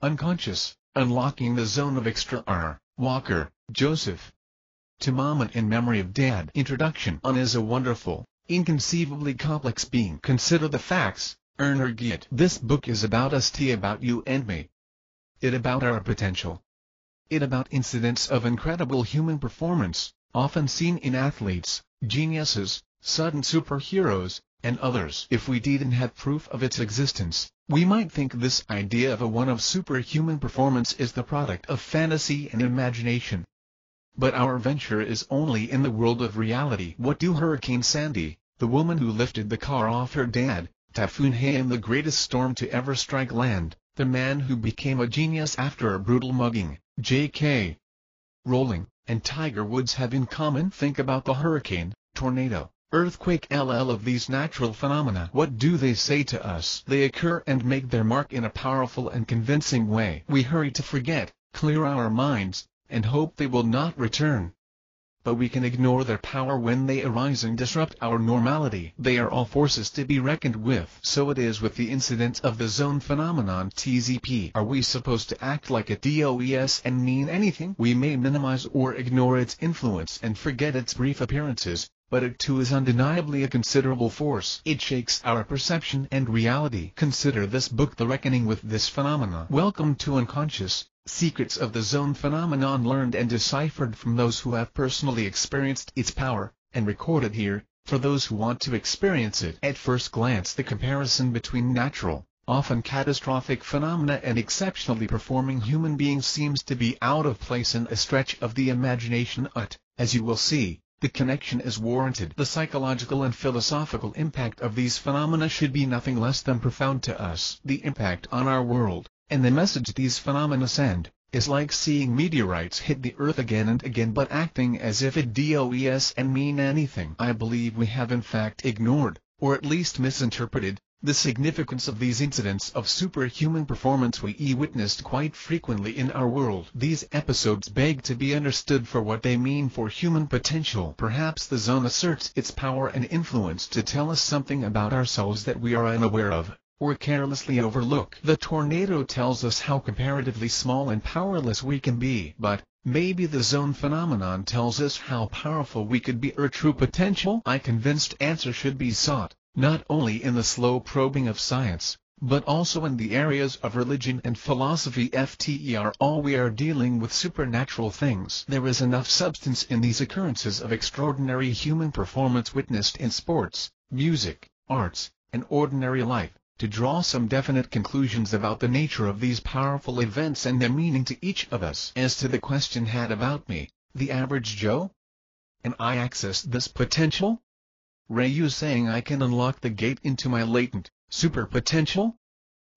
Unconscious, Unlocking the Zone of Extra R. Walker, Joseph. To Mama in Memory of Dad. Introduction. On is a wonderful, inconceivably complex being. Consider the facts, earn or get. This book is about us, about you and me. It about our potential. It about incidents of incredible human performance, often seen in athletes, geniuses, sudden superheroes, and others. If we didn't have proof of its existence, we might think this idea of a one of superhuman performance is the product of fantasy and imagination. But our venture is only in the world of reality. What do Hurricane Sandy, the woman who lifted the car off her dad, Typhoon Haiyan, the greatest storm to ever strike land, the man who became a genius after a brutal mugging, J.K. Rowling, and Tiger Woods have in common? Think about the hurricane, tornado, earthquake, of these natural phenomena. What do they say to us? They occur and make their mark in a powerful and convincing way. We hurry to forget, clear our minds, and hope they will not return. But we can ignore their power when they arise and disrupt our normality. They are all forces to be reckoned with. So it is with the incident of the zone phenomenon, TZP. Are we supposed to act like it does and mean anything? We may minimize or ignore its influence and forget its brief appearances, but it too is undeniably a considerable force. It shakes our perception and reality. Consider this book, The Reckoning with This Phenomenon. Welcome to Unconscious, Secrets of the Zone Phenomenon, learned and deciphered from those who have personally experienced its power, and recorded here, for those who want to experience it. At first glance, the comparison between natural, often catastrophic phenomena and exceptionally performing human beings seems to be out of place and a stretch of the imagination, but, as you will see, the connection is warranted. The psychological and philosophical impact of these phenomena should be nothing less than profound to us. The impact on our world, and the message these phenomena send, is like seeing meteorites hit the Earth again and again but acting as if it does and mean anything. I believe we have in fact ignored, or at least misinterpreted, the significance of these incidents of superhuman performance we witnessed quite frequently in our world. These episodes beg to be understood for what they mean for human potential. Perhaps the zone asserts its power and influence to tell us something about ourselves that we are unaware of, or carelessly overlook. The tornado tells us how comparatively small and powerless we can be, but maybe the zone phenomenon tells us how powerful we could be. Our true potential? I convinced answer should be sought, not only in the slow probing of science, but also in the areas of religion and philosophy. All we are dealing with supernatural things. There is enough substance in these occurrences of extraordinary human performance witnessed in sports, music, arts, and ordinary life, to draw some definite conclusions about the nature of these powerful events and their meaning to each of us. As to the question had about me, the average Joe, and I access this potential? Ray, you saying I can unlock the gate into my latent, super potential?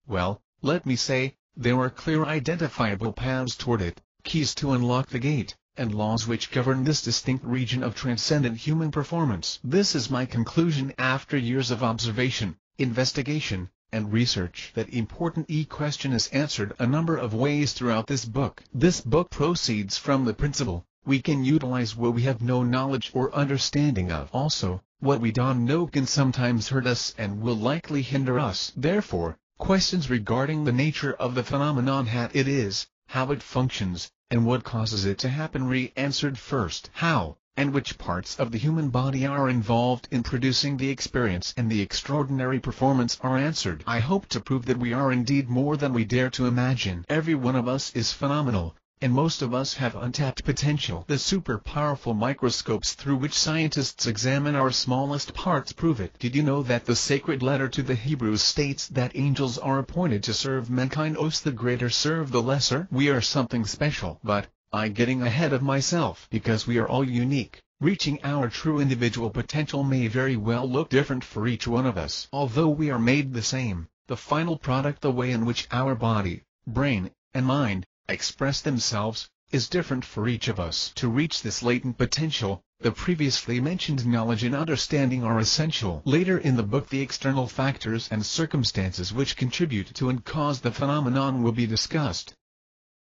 Well, let me say, there are clear identifiable paths toward it, keys to unlock the gate, and laws which govern this distinct region of transcendent human performance. This is my conclusion after years of observation, investigation, and research. That important question is answered a number of ways throughout this book. This book proceeds from the principle, we can utilize what we have no knowledge or understanding of. Also, what we don't know can sometimes hurt us and will likely hinder us. Therefore, questions regarding the nature of the phenomenon, it is, how it functions, and what causes it to happen answered first. How, and which parts of the human body are involved in producing the experience and the extraordinary performance are answered. I hope to prove that we are indeed more than we dare to imagine. Every one of us is phenomenal, and most of us have untapped potential. The super-powerful microscopes through which scientists examine our smallest parts prove it. Did you know that the sacred letter to the Hebrews states that angels are appointed to serve mankind? The greater serve the lesser. We are something special. But, I'm getting ahead of myself. Because we are all unique, reaching our true individual potential may very well look different for each one of us. Although we are made the same, the final product, the way in which our body, brain, and mind express themselves, is different for each of us. To reach this latent potential, the previously mentioned knowledge and understanding are essential. Later in the book, the external factors and circumstances which contribute to and cause the phenomenon will be discussed,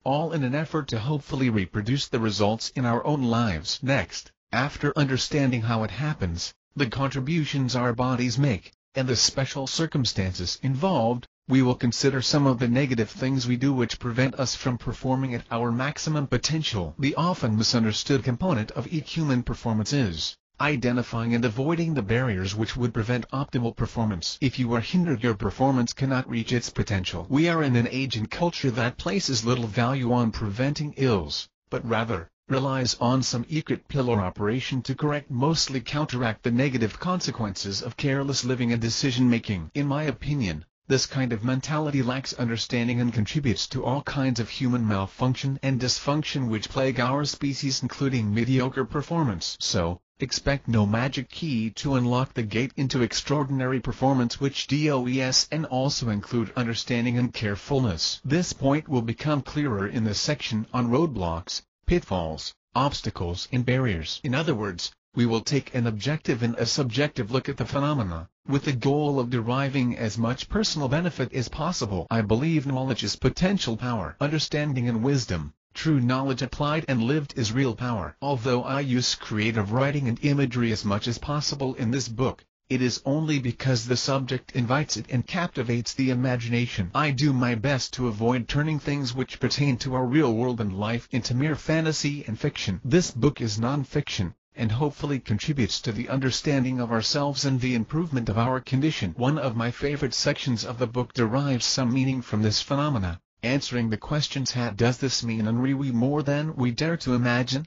all in an effort to hopefully reproduce the results in our own lives. Next, after understanding how it happens, the contributions our bodies make, and the special circumstances involved, we will consider some of the negative things we do which prevent us from performing at our maximum potential. The often misunderstood component of human performance is identifying and avoiding the barriers which would prevent optimal performance. If you are hindered, your performance cannot reach its potential. We are in an age and culture that places little value on preventing ills, but rather relies on some secret pill or operation to mostly counteract the negative consequences of careless living and decision-making. In my opinion, this kind of mentality lacks understanding and contributes to all kinds of human malfunction and dysfunction which plague our species, including mediocre performance. So, expect no magic key to unlock the gate into extraordinary performance, which does and also include understanding and carefulness. This point will become clearer in the section on roadblocks, pitfalls, obstacles and barriers. In other words, we will take an objective and a subjective look at the phenomena, with the goal of deriving as much personal benefit as possible. I believe knowledge is potential power. Understanding and wisdom, true knowledge applied and lived, is real power. Although I use creative writing and imagery as much as possible in this book, it is only because the subject invites it and captivates the imagination. I do my best to avoid turning things which pertain to our real world and life into mere fantasy and fiction. This book is non-fiction, and hopefully contributes to the understanding of ourselves and the improvement of our condition. One of my favorite sections of the book derives some meaning from this phenomena, answering the questions: does this mean and we more than we dare to imagine?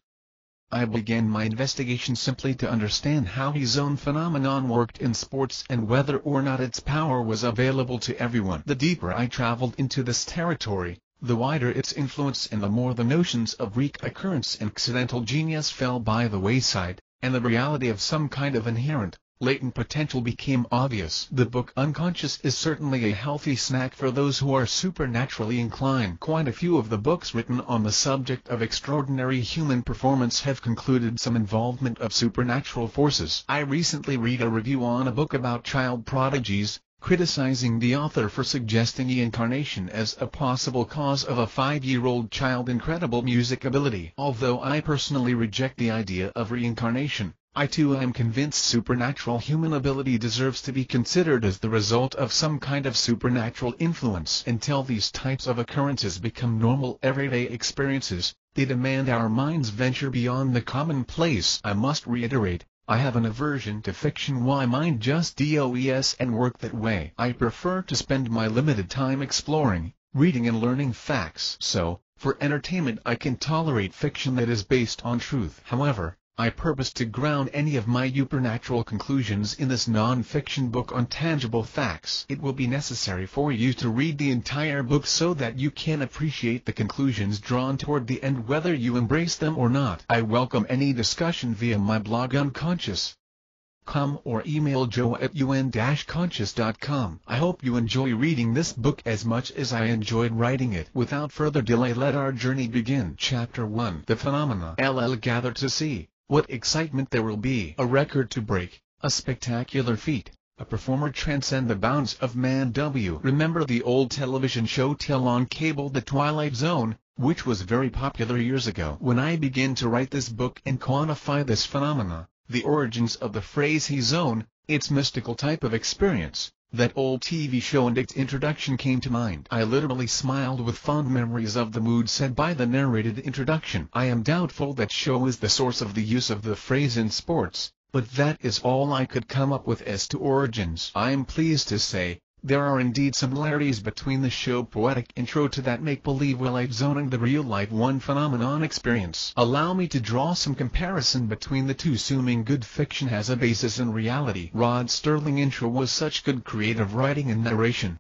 I began my investigation simply to understand how his own phenomenon worked in sports and whether or not its power was available to everyone. The deeper I traveled into this territory, the wider its influence and the more the notions of recurrence and accidental genius fell by the wayside, and the reality of some kind of inherent, latent potential became obvious. The book Unconscious is certainly a healthy snack for those who are supernaturally inclined. Quite a few of the books written on the subject of extraordinary human performance have concluded some involvement of supernatural forces. I recently read a review on a book about child prodigies, criticizing the author for suggesting reincarnation as a possible cause of a 5-year-old child's incredible music ability. Although I personally reject the idea of reincarnation, I too am convinced supernatural human ability deserves to be considered as the result of some kind of supernatural influence. Until these types of occurrences become normal everyday experiences, they demand our minds venture beyond the commonplace. I must reiterate, I have an aversion to fiction. Why mind just does and work that way? I prefer to spend my limited time exploring, reading and learning facts. So, for entertainment I can tolerate fiction that is based on truth. However, I purpose to ground any of my supernatural conclusions in this non-fiction book on tangible facts. It will be necessary for you to read the entire book so that you can appreciate the conclusions drawn toward the end, whether you embrace them or not. I welcome any discussion via my blog Unconscious.com or email joe@un-conscious.com. I hope you enjoy reading this book as much as I enjoyed writing it. Without further delay, let our journey begin. Chapter 1. The Phenomena. Gather to see what excitement there will be. A record to break, a spectacular feat, a performer transcend the bounds of man. Remember the old television show Tell on cable, The Twilight Zone, which was very popular years ago? When I began to write this book and quantify this phenomena, the origins of the phrase his own, its mystical type of experience, that old TV show and its introduction came to mind. I literally smiled with fond memories of the mood set by the narrated introduction. I am doubtful that show is the source of the use of the phrase in sports, but that is all I could come up with as to origins. I am pleased to say, there are indeed similarities between the show poetic intro to that make-believe Twilight Zone and the real-life one phenomenon experience. Allow me to draw some comparison between the two, assuming good fiction has a basis in reality. Rod Serling intro was such good creative writing and narration.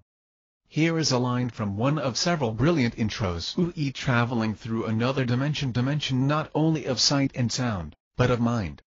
Here is a line from one of several brilliant intros. Traveling through another dimension not only of sight and sound, but of mind.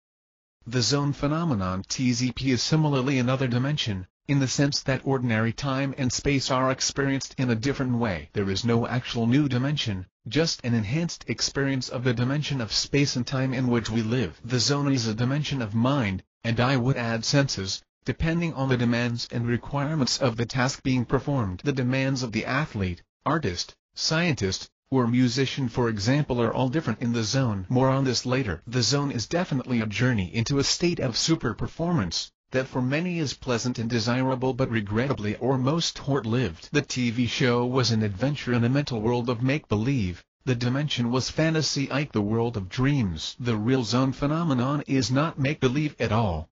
The zone phenomenon TZP is similarly another dimension, in the sense that ordinary time and space are experienced in a different way. There is no actual new dimension, just an enhanced experience of the dimension of space and time in which we live. The zone is a dimension of mind, and I would add senses, depending on the demands and requirements of the task being performed. The demands of the athlete, artist, scientist, or musician, for example, are all different in the zone. More on this later. The zone is definitely a journey into a state of super performance, that for many is pleasant and desirable but regrettably or most short-lived. The TV show was an adventure in a mental world of make-believe. The dimension was fantasy-like, the world of dreams. The real zone phenomenon is not make-believe at all.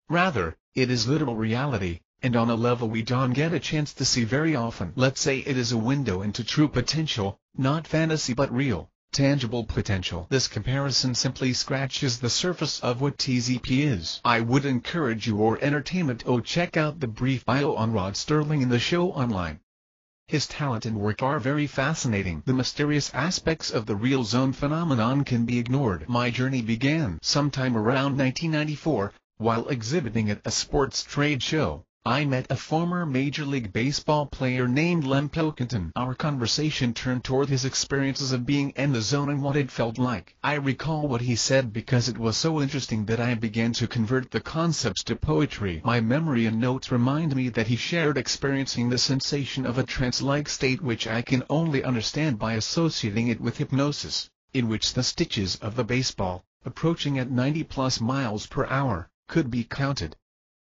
Rather, it is literal reality, and on a level we don't get a chance to see very often. Let's say it is a window into true potential, not fantasy but real, tangible potential. This comparison simply scratches the surface of what TZP is. I would encourage your entertainment to check out the brief bio on Rod Sterling in the show online. His talent and work are very fascinating. The mysterious aspects of the real zone phenomenon can be ignored. My journey began sometime around 1994, while exhibiting at a sports trade show. I met a former Major League Baseball player named Lem Pilkington. Our conversation turned toward his experiences of being in the zone and what it felt like. I recall what he said because it was so interesting that I began to convert the concepts to poetry. My memory and notes remind me that he shared experiencing the sensation of a trance-like state which I can only understand by associating it with hypnosis, in which the stitches of the baseball, approaching at 90+ miles per hour, could be counted.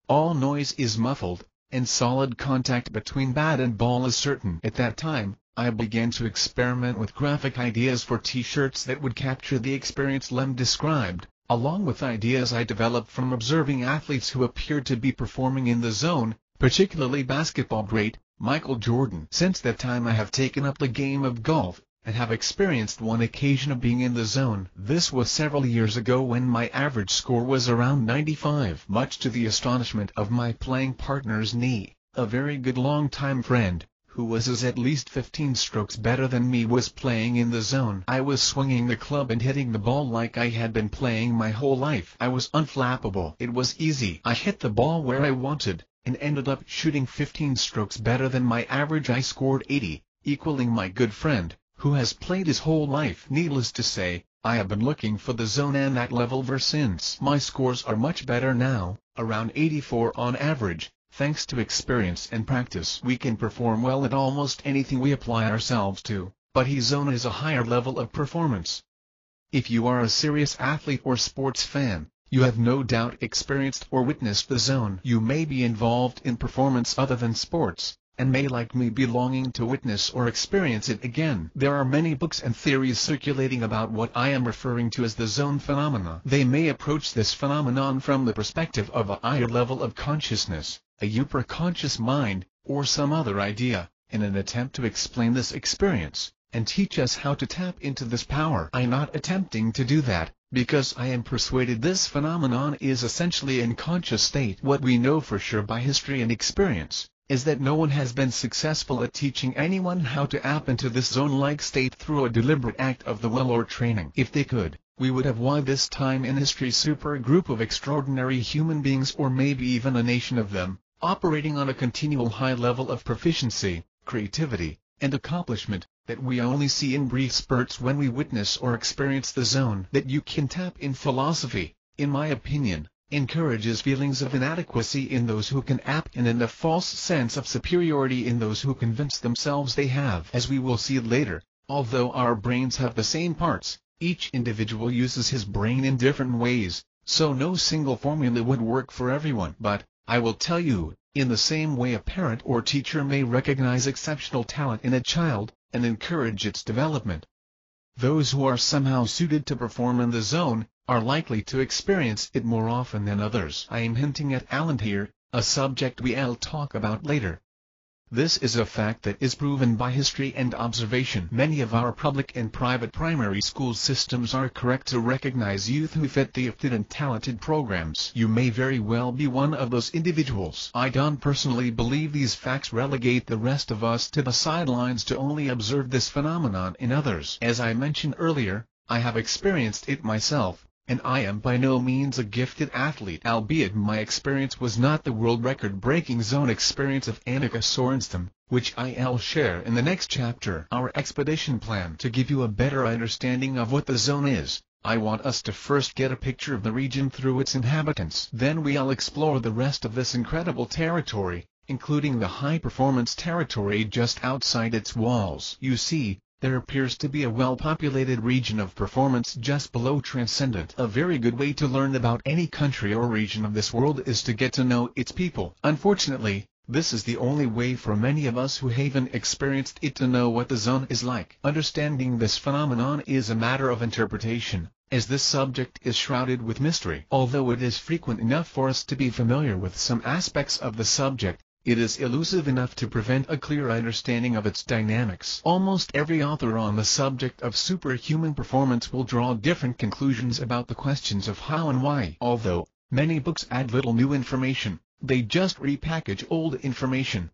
All noise is muffled, and solid contact between bat and ball is certain. At that time, I began to experiment with graphic ideas for t-shirts that would capture the experience Lem described, along with ideas I developed from observing athletes who appeared to be performing in the zone, particularly basketball great Michael Jordan. Since that time I have taken up the game of golf, and have experienced one occasion of being in the zone. This was several years ago when my average score was around 95. Much to the astonishment of my playing partner's knee, a very good long-time friend, who was at least 15 strokes better than me, was playing in the zone. I was swinging the club and hitting the ball like I had been playing my whole life. I was unflappable. It was easy. I hit the ball where I wanted, and ended up shooting 15 strokes better than my average. I scored 80, equaling my good friend, who has played his whole life. Needless to say, I have been looking for the zone and that level ever since. My scores are much better now, around 84 on average, thanks to experience and practice. We can perform well at almost anything we apply ourselves to, but his zone is a higher level of performance. If you are a serious athlete or sports fan, you have no doubt experienced or witnessed the zone. You may be involved in performance other than sports, and may like me be longing to witness or experience it again. There are many books and theories circulating about what I am referring to as the zone phenomena. They may approach this phenomenon from the perspective of a higher level of consciousness, a supraconscious mind, or some other idea, in an attempt to explain this experience, and teach us how to tap into this power. I am not attempting to do that, because I am persuaded this phenomenon is essentially an unconscious state. What we know for sure by history and experience is that no one has been successful at teaching anyone how to tap into this zone-like state through a deliberate act of the will or training. If they could, we would have won this time in history super group of extraordinary human beings, or maybe even a nation of them, operating on a continual high level of proficiency, creativity, and accomplishment, that we only see in brief spurts when we witness or experience the zone. That you can tap in philosophy, in my opinion, encourages feelings of inadequacy in those who can tap in, and a false sense of superiority in those who convince themselves they have. As we will see later, although our brains have the same parts, each individual uses his brain in different ways, so no single formula would work for everyone. But, I will tell you, in the same way a parent or teacher may recognize exceptional talent in a child, and encourage its development, those who are somehow suited to perform in the zone are likely to experience it more often than others. I am hinting at talent here, a subject we'll talk about later. This is a fact that is proven by history and observation. Many of our public and private primary school systems are correct to recognize youth who fit the gifted and talented programs. You may very well be one of those individuals. I don't personally believe these facts relegate the rest of us to the sidelines to only observe this phenomenon in others. As I mentioned earlier, I have experienced it myself, and I am by no means a gifted athlete, albeit my experience was not the world record-breaking zone experience of Annika Sorenstam, which I'll share in the next chapter. Our expedition plan. To give you a better understanding of what the zone is, I want us to first get a picture of the region through its inhabitants. Then we'll explore the rest of this incredible territory, including the high-performance territory just outside its walls. You see, There appears to be a well-populated region of performance just below Transcendent. A very good way to learn about any country or region of this world is to get to know its people. Unfortunately, this is the only way for many of us who haven't experienced it to know what the zone is like. Understanding this phenomenon is a matter of interpretation, as this subject is shrouded with mystery. Although it is frequent enough for us to be familiar with some aspects of the subject, it is elusive enough to prevent a clear understanding of its dynamics. Almost every author on the subject of superhuman performance will draw different conclusions about the questions of how and why. Although many books add little new information, they just repackage old information.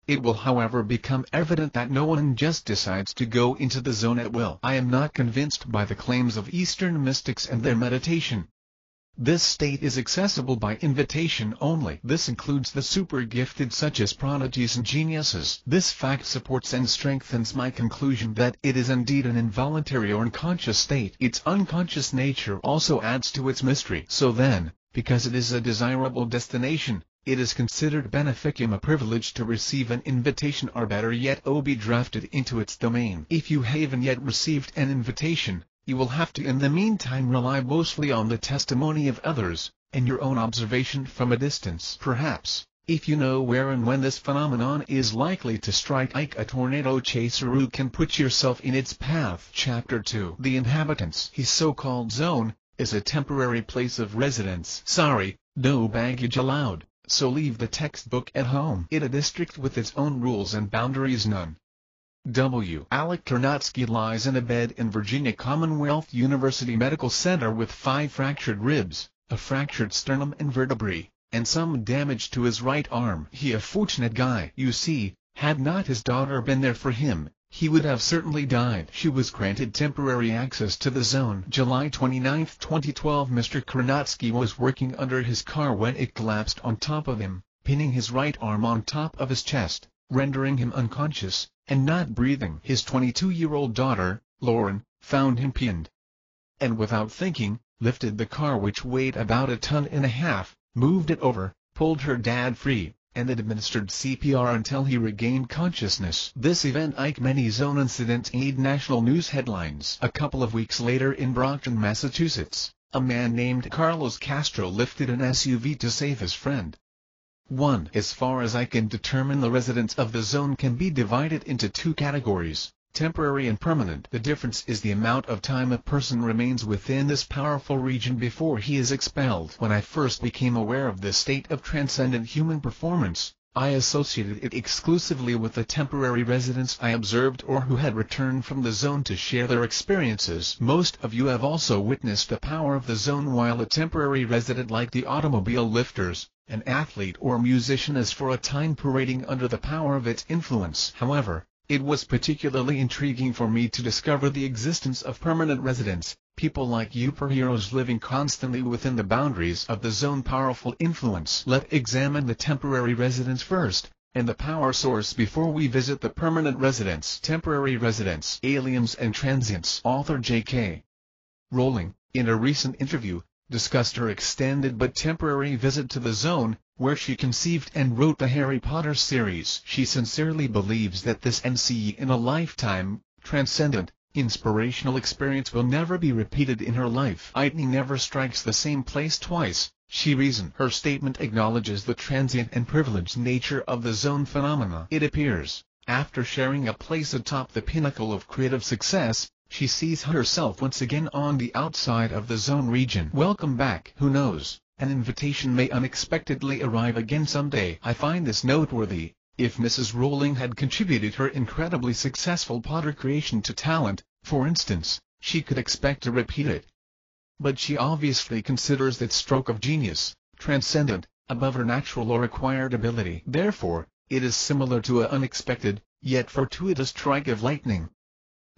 It will however become evident that no one just decides to go into the zone at will. I am not convinced by the claims of Eastern mystics and their meditation. This state is accessible by invitation only. This includes the super-gifted such as prodigies and geniuses. This fact supports and strengthens my conclusion that it is indeed an involuntary or unconscious state. Its unconscious nature also adds to its mystery. So then, because it is a desirable destination, it is considered beneficium, a privilege to receive an invitation, or better yet be drafted into its domain. If you haven't yet received an invitation, you will have to in the meantime rely mostly on the testimony of others, and your own observation from a distance. Perhaps, if you know where and when this phenomenon is likely to strike, like a tornado chaser, who can put yourself in its path. Chapter 2. The inhabitants. His so-called zone is a temporary place of residence. Sorry, no baggage allowed, so leave the textbook at home. It a district with its own rules and boundaries. None. W. Alec Karnatsky lies in a bed in Virginia Commonwealth University Medical Center with 5 fractured ribs, a fractured sternum and vertebrae, and some damage to his right arm. He a fortunate guy. You see, had not his daughter been there for him, he would have certainly died. She was granted temporary access to the zone. July 29, 2012. Mr. Karnatsky was working under his car when it collapsed on top of him, pinning his right arm on top of his chest, rendering him unconscious and not breathing. His 22-year-old daughter, Lauren, found him pinned, and without thinking, lifted the car, which weighed about 1.5 tons, moved it over, pulled her dad free, and administered CPR until he regained consciousness. This event, like many zone incidents, made national news headlines. A couple of weeks later in Brockton, Massachusetts, a man named Carlos Castro lifted an SUV to save his friend. 1. As far as I can determine, the residents of the zone can be divided into 2 categories, temporary and permanent. The difference is the amount of time a person remains within this powerful region before he is expelled. When I first became aware of this state of transcendent human performance, I associated it exclusively with the temporary residents I observed or who had returned from the zone to share their experiences. Most of you have also witnessed the power of the zone while a temporary resident, like the automobile lifters, an athlete or musician, is for a time parading under the power of its influence. However, it was particularly intriguing for me to discover the existence of permanent residents, people like superheroes living constantly within the boundaries of the zone powerful influence. Let's examine the temporary residents first, and the power source, before we visit the permanent residents. Temporary residents, aliens and transients. Author J.K. Rowling, in a recent interview, discussed her extended but temporary visit to the zone, where she conceived and wrote the Harry Potter series. She sincerely believes that this NCE in a lifetime, transcendent, inspirational experience will never be repeated in her life. Lightning never strikes the same place twice, she reasoned. Her statement acknowledges the transient and privileged nature of the zone phenomena. It appears, after sharing a place atop the pinnacle of creative success, she sees herself once again on the outside of the zone region. Welcome back. Who knows, an invitation may unexpectedly arrive again someday. I find this noteworthy. If Mrs. Rowling had contributed her incredibly successful Potter creation to talent, for instance, she could expect to repeat it. But she obviously considers that stroke of genius, transcendent, above her natural or acquired ability. Therefore, it is similar to an unexpected, yet fortuitous strike of lightning.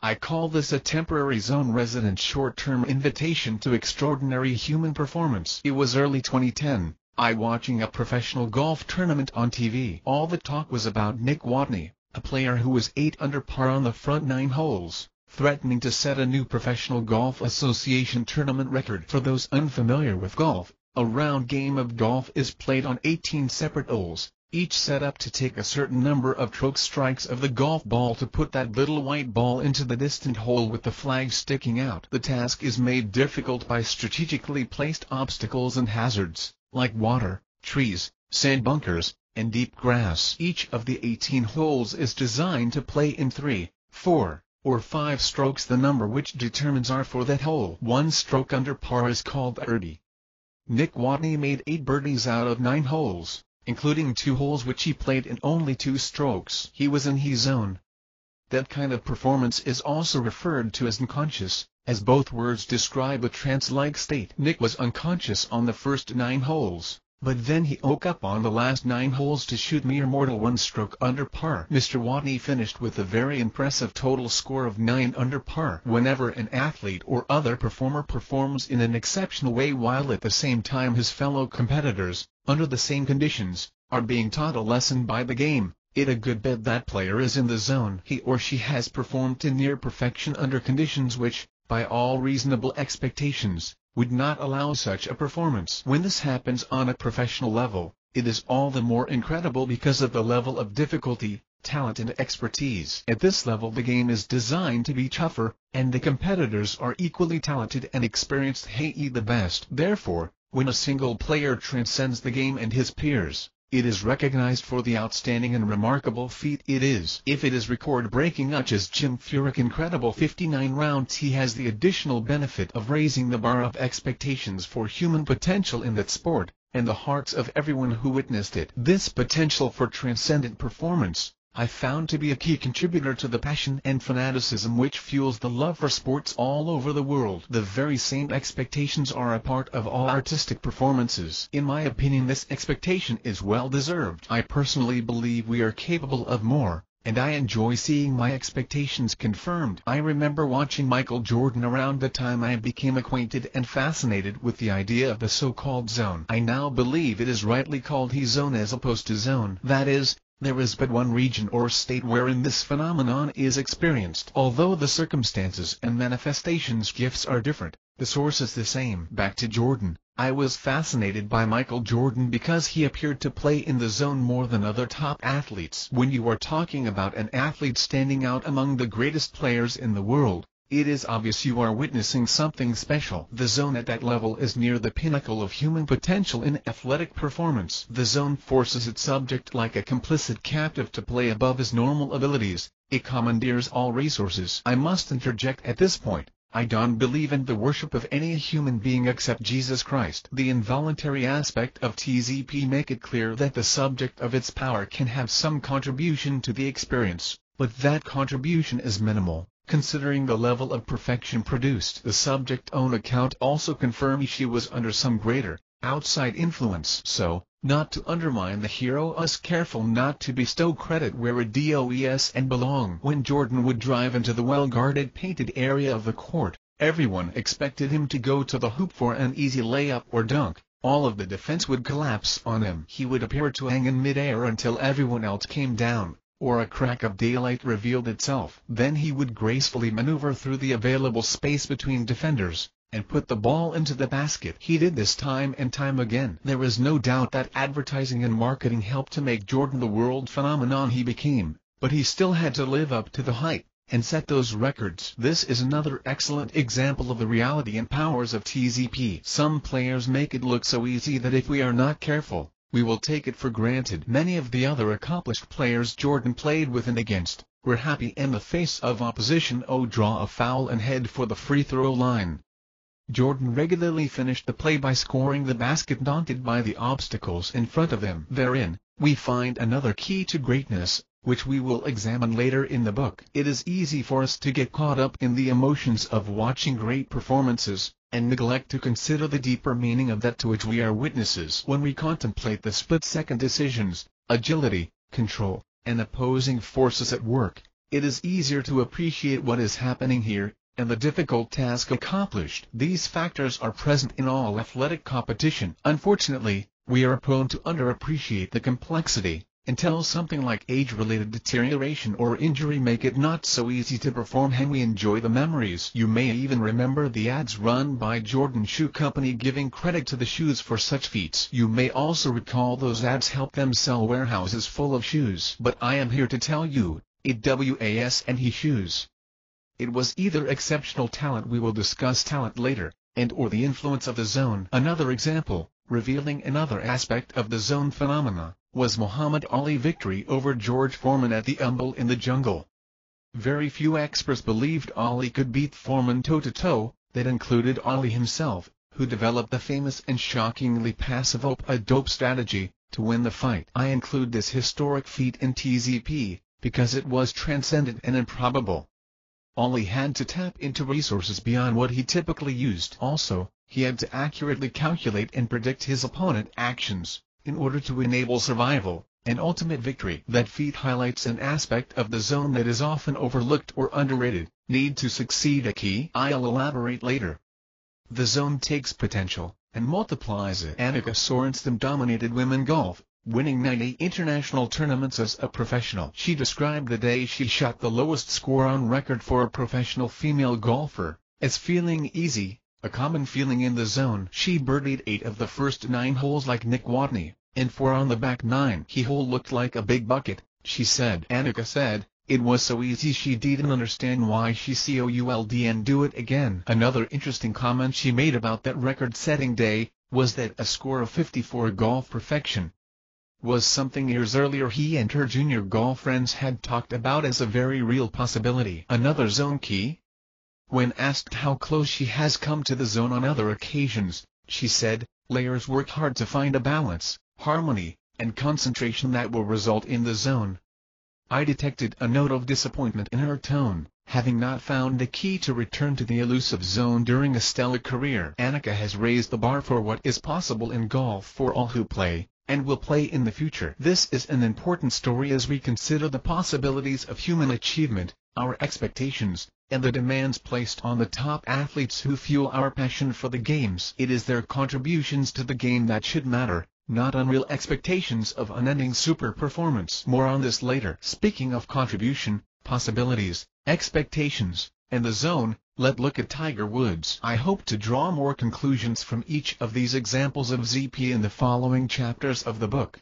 I call this a temporary zone resident short-term invitation to extraordinary human performance. It was early 2010, I watching a professional golf tournament on TV. All the talk was about Nick Watney, a player who was 8 under par on the front 9 holes, threatening to set a new Professional Golf Association tournament record. For those unfamiliar with golf, a round game of golf is played on 18 separate holes, each set up to take a certain number of stroke strikes of the golf ball to put that little white ball into the distant hole with the flag sticking out. The task is made difficult by strategically placed obstacles and hazards, like water, trees, sand bunkers, and deep grass. Each of the 18 holes is designed to play in 3, 4, or 5 strokes, the number which determines par for that hole. 1 stroke under par is called a birdie. Nick Watney made 8 birdies out of 9 holes, including 2 holes which he played in only 2 strokes. He was in his zone. That kind of performance is also referred to as unconscious, as both words describe a trance-like state. Nick was unconscious on the first 9 holes, but then he woke up on the last 9 holes to shoot mere mortal 1 stroke under par. Mr. Watney finished with a very impressive total score of 9 under par. Whenever an athlete or other performer performs in an exceptional way while at the same time his fellow competitors, under the same conditions, are being taught a lesson by the game, it a good bet that player is in the zone. He or she has performed to near perfection under conditions which, by all reasonable expectations, would not allow such a performance. When this happens on a professional level, it is all the more incredible because of the level of difficulty, talent and expertise. At this level the game is designed to be tougher, and the competitors are equally talented and experienced, i.e. the best. Therefore, when a single player transcends the game and his peers, it is recognized for the outstanding and remarkable feat it is. If it is record-breaking such as Jim Furyk's incredible 59 rounds, he has the additional benefit of raising the bar of expectations for human potential in that sport, and the hearts of everyone who witnessed it. This potential for transcendent performance, I found to be a key contributor to the passion and fanaticism which fuels the love for sports all over the world. The very same expectations are a part of all artistic performances. In my opinion, this expectation is well deserved. I personally believe we are capable of more, and I enjoy seeing my expectations confirmed. I remember watching Michael Jordan around the time I became acquainted and fascinated with the idea of the so-called zone. I now believe it is rightly called his zone as opposed to zone. That is, there is but one region or state wherein this phenomenon is experienced. Although the circumstances and manifestations gifts are different, the source is the same. Back to Jordan. I was fascinated by Michael Jordan because he appeared to play in the zone more than other top athletes. When you are talking about an athlete standing out among the greatest players in the world, it is obvious you are witnessing something special. The zone at that level is near the pinnacle of human potential in athletic performance. The zone forces its subject like a complicit captive to play above his normal abilities. It commandeers all resources. I must interject at this point. I don't believe in the worship of any human being except Jesus Christ. The involuntary aspect of TZP make it clear that the subject of its power can have some contribution to the experience, but that contribution is minimal, considering the level of perfection produced. The subject's own account also confirms she was under some greater, outside influence. So, not to undermine the hero, us careful not to bestow credit where it does and belong. When Jordan would drive into the well-guarded painted area of the court, everyone expected him to go to the hoop for an easy layup or dunk. All of the defense would collapse on him. He would appear to hang in midair until everyone else came down, or a crack of daylight revealed itself. Then he would gracefully maneuver through the available space between defenders, and put the ball into the basket. He did this time and time again. There is no doubt that advertising and marketing helped to make Jordan the world phenomenon he became, but he still had to live up to the hype, and set those records. This is another excellent example of the reality and powers of TZP. Some players make it look so easy that if we are not careful, we will take it for granted. Many of the other accomplished players Jordan played with and against, were happy in the face of opposition draw a foul and head for the free throw line. Jordan regularly finished the play by scoring the basket daunted by the obstacles in front of him. Therein, we find another key to greatness, which we will examine later in the book. It is easy for us to get caught up in the emotions of watching great performances, and neglect to consider the deeper meaning of that to which we are witnesses. When we contemplate the split-second decisions, agility, control, and opposing forces at work, it is easier to appreciate what is happening here, and the difficult task accomplished. These factors are present in all athletic competition. Unfortunately, we are prone to underappreciate the complexity, until something like age-related deterioration or injury make it not so easy to perform, and we enjoy the memories. You may even remember the ads run by Jordan Shoe Company giving credit to the shoes for such feats. You may also recall those ads helped them sell warehouses full of shoes. But I am here to tell you, it was and he shoes. It was either exceptional talent, we will discuss talent later, and or the influence of the zone. Another example, revealing another aspect of the zone phenomena, was Muhammad Ali's victory over George Foreman at the Rumble in the Jungle. Very few experts believed Ali could beat Foreman toe-to-toe, that included Ali himself, who developed the famous and shockingly passive rope-a-dope strategy to win the fight. I include this historic feat in TZP, because it was transcendent and improbable. Ali had to tap into resources beyond what he typically used. Also, he had to accurately calculate and predict his opponent's actions, in order to enable survival, and ultimate victory. That feat highlights an aspect of the zone that is often overlooked or underrated. Need to succeed a key? I'll elaborate later. The zone takes potential, and multiplies it. Annika Sorenstam dominated women golf, winning 90 international tournaments as a professional. She described the day she shot the lowest score on record for a professional female golfer, as feeling easy. A common feeling in the zone. She birdied 8 of the first 9 holes like Nick Watney, and 4 on the back 9. He hole looked like a big bucket, she said. Annika said, it was so easy she didn't understand why she could and do it again. Another interesting comment she made about that record-setting day, was that a score of 54 golf perfection was something years earlier he and her junior golf friends had talked about as a very real possibility. Another zone key? When asked how close she has come to the zone on other occasions, she said, players work hard to find a balance, harmony, and concentration that will result in the zone. I detected a note of disappointment in her tone, having not found the key to return to the elusive zone during a stellar career. Annika has raised the bar for what is possible in golf for all who play, and will play in the future. This is an important story as we consider the possibilities of human achievement, our expectations, and the demands placed on the top athletes who fuel our passion for the games. It is their contributions to the game that should matter, not unreal expectations of unending super performance. More on this later. Speaking of contribution, possibilities, expectations, and the zone, let's look at Tiger Woods. I hope to draw more conclusions from each of these examples of ZP in the following chapters of the book.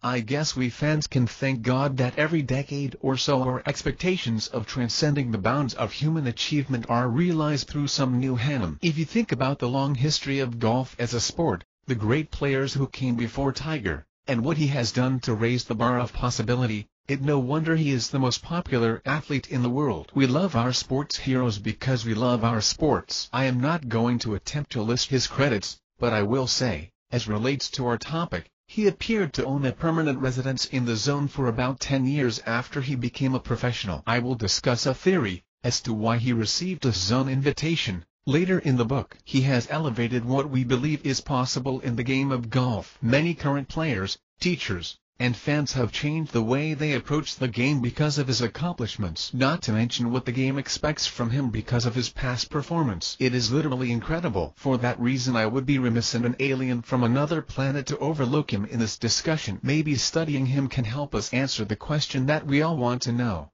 I guess we fans can thank God that every decade or so our expectations of transcending the bounds of human achievement are realized through some new Hannum. If you think about the long history of golf as a sport, the great players who came before Tiger, and what he has done to raise the bar of possibility, it no wonder he is the most popular athlete in the world. We love our sports heroes because we love our sports. I am not going to attempt to list his credits, but I will say, as relates to our topic, he appeared to own a permanent residence in the zone for about 10 years after he became a professional. I will discuss a theory as to why he received a zone invitation later in the book. He has elevated what we believe is possible in the game of golf. Many current players, teachers, and fans have changed the way they approach the game because of his accomplishments, not to mention what the game expects from him because of his past performance. It is literally incredible. For that reason I would be remiss in an alien from another planet to overlook him in this discussion. Maybe studying him can help us answer the question that we all want to know.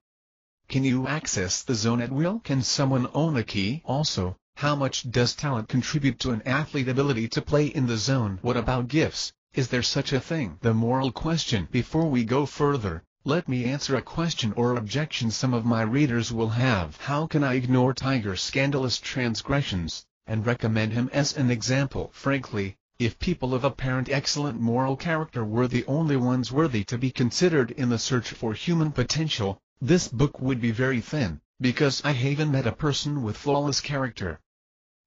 Can you access the zone at will? Can someone own a key? Also, how much does talent contribute to an athlete's ability to play in the zone? What about gifts? Is there such a thing? The moral question. Before we go further, let me answer a question or objection some of my readers will have. How can I ignore Tiger's scandalous transgressions, and recommend him as an example? Frankly, if people of apparent excellent moral character were the only ones worthy to be considered in the search for human potential, this book would be very thin, because I haven't met a person with flawless character.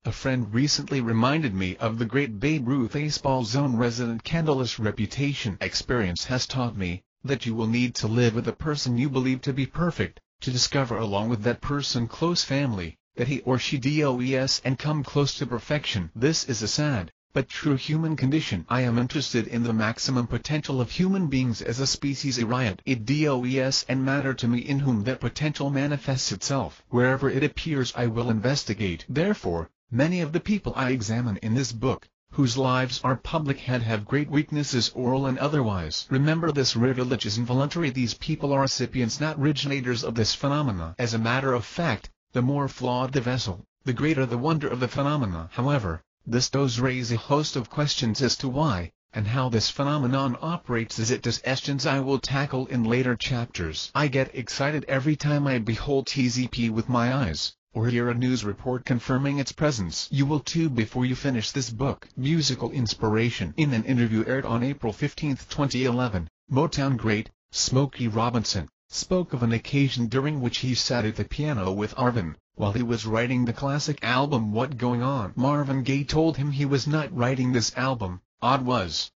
A friend recently reminded me of the great Babe Ruth baseball zone resident. Scandalous reputation. Experience has taught me that you will need to live with a person you believe to be perfect, to discover along with that person close family, that he or she does and come close to perfection. This is a sad, but true human condition. I am interested in the maximum potential of human beings as a species. It does and matter to me in whom that potential manifests itself. Wherever it appears I will investigate. Therefore, many of the people I examine in this book, whose lives are public and have great weaknesses oral and otherwise. Remember, this privilege is involuntary. These people are recipients, not originators of this phenomena. As a matter of fact, the more flawed the vessel, the greater the wonder of the phenomena. However, this does raise a host of questions as to why and how this phenomenon operates, as it does, questions I will tackle in later chapters. I get excited every time I behold TZP with my eyes, or hear a news report confirming its presence. You will too before you finish this book. Musical inspiration. In an interview aired on April 15, 2011, Motown great, Smokey Robinson, spoke of an occasion during which he sat at the piano with Marvin, while he was writing the classic album What Going On. Marvin Gaye told him he was not writing this album. Odd was.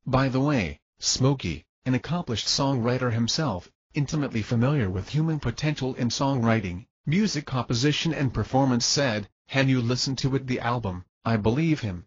By the way, Smokey, an accomplished songwriter himself, intimately familiar with human potential in songwriting, music composition and performance, said, "Can you listen to it, the album?" I believe him.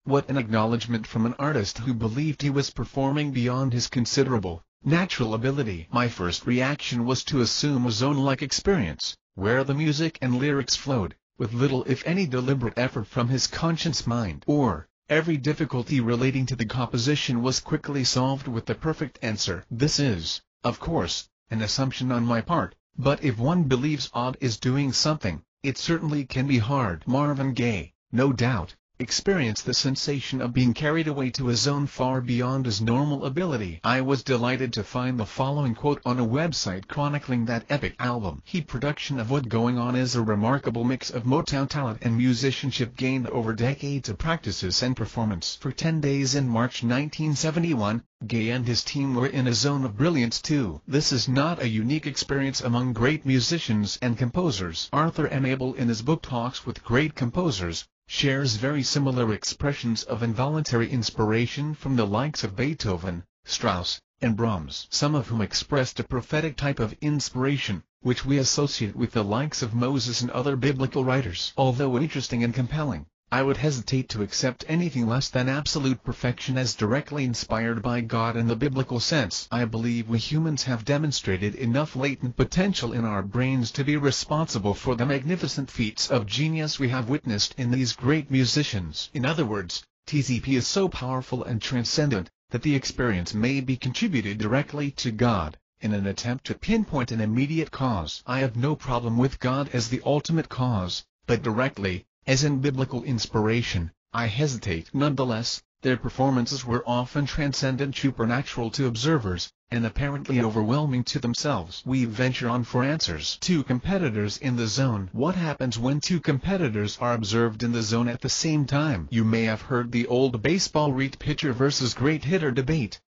What an acknowledgement from an artist who believed he was performing beyond his considerable, natural ability. My first reaction was to assume a zone-like experience, where the music and lyrics flowed, with little if any deliberate effort from his conscious mind, or every difficulty relating to the composition was quickly solved with the perfect answer. This is, of course, an assumption on my part, but if one believes odd is doing something, it certainly can be hard. Marvin Gaye, no doubt, experienced the sensation of being carried away to a zone far beyond his normal ability. I was delighted to find the following quote on a website chronicling that epic album. "The production of What Going On is a remarkable mix of Motown talent and musicianship gained over decades of practices and performance." For 10 days in March 1971, Gaye and his team were in a zone of brilliance too. This is not a unique experience among great musicians and composers. Arthur M. Abel, in his book Talks with Great Composers, shares very similar expressions of involuntary inspiration from the likes of Beethoven, Strauss, and Brahms, some of whom expressed a prophetic type of inspiration, which we associate with the likes of Moses and other biblical writers. Although interesting and compelling, I would hesitate to accept anything less than absolute perfection as directly inspired by God in the biblical sense. I believe we humans have demonstrated enough latent potential in our brains to be responsible for the magnificent feats of genius we have witnessed in these great musicians. In other words, TZP is so powerful and transcendent, that the experience may be contributed directly to God, in an attempt to pinpoint an immediate cause. I have no problem with God as the ultimate cause, but directly, as in biblical inspiration, I hesitate. Nonetheless, their performances were often transcendent, supernatural to observers, and apparently overwhelming to themselves. We venture on for answers. Two competitors in the zone. What happens when two competitors are observed in the zone at the same time? You may have heard the old baseball great pitcher versus great hitter debate,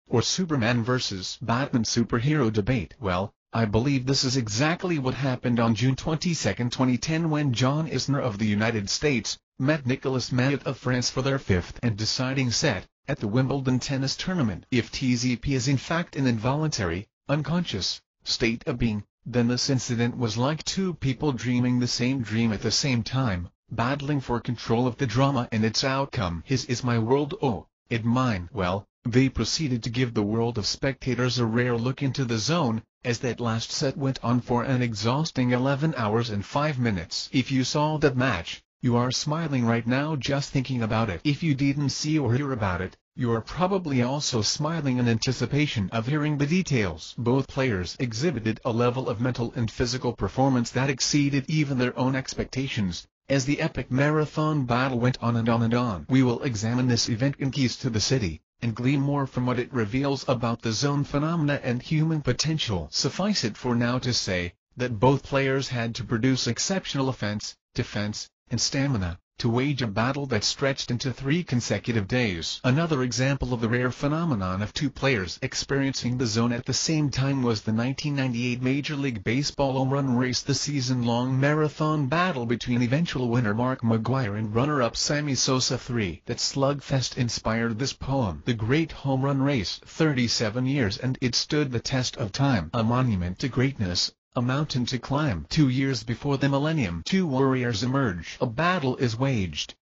or Superman versus Batman superhero debate. Well, I believe this is exactly what happened on June 22, 2010, when John Isner of the United States met Nicolas Mahut of France for their fifth and deciding set at the Wimbledon tennis tournament. If TZP is in fact an involuntary, unconscious state of being, then this incident was like two people dreaming the same dream at the same time, battling for control of the drama and its outcome. His is my world, oh, it mine. Well, they proceeded to give the world of spectators a rare look into the zone, as that last set went on for an exhausting 11 hours and 5 minutes. If you saw that match, you are smiling right now just thinking about it. If you didn't see or hear about it, you are probably also smiling in anticipation of hearing the details. Both players exhibited a level of mental and physical performance that exceeded even their own expectations, as the epic marathon battle went on and on and on. We will examine this event in Keys to the City, and glean more from what it reveals about the zone phenomena and human potential. Suffice it for now to say, that both players had to produce exceptional offense, defense, and stamina, to wage a battle that stretched into 3 consecutive days. Another example of the rare phenomenon of two players experiencing the zone at the same time was the 1998 Major League Baseball home run race, the season-long marathon battle between eventual winner Mark McGwire and runner-up Sammy Sosa. That slugfest inspired this poem. The Great Home Run Race, 37 years and it stood the test of time. A monument to greatness, a mountain to climb. 2 years before the millennium, two warriors emerge. A battle is waged.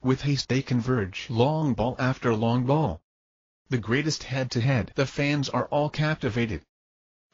With haste they converge. Long ball after long ball. The greatest head-to-head. The fans are all captivated.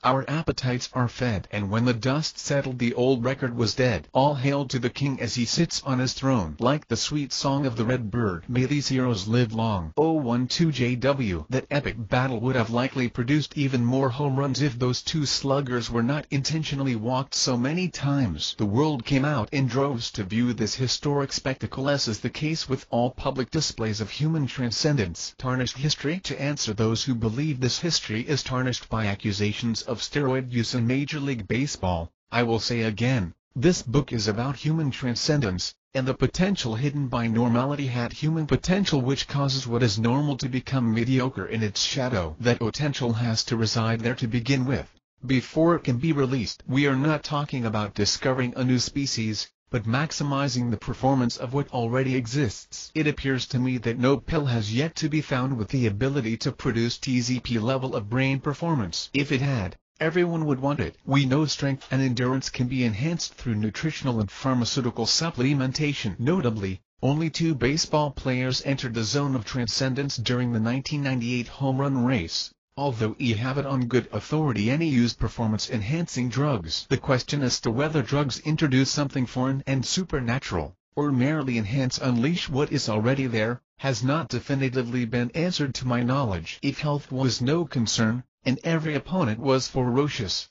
Our appetites are fed, and when the dust settled the old record was dead. All hail to the king as he sits on his throne. Like the sweet song of the red bird, may these heroes live long. 012JW. That epic battle would have likely produced even more home runs if those two sluggers were not intentionally walked so many times. The world came out in droves to view this historic spectacle, as is the case with all public displays of human transcendence. Tarnished history. To answer those who believe this history is tarnished by accusations of steroid use in Major League Baseball, I will say again, this book is about human transcendence, and the potential hidden by normality. Human potential which causes what is normal to become mediocre in its shadow. That potential has to reside there to begin with, before it can be released. We are not talking about discovering a new species, but maximizing the performance of what already exists. It appears to me that no pill has yet to be found with the ability to produce TZP level of brain performance. If it had, everyone would want it. We know strength and endurance can be enhanced through nutritional and pharmaceutical supplementation. Notably, only 2 baseball players entered the zone of transcendence during the 1998 home run race. Although we have it on good authority any used performance-enhancing drugs. The question as to whether drugs introduce something foreign and supernatural, or merely unleash what is already there, has not definitively been answered to my knowledge. If health was no concern, and every opponent was ferocious,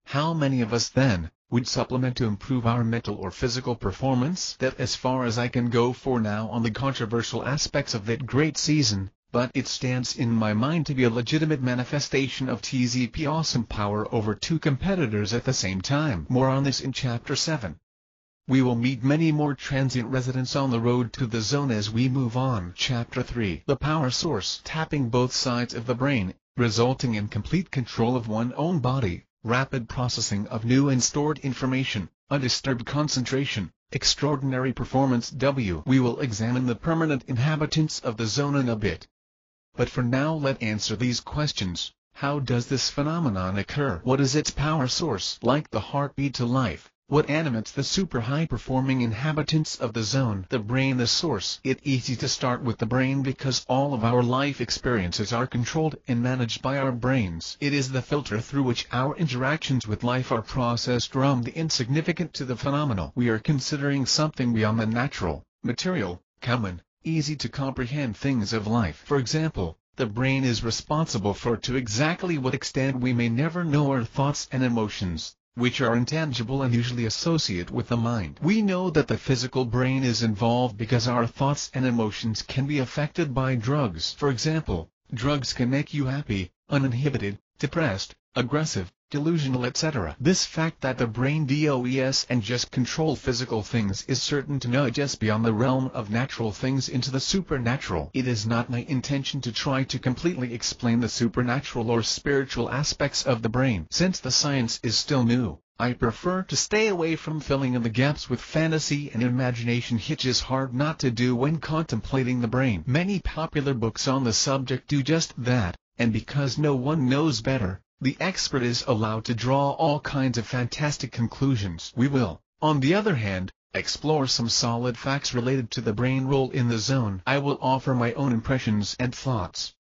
how many of us then would supplement to improve our mental or physical performance? That as far as I can go for now on the controversial aspects of that great season, but it stands in my mind to be a legitimate manifestation of TZP awesome power over 2 competitors at the same time. More on this in Chapter 7. We will meet many more transient residents on the road to the zone as we move on. Chapter 3. The power source. Tapping both sides of the brain, resulting in complete control of one's own body, rapid processing of new and stored information, undisturbed concentration, extraordinary performance. We will examine the permanent inhabitants of the zone in a bit. But for now let's answer these questions. How does this phenomenon occur? What is its power source? Like the heartbeat to life, what animates the super high-performing inhabitants of the zone? The brain. The source. It's easy to start with the brain because all of our life experiences are controlled and managed by our brains. It is the filter through which our interactions with life are processed. From the insignificant to the phenomenal. We are considering something beyond the natural, material, common, easy to comprehend things of life. For example, the brain is responsible for to exactly what extent we may never know our thoughts and emotions, which are intangible and usually associate with the mind. We know that the physical brain is involved because our thoughts and emotions can be affected by drugs. For example, drugs can make you happy, uninhibited, depressed, aggressive, delusional, etc. This fact that the brain does and just control physical things is certain to nudge us beyond the realm of natural things into the supernatural. It is not my intention to try to completely explain the supernatural or spiritual aspects of the brain. Since the science is still new, I prefer to stay away from filling in the gaps with fantasy and imagination, which is hard not to do when contemplating the brain. Many popular books on the subject do just that, and because no one knows better, the expert is allowed to draw all kinds of fantastic conclusions. We will, on the other hand, explore some solid facts related to the brain role in the zone. I will offer my own impressions and thoughts,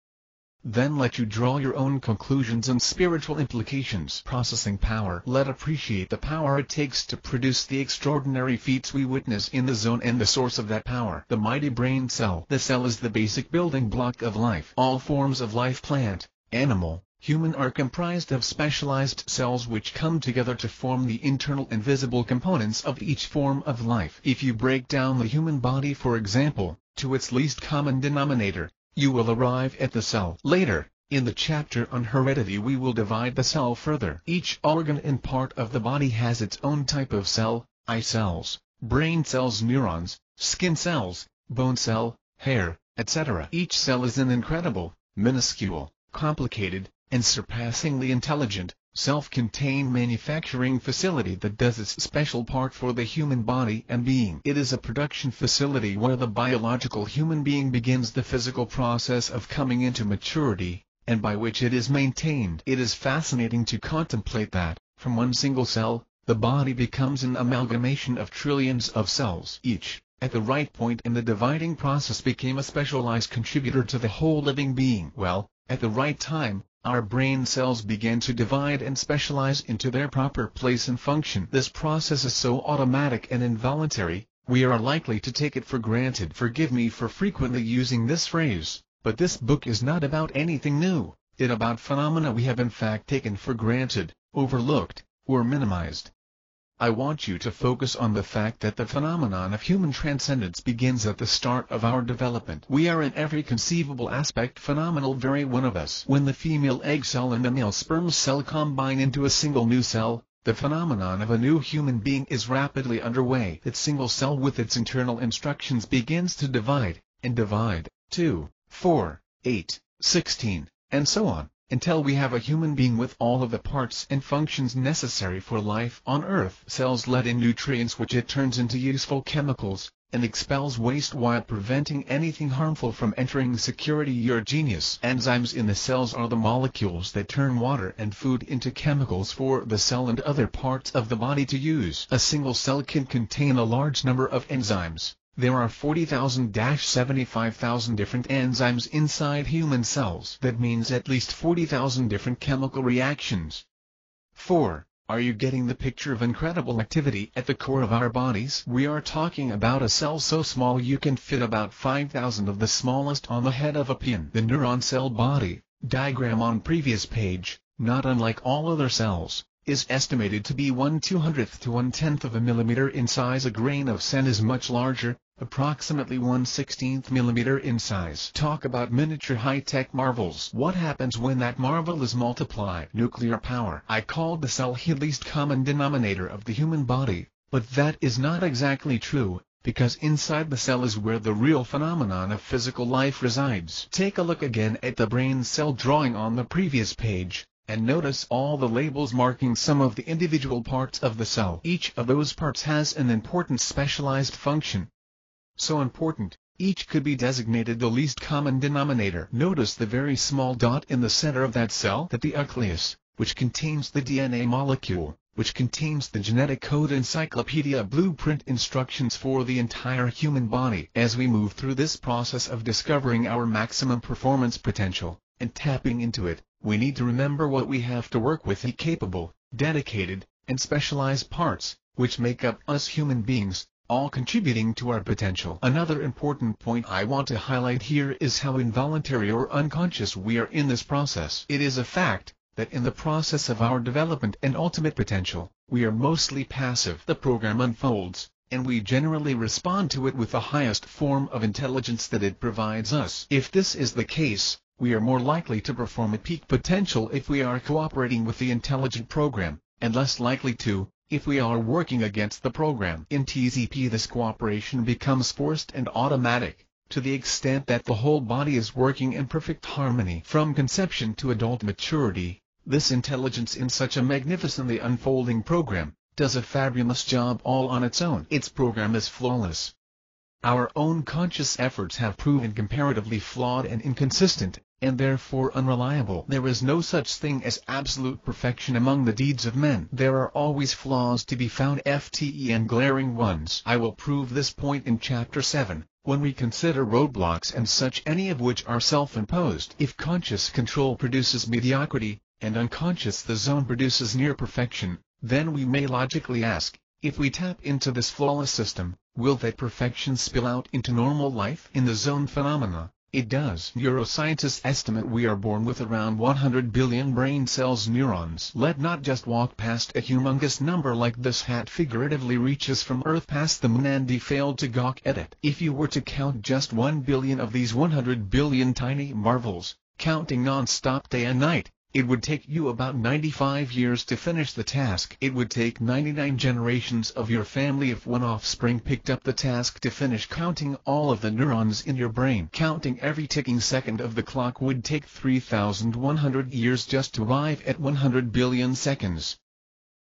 then let you draw your own conclusions and spiritual implications. Processing power. Let appreciate the power it takes to produce the extraordinary feats we witness in the zone and the source of that power. The mighty brain cell. The cell is the basic building block of life. All forms of life, plant, animal, human, are comprised of specialized cells which come together to form the internal and visible components of each form of life. If you break down the human body, for example, to its least common denominator, you will arrive at the cell. Later, in the chapter on heredity, we will divide the cell further. Each organ and part of the body has its own type of cell: eye cells, brain cells, neurons, skin cells, bone cell, hair, etc. Each cell is an incredible, minuscule, complicated, and surpassingly intelligent, self-contained manufacturing facility that does its special part for the human body and being. It is a production facility where the biological human being begins the physical process of coming into maturity, and by which it is maintained. It is fascinating to contemplate that, from one single cell, the body becomes an amalgamation of trillions of cells. Each, at the right point in the dividing process, became a specialized contributor to the whole living being. Well, at the right time, our brain cells begin to divide and specialize into their proper place and function. This process is so automatic and involuntary, we are likely to take it for granted. Forgive me for frequently using this phrase, but this book is not about anything new. It's about phenomena we have in fact taken for granted, overlooked, or minimized. I want you to focus on the fact that the phenomenon of human transcendence begins at the start of our development. We are in every conceivable aspect phenomenal, very one of us. When the female egg cell and the male sperm cell combine into a single new cell, the phenomenon of a new human being is rapidly underway. That single cell with its internal instructions begins to divide, and divide, 2, 4, 8, 16, and so on, until we have a human being with all of the parts and functions necessary for life on Earth. Cells let in nutrients which it turns into useful chemicals, and expels waste while preventing anything harmful from entering. Security. Your genius. Enzymes in the cells are the molecules that turn water and food into chemicals for the cell and other parts of the body to use. A single cell can contain a large number of enzymes. There are 40,000-75,000 different enzymes inside human cells. That means at least 40,000 different chemical reactions. 4. Are you getting the picture of incredible activity at the core of our bodies? We are talking about a cell so small you can fit about 5,000 of the smallest on the head of a pin. The neuron cell body, diagram on previous page, not unlike all other cells, is estimated to be 1/200th to 1/10th of a millimeter in size. A grain of sand is much larger, approximately 1/16th millimeter in size. Talk about miniature high-tech marvels. What happens when that marvel is multiplied? Nuclear power. I called the cell the least common denominator of the human body, but that is not exactly true, because inside the cell is where the real phenomenon of physical life resides. Take a look again at the brain cell drawing on the previous page, and notice all the labels marking some of the individual parts of the cell. Each of those parts has an important specialized function. So important, each could be designated the least common denominator. Notice the very small dot in the center of that cell. That the nucleus, which contains the DNA molecule, which contains the genetic code encyclopedia blueprint instructions for the entire human body. As we move through this process of discovering our maximum performance potential, and tapping into it, we need to remember what we have to work with: the capable, dedicated, and specialized parts, which make up us human beings, all contributing to our potential. Another important point I want to highlight here is how involuntary or unconscious we are in this process. It is a fact that in the process of our development and ultimate potential, we are mostly passive. The program unfolds, and we generally respond to it with the highest form of intelligence that it provides us. If this is the case, we are more likely to perform at peak potential if we are cooperating with the intelligent program, and less likely to, if we are working against the program. In TZP, this cooperation becomes forced and automatic, to the extent that the whole body is working in perfect harmony. From conception to adult maturity, this intelligence in such a magnificently unfolding program does a fabulous job all on its own. Its program is flawless. Our own conscious efforts have proven comparatively flawed and inconsistent, and therefore unreliable. There is no such thing as absolute perfection among the deeds of men. There are always flaws to be found, and glaring ones. I will prove this point in Chapter 7, when we consider roadblocks and such, any of which are self-imposed. If conscious control produces mediocrity, and unconscious the zone produces near perfection, then we may logically ask, if we tap into this flawless system, will that perfection spill out into normal life? In the zone phenomena, it does. Neuroscientists estimate we are born with around 100 billion brain cells, neurons. Let not just walk past a humongous number like this hat figuratively reaches from Earth past the moon and failed to gawk at it. If you were to count just 1 billion of these 100 billion tiny marvels, counting non-stop day and night, it would take you about 95 years to finish the task. It would take 99 generations of your family if one offspring picked up the task to finish counting all of the neurons in your brain. Counting every ticking second of the clock would take 3,100 years just to arrive at 100 billion seconds.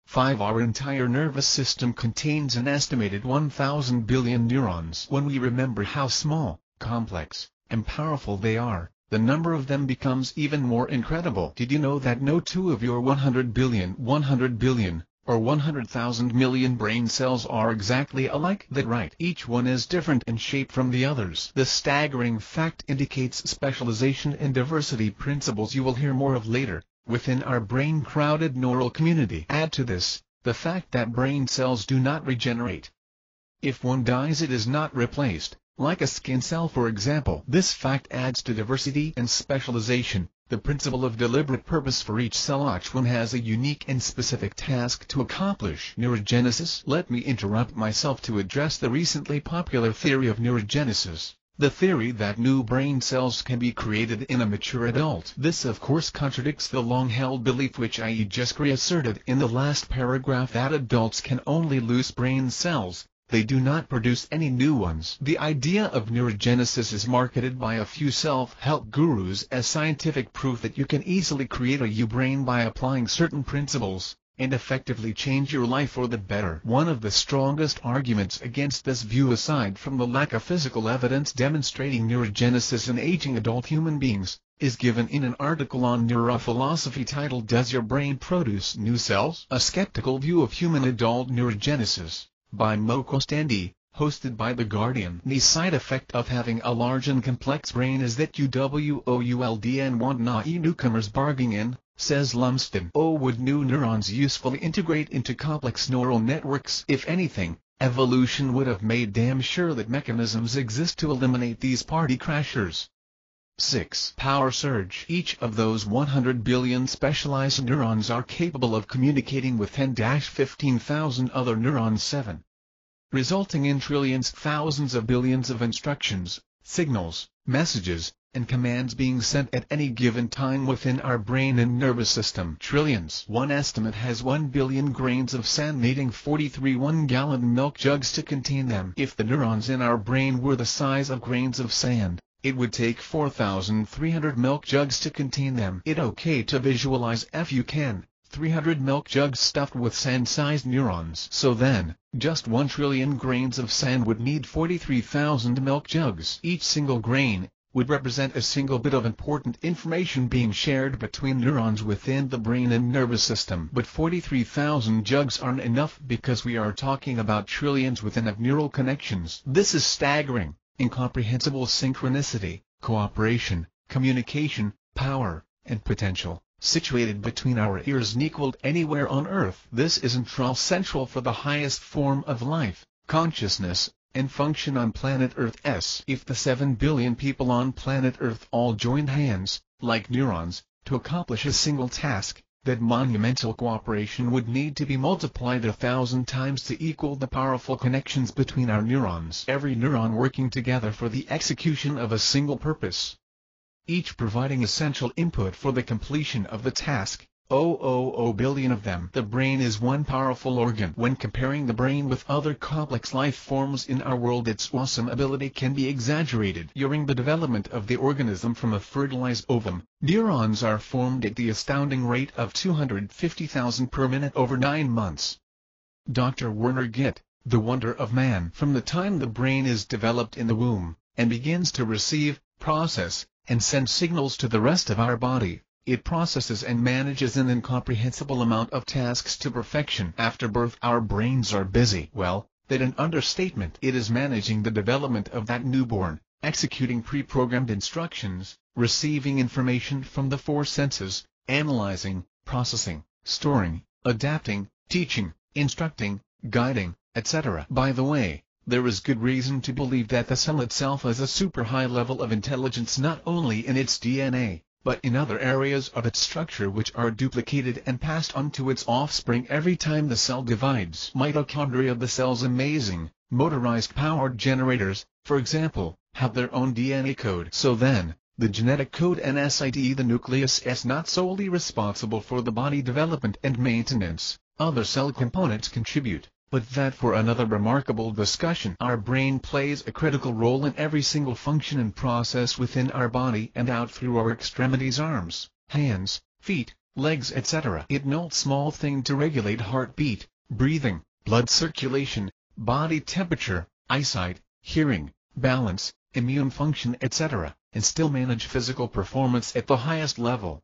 5. Our entire nervous system contains an estimated 1,000 billion neurons. When we remember how small, complex, and powerful they are, the number of them becomes even more incredible. Did you know that no two of your 100 billion or 100,000 million brain cells are exactly alike. That's right. Each one is different in shape from the others. This staggering fact indicates specialization and diversity principles you will hear more of later, within our brain-crowded neural community. Add to this, the fact that brain cells do not regenerate. If one dies, it is not replaced, like a skin cell for example. This fact adds to diversity and specialization, the principle of deliberate purpose for each cell. Each one has a unique and specific task to accomplish. Neurogenesis. Let me interrupt myself to address the recently popular theory of neurogenesis, the theory that new brain cells can be created in a mature adult. This of course contradicts the long-held belief which I just reasserted in the last paragraph that adults can only lose brain cells. They do not produce any new ones. The idea of neurogenesis is marketed by a few self-help gurus as scientific proof that you can easily create a new brain by applying certain principles, and effectively change your life for the better. One of the strongest arguments against this view, aside from the lack of physical evidence demonstrating neurogenesis in aging adult human beings, is given in an article on neurophilosophy titled "Does Your Brain Produce New Cells? A Skeptical View of Human Adult Neurogenesis," by Mo Costandi, hosted by The Guardian. The side effect of having a large and complex brain is that you would not newcomers barging in, says Lumsden. Would new neurons usefully integrate into complex neural networks? If anything, evolution would have made damn sure that mechanisms exist to eliminate these party crashers. 6. Power surge. Each of those 100 billion specialized neurons are capable of communicating with 10-15,000 other neurons. 7. Resulting in trillions, thousands of billions of instructions, signals, messages, and commands being sent at any given time within our brain and nervous system. Trillions. One estimate has 1 billion grains of sand needing 43 1-gallon milk jugs to contain them. If the neurons in our brain were the size of grains of sand, it would take 4,300 milk jugs to contain them. It's okay to visualize, if you can, 300 milk jugs stuffed with sand-sized neurons. So then, just 1 trillion grains of sand would need 43,000 milk jugs. Each single grain would represent a single bit of important information being shared between neurons within the brain and nervous system. But 43,000 jugs aren't enough because we are talking about trillions within of neural connections. This is staggering. Incomprehensible synchronicity, cooperation, communication, power, and potential, situated between our ears and equaled anywhere on Earth. This isn't central for the highest form of life, consciousness, and function on planet Earth. If the 7 billion people on planet Earth all joined hands, like neurons, to accomplish a single task, that monumental cooperation would need to be multiplied 1,000 times to equal the powerful connections between our neurons. Every neuron working together for the execution of a single purpose, each providing essential input for the completion of the task. Billion of them. The brain is one powerful organ. When comparing the brain with other complex life forms in our world, its awesome ability can be exaggerated. During the development of the organism from a fertilized ovum, neurons are formed at the astounding rate of 250,000 per minute over 9 months. Dr. Werner Gitt, The Wonder of Man. From the time the brain is developed in the womb, and begins to receive, process, and send signals to the rest of our body, it processes and manages an incomprehensible amount of tasks to perfection. After birth, our brains are busy. Well, that's an understatement. It is managing the development of that newborn, executing pre-programmed instructions, receiving information from the 4 senses, analyzing, processing, storing, adapting, teaching, instructing, guiding, etc. By the way, there is good reason to believe that the cell itself has a super high level of intelligence, not only in its DNA, but in other areas of its structure which are duplicated and passed on to its offspring every time the cell divides. Mitochondria of the cell's amazing, motorized power generators, for example, have their own DNA code. So then, the genetic code NSID, the nucleus, is not solely responsible for the body development and maintenance. Other cell components contribute. But that for another remarkable discussion. Our brain plays a critical role in every single function and process within our body and out through our extremities, arms, hands, feet, legs, etc. It's no small thing to regulate heartbeat, breathing, blood circulation, body temperature, eyesight, hearing, balance, immune function, etc., and still manage physical performance at the highest level.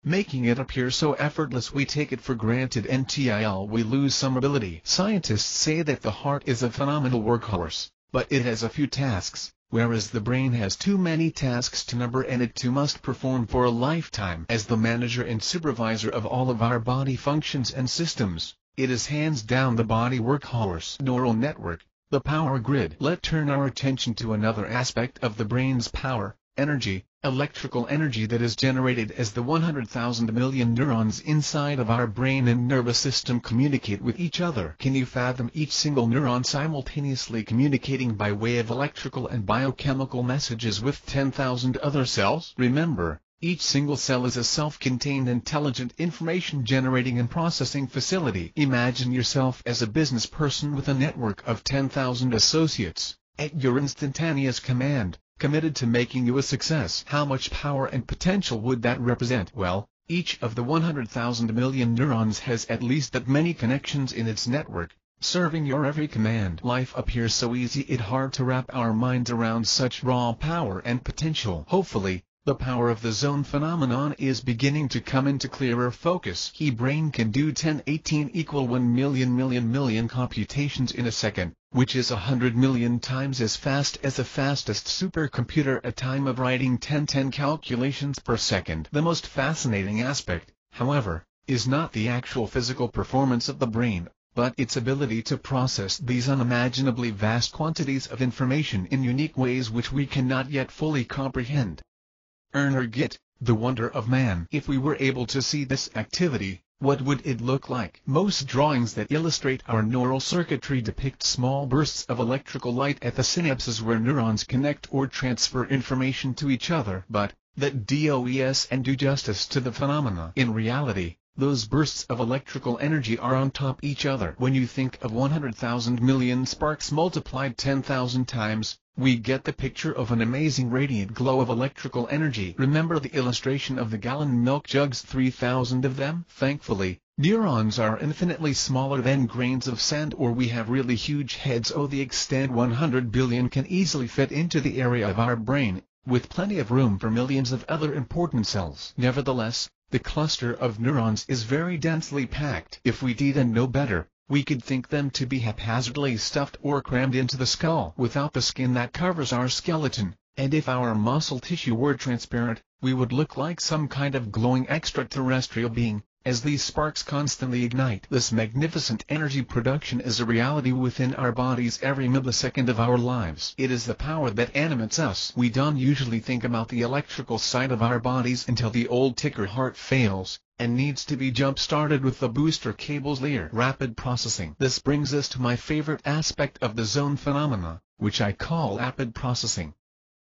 making it appear so effortless we take it for granted until we lose some ability. Scientists say that the heart is a phenomenal workhorse, but it has a few tasks, whereas the brain has too many tasks to number, and it too must perform for a lifetime. As the manager and supervisor of all of our body functions and systems, it is hands down the body workhorse. Neural network, the power grid. Let's turn our attention to another aspect of the brain's power, energy, electrical energy that is generated as the 100,000 million neurons inside of our brain and nervous system communicate with each other. Can you fathom each single neuron simultaneously communicating by way of electrical and biochemical messages with 10,000 other cells? Remember, each single cell is a self-contained intelligent information-generating and processing facility. Imagine yourself as a business person with a network of 10,000 associates, at your instantaneous command, committed to making you a success. How much power and potential would that represent? Well, each of the 100,000 million neurons has at least that many connections in its network, serving your every command. Life appears so easy it's hard to wrap our minds around such raw power and potential. Hopefully, the power of the zone phenomenon is beginning to come into clearer focus. The brain can do 10^18 = 1 million computations in a second, which is 100 million times as fast as the fastest supercomputer at time of writing 10 calculations per second. The most fascinating aspect, however, is not the actual physical performance of the brain, but its ability to process these unimaginably vast quantities of information in unique ways which we cannot yet fully comprehend. Ernst Gitt, The Wonder of Man. If we were able to see this activity, what would it look like? Most drawings that illustrate our neural circuitry depict small bursts of electrical light at the synapses where neurons connect or transfer information to each other, but that does and do justice to the phenomena. In reality, those bursts of electrical energy are on top each other. When you think of 100,000 million sparks multiplied 10,000 times, we get the picture of an amazing radiant glow of electrical energy. Remember the illustration of the gallon milk jugs, 3,000 of them? Thankfully, neurons are infinitely smaller than grains of sand, or we have really huge heads. The extent 100 billion can easily fit into the area of our brain, with plenty of room for millions of other important cells. Nevertheless, the cluster of neurons is very densely packed. If we didn't know better, we could think them to be haphazardly stuffed or crammed into the skull without the skin that covers our skeleton, and if our muscle tissue were transparent, we would look like some kind of glowing extraterrestrial being, as these sparks constantly ignite. This magnificent energy production is a reality within our bodies every millisecond of our lives. It is the power that animates us. We don't usually think about the electrical side of our bodies until the old ticker heart fails, and needs to be jump-started with the booster cables layer. Rapid processing. This brings us to my favorite aspect of the zone phenomena, which I call rapid processing.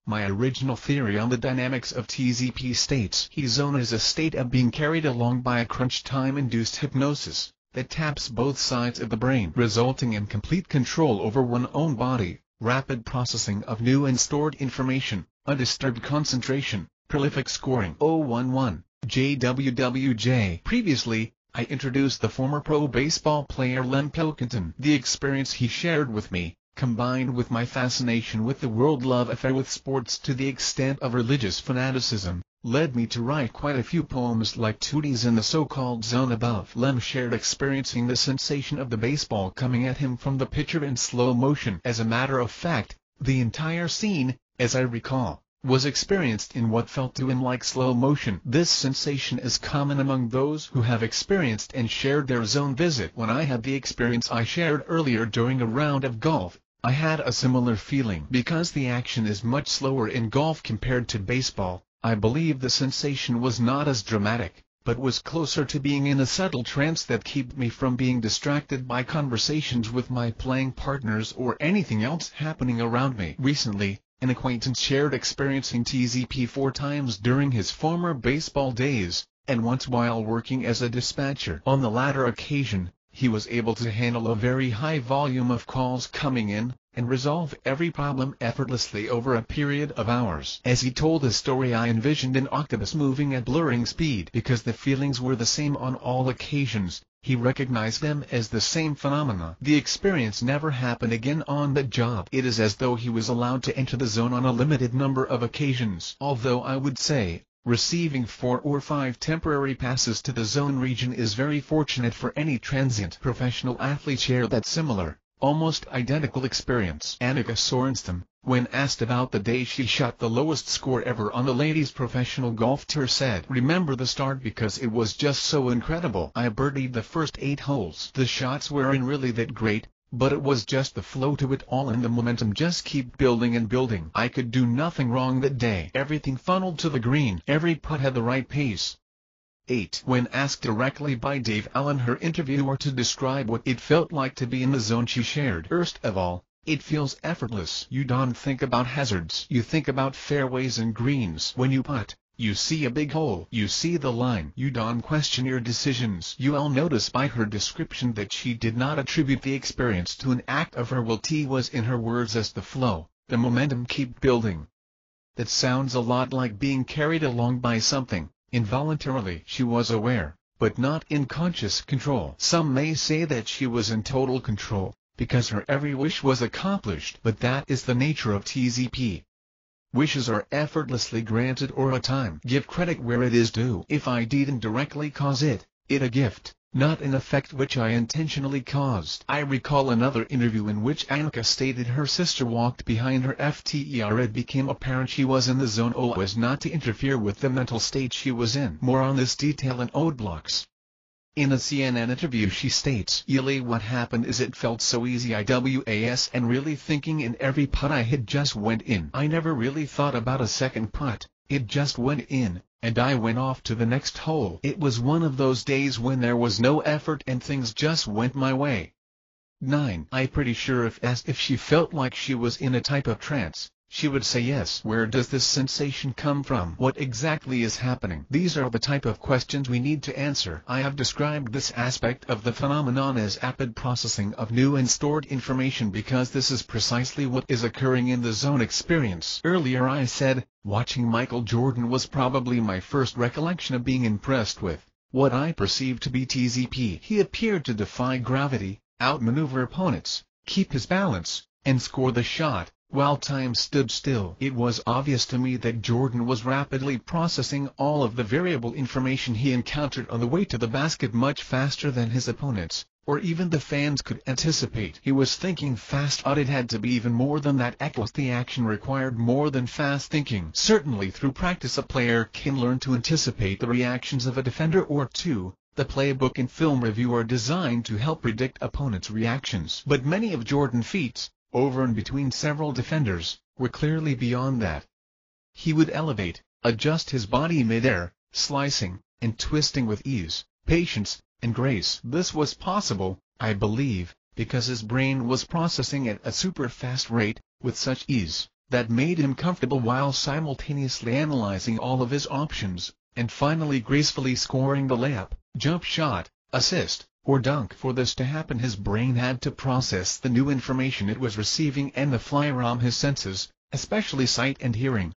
My original theory on the dynamics of TZP states zone is a state of being carried along by a crunch time-induced hypnosis that taps both sides of the brain, resulting in complete control over one's own body, rapid processing of new and stored information, undisturbed concentration, prolific scoring. 011 JWWJ. Previously, I introduced the former pro baseball player Len Pilkington. The experience he shared with me, combined with my fascination with the world love affair with sports to the extent of religious fanaticism, led me to write quite a few poems like Tooties in the so-called zone above. Lem shared experiencing the sensation of the baseball coming at him from the pitcher in slow motion. As a matter of fact, the entire scene, as I recall, was experienced in what felt to him like slow motion. This sensation is common among those who have experienced and shared their zone visit. When I had the experience I shared earlier during a round of golf, I had a similar feeling. Because the action is much slower in golf compared to baseball, I believe the sensation was not as dramatic, but was closer to being in a subtle trance that kept me from being distracted by conversations with my playing partners or anything else happening around me. Recently, an acquaintance shared experiencing TZP 4 times during his former baseball days, and once while working as a dispatcher. On the latter occasion, he was able to handle a very high volume of calls coming in, and resolve every problem effortlessly over a period of hours. As he told his story, I envisioned an octopus moving at blurring speed. Because the feelings were the same on all occasions, he recognized them as the same phenomena. The experience never happened again on that job. It is as though he was allowed to enter the zone on a limited number of occasions. Although I would say, Receiving 4 or 5 temporary passes to the zone region is very fortunate for any transient. Professional athletes share that similar, almost identical experience. Annika Sorenstam, when asked about the day she shot the lowest score ever on the ladies' professional golf tour, said, "Remember the start because it was just so incredible. I birdied the first 8 holes. The shots weren't really that great, but it was just the flow to it all and the momentum just keep building and building. I could do nothing wrong that day. Everything funneled to the green. Every putt had the right pace." 8. When asked directly by Dave Allen, her interviewer, to describe what it felt like to be in the zone, she shared, "First of all, it feels effortless. You don't think about hazards. You think about fairways and greens. When you putt, you see a big hole. You see the line. You don't question your decisions." You'll notice by her description that she did not attribute the experience to an act of her will. T was, in her words, as the flow, the momentum keep building. That sounds a lot like being carried along by something. Involuntarily she was aware, but not in conscious control. Some may say that she was in total control, because her every wish was accomplished. But that is the nature of TZP. Wishes are effortlessly granted, or at time. Give credit where it is due. If I didn't directly cause it a gift, not an effect which I intentionally caused. I recall another interview in which Annika stated her sister walked behind her after it became apparent she was in the zone so as not to interfere with the mental state she was in. More on this detail in Odeblocks. In a CNN interview she states, "Really what happened is it felt so easy. And really thinking in every putt I hit just went in. I never really thought about a second putt, it just went in, and I went off to the next hole. It was one of those days when there was no effort and things just went my way." 9. I'm pretty sure if asked if she felt like she was in a type of trance, she would say yes. Where does this sensation come from? What exactly is happening? These are the type of questions we need to answer. I have described this aspect of the phenomenon as rapid processing of new and stored information because this is precisely what is occurring in the zone experience. Earlier I said, watching Michael Jordan was probably my first recollection of being impressed with what I perceived to be TZP. He appeared to defy gravity, outmaneuver opponents, keep his balance, and score the shot while time stood still. It was obvious to me that Jordan was rapidly processing all of the variable information he encountered on the way to the basket much faster than his opponents, or even the fans, could anticipate. He was thinking fast, but it had to be even more than that. The action required more than fast thinking. Certainly through practice a player can learn to anticipate the reactions of a defender or two. The playbook and film review are designed to help predict opponents' reactions. But many of Jordan's feats, over and between several defenders, were clearly beyond that. He would elevate, adjust his body mid-air, slicing and twisting with ease, patience, and grace. This was possible, I believe, because his brain was processing at a super-fast rate, with such ease, that made him comfortable while simultaneously analyzing all of his options, and finally gracefully scoring the layup, jump shot, assist, or dunk. For this to happen his brain had to process the new information it was receiving and the from his senses, especially sight and hearing,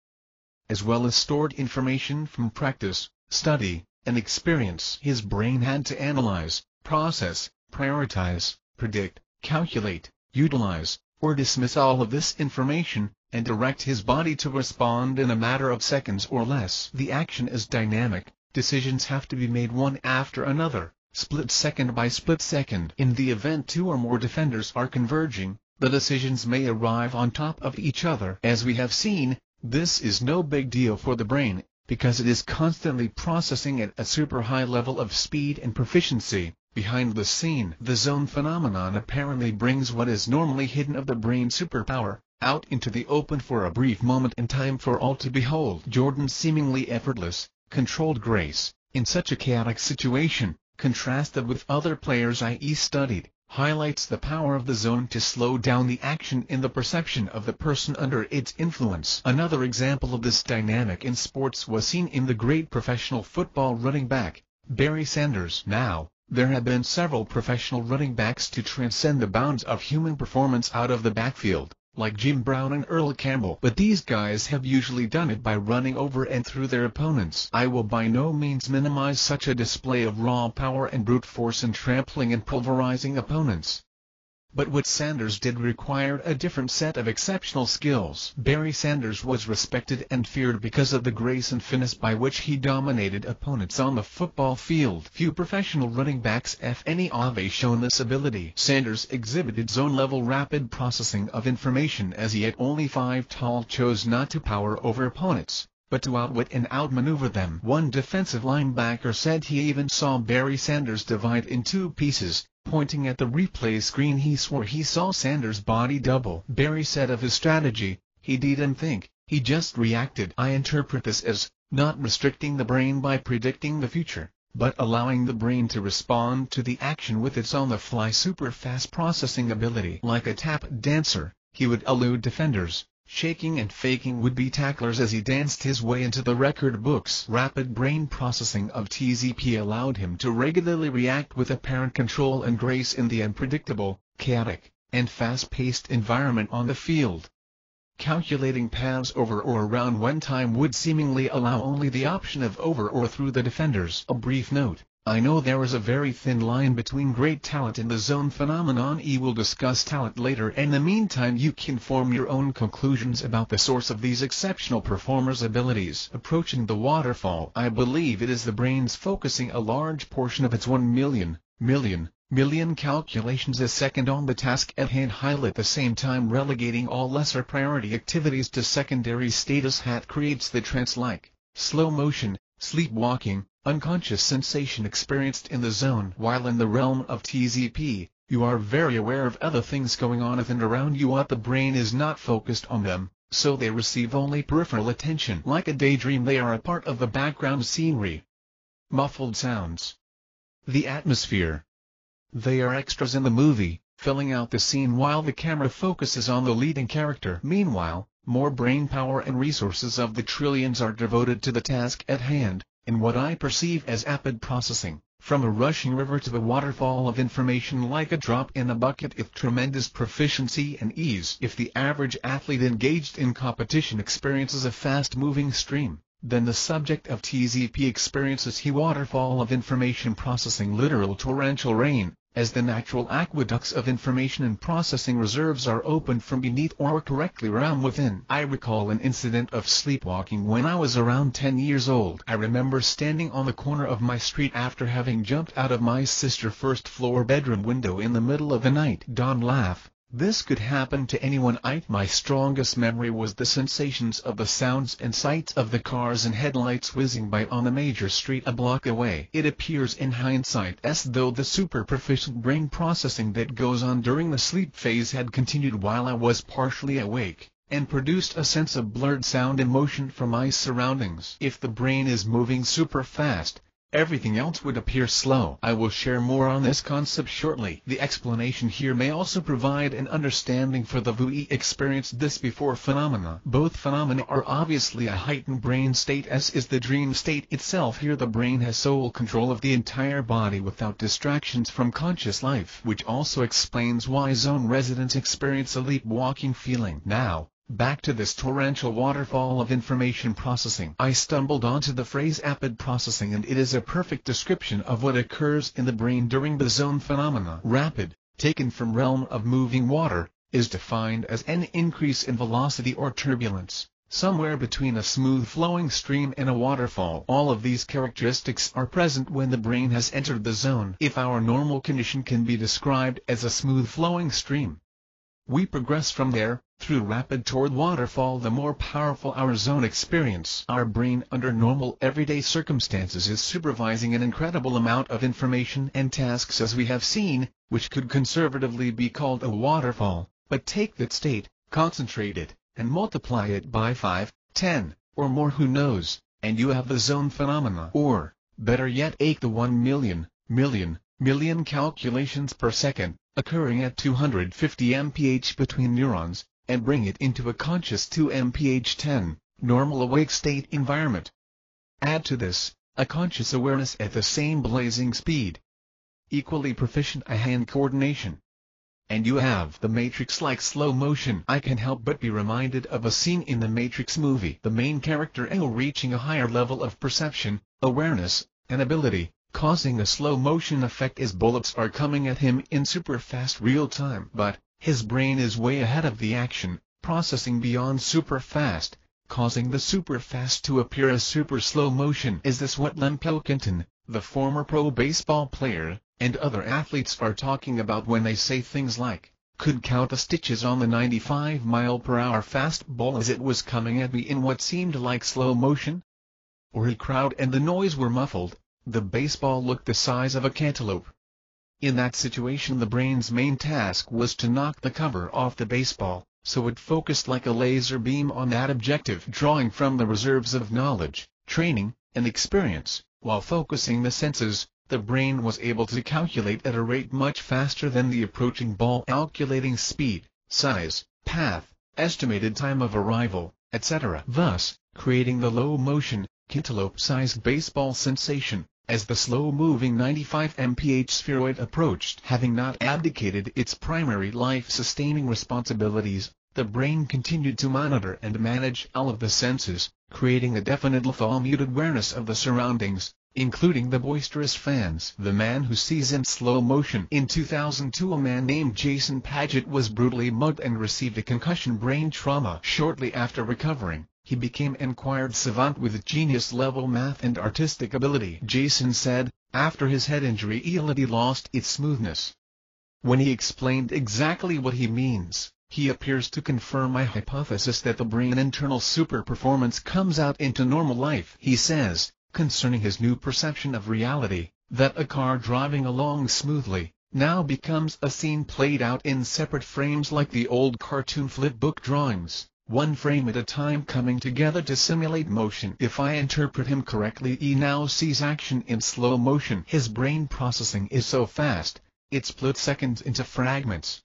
as well as stored information from practice, study, and experience. His brain had to analyze, process, prioritize, predict, calculate, utilize, or dismiss all of this information, and direct his body to respond in a matter of seconds or less. The action is dynamic, decisions have to be made one after another, split second by split second. In the event two or more defenders are converging, the decisions may arrive on top of each other. As we have seen, this is no big deal for the brain, because it is constantly processing at a super high level of speed and proficiency. Behind the scene, the zone phenomenon apparently brings what is normally hidden of the brain's superpower out into the open for a brief moment in time for all to behold. Jordan's seemingly effortless, controlled grace, in such a chaotic situation, contrasted with other players I.e. studied, highlights the power of the zone to slow down the action in the perception of the person under its influence. Another example of this dynamic in sports was seen in the great professional football running back, Barry Sanders. Now, there have been several professional running backs to transcend the bounds of human performance out of the backfield, like Jim Brown and Earl Campbell, but these guys have usually done it by running over and through their opponents. I will by no means minimize such a display of raw power and brute force in trampling and pulverizing opponents. But what Sanders did required a different set of exceptional skills. Barry Sanders was respected and feared because of the grace and finesse by which he dominated opponents on the football field. Few professional running backs have shown this ability. Sanders exhibited zone-level rapid processing of information as he at only 5 tall chose not to power over opponents, but to outwit and outmaneuver them. One defensive linebacker said he even saw Barry Sanders divide in 2 pieces. Pointing at the replay screen, he swore he saw Sanders' body double. Barry said of his strategy, "He didn't think, he just reacted." I interpret this as, not restricting the brain by predicting the future, but allowing the brain to respond to the action with its on-the-fly super-fast processing ability. Like a tap dancer, he would elude defenders, shaking and faking would-be tacklers as he danced his way into the record books. Rapid brain processing of TZP allowed him to regularly react with apparent control and grace in the unpredictable, chaotic, and fast-paced environment on the field. Calculating paths over or around when time would seemingly allow only the option of over or through the defenders. A brief note: I know there is a very thin line between great talent and the zone phenomenon. We'll discuss talent later. In the meantime, you can form your own conclusions about the source of these exceptional performers' abilities. Approaching the waterfall, I believe it is the brain's focusing a large portion of its 1 million calculations a second on the task at hand, while at the same time relegating all lesser priority activities to secondary status. Creates the trance-like, slow motion, sleepwalking, unconscious sensation experienced in the zone. While in the realm of TZP, you are very aware of other things going on with and around you, but the brain is not focused on them, so they receive only peripheral attention. Like a daydream, they are a part of the background scenery. Muffled sounds. The atmosphere. They are extras in the movie, filling out the scene while the camera focuses on the leading character. Meanwhile, more brain power and resources of the trillions are devoted to the task at hand, in what I perceive as rapid processing, from a rushing river to the waterfall of information like a drop in a bucket with tremendous proficiency and ease. If the average athlete engaged in competition experiences a fast-moving stream, then the subject of TZP experiences a waterfall of information processing, literal torrential rain, as the natural aqueducts of information and processing reserves are opened from beneath or correctly from within. I recall an incident of sleepwalking when I was around 10 years old. I remember standing on the corner of my street after having jumped out of my sister's first-floor bedroom window in the middle of the night. Don't laugh. This could happen to anyone. My strongest memory was the sensations of the sounds and sights of the cars and headlights whizzing by on a major street a block away. It appears in hindsight as though the super-proficient brain processing that goes on during the sleep phase had continued while I was partially awake, and produced a sense of blurred sound and motion from my surroundings. If the brain is moving super fast, everything else would appear slow. I will share more on this concept shortly. The explanation here may also provide an understanding for the who experienced this before phenomena. Both phenomena are obviously a heightened brain state, as is the dream state itself. Here the brain has sole control of the entire body without distractions from conscious life, which also explains why zone residents experience a leap-walking feeling. Now, back to this torrential waterfall of information processing. I stumbled onto the phrase rapid processing, and it is a perfect description of what occurs in the brain during the zone phenomena. Rapid, taken from realm of moving water, is defined as an increase in velocity or turbulence, somewhere between a smooth-flowing stream and a waterfall. All of these characteristics are present when the brain has entered the zone. If our normal condition can be described as a smooth-flowing stream, we progress from there, through rapid toward waterfall. The more powerful our zone experience. Our brain under normal everyday circumstances is supervising an incredible amount of information and tasks, as we have seen, which could conservatively be called a waterfall. But take that state, concentrate it, and multiply it by 5, 10, or more, who knows, and you have the zone phenomena. Or, better yet, take the 1 million calculations per second, occurring at 250 mph between neurons, and bring it into a conscious 2 mph 10, normal awake state environment. Add to this, a conscious awareness at the same blazing speed. Equally proficient hand coordination. And you have the Matrix-like slow motion. I can help but be reminded of a scene in the Matrix movie. The main character Neo reaching a higher level of perception, awareness, and ability, causing a slow motion effect as bullets are coming at him in super fast real time. But his brain is way ahead of the action, processing beyond super fast, causing the super fast to appear as super slow motion. Is this what Lem Pilkington, the former pro baseball player, and other athletes are talking about when they say things like, "Could count the stitches on the 95-mile-per-hour fastball as it was coming at me in what seemed like slow motion?" Or a crowd and the noise were muffled, the baseball looked the size of a cantaloupe. In that situation the brain's main task was to knock the cover off the baseball, so it focused like a laser beam on that objective, drawing from the reserves of knowledge, training, and experience. While focusing the senses, the brain was able to calculate at a rate much faster than the approaching ball, calculating speed, size, path, estimated time of arrival, etc. Thus, creating the low-motion, cantaloupe-sized baseball sensation, as the slow-moving 95 mph spheroid approached. Having not abdicated its primary life-sustaining responsibilities, the brain continued to monitor and manage all of the senses, creating a definite muted awareness of the surroundings, including the boisterous fans. The man who sees in slow motion. In 2002, a man named Jason Paget was brutally mugged and received a concussion brain trauma. Shortly after recovering, he became an acquired savant with genius-level math and artistic ability. Jason said, after his head injury he lost its smoothness. When he explained exactly what he means, he appears to confirm my hypothesis that the brain internal super-performance comes out into normal life. He says, concerning his new perception of reality, that a car driving along smoothly now becomes a scene played out in separate frames like the old cartoon flip book drawings, one frame at a time coming together to simulate motion. If I interpret him correctly, he now sees action in slow motion. His brain processing is so fast, it splits seconds into fragments,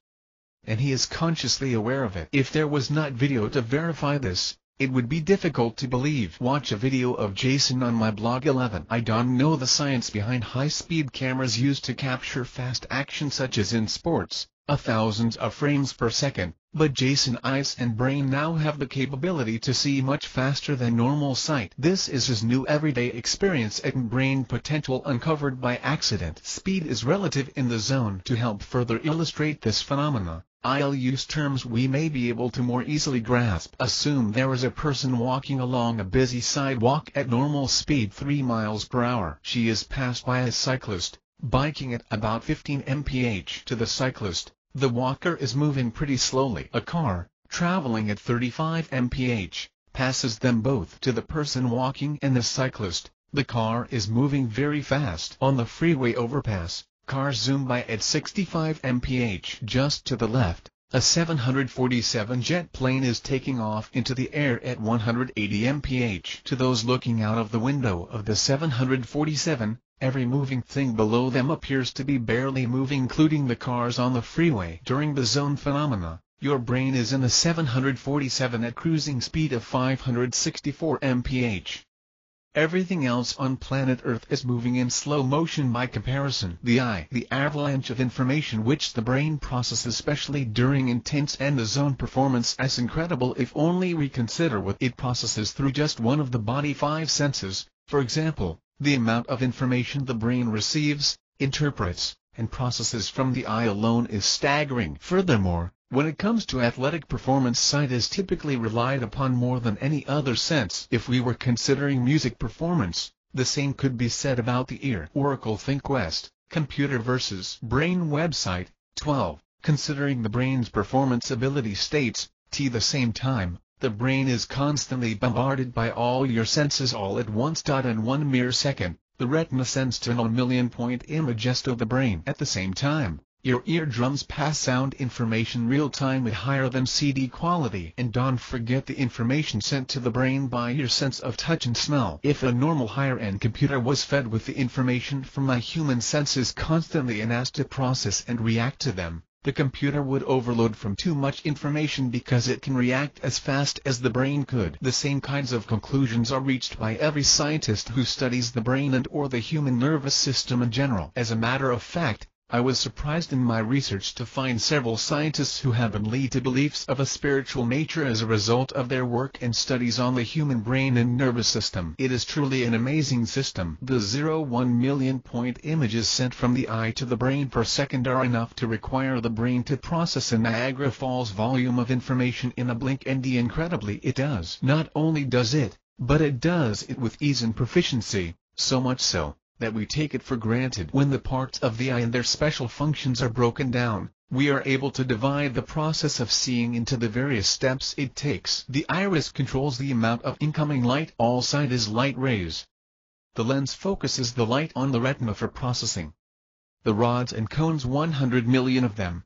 and he is consciously aware of it. If there was not video to verify this, it would be difficult to believe. Watch a video of Jason on my blog 11. I don't know the science behind high-speed cameras used to capture fast action such as in sports, thousands of frames per second, but Jason's eyes and brain now have the capability to see much faster than normal sight. This is his new everyday experience and brain potential uncovered by accident. Speed is relative in the zone. To help further illustrate this phenomena, I'll use terms we may be able to more easily grasp. Assume there is a person walking along a busy sidewalk at normal speed 3 miles per hour. She is passed by a cyclist, biking at about 15 mph. To the cyclist, the walker is moving pretty slowly. A car, traveling at 35 mph, passes them both. To the person walking and the cyclist, the car is moving very fast. On the freeway overpass, cars zoom by at 65 mph. Just to the left, a 747 jet plane is taking off into the air at 180 mph. To those looking out of the window of the 747, every moving thing below them appears to be barely moving, including the cars on the freeway. During the zone phenomena, your brain is in the 747 at cruising speed of 564 mph. Everything else on planet Earth is moving in slow motion by comparison. The avalanche of information which the brain processes, especially during intense end-of-zone performance, is incredible if only we consider what it processes through just one of the body's 5 senses. For example, the amount of information the brain receives, interprets, and processes from the eye alone is staggering. Furthermore, when it comes to athletic performance, sight is typically relied upon more than any other sense. If we were considering music performance, the same could be said about the ear. Oracle ThinkQuest, Computer versus Brain website, 12. Considering the brain's performance ability states, at the same time, the brain is constantly bombarded by all your senses all at once. In 1 mere second, the retina sends to a 1,000,000-point image of the brain. At the same time, your eardrums pass sound information real-time at higher than CD quality. And don't forget the information sent to the brain by your sense of touch and smell. If a normal higher-end computer was fed with the information from my human senses constantly and asked to process and react to them, the computer would overload from too much information because it can react as fast as the brain could. The same kinds of conclusions are reached by every scientist who studies the brain and/or the human nervous system in general. As a matter of fact, I was surprised in my research to find several scientists who have been led to beliefs of a spiritual nature as a result of their work and studies on the human brain and nervous system. It is truly an amazing system. The 0.1 million point images sent from the eye to the brain per second are enough to require the brain to process a Niagara Falls volume of information in a blink, and incredibly it does. Not only does it, but it does it with ease and proficiency, so much so that we take it for granted. When the parts of the eye and their special functions are broken down, we are able to divide the process of seeing into the various steps it takes. The iris controls the amount of incoming light. All sight is light rays. The lens focuses the light on the retina for processing. The rods and cones, 100 million of them,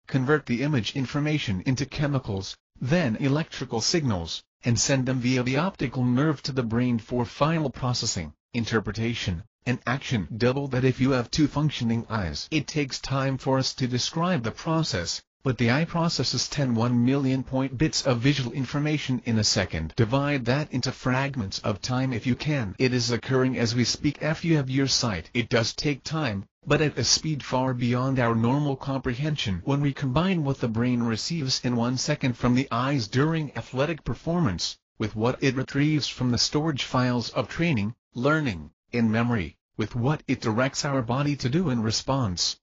convert the image information into chemicals, then electrical signals, and send them via the optical nerve to the brain for final processing, interpretation, and action. Double that if you have two functioning eyes. It takes time for us to describe the process, but the eye processes 1 million point bits of visual information in a second. Divide that into fragments of time if you can. It is occurring as we speak. If you have your sight, it does take time, but at a speed far beyond our normal comprehension. When we combine what the brain receives in 1 second from the eyes during athletic performance, with what it retrieves from the storage files of training, learning, and memory, with what it directs our body to do in response,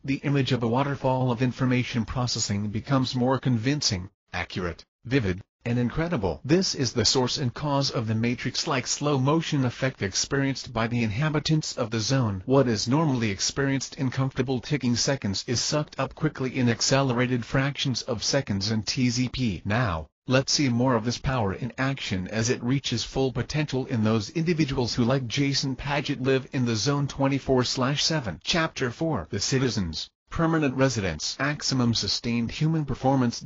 the image of a waterfall of information processing becomes more convincing, accurate, vivid, and incredible. This is the source and cause of the matrix-like slow-motion effect experienced by the inhabitants of the zone. What is normally experienced in comfortable ticking seconds is sucked up quickly in accelerated fractions of seconds in TZP. Now, let's see more of this power in action as it reaches full potential in those individuals who, like Jason Paget, live in the zone 24/7. Chapter 4: The Citizens, Permanent Residents. Maximum Sustained Human Performance.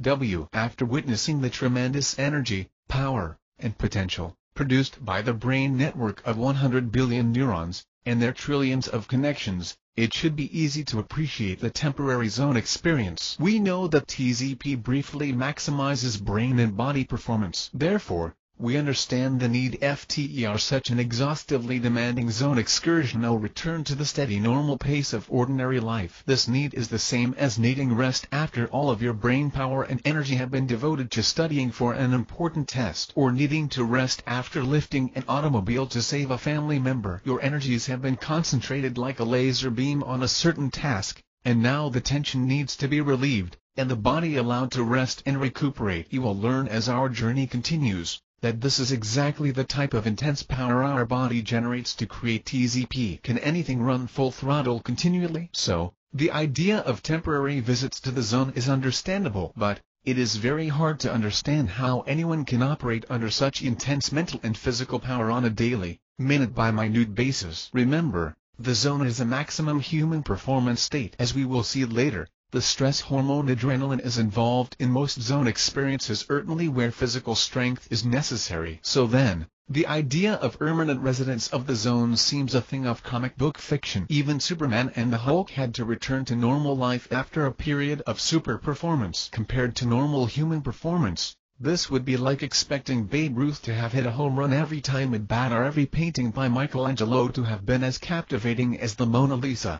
After witnessing the tremendous energy, power, and potential produced by the brain network of 100 billion neurons, and their trillions of connections, it should be easy to appreciate the temporary zone experience. We know that TZP briefly maximizes brain and body performance. Therefore, we understand the need for such an exhaustively demanding zone excursion will return to the steady normal pace of ordinary life. This need is the same as needing rest after all of your brain power and energy have been devoted to studying for an important test, or needing to rest after lifting an automobile to save a family member. Your energies have been concentrated like a laser beam on a certain task, and now the tension needs to be relieved, and the body allowed to rest and recuperate. You will learn as our journey continues that this is exactly the type of intense power our body generates to create TZP. Can anything run full throttle continually? So, the idea of temporary visits to the zone is understandable, but it is very hard to understand how anyone can operate under such intense mental and physical power on a daily, minute-by-minute basis. Remember, the zone is a maximum human performance state. As we will see later, the stress hormone adrenaline is involved in most zone experiences, certainly where physical strength is necessary. So then, the idea of permanent residence of the zone seems a thing of comic book fiction. Even Superman and the Hulk had to return to normal life after a period of super performance. Compared to normal human performance, this would be like expecting Babe Ruth to have hit a home run every time at bat, or every painting by Michelangelo to have been as captivating as the Mona Lisa.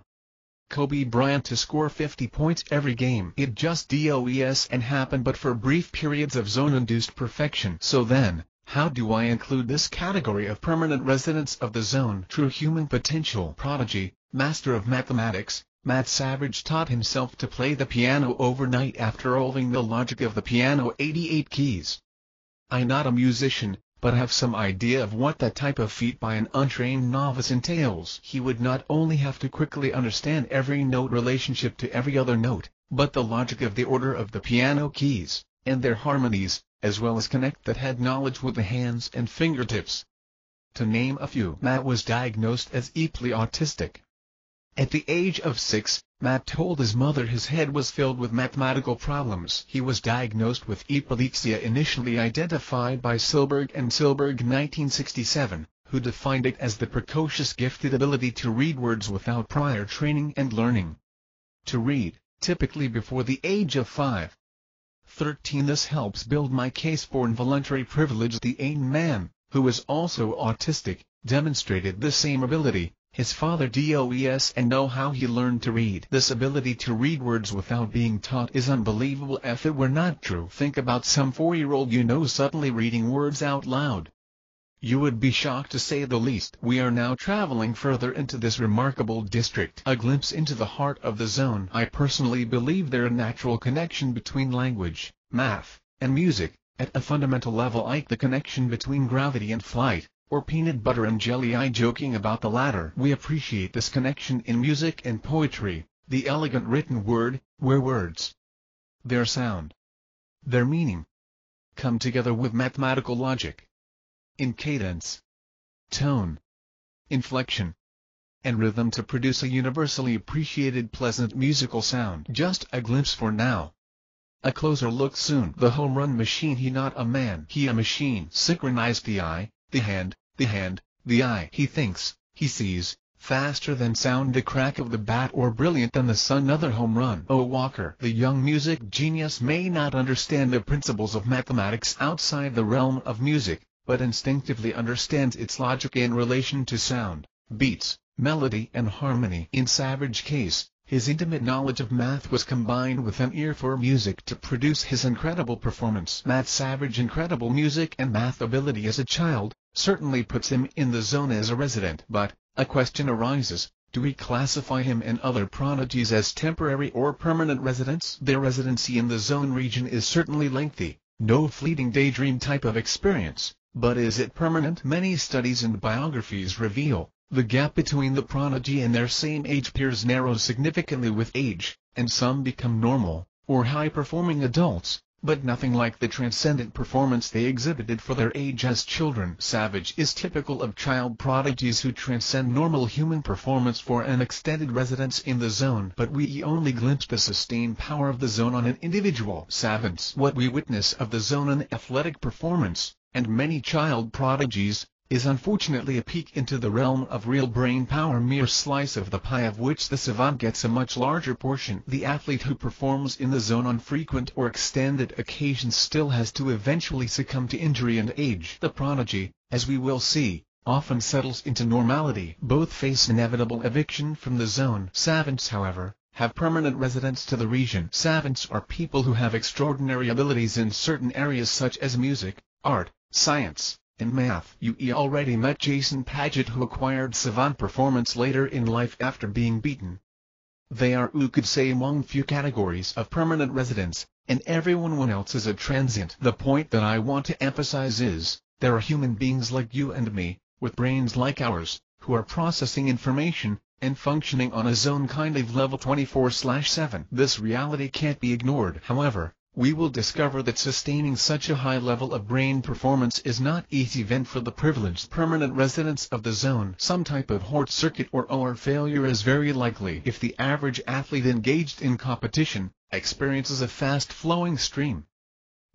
Kobe Bryant to score 50 points every game. It just does and happen, but for brief periods of zone-induced perfection. So then, how do I include this category of permanent residents of the zone? True human potential. Prodigy, master of mathematics, Matt Savage taught himself to play the piano overnight after solving the logic of the piano 88 keys. I'm not a musician, but have some idea of what that type of feat by an untrained novice entails. He would not only have to quickly understand every note relationship to every other note, but the logic of the order of the piano keys, and their harmonies, as well as connect that head knowledge with the hands and fingertips. To name a few. Matt was diagnosed as early autistic. At the age of 6, Matt told his mother his head was filled with mathematical problems. He was diagnosed with epilepsy, initially identified by Silberg and Silberg 1967, who defined it as the precocious gifted ability to read words without prior training and learning to read, typically before the age of 5. 13. This helps build my case for involuntary privilege. The Ain man, who is also autistic, demonstrated the same ability, his father DOES, and know how he learned to read. This ability to read words without being taught is unbelievable. If it were not true, think about some 4-year-old you know suddenly reading words out loud. You would be shocked to say the least. We are now traveling further into this remarkable district. A glimpse into the heart of the zone. I personally believe there is a natural connection between language, math, and music, at a fundamental level, like the connection between gravity and flight, or peanut butter and jelly. I joking about the latter. We appreciate this connection in music and poetry, the elegant written word, where words, their sound, their meaning, come together with mathematical logic, in cadence, tone, inflection, and rhythm to produce a universally appreciated pleasant musical sound. Just a glimpse for now. A closer look soon. The home run machine. He not a man, he a machine. Synchronized the eye, the hand, the eye. He thinks, he sees, faster than sound, the crack of the bat, or brilliant than the sun. Another home run. Oh, Walker. The young music genius may not understand the principles of mathematics outside the realm of music, but instinctively understands its logic in relation to sound, beats, melody and harmony. In Savage case, his intimate knowledge of math was combined with an ear for music to produce his incredible performance. Matt Savage's incredible music and math ability as a child certainly puts him in the zone as a resident. But a question arises, do we classify him and other prodigies as temporary or permanent residents? Their residency in the zone region is certainly lengthy, no fleeting daydream type of experience, but is it permanent? Many studies and biographies reveal the gap between the prodigy and their same age peers narrows significantly with age, and some become normal, or high-performing adults, but nothing like the transcendent performance they exhibited for their age as children. Savage is typical of child prodigies who transcend normal human performance for an extended residence in the zone, but we only glimpse the sustained power of the zone on an individual. Savage. What we witness of the zone in athletic performance, and many child prodigies, is unfortunately a peek into the realm of real brain power, mere slice of the pie of which the savant gets a much larger portion. The athlete who performs in the zone on frequent or extended occasions still has to eventually succumb to injury and age. The prodigy, as we will see, often settles into normality. Both face inevitable eviction from the zone. Savants, however, have permanent residence to the region. Savants are people who have extraordinary abilities in certain areas such as music, art, science, and math. You already met Jason Paget, who acquired savant performance later in life after being beaten. They are, who could say, among few categories of permanent residents, and everyone else is a transient. The point that I want to emphasize is, there are human beings like you and me, with brains like ours, who are processing information, and functioning on a zone kind of level 24/7. This reality can't be ignored. However, we will discover that sustaining such a high level of brain performance is not easy event for the privileged permanent residents of the zone. Some type of short circuit or failure is very likely if the average athlete engaged in competition experiences a fast-flowing stream.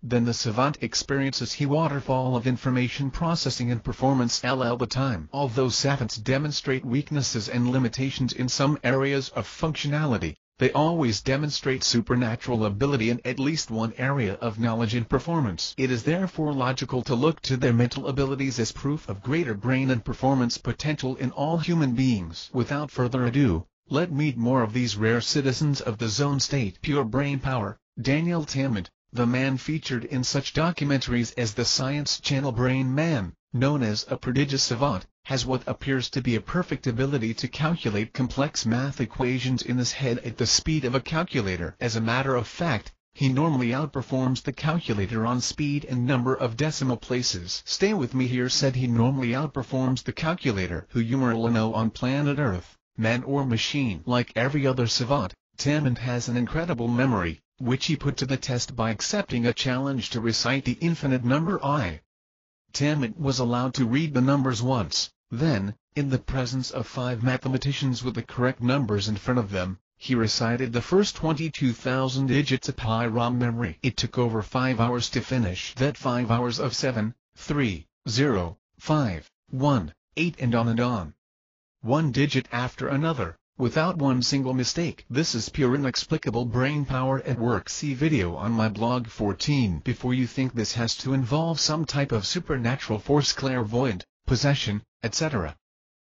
Then the savant experiences a waterfall of information processing and performance all the time. Although savants demonstrate weaknesses and limitations in some areas of functionality, they always demonstrate supernatural ability in at least one area of knowledge and performance. It is therefore logical to look to their mental abilities as proof of greater brain and performance potential in all human beings. Without further ado, let's meet more of these rare citizens of the zone state. Pure brain power. Daniel Tammet, the man featured in such documentaries as the Science Channel Brain Man, known as a prodigious savant, has what appears to be a perfect ability to calculate complex math equations in his head at the speed of a calculator. As a matter of fact, he normally outperforms the calculator on speed and number of decimal places. Stay with me here. Said he normally outperforms the calculator. Who you will know on planet Earth, man or machine. Like every other savant, Tammet has an incredible memory, which he put to the test by accepting a challenge to recite the infinite number I. Tammet was allowed to read the numbers once. Then, in the presence of 5 mathematicians with the correct numbers in front of them, he recited the first 22,000 digits of pi ROM memory. It took over 5 hours to finish that. 5 hours of 7, 3, 0, 5, 1, 8 and on. One digit after another, without one single mistake. This is pure inexplicable brain power at work. See video on my blog 14 before you think this has to involve some type of supernatural force, clairvoyant, possession, etc.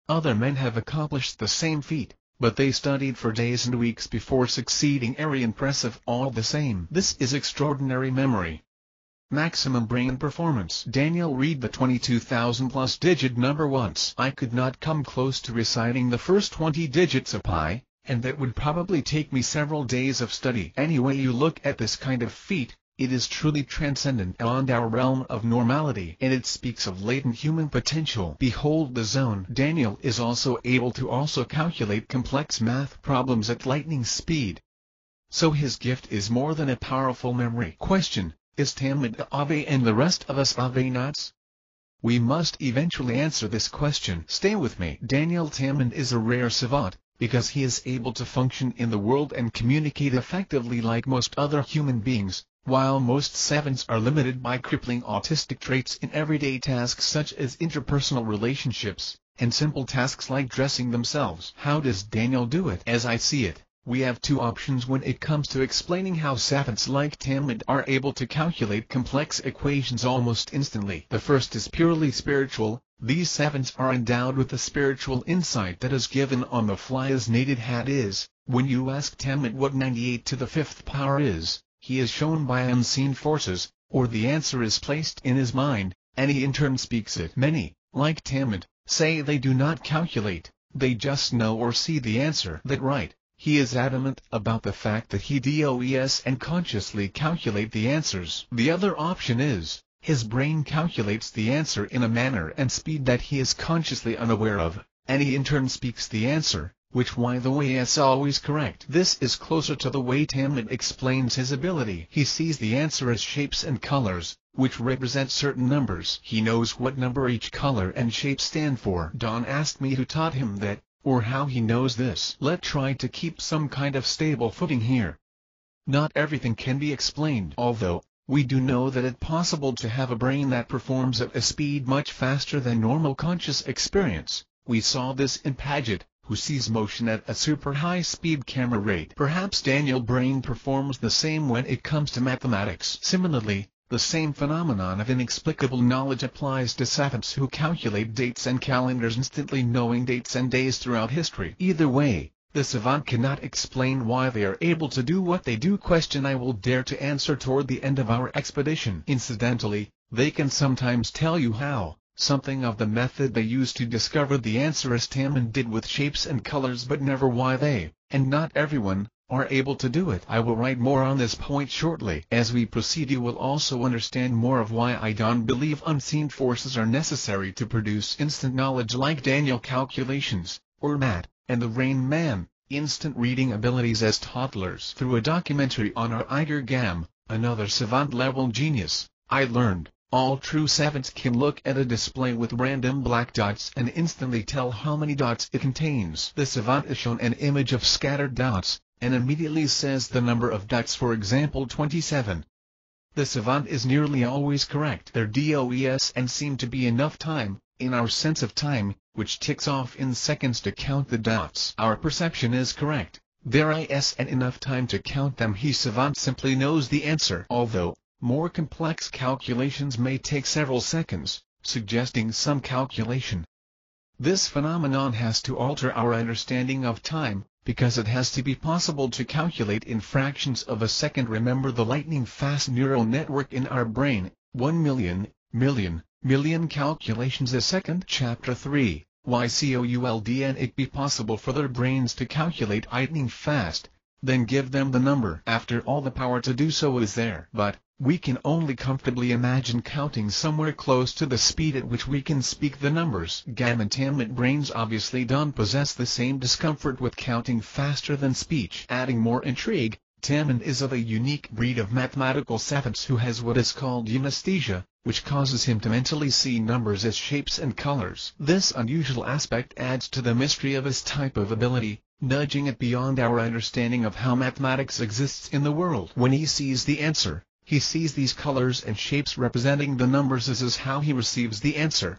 Other men have accomplished the same feat, but they studied for days and weeks before succeeding. Very impressive all the same. This is extraordinary memory. Maximum brain performance. Daniel read the 22,000 plus digit number once. I could not come close to reciting the first 20 digits of pi, and that would probably take me several days of study. Any way you look at this kind of feat, it is truly transcendent beyond our realm of normality, and it speaks of latent human potential. Behold the zone. Daniel is also able to calculate complex math problems at lightning speed. So his gift is more than a powerful memory. Question: is Tamid Ave and the rest of us Ave nuts? We must eventually answer this question. Stay with me. Daniel Tamid is a rare savant, because he is able to function in the world and communicate effectively like most other human beings, while most savants are limited by crippling autistic traits in everyday tasks such as interpersonal relationships, and simple tasks like dressing themselves. How does Daniel do it? As I see it, we have two options when it comes to explaining how savants like Tamid are able to calculate complex equations almost instantly. The first is purely spiritual. These savants are endowed with the spiritual insight that is given on the fly, as Nated Hat is. When you ask Tamid what 98 to the 5th power is, he is shown by unseen forces, or the answer is placed in his mind, and he in turn speaks it. Many, like Tamid, say they do not calculate, they just know or see the answer. That right. He is adamant about the fact that he does and consciously calculate the answers. The other option is, his brain calculates the answer in a manner and speed that he is consciously unaware of, and he in turn speaks the answer, which by the way is always correct. This is closer to the way Tamid explains his ability. He sees the answer as shapes and colors, which represent certain numbers. He knows what number each color and shape stand for. Don asked me who taught him that, or how he knows this. Let's try to keep some kind of stable footing here. Not everything can be explained, although we do know that it's possible to have a brain that performs at a speed much faster than normal conscious experience. We saw this in Paget, who sees motion at a super high speed camera rate. Perhaps Daniel's brain performs the same when it comes to mathematics. Similarly, the same phenomenon of inexplicable knowledge applies to savants who calculate dates and calendars, instantly knowing dates and days throughout history. Either way, the savant cannot explain why they are able to do what they do. Question I will dare to answer toward the end of our expedition. Incidentally, they can sometimes tell you how, something of the method they use to discover the answer, as Tamid did with shapes and colors, but never why they, and not everyone, are able to do it. I will write more on this point shortly. As we proceed, you will also understand more of why I don't believe unseen forces are necessary to produce instant knowledge like Daniel calculations, or Matt, and the Rain Man, instant reading abilities as toddlers. Through a documentary on our Iger Gam, another savant-level genius, I learned, all true savants can look at a display with random black dots and instantly tell how many dots it contains. The savant is shown an image of scattered dots, and immediately says the number of dots, for example 27. The savant is nearly always correct. There does and seem to be enough time, in our sense of time, which ticks off in seconds to count the dots. Our perception is correct. There is and enough time to count them. He savant simply knows the answer. Although, more complex calculations may take several seconds, suggesting some calculation. This phenomenon has to alter our understanding of time, because it has to be possible to calculate in fractions of a second. Remember the lightning-fast neural network in our brain, 1 million calculations a second. Chapter 3, Why could it be possible for their brains to calculate lightning fast, then give them the number. After all, the power to do so is there. But, we can only comfortably imagine counting somewhere close to the speed at which we can speak the numbers. Gam and Tamid brains obviously don't possess the same discomfort with counting faster than speech. Adding more intrigue, Tamid is of a unique breed of mathematical savants who has what is called eunesthesia, which causes him to mentally see numbers as shapes and colors. This unusual aspect adds to the mystery of his type of ability, nudging it beyond our understanding of how mathematics exists in the world. When he sees the answer, he sees these colors and shapes representing the numbers. This is how he receives the answer.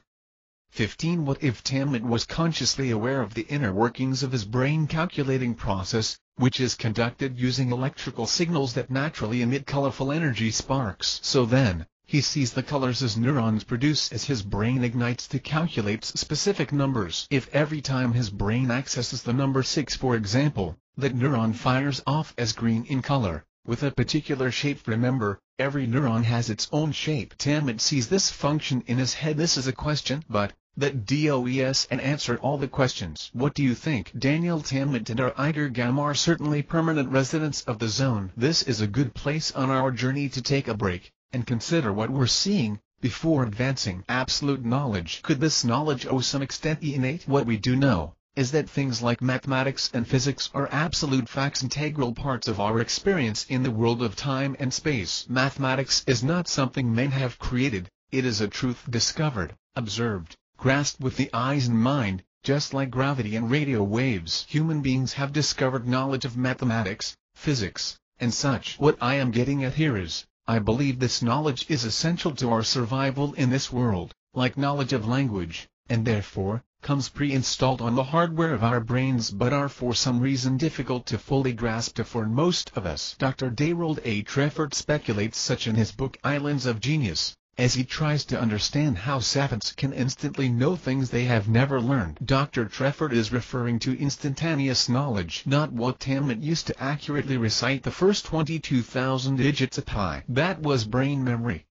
15. What if Tamid was consciously aware of the inner workings of his brain calculating process, which is conducted using electrical signals that naturally emit colorful energy sparks? So then, He sees the colors his neurons produce as his brain ignites to calculate specific numbers. If every time his brain accesses the number 6, for example, that neuron fires off as green in color, with a particular shape. Remember, every neuron has its own shape. Tammet sees this function in his head. This is a question, but that DOES and answer all the questions. What do you think? Daniel Tammet and Eiger Gam are certainly permanent residents of the zone. This is a good place on our journey to take a break and consider what we're seeing before advancing absolute knowledge. Could this knowledge to some extent be innate? What we do know is that things like mathematics and physics are absolute facts, integral parts of our experience in the world of time and space. Mathematics is not something men have created, it is a truth discovered, observed, grasped with the eyes and mind. Just like gravity and radio waves, human beings have discovered knowledge of mathematics, physics, and such. What I am getting at here is, I believe this knowledge is essential to our survival in this world, like knowledge of language, and therefore, comes pre-installed on the hardware of our brains but are for some reason difficult to fully grasp for most of us. Dr. Darold A. Treffert speculates such in his book Islands of Genius, as he tries to understand how savants can instantly know things they have never learned. Dr. Treffert is referring to instantaneous knowledge, not what Tammet used to accurately recite the first 22,000 digits of pi. That was brain memory.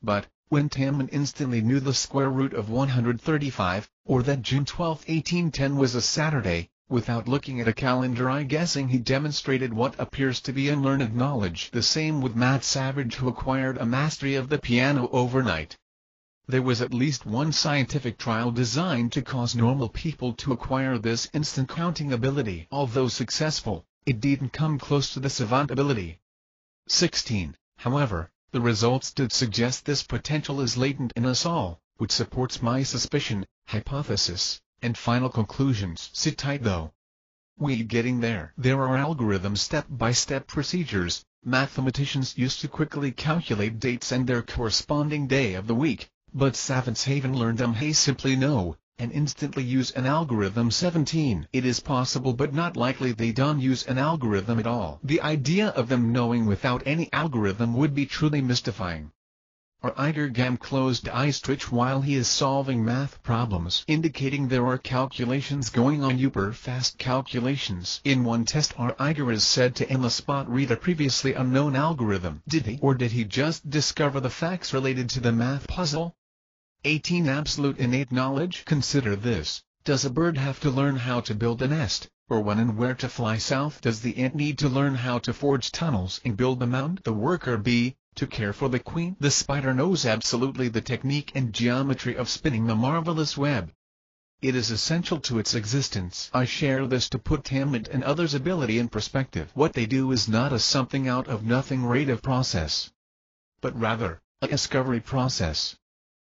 But when Tammet instantly knew the square root of 135, or that June 12, 1810 was a Saturday, without looking at a calendar, I guessing he demonstrated what appears to be unlearned knowledge. The same with Matt Savage, who acquired a mastery of the piano overnight. There was at least one scientific trial designed to cause normal people to acquire this instant counting ability. Although successful, it didn't come close to the savant ability. 16. However, the results did suggest this potential is latent in us all, which supports my suspicion, hypothesis, and final conclusions. Sit tight though. We're getting there. There are algorithms, step-by-step procedures. Mathematicians used to quickly calculate dates and their corresponding day of the week, but savants haven't learned them. They simply know, and instantly use an algorithm. 17. It is possible but not likely they don't use an algorithm at all. The idea of them knowing without any algorithm would be truly mystifying. Our Eiger Gam closed eyes twitch while he is solving math problems, indicating there are calculations going on, super fast calculations. In one test, our Eiger is said to on the spot read a previously unknown algorithm. Did he, or did he just discover the facts related to the math puzzle? 18. Absolute innate knowledge. Consider this. Does a bird have to learn how to build a nest, or when and where to fly south? Does the ant need to learn how to forge tunnels and build a mound? The worker bee, to care for the queen? The spider knows absolutely the technique and geometry of spinning the marvelous web. It is essential to its existence. I share this to put Tammet and others' ability in perspective. What they do is not a something out of nothing rate of process, but rather, a discovery process.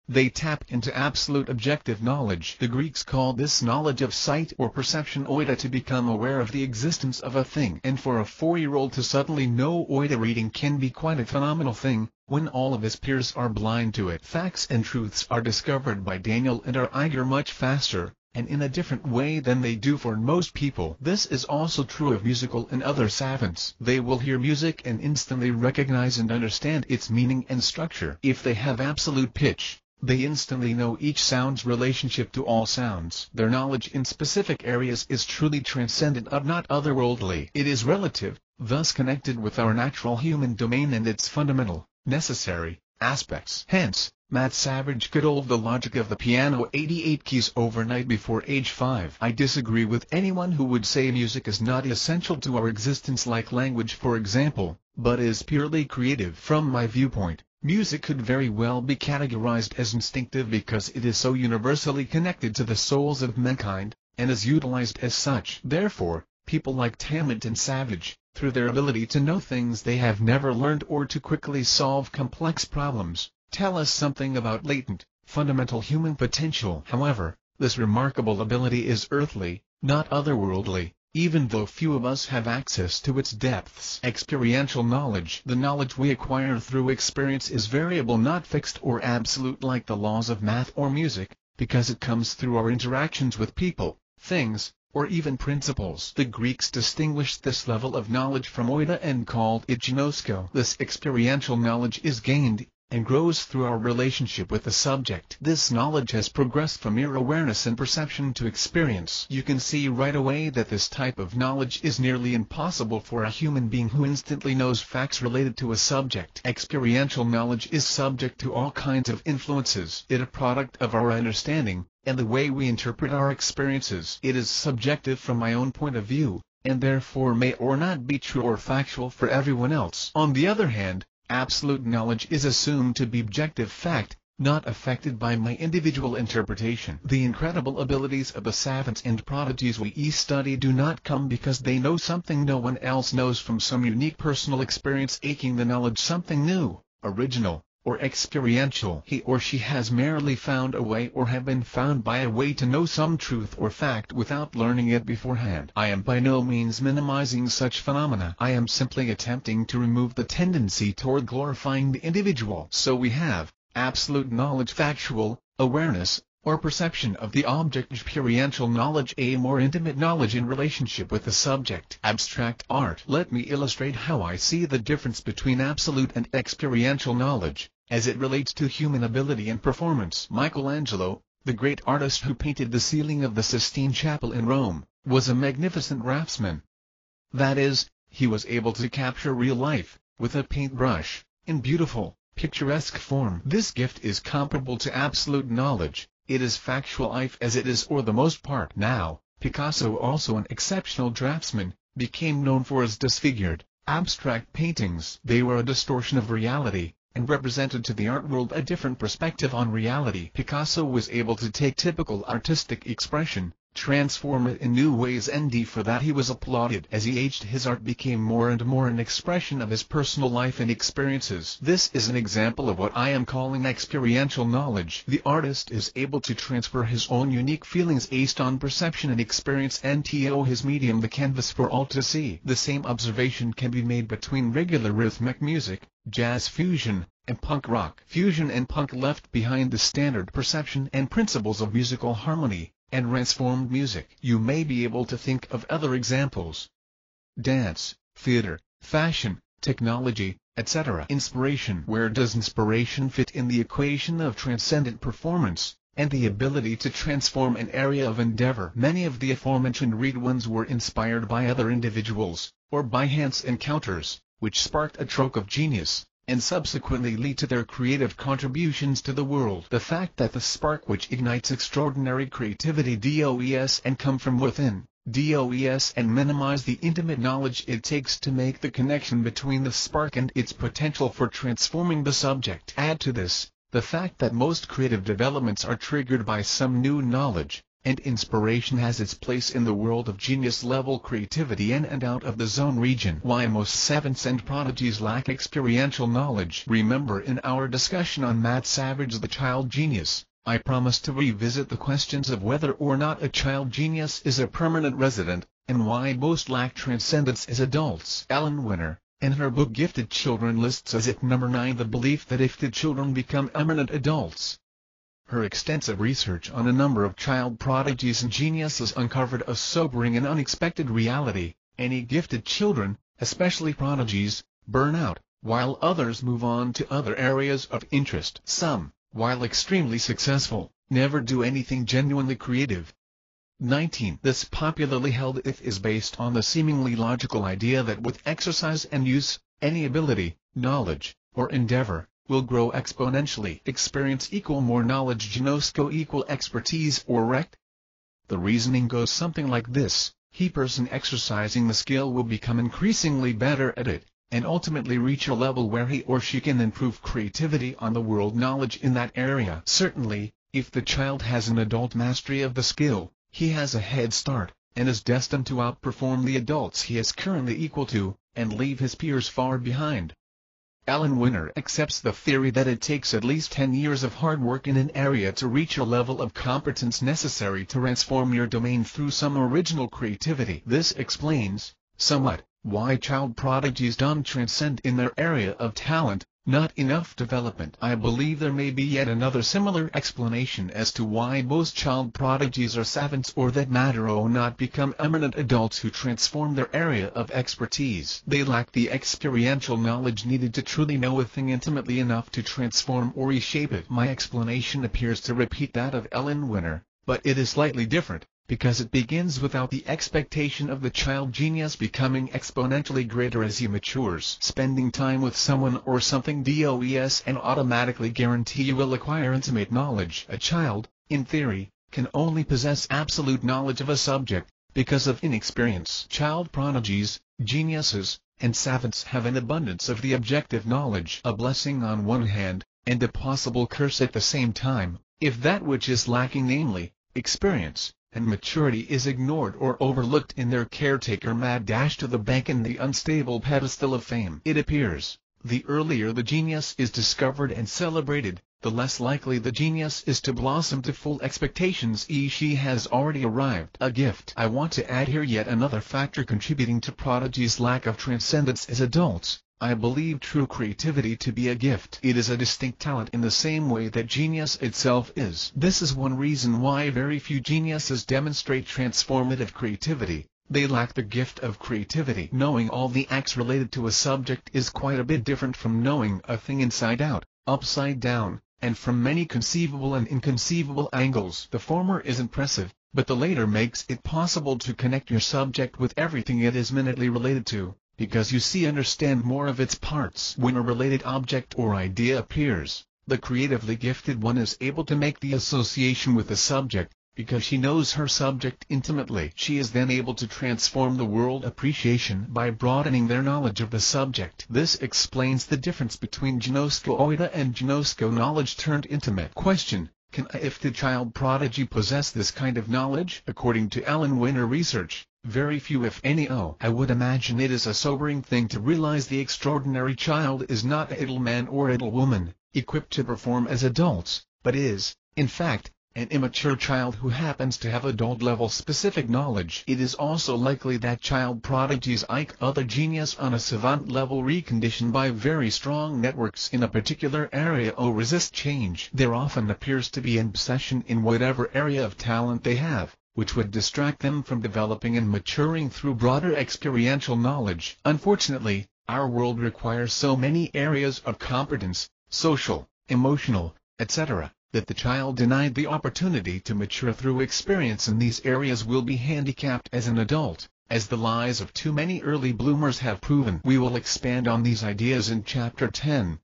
They tap into absolute objective knowledge. The Greeks called this knowledge of sight or perception oida, to become aware of the existence of a thing. And for a 4-year-old to suddenly know oida reading can be quite a phenomenal thing, when all of his peers are blind to it. Facts and truths are discovered by Daniel and our Eiger much faster, and in a different way than they do for most people. This is also true of musical and other savants. They will hear music and instantly recognize and understand its meaning and structure. If they have absolute pitch, they instantly know each sound's relationship to all sounds. Their knowledge in specific areas is truly transcendent, not otherworldly. It is relative, thus connected with our natural human domain and its fundamental, necessary, aspects. Hence, Matt Savage could solve the logic of the piano 88 keys overnight before age 5. I disagree with anyone who would say music is not essential to our existence like language, for example, but is purely creative. From my viewpoint, music could very well be categorized as instinctive because it is so universally connected to the souls of mankind, and is utilized as such. Therefore, people like Tammet and Savage, through their ability to know things they have never learned or to quickly solve complex problems, tell us something about latent, fundamental human potential. However, this remarkable ability is earthly, not otherworldly, even though few of us have access to its depths. Experiential knowledge. The knowledge we acquire through experience is variable, not fixed or absolute like the laws of math or music, because it comes through our interactions with people, things, or even principles. The Greeks distinguished this level of knowledge from oida and called it ginosko. This experiential knowledge is gained, and grows through our relationship with the subject. This knowledge has progressed from mere awareness and perception to experience. You can see right away that this type of knowledge is nearly impossible for a human being who instantly knows facts related to a subject. Experiential knowledge is subject to all kinds of influences. It is a product of our understanding, and the way we interpret our experiences. It is subjective from my own point of view, and therefore may or not be true or factual for everyone else. On the other hand, absolute knowledge is assumed to be objective fact, not affected by my individual interpretation. The incredible abilities of the savants and prodigies we study do not come because they know something no one else knows from some unique personal experience, making the knowledge something new, original, or experiential. He or she has merely found a way or have been found by a way to know some truth or fact without learning it beforehand. I am by no means minimizing such phenomena. I am simply attempting to remove the tendency toward glorifying the individual. So we have absolute knowledge, factual awareness, or perception of the object; experiential knowledge, a more intimate knowledge in relationship with the subject; abstract art. Let me illustrate how I see the difference between absolute and experiential knowledge, as it relates to human ability and performance. Michelangelo, the great artist who painted the ceiling of the Sistine Chapel in Rome, was a magnificent craftsman. That is, he was able to capture real life, with a paintbrush, in beautiful, picturesque form. This gift is comparable to absolute knowledge. It is factual life as it is for the most part. Now, Picasso, also an exceptional draftsman, became known for his disfigured, abstract paintings. They were a distortion of reality, and represented to the art world a different perspective on reality. Picasso was able to take typical artistic expression, transform it in new ways, and for that he was applauded. As he aged, his art became more and more an expression of his personal life and experiences. This is an example of what I am calling experiential knowledge. The artist is able to transfer his own unique feelings based on perception and experience, and his medium the canvas for all to see. The same observation can be made between regular rhythmic music, jazz fusion, and punk rock. Fusion and punk left behind the standard perception and principles of musical harmony, and transformed music. You may be able to think of other examples: dance, theater, fashion, technology, etc. Inspiration. Where does inspiration fit in the equation of transcendent performance, and the ability to transform an area of endeavor? Many of the aforementioned read ones were inspired by other individuals, or by chance encounters, which sparked a stroke of genius, and subsequently lead to their creative contributions to the world. The fact that the spark which ignites extraordinary creativity and come from within, and minimize the intimate knowledge it takes to make the connection between the spark and its potential for transforming the subject. Add to this, the fact that most creative developments are triggered by some new knowledge, and inspiration has its place in the world of genius-level creativity in and out of the zone region. Why most savants and prodigies lack experiential knowledge. Remember, in our discussion on Matt Savage, The Child Genius, I promised to revisit the questions of whether or not a child genius is a permanent resident, and why most lack transcendence as adults. Ellen Winter, in her book Gifted Children, lists as at number 9 the belief that gifted children become eminent adults. Her extensive research on a number of child prodigies and geniuses uncovered a sobering and unexpected reality: any gifted children, especially prodigies, burn out, while others move on to other areas of interest. Some, while extremely successful, never do anything genuinely creative. 19. This popularly held belief is based on the seemingly logical idea that with exercise and use, any ability, knowledge, or endeavor will grow exponentially. Experience equal more knowledge, gnosco equal expertise or rect. The reasoning goes something like this: he person exercising the skill will become increasingly better at it, and ultimately reach a level where he or she can improve creativity on the world knowledge in that area. Certainly, if the child has an adult mastery of the skill, he has a head start, and is destined to outperform the adults he is currently equal to, and leave his peers far behind. Ellen Winter accepts the theory that it takes at least 10 years of hard work in an area to reach a level of competence necessary to transform your domain through some original creativity. This explains, somewhat, why child prodigies don't transcend in their area of talent, Not enough development. I believe there may be yet another similar explanation as to why most child prodigies are savants, or that matter or not become eminent adults who transform their area of expertise. They lack the experiential knowledge needed to truly know a thing intimately enough to transform or reshape it. My explanation appears to repeat that of Ellen Winner, but it is slightly different, because it begins without the expectation of the child genius becoming exponentially greater as he matures. Spending time with someone or something does and automatically guarantee you will acquire intimate knowledge. A child, in theory, can only possess absolute knowledge of a subject, because of inexperience. Child prodigies, geniuses, and savants have an abundance of the objective knowledge, a blessing on one hand, and a possible curse at the same time, if that which is lacking, namely, experience and maturity, is ignored or overlooked in their caretaker mad dash to the bank and the unstable pedestal of fame. It appears, the earlier the genius is discovered and celebrated, the less likely the genius is to blossom to full expectations. She has already arrived. A gift. I want to add here yet another factor contributing to prodigies' lack of transcendence as adults. I believe true creativity to be a gift. It is a distinct talent in the same way that genius itself is. This is one reason why very few geniuses demonstrate transformative creativity. They lack the gift of creativity. Knowing all the acts related to a subject is quite a bit different from knowing a thing inside out, upside down, and from many conceivable and inconceivable angles. The former is impressive, but the later makes it possible to connect your subject with everything it is minutely related to, because you understand more of its parts. When a related object or idea appears, the creatively gifted one is able to make the association with the subject, because she knows her subject intimately. She is then able to transform the world appreciation by broadening their knowledge of the subject. This explains the difference between ginosko oida and ginosko knowledge turned intimate. Question: can a gifted child prodigy possess this kind of knowledge? According to Ellen Winner research, very few if any. I would imagine it is a sobering thing to realize the extraordinary child is not a idle man or idle woman, equipped to perform as adults, but is, in fact, an immature child who happens to have adult-level specific knowledge. It is also likely that child prodigies like other genius on a savant level reconditioned by very strong networks in a particular area or resist change. There often appears to be an obsession in whatever area of talent they have, which would distract them from developing and maturing through broader experiential knowledge. Unfortunately, our world requires so many areas of competence, social, emotional, etc., that the child denied the opportunity to mature through experience in these areas will be handicapped as an adult, as the lies of too many early bloomers have proven. We will expand on these ideas in Chapter 10.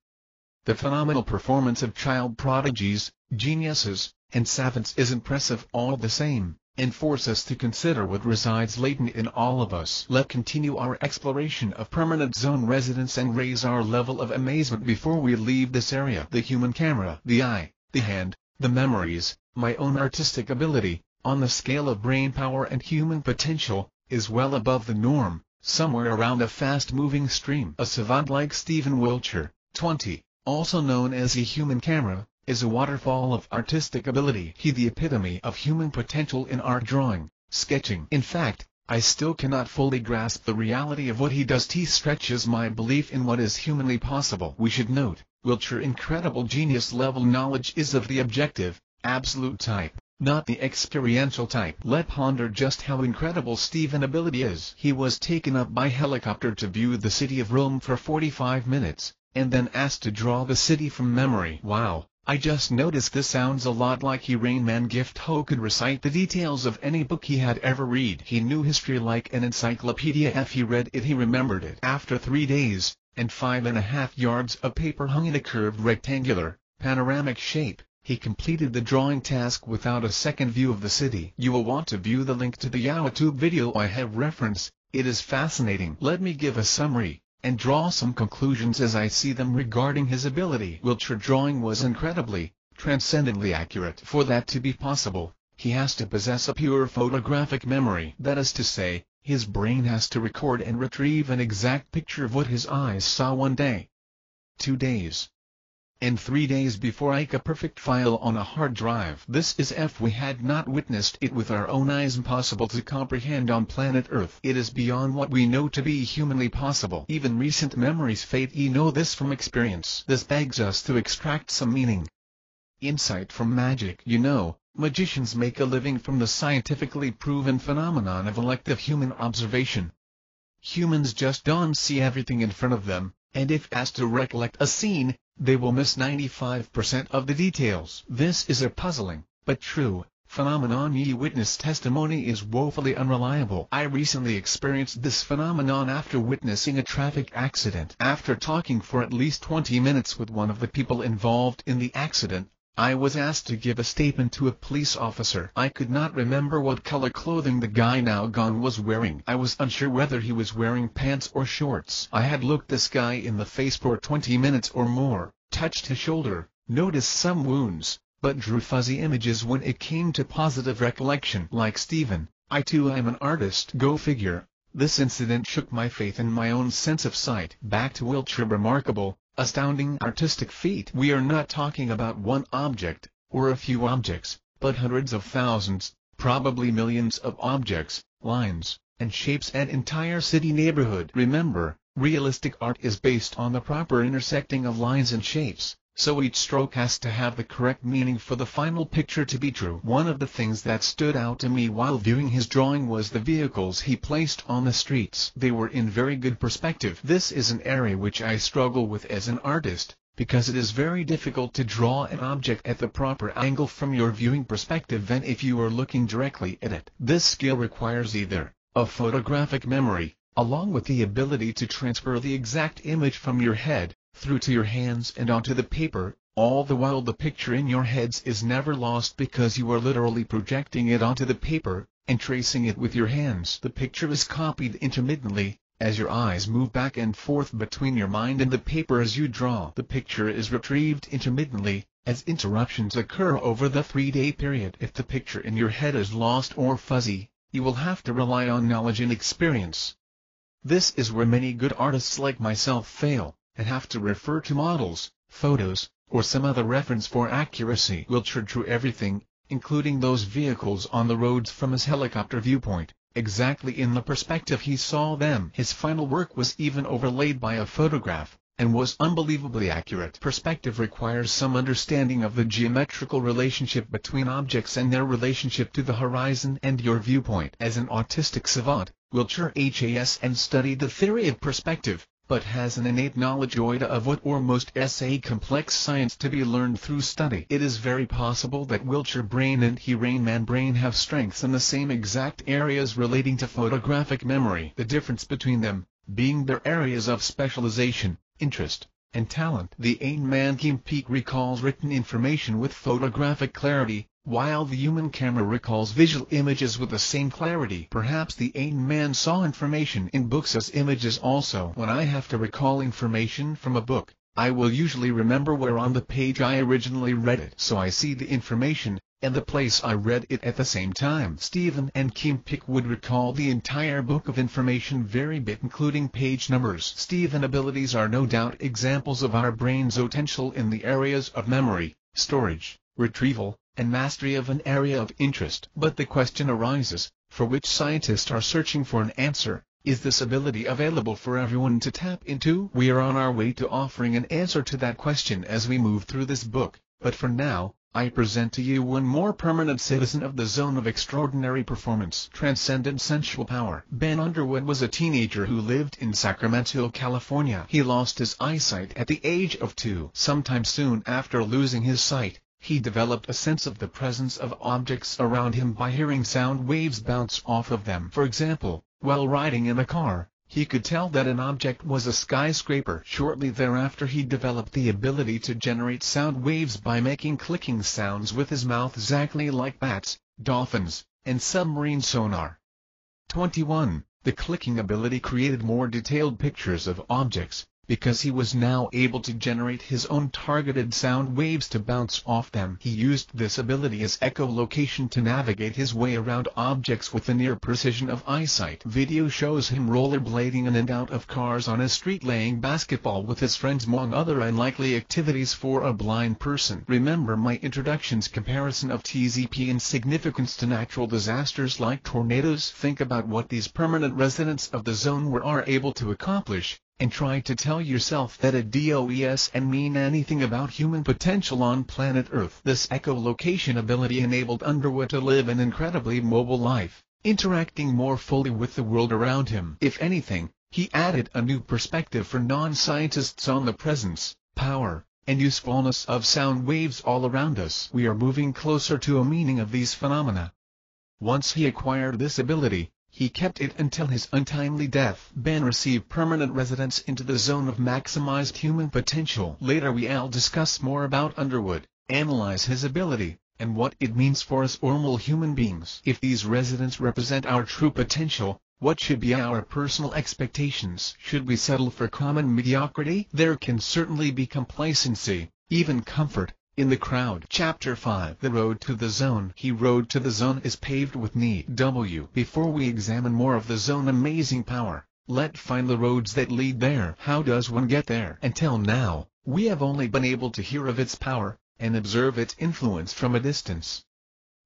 The phenomenal performance of child prodigies, geniuses, and savants is impressive all the same, and force us to consider what resides latent in all of us. Let's continue our exploration of permanent zone residence and raise our level of amazement before we leave this area. The human camera, the eye, the hand, the memories, my own artistic ability, on the scale of brain power and human potential, is well above the norm, somewhere around a fast-moving stream. A savant like Stephen Wiltshire, 20, also known as a human camera, is a waterfall of artistic ability. He the epitome of human potential in art drawing, sketching. In fact, I still cannot fully grasp the reality of what he does. He stretches my belief in what is humanly possible. We should note, Wiltshire's incredible genius-level knowledge is of the objective, absolute type, not the experiential type. Let's ponder just how incredible Stephen's ability is. He was taken up by helicopter to view the city of Rome for 45 minutes, and then asked to draw the city from memory. Wow, I just noticed this sounds a lot like Rain Man Gift Ho could recite the details of any book he had ever read. He knew history like an encyclopedia. If he read it, he remembered it. After 3 days, and 5.5 yards of paper hung in a curved rectangular, panoramic shape, he completed the drawing task without a second view of the city. You will want to view the link to the YouTube video I have referenced. It is fascinating. Let me give a summary, and draw some conclusions as I see them regarding his ability. Wiltshire's drawing was incredibly, transcendently accurate. For that to be possible, he has to possess a pure photographic memory. That is to say, his brain has to record and retrieve an exact picture of what his eyes saw one day, 2 days, and 3 days before a perfect file on a hard drive. This is if we had not witnessed it with our own eyes. Impossible to comprehend on planet Earth. It is beyond what we know to be humanly possible. Even recent memories fade. We know this from experience. This begs us to extract some meaning. Insight from magic. You know, magicians make a living from the scientifically proven phenomenon of elective human observation. Humans just don't see everything in front of them, and if asked to recollect a scene, they will miss 95% of the details. This is a puzzling, but true, phenomenon. Ye witness testimony is woefully unreliable. I recently experienced this phenomenon after witnessing a traffic accident. After talking for at least 20 minutes with one of the people involved in the accident, I was asked to give a statement to a police officer. I could not remember what color clothing the guy now gone was wearing. I was unsure whether he was wearing pants or shorts. I had looked this guy in the face for 20 minutes or more, touched his shoulder, noticed some wounds, but drew fuzzy images when it came to positive recollection. Like Stephen, I too am an artist. Go figure. This incident shook my faith in my own sense of sight. Back to Wiltshire. Remarkable, astounding artistic feat. We are not talking about one object, or a few objects, but hundreds of thousands, probably millions of objects, lines, and shapes. An entire city neighborhood. Remember, realistic art is based on the proper intersecting of lines and shapes, so each stroke has to have the correct meaning for the final picture to be true. One of the things that stood out to me while viewing his drawing was the vehicles he placed on the streets. They were in very good perspective. This is an area which I struggle with as an artist, because it is very difficult to draw an object at the proper angle from your viewing perspective than if you are looking directly at it. This skill requires either a photographic memory, along with the ability to transfer the exact image from your head through to your hands and onto the paper, all the while the picture in your heads is never lost because you are literally projecting it onto the paper and tracing it with your hands. The picture is copied intermittently, as your eyes move back and forth between your mind and the paper as you draw. The picture is retrieved intermittently, as interruptions occur over the 3-day period. If the picture in your head is lost or fuzzy, you will have to rely on knowledge and experience. This is where many good artists like myself fail, and have to refer to models, photos, or some other reference for accuracy. Wiltshire drew everything, including those vehicles on the roads, from his helicopter viewpoint, exactly in the perspective he saw them. His final work was even overlaid by a photograph, and was unbelievably accurate. Perspective requires some understanding of the geometrical relationship between objects and their relationship to the horizon and your viewpoint. As an autistic savant, Wiltshire has and studied the theory of perspective, but has an innate knowledge of what or most a complex science to be learned through study. It is very possible that Wiltshire brain and he Rain Man brain have strengths in the same exact areas relating to photographic memory. The difference between them being their areas of specialization, interest, and talent. The Ain Man Kim Peek recalls written information with photographic clarity, while the human camera recalls visual images with the same clarity. Perhaps the Ain Man saw information in books as images also. When I have to recall information from a book, I will usually remember where on the page I originally read it. So I see the information, and the place I read it at the same time. Stephen and Kim Peek would recall the entire book of information very bit, including page numbers. Stephen abilities are no doubt examples of our brain's potential in the areas of memory, storage, retrieval, and mastery of an area of interest. But the question arises, for which scientists are searching for an answer, is this ability available for everyone to tap into? We are on our way to offering an answer to that question as we move through this book, but for now, I present to you one more permanent citizen of the zone of extraordinary performance. Transcendent sensual power. Ben Underwood was a teenager who lived in Sacramento, California. He lost his eyesight at the age of 2. Sometime soon after losing his sight, he developed a sense of the presence of objects around him by hearing sound waves bounce off of them. For example, while riding in a car, he could tell that an object was a skyscraper. Shortly thereafter he developed the ability to generate sound waves by making clicking sounds with his mouth exactly like bats, dolphins, and submarine sonar. 21. The clicking ability created more detailed pictures of objects, because he was now able to generate his own targeted sound waves to bounce off them. He used this ability as echolocation to navigate his way around objects with the near precision of eyesight. Video shows him rollerblading in and out of cars on a street, playing basketball with his friends, among other unlikely activities for a blind person. Remember my introduction's comparison of TZP in significance to natural disasters like tornadoes? Think about what these permanent residents of the zone are able to accomplish, and try to tell yourself that it doesn't mean anything about human potential on planet Earth. This echolocation ability enabled Underwood to live an incredibly mobile life, interacting more fully with the world around him. If anything, he added a new perspective for non-scientists on the presence, power, and usefulness of sound waves all around us. We are moving closer to a meaning of these phenomena. Once he acquired this ability, he kept it until his untimely death. Ben received permanent residence into the zone of maximized human potential. Later we'll discuss more about Underwood, analyze his ability, and what it means for us normal human beings. If these residents represent our true potential, what should be our personal expectations? Should we settle for common mediocrity? There can certainly be complacency, even comfort, in the crowd. Chapter 5. The Road to the Zone. The road to the zone is paved with need. Before we examine more of the zone amazing power, let's find the roads that lead there. How does one get there? Until now, we have only been able to hear of its power, and observe its influence from a distance.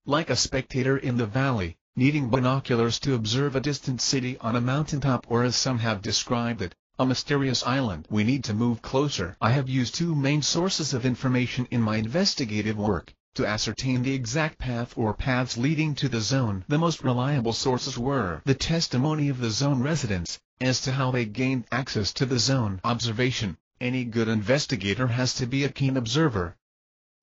Like a spectator in the valley, needing binoculars to observe a distant city on a mountaintop, or as some have described it, a mysterious island. We need to move closer. I have used two main sources of information in my investigative work, to ascertain the exact path or paths leading to the zone. The most reliable sources were the testimony of the zone residents, as to how they gained access to the zone. Observation. Any good investigator has to be a keen observer,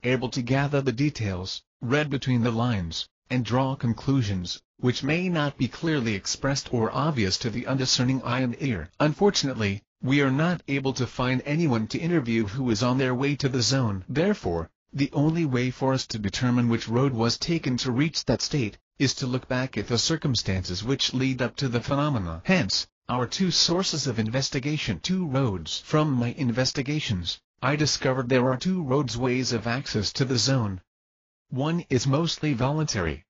able to gather the details, read between the lines, and draw conclusions, which may not be clearly expressed or obvious to the undiscerning eye and ear. Unfortunately, we are not able to find anyone to interview who is on their way to the zone. Therefore, the only way for us to determine which road was taken to reach that state, is to look back at the circumstances which lead up to the phenomena. Hence, our two sources of investigation. Two roads. From my investigations, I discovered there are two ways of access to the zone. One is mostly voluntary,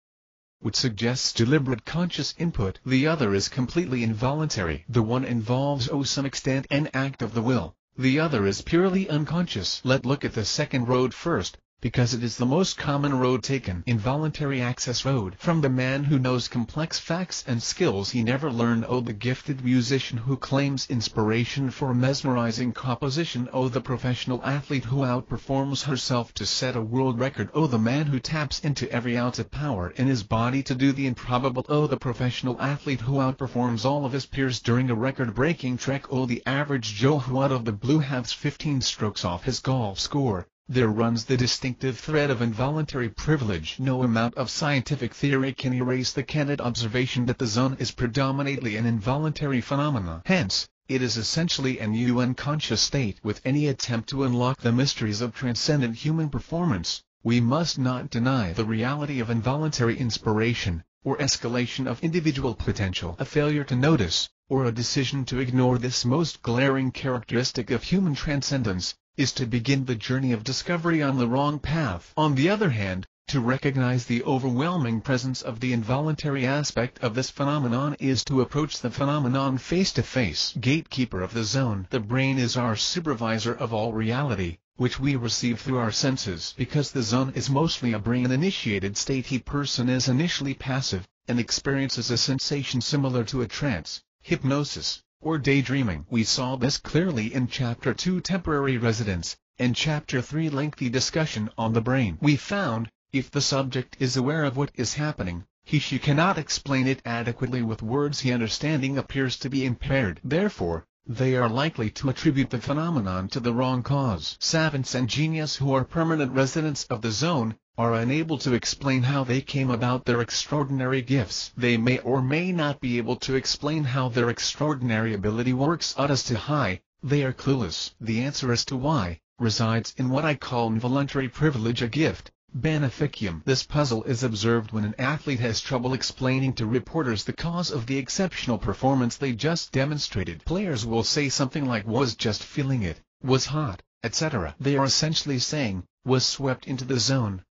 which suggests deliberate conscious input. The other is completely involuntary. The one involves to some extent an act of the will, the other is purely unconscious. Let's look at the second road first, because it is the most common road taken. Involuntary access road. From the man who knows complex facts and skills he never learned. The gifted musician who claims inspiration for mesmerizing composition. The professional athlete who outperforms herself to set a world record. The man who taps into every ounce of power in his body to do the improbable. The professional athlete who outperforms all of his peers during a record-breaking trek. The average Joe who out of the blue has 15 strokes off his golf score. There runs the distinctive thread of involuntary privilege. No amount of scientific theory can erase the candid observation that the zone is predominantly an involuntary phenomenon. Hence, it is essentially an unconscious state. With any attempt to unlock the mysteries of transcendent human performance, we must not deny the reality of involuntary inspiration, or escalation of individual potential. A failure to notice, or a decision to ignore this most glaring characteristic of human transcendence, is to begin the journey of discovery on the wrong path. On the other hand, to recognize the overwhelming presence of the involuntary aspect of this phenomenon is to approach the phenomenon face to face. Gatekeeper of the zone. The brain is our supervisor of all reality, which we receive through our senses. Because the zone is mostly a brain-initiated state, a person is initially passive, and experiences a sensation similar to a trance, hypnosis, or daydreaming. We saw this clearly in Chapter 2 Temporary Residence, and Chapter 3 Lengthy Discussion on the Brain. We found, if the subject is aware of what is happening, she cannot explain it adequately with words. The understanding appears to be impaired. Therefore, they are likely to attribute the phenomenon to the wrong cause. Savants and genius who are permanent residents of the zone, are unable to explain how they came about their extraordinary gifts. They may or may not be able to explain how their extraordinary ability works out as to high. They are clueless. The answer as to why resides in what I call involuntary privilege, a gift, Beneficium. This puzzle is observed when an athlete has trouble explaining to reporters the cause of the exceptional performance they just demonstrated. Players will say something like "was just feeling it," "was hot," etc. They are essentially saying, "was swept into the zone.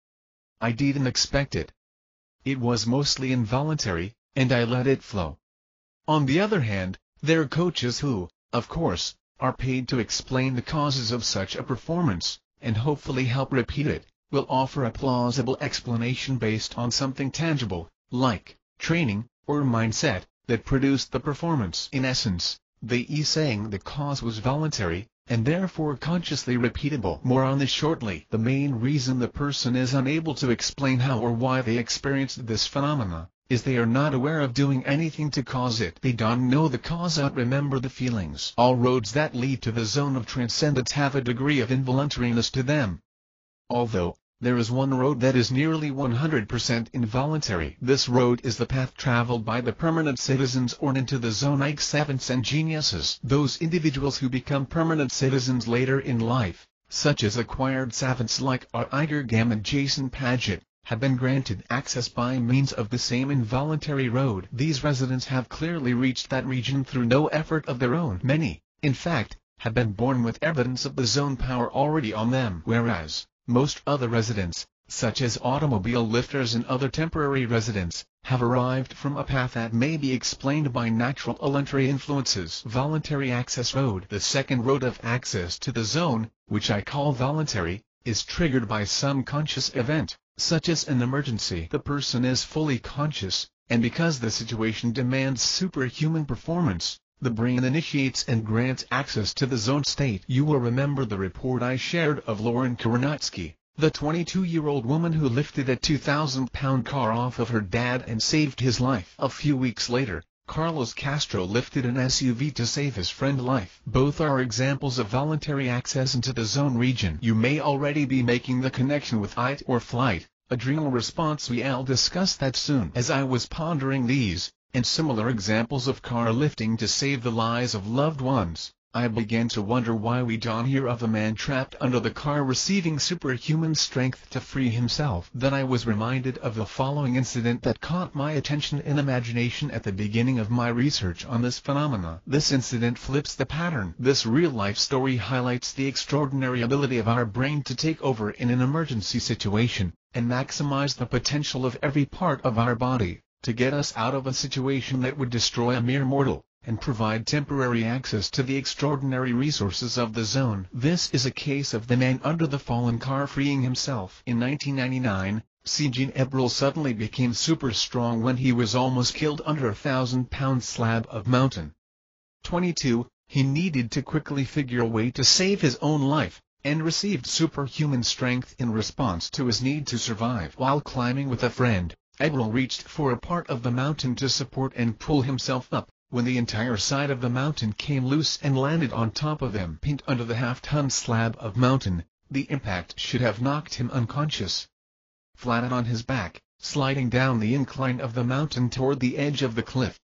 I didn't expect it. It was mostly involuntary, and I let it flow." On the other hand, there are coaches who, of course, are paid to explain the causes of such a performance, and hopefully help repeat it, will offer a plausible explanation based on something tangible, like training or mindset, that produced the performance. In essence, they are saying the cause was voluntary, and therefore consciously repeatable. More on this shortly. The main reason the person is unable to explain how or why they experienced this phenomena is they are not aware of doing anything to cause it. They don't know the cause or remember the feelings. All roads that lead to the zone of transcendence have a degree of involuntariness to them. Although, there is one road that is nearly 100% involuntary. This road is the path traveled by the permanent citizens or into the zone like savants and geniuses. Those individuals who become permanent citizens later in life, such as acquired savants like R. Iger Gam and Jason Paget, have been granted access by means of the same involuntary road. These residents have clearly reached that region through no effort of their own. Many, in fact, have been born with evidence of the zone power already on them. Whereas, most other residents, such as automobile lifters and other temporary residents, have arrived from a path that may be explained by natural voluntary influences. Voluntary access road. The second road of access to the zone, which I call voluntary, is triggered by some conscious event, such as an emergency. The person is fully conscious, and because the situation demands superhuman performance, the brain initiates and grants access to the zone state. You will remember the report I shared of Lauren Koronatsky, the 22-year-old woman who lifted a 2,000-pound car off of her dad and saved his life. A few weeks later, Carlos Castro lifted an SUV to save his friend's life. Both are examples of voluntary access into the zone region. You may already be making the connection with fight or flight, adrenal response. We'll discuss that soon. As I was pondering these and similar examples of car lifting to save the lives of loved ones, I began to wonder why we don't hear of a man trapped under the car receiving superhuman strength to free himself. Then I was reminded of the following incident that caught my attention and imagination at the beginning of my research on this phenomena. This incident flips the pattern. This real-life story highlights the extraordinary ability of our brain to take over in an emergency situation, and maximize the potential of every part of our body, to get us out of a situation that would destroy a mere mortal, and provide temporary access to the extraordinary resources of the zone. This is a case of the man under the fallen car freeing himself. In 1999, Eugene Ebrel suddenly became super strong when he was almost killed under a 1,000-pound slab of mountain. 22, he needed to quickly figure a way to save his own life, and received superhuman strength in response to his need to survive. While climbing with a friend, Ebrel reached for a part of the mountain to support and pull himself up, when the entire side of the mountain came loose and landed on top of him. Pinned under the half-ton slab of mountain, the impact should have knocked him unconscious. Flat on his back, sliding down the incline of the mountain toward the edge of the cliff.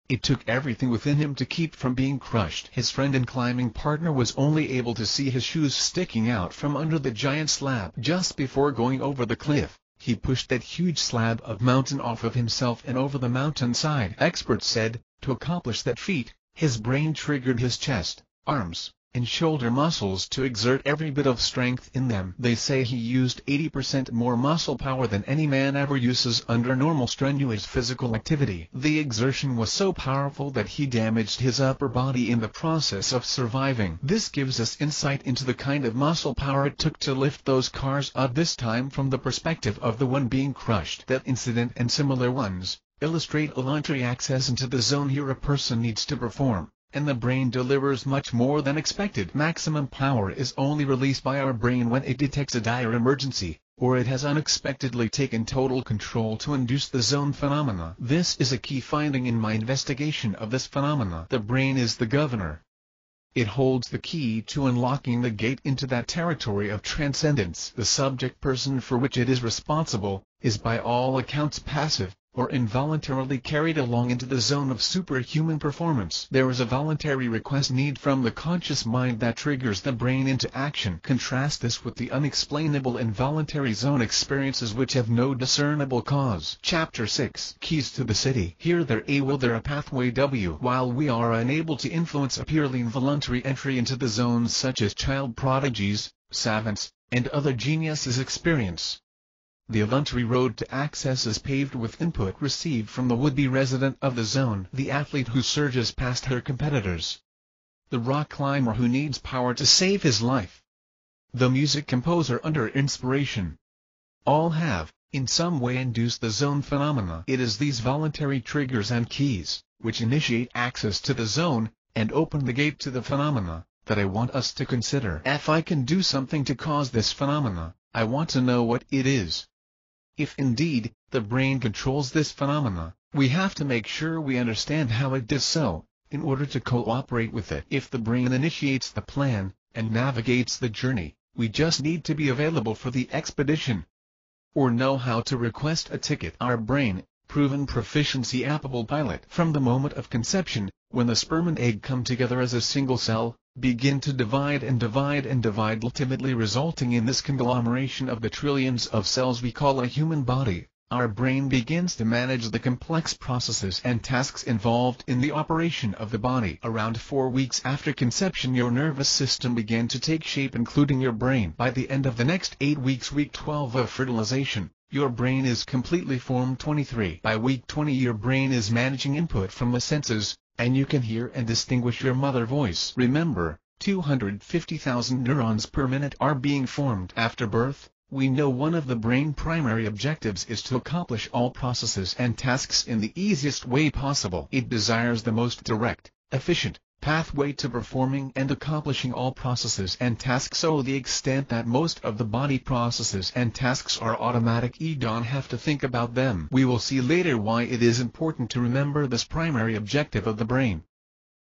It took everything within him to keep from being crushed. His friend and climbing partner was only able to see his shoes sticking out from under the giant slab. Just before going over the cliff, he pushed that huge slab of mountain off of himself and over the mountainside. Experts said, to accomplish that feat, his brain triggered his chest, arms, and shoulder muscles to exert every bit of strength in them. They say he used 80% more muscle power than any man ever uses under normal strenuous physical activity. The exertion was so powerful that he damaged his upper body in the process of surviving. This gives us insight into the kind of muscle power it took to lift those cars up, this time from the perspective of the one being crushed. That incident and similar ones illustrate voluntary access into the zone here a person needs to perform, and the brain delivers much more than expected. Maximum power is only released by our brain when it detects a dire emergency, or it has unexpectedly taken total control to induce the zone phenomena. This is a key finding in my investigation of this phenomena. The brain is the governor. It holds the key to unlocking the gate into that territory of transcendence. The subject person for which it is responsible is by all accounts passive, or involuntarily carried along into the zone of superhuman performance. There is a voluntary request need from the conscious mind that triggers the brain into action. Contrast this with the unexplainable involuntary zone experiences which have no discernible cause. Chapter 6. Keys to the City. Here there A will there a pathway W. While we are unable to influence a purely involuntary entry into the zones such as child prodigies, savants, and other geniuses experience, the voluntary road to access is paved with input received from the would-be resident of the zone, the athlete who surges past her competitors, the rock climber who needs power to save his life, the music composer under inspiration. All have, in some way, induced the zone phenomena. It is these voluntary triggers and keys, which initiate access to the zone, and open the gate to the phenomena, that I want us to consider. If I can do something to cause this phenomena, I want to know what it is. If indeed, the brain controls this phenomena, we have to make sure we understand how it does so, in order to cooperate with it. If the brain initiates the plan, and navigates the journey, we just need to be available for the expedition, or know how to request a ticket. Our brain, proven proficiency appable pilot. From the moment of conception, when the sperm and egg come together as a single cell, begin to divide and divide and divide, ultimately resulting in this conglomeration of the trillions of cells we call a human body, our brain begins to manage the complex processes and tasks involved in the operation of the body. Around 4 weeks after conception, your nervous system began to take shape, including your brain. By the end of the next 8 weeks, week 12 of fertilization, your brain is completely formed. 23. By week 20, your brain is managing input from the senses, and you can hear and distinguish your mother voice. Remember, 250,000 neurons per minute are being formed. After birth, we know one of the brain's primary objectives is to accomplish all processes and tasks in the easiest way possible. It desires the most direct, efficient pathway to performing and accomplishing all processes and tasks, so the extent that most of the body processes and tasks are automatic, you don't have to think about them. We will see later why it is important to remember this primary objective of the brain.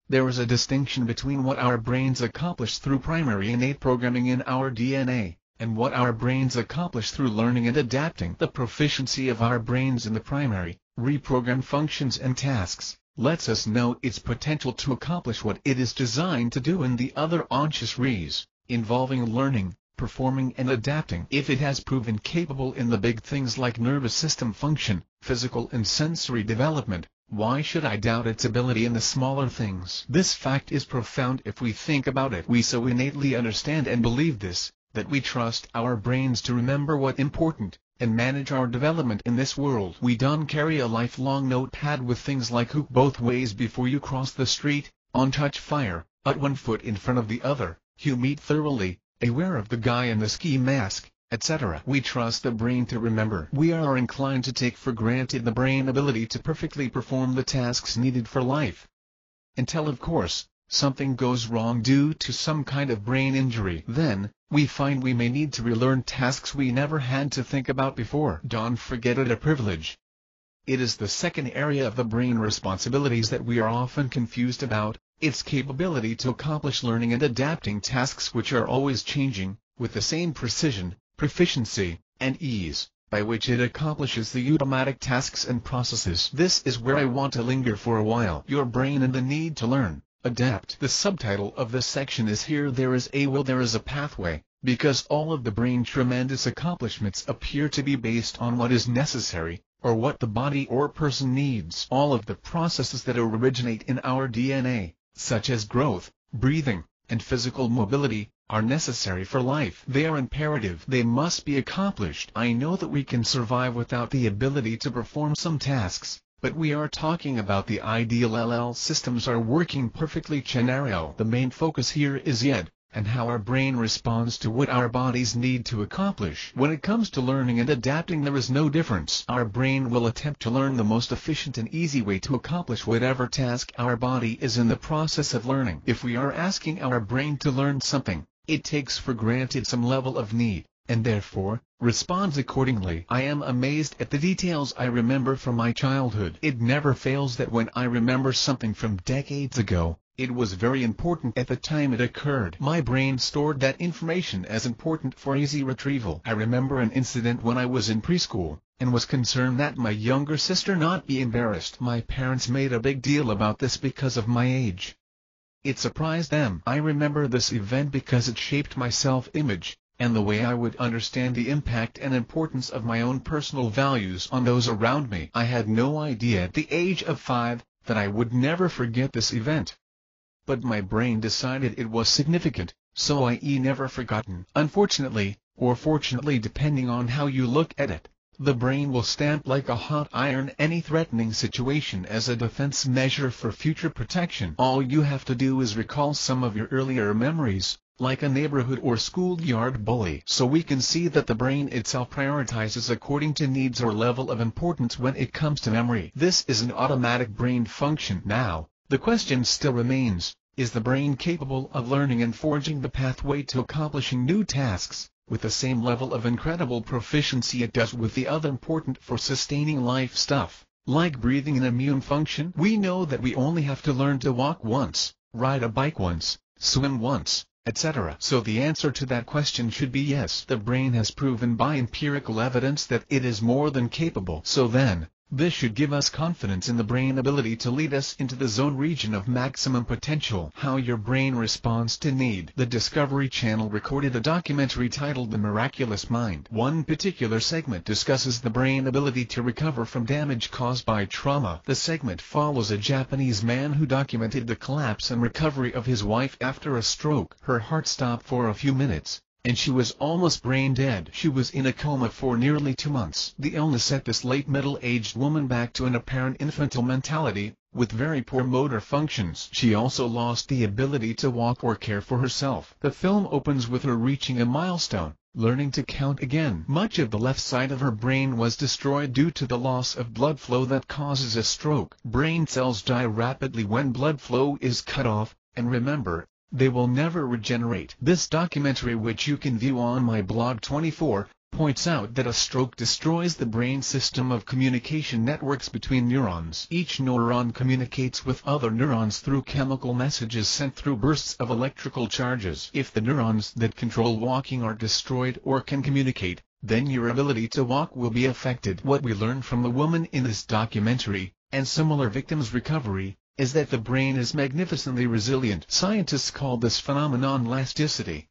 There is a distinction between what our brains accomplish through primary innate programming in our DNA, and what our brains accomplish through learning and adapting. The proficiency of our brains in the primary, reprogrammed functions and tasks, lets us know its potential to accomplish what it is designed to do in the other unconscious rees, involving learning, performing and adapting. If it has proven capable in the big things like nervous system function, physical and sensory development, why should I doubt its ability in the smaller things? This fact is profound if we think about it. We so innately understand and believe this, that we trust our brains to remember what's important, and manage our development in this world. We don't carry a lifelong notepad with things like hook both ways before you cross the street, on touch fire, at 1 foot in front of the other, you meet thoroughly, aware of the guy in the ski mask, etc. We trust the brain to remember. We are inclined to take for granted the brain's ability to perfectly perform the tasks needed for life. Until, of course, something goes wrong due to some kind of brain injury. Then, we find we may need to relearn tasks we never had to think about before. Don't forget it, a privilege. It is the second area of the brain responsibilities that we are often confused about, its capability to accomplish learning and adapting tasks which are always changing, with the same precision, proficiency, and ease, by which it accomplishes the automatic tasks and processes. This is where I want to linger for a while. Your brain and the need to learn. Adapt. The subtitle of this section is Here There Is a Will There Is a Pathway, because all of the brain's tremendous accomplishments appear to be based on what is necessary, or what the body or person needs. All of the processes that originate in our DNA, such as growth, breathing, and physical mobility, are necessary for life. They are imperative. They must be accomplished. I know that we can survive without the ability to perform some tasks, but we are talking about the ideal LL systems are working perfectly scenario. The main focus here is yet, and how our brain responds to what our bodies need to accomplish. When it comes to learning and adapting, there is no difference. Our brain will attempt to learn the most efficient and easy way to accomplish whatever task our body is in the process of learning. If we are asking our brain to learn something, it takes for granted some level of need, and therefore, responds accordingly. I am amazed at the details I remember from my childhood. It never fails that when I remember something from decades ago, It was very important at the time it occurred. My brain stored that information as important for easy retrieval. I remember an incident when I was in preschool, and was concerned that my younger sister not be embarrassed. My parents made a big deal about this because of my age. It surprised them. I remember this event because it shaped my self-image, and the way I would understand the impact and importance of my own personal values on those around me. I had no idea at the age of 5, that I would never forget this event. But my brain decided it was significant, so I never forgotten. Unfortunately, or fortunately depending on how you look at it, the brain will stamp like a hot iron any threatening situation as a defense measure for future protection. All you have to do is recall some of your earlier memories, like a neighborhood or schoolyard bully. So we can see that the brain itself prioritizes according to needs or level of importance when it comes to memory. This is an automatic brain function. Now, the question still remains, is the brain capable of learning and forging the pathway to accomplishing new tasks, with the same level of incredible proficiency it does with the other important for sustaining life stuff, like breathing and immune function? We know that we only have to learn to walk once, ride a bike once, swim once, etc. So the answer to that question should be yes. The brain has proven by empirical evidence that it is more than capable. So then, this should give us confidence in the brain ability to lead us into the zone region of maximum potential. How your brain responds to need. The Discovery Channel recorded a documentary titled The Miraculous Mind. One particular segment discusses the brain ability to recover from damage caused by trauma. The segment follows a Japanese man who documented the collapse and recovery of his wife after a stroke. Her heart stopped for a few minutes, and she was almost brain dead. She was in a coma for nearly 2 months. The illness set this late middle-aged woman back to an apparent infantile mentality, with very poor motor functions. She also lost the ability to walk or care for herself. The film opens with her reaching a milestone, learning to count again. Much of the left side of her brain was destroyed due to the loss of blood flow that causes a stroke. Brain cells die rapidly when blood flow is cut off, and remember, they will never regenerate. This documentary, which you can view on my blog 24, points out that a stroke destroys the brain system of communication networks between neurons. Each neuron communicates with other neurons through chemical messages sent through bursts of electrical charges. If the neurons that control walking are destroyed or can communicate, then your ability to walk will be affected. What we learn from the woman in this documentary, and similar victims' recovery, is that the brain is magnificently resilient. Scientists call this phenomenon elasticity.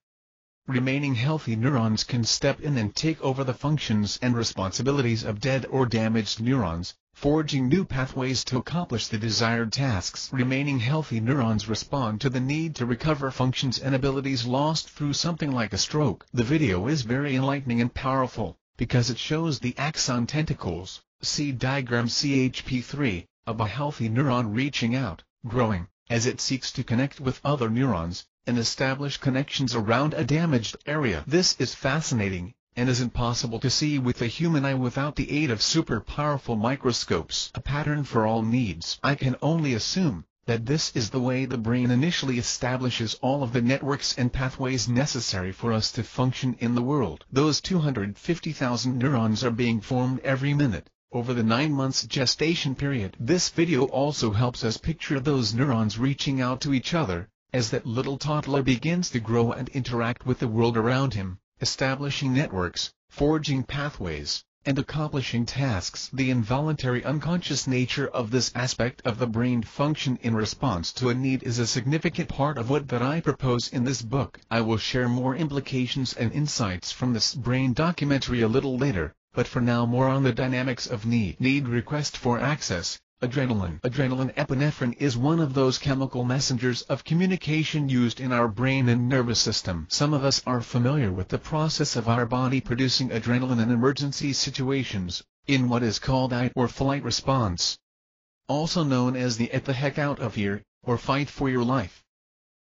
Remaining healthy neurons can step in and take over the functions and responsibilities of dead or damaged neurons, forging new pathways to accomplish the desired tasks. Remaining healthy neurons respond to the need to recover functions and abilities lost through something like a stroke. The video is very enlightening and powerful, because it shows the axon tentacles, see diagram CHP3, of a healthy neuron reaching out, growing, as it seeks to connect with other neurons, and establish connections around a damaged area. This is fascinating, and is impossible to see with the human eye without the aid of super powerful microscopes. A pattern for all needs. I can only assume that this is the way the brain initially establishes all of the networks and pathways necessary for us to function in the world. Those 250,000 neurons are being formed every minute, over the 9 months gestation period. This video also helps us picture those neurons reaching out to each other, as that little toddler begins to grow and interact with the world around him, establishing networks, forging pathways, and accomplishing tasks. The involuntary unconscious nature of this aspect of the brain function in response to a need is a significant part of what that I propose in this book. I will share more implications and insights from this brain documentary a little later, but for now more on the dynamics of need. Need request for access. Adrenaline. Adrenaline epinephrine is one of those chemical messengers of communication used in our brain and nervous system. Some of us are familiar with the process of our body producing adrenaline in emergency situations, in what is called fight or flight response, also known as the "get the heck out of here," or fight for your life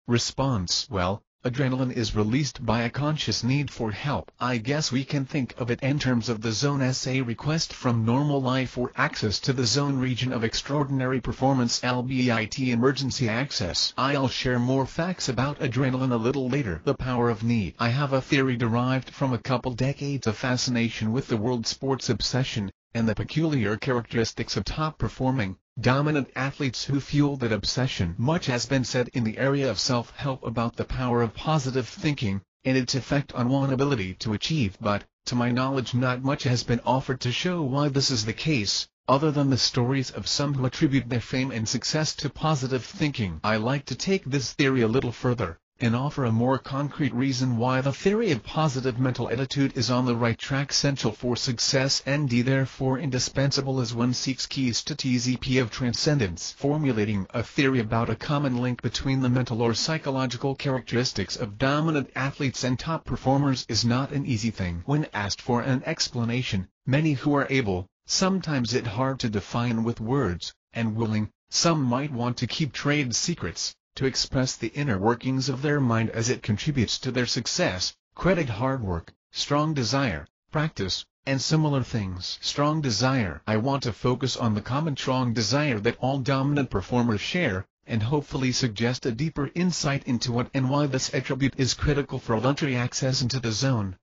response. Well, adrenaline is released by a conscious need for help. I guess we can think of it in terms of the zone as a request from normal life or access to the zone region of extraordinary performance, albeit emergency access. I'll share more facts about adrenaline a little later. The power of need. I have a theory derived from a couple decades of fascination with the world sports obsession, and the peculiar characteristics of top-performing, dominant athletes who fuel that obsession. Much has been said in the area of self-help about the power of positive thinking, and its effect on one's ability to achieve, but, to my knowledge, not much has been offered to show why this is the case, other than the stories of some who attribute their fame and success to positive thinking. I like to take this theory a little further, and offer a more concrete reason why the theory of positive mental attitude is on the right track, essential for success and therefore indispensable as one seeks keys to TZP of transcendence. Formulating a theory about a common link between the mental or psychological characteristics of dominant athletes and top performers is not an easy thing. When asked for an explanation, many who are able, sometimes it hard to define with words, and willing, some might want to keep trade secrets, to express the inner workings of their mind as it contributes to their success, credit hard work, strong desire, practice, and similar things. Strong desire. I want to focus on the common strong desire that all dominant performers share, and hopefully suggest a deeper insight into what and why this attribute is critical for entry access into the zone,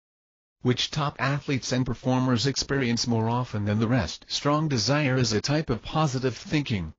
which top athletes and performers experience more often than the rest. Strong desire is a type of positive thinking.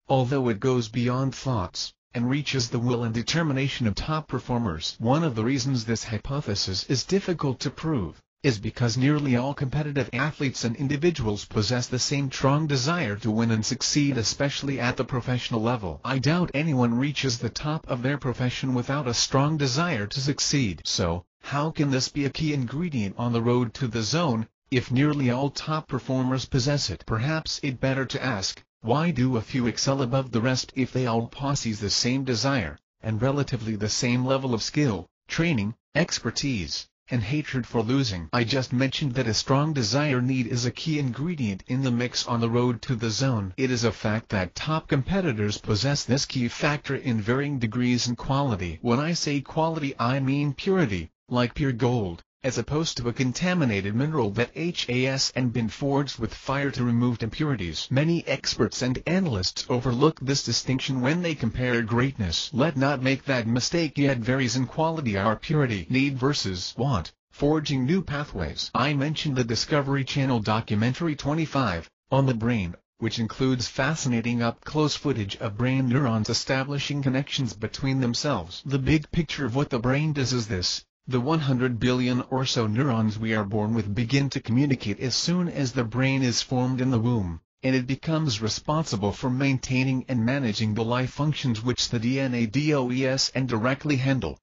Although it goes beyond thoughts, and reaches the will and determination of top performers. One of the reasons this hypothesis is difficult to prove, is because nearly all competitive athletes and individuals possess the same strong desire to win and succeed, especially at the professional level. I doubt anyone reaches the top of their profession without a strong desire to succeed. So, how can this be a key ingredient on the road to the zone, if nearly all top performers possess it? Perhaps it's better to ask, why do a few excel above the rest if they all possess the same desire, and relatively the same level of skill, training, expertise, and hatred for losing? I just mentioned that a strong desire need is a key ingredient in the mix on the road to the zone. It is a fact that top competitors possess this key factor in varying degrees and quality. When I say quality, I mean purity, like pure gold, as opposed to a contaminated mineral that has been forged with fire to remove impurities. Many experts and analysts overlook this distinction when they compare greatness. Let not make that mistake. Yet varies in quality our purity need versus want, forging new pathways. I mentioned the Discovery Channel documentary 25, on the brain, which includes fascinating up-close footage of brain neurons establishing connections between themselves. The big picture of what the brain does is this. The 100 billion or so neurons we are born with begin to communicate as soon as the brain is formed in the womb, and it becomes responsible for maintaining and managing the life functions which the DNA does and directly handle.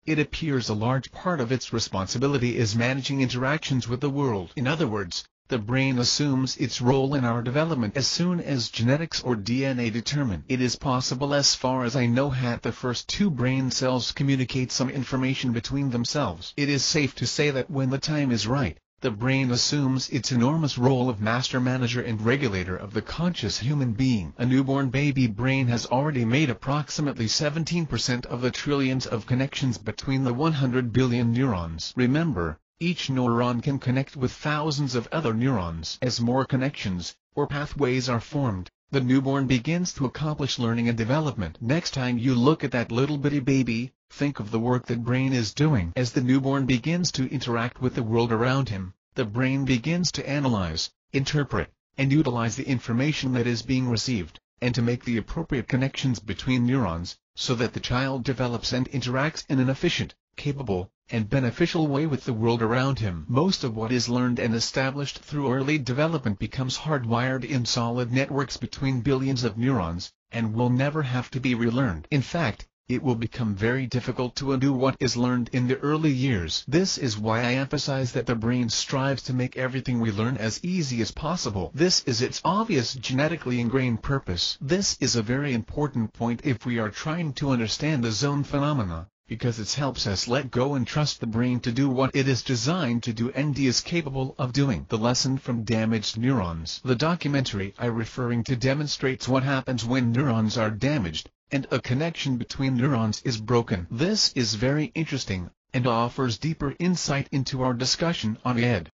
It appears a large part of its responsibility is managing interactions with the world. In other words, the brain assumes its role in our development as soon as genetics or DNA determine. It is possible, as far as I know, that the first two brain cells communicate some information between themselves. It is safe to say that when the time is right, the brain assumes its enormous role of master manager and regulator of the conscious human being. A newborn baby brain has already made approximately 17% of the trillions of connections between the 100 billion neurons. Remember, each neuron can connect with thousands of other neurons. As more connections, or pathways are formed, the newborn begins to accomplish learning and development. Next time you look at that little bitty baby, think of the work that brain is doing. As the newborn begins to interact with the world around him, the brain begins to analyze, interpret, and utilize the information that is being received, and to make the appropriate connections between neurons, so that the child develops and interacts in an efficient, capable, and beneficial way with the world around him. Most of what is learned and established through early development becomes hardwired in solid networks between billions of neurons, and will never have to be relearned. In fact, it will become very difficult to undo what is learned in the early years. This is why I emphasize that the brain strives to make everything we learn as easy as possible. This is its obvious genetically ingrained purpose. This is a very important point if we are trying to understand the zone phenomena, because it helps us let go and trust the brain to do what it is designed to do and is capable of doing. The lesson from damaged neurons. The documentary I'm referring to demonstrates what happens when neurons are damaged, and a connection between neurons is broken. This is very interesting, and offers deeper insight into our discussion on ED.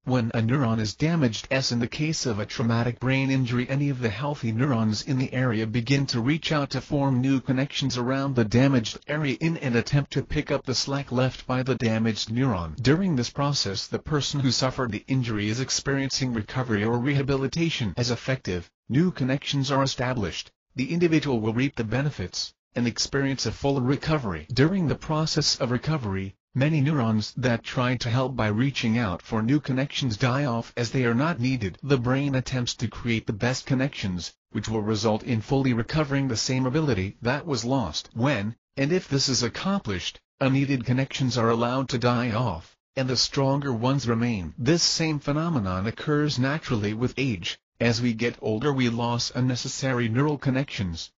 When a neuron is damaged, as in the case of a traumatic brain injury, any of the healthy neurons in the area begin to reach out to form new connections around the damaged area in an attempt to pick up the slack left by the damaged neuron. During this process, the person who suffered the injury is experiencing recovery or rehabilitation. As effective, new connections are established, the individual will reap the benefits and experience a full recovery. During the process of recovery, many neurons that tried to help by reaching out for new connections die off as they are not needed. The brain attempts to create the best connections, which will result in fully recovering the same ability that was lost. When, and if this is accomplished, unneeded connections are allowed to die off, and the stronger ones remain. This same phenomenon occurs naturally with age. As we get older, we lose unnecessary neural connections.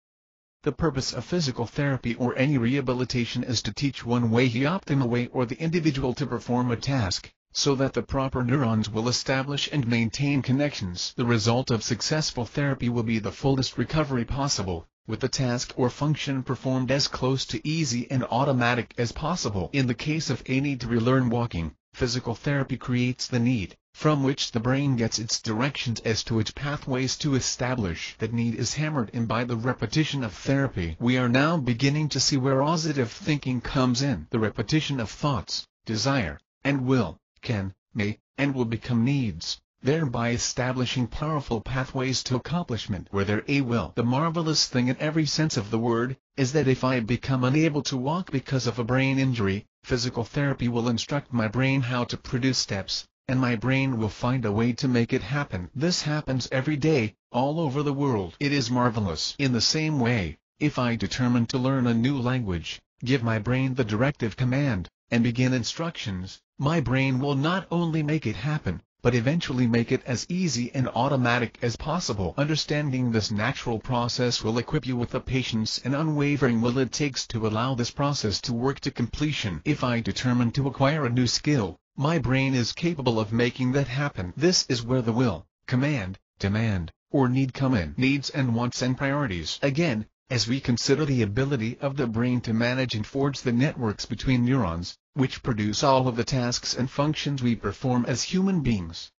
The purpose of physical therapy or any rehabilitation is to teach one way the optimal way or the individual to perform a task, so that the proper neurons will establish and maintain connections. The result of successful therapy will be the fullest recovery possible, with the task or function performed as close to easy and automatic as possible. In the case of a need to relearn walking, physical therapy creates the need, from which the brain gets its directions as to which pathways to establish. That need is hammered in by the repetition of therapy. We are now beginning to see where positive thinking comes in. The repetition of thoughts, desire, and will, can, may, and will become needs, thereby establishing powerful pathways to accomplishment. Where there a will. The marvelous thing in every sense of the word is that if I become unable to walk because of a brain injury, physical therapy will instruct my brain how to produce steps, and my brain will find a way to make it happen. This happens every day, all over the world. It is marvelous. In the same way, if I determine to learn a new language, give my brain the directive command, and begin instructions, my brain will not only make it happen, but eventually make it as easy and automatic as possible. Understanding this natural process will equip you with the patience and unwavering will it takes to allow this process to work to completion. If I determine to acquire a new skill, my brain is capable of making that happen. This is where the will, command, demand, or need come in. Needs and wants and priorities. Again, as we consider the ability of the brain to manage and forge the networks between neurons, which produce all of the tasks and functions we perform as human beings,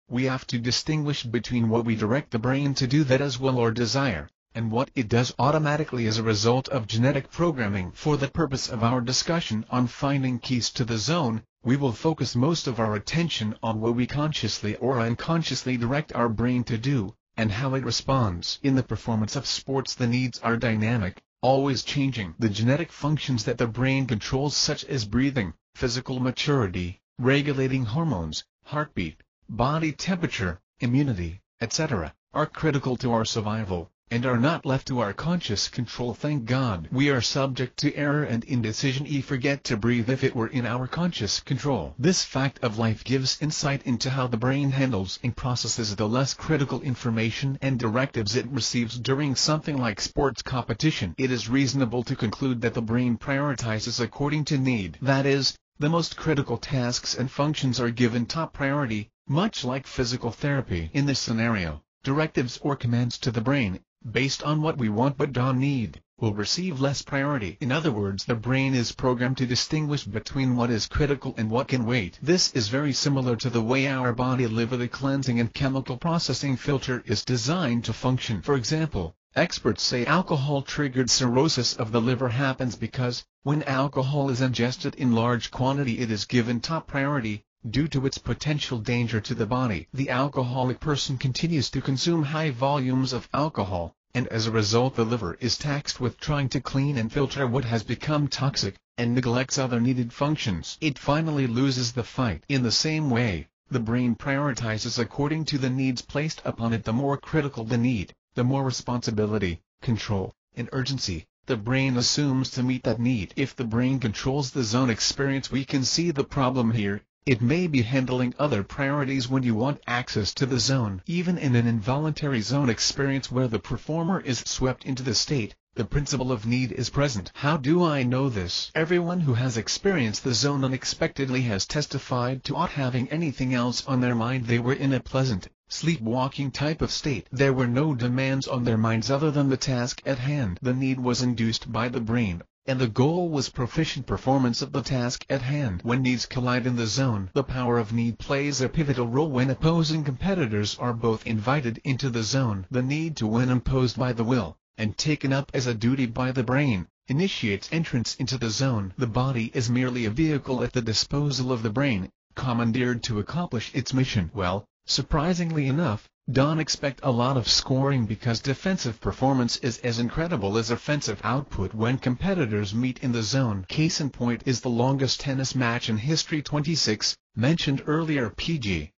we have to distinguish between what we direct the brain to do, that is will or desire, and what it does automatically as a result of genetic programming. For the purpose of our discussion on finding keys to the zone, we will focus most of our attention on what we consciously or unconsciously direct our brain to do, and how it responds. In the performance of sports, the needs are dynamic, always changing. The genetic functions that the brain controls, such as breathing, physical maturity, regulating hormones, heartbeat, body temperature, immunity, etc., are critical to our survival, and are not left to our conscious control. Thank God. We are subject to error and indecision. Forget to breathe if it were in our conscious control. This fact of life gives insight into how the brain handles and processes the less critical information and directives it receives during something like sports competition. It is reasonable to conclude that the brain prioritizes according to need. That is, the most critical tasks and functions are given top priority, much like physical therapy. In this scenario, directives or commands to the brain, based on what we want but don't need, will receive less priority. In other words, the brain is programmed to distinguish between what is critical and what can wait. This is very similar to the way our body liver, the cleansing and chemical processing filter, is designed to function. For example, experts say alcohol-triggered cirrhosis of the liver happens because, when alcohol is ingested in large quantity, it is given top priority, due to its potential danger to the body. The alcoholic person continues to consume high volumes of alcohol, and as a result the liver is taxed with trying to clean and filter what has become toxic, and neglects other needed functions. It finally loses the fight. In the same way, the brain prioritizes according to the needs placed upon it. The more critical the need, the more responsibility, control, and urgency the brain assumes to meet that need. If the brain controls the zone experience, we can see the problem here. It may be handling other priorities when you want access to the zone. Even in an involuntary zone experience where the performer is swept into the state, the principle of need is present. How do I know this? Everyone who has experienced the zone unexpectedly has testified to not having anything else on their mind. They were in a pleasant, sleepwalking type of state. There were no demands on their minds other than the task at hand. The need was induced by the brain, and the goal was proficient performance of the task at hand. When needs collide in the zone, the power of need plays a pivotal role when opposing competitors are both invited into the zone. The need to win imposed by the will, and taken up as a duty by the brain, initiates entrance into the zone. The body is merely a vehicle at the disposal of the brain, commandeered to accomplish its mission. Well, surprisingly enough, don't expect a lot of scoring because defensive performance is as incredible as offensive output when competitors meet in the zone. Case in point is the longest tennis match in history 26, mentioned earlier. PG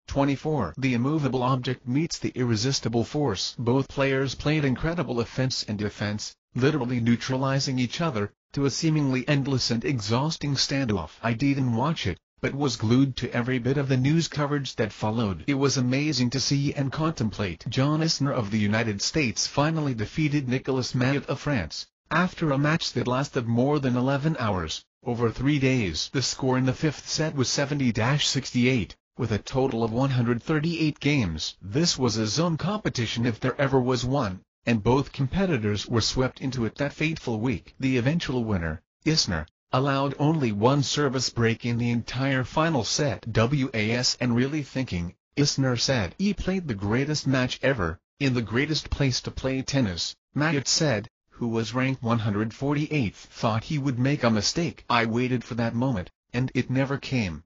24. The immovable object meets the irresistible force. Both players played incredible offense and defense, literally neutralizing each other, to a seemingly endless and exhausting standoff. I didn't watch it, but was glued to every bit of the news coverage that followed. It was amazing to see and contemplate. John Isner of the United States finally defeated Nicolas Mahut of France, after a match that lasted more than 11 hours, over 3 days. The score in the fifth set was 70-68. With a total of 138 games. This was a zone competition if there ever was one, and both competitors were swept into it that fateful week. The eventual winner, Isner, allowed only one service break in the entire final set. Was and really thinking, Isner said. He played the greatest match ever, in the greatest place to play tennis, Mahut said, who was ranked 148th. Thought he would make a mistake. I waited for that moment, and it never came.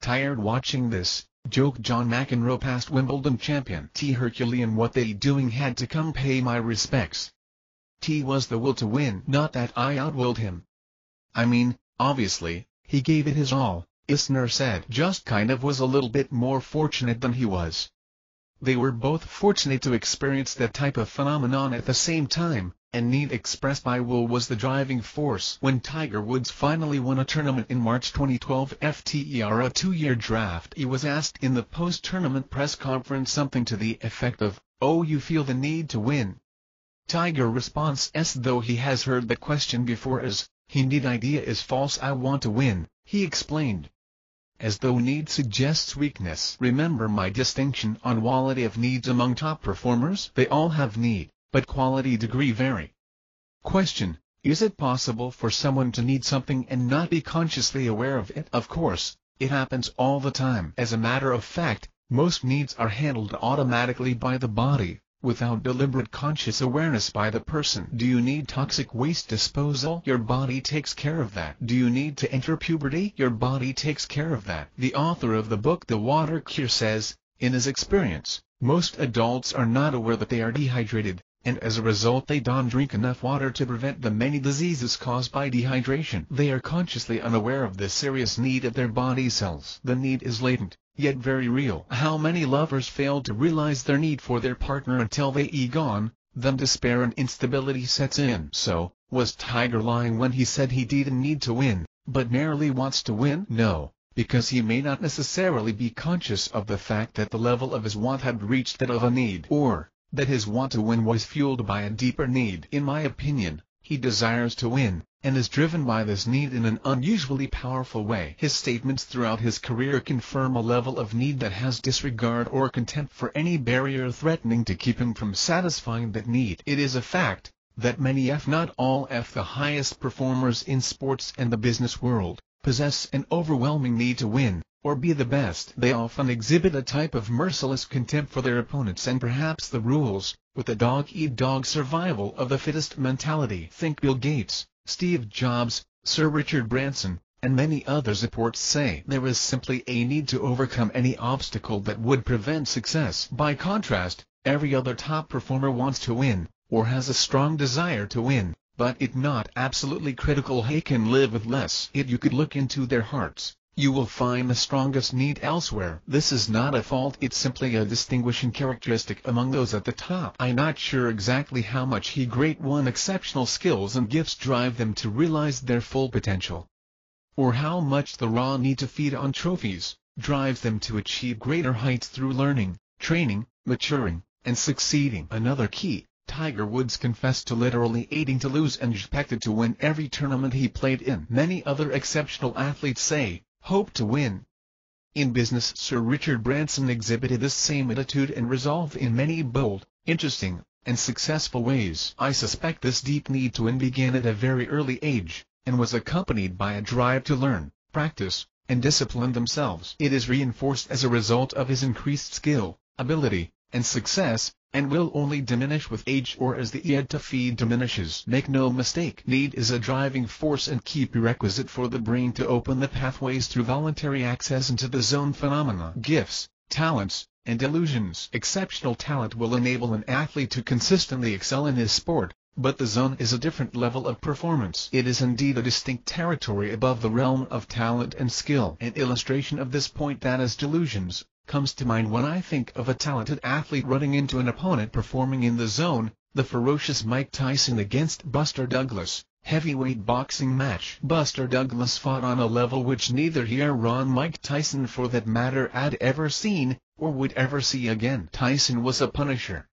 Tired watching this, joked John McEnroe, past Wimbledon champion. Herculean what they doing, had to come pay my respects. Was the will to win, not that I outwilled him. I mean, obviously, he gave it his all, Isner said. Just kind of was a little bit more fortunate than he was. They were both fortunate to experience that type of phenomenon at the same time, and need expressed by will was the driving force. When Tiger Woods finally won a tournament in March 2012 after a 2-year draft, he was asked in the post-tournament press conference something to the effect of, "Oh, you feel the need to win?" Tiger responds as though he has heard the question before as, "He need idea is false, I want to win," he explained. As though need suggests weakness. Remember my distinction on quality of needs among top performers? They all have need, but quality degree vary. Question: is it possible for someone to need something and not be consciously aware of it? Of course, it happens all the time. As a matter of fact, most needs are handled automatically by the body, without deliberate conscious awareness by the person. Do you need toxic waste disposal? Your body takes care of that. Do you need to enter puberty? Your body takes care of that. The author of the book The Water Cure says, in his experience, most adults are not aware that they are dehydrated, and as a result they don't drink enough water to prevent the many diseases caused by dehydration. They are consciously unaware of the serious need of their body cells. The need is latent, yet very real. How many lovers fail to realize their need for their partner until they are gone, then despair and instability sets in. So, was Tiger lying when he said he didn't need to win, but merely wants to win? No, because he may not necessarily be conscious of the fact that the level of his want had reached that of a need, or that his want to win was fueled by a deeper need. In my opinion, he desires to win, and is driven by this need in an unusually powerful way. His statements throughout his career confirm a level of need that has disregard or contempt for any barrier threatening to keep him from satisfying that need. It is a fact that many, if not all, the highest performers in sports and the business world, possess an overwhelming need to win, or be the best. They often exhibit a type of merciless contempt for their opponents and perhaps the rules, with a dog-eat-dog survival of the fittest mentality. Think Bill Gates, Steve Jobs, Sir Richard Branson, and many others. Reports say there is simply a need to overcome any obstacle that would prevent success. By contrast, every other top performer wants to win, or has a strong desire to win, but it not absolutely critical. They can live with less. You could look into their hearts. You will find the strongest need elsewhere. This is not a fault, it's simply a distinguishing characteristic among those at the top. I'm not sure exactly how much great one exceptional skills and gifts drive them to realize their full potential, or how much the raw need to feed on trophies drives them to achieve greater heights through learning, training, maturing, and succeeding. Another key: Tiger Woods confessed to literally hating to lose and expected to win every tournament he played in. Many other exceptional athletes say, hope to win. In business, Sir Richard Branson exhibited this same attitude and resolve in many bold, interesting, and successful ways. I suspect this deep need to win began at a very early age, and was accompanied by a drive to learn, practice, and discipline themselves. It is reinforced as a result of his increased skill, ability, and success, and will only diminish with age or as the need to feed diminishes. Make no mistake, need is a driving force and key prerequisite for the brain to open the pathways through voluntary access into the zone. Phenomena, gifts, talents, and illusions. Exceptional talent will enable an athlete to consistently excel in his sport, but the zone is a different level of performance. It is indeed a distinct territory above the realm of talent and skill. An illustration of this point, that is delusions, comes to mind when I think of a talented athlete running into an opponent performing in the zone, the ferocious Mike Tyson against Buster Douglas, heavyweight boxing match. Buster Douglas fought on a level which neither he or Mike Tyson for that matter had ever seen, or would ever see again. Tyson was a punisher.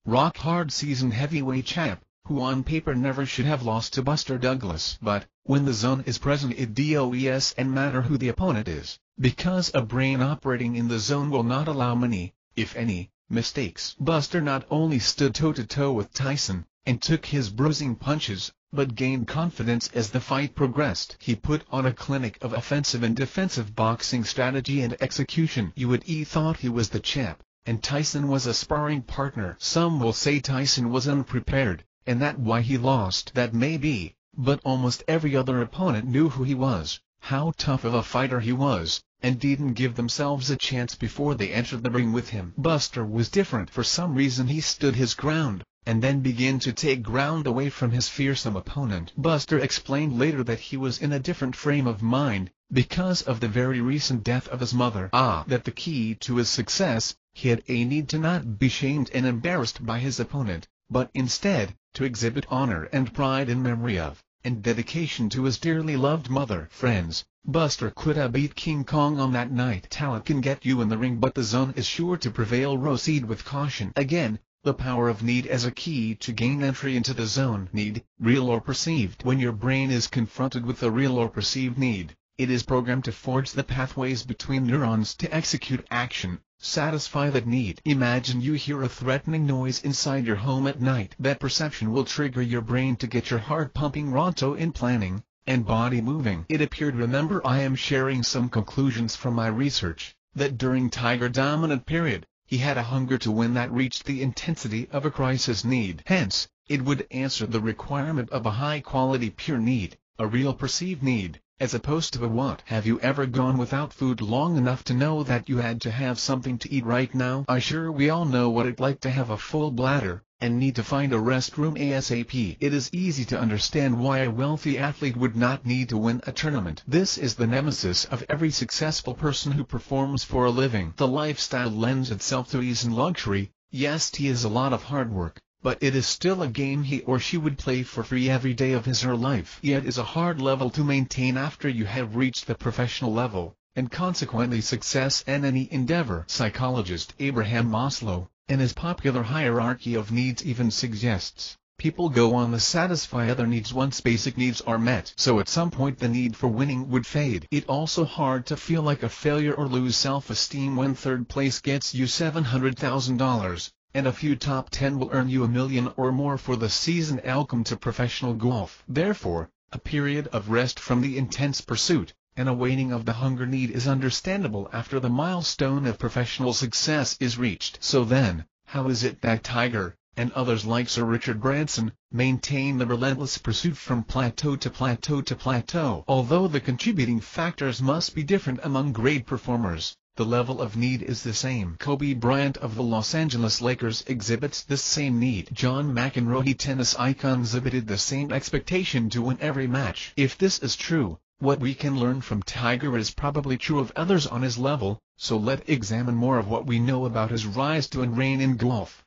Rock-hard seasoned heavyweight champ, who on paper never should have lost to Buster Douglas. But, when the zone is present, it doesn't matter who the opponent is, because a brain operating in the zone will not allow many, if any, mistakes. Buster not only stood toe-to-toe with Tyson, and took his bruising punches, but gained confidence as the fight progressed. He put on a clinic of offensive and defensive boxing strategy and execution. You would thought he was the champ, and Tyson was a sparring partner. Some will say Tyson was unprepared, and that why he lost. That may be, but almost every other opponent knew who he was, how tough of a fighter he was, and didn't give themselves a chance before they entered the ring with him. Buster was different. For some reason he stood his ground, and then began to take ground away from his fearsome opponent. Buster explained later that he was in a different frame of mind, because of the very recent death of his mother. That the key to his success, he had a need to not be shamed and embarrassed by his opponent, but instead, to exhibit honor and pride in memory of, and dedication to his dearly loved mother. Friends, Buster could have beat King Kong on that night. Talent can get you in the ring, but the zone is sure to prevail. Proceed with caution. Again, the power of need as a key to gain entry into the zone. Need, real or perceived. When your brain is confronted with a real or perceived need, it is programmed to forge the pathways between neurons to execute action, satisfy that need. Imagine you hear a threatening noise inside your home at night. That perception will trigger your brain to get your heart pumping, Ronto in planning, and body moving. It appeared, remember I am sharing some conclusions from my research, that during Tiger dominant period, he had a hunger to win that reached the intensity of a crisis need. Hence, it would answer the requirement of a high-quality pure need, a real perceived need, as opposed to a want. Have you ever gone without food long enough to know that you had to have something to eat right now? I'm sure we all know what it's like to have a full bladder, and need to find a restroom ASAP. It is easy to understand why a wealthy athlete would not need to win a tournament. This is the nemesis of every successful person who performs for a living. The lifestyle lends itself to ease and luxury. Yes, it is a lot of hard work, but it is still a game he or she would play for free every day of his or her life. Yet is a hard level to maintain after you have reached the professional level, and consequently success in any endeavor. Psychologist Abraham Maslow, in his popular hierarchy of needs, even suggests, people go on to satisfy other needs once basic needs are met. So at some point the need for winning would fade. It's also hard to feel like a failure or lose self-esteem when third place gets you $700,000. And a few top 10 will earn you $1 million or more for the season. Welcome to professional golf. Therefore, a period of rest from the intense pursuit, and a waning of the hunger need is understandable after the milestone of professional success is reached. So then, how is it that Tiger, and others like Sir Richard Branson, maintain the relentless pursuit from plateau to plateau to plateau? Although the contributing factors must be different among great performers, the level of need is the same. Kobe Bryant of the Los Angeles Lakers exhibits this same need. John McEnroe, tennis icon, exhibited the same expectation to win every match. If this is true, what we can learn from Tiger is probably true of others on his level, so let's examine more of what we know about his rise to and reign in golf.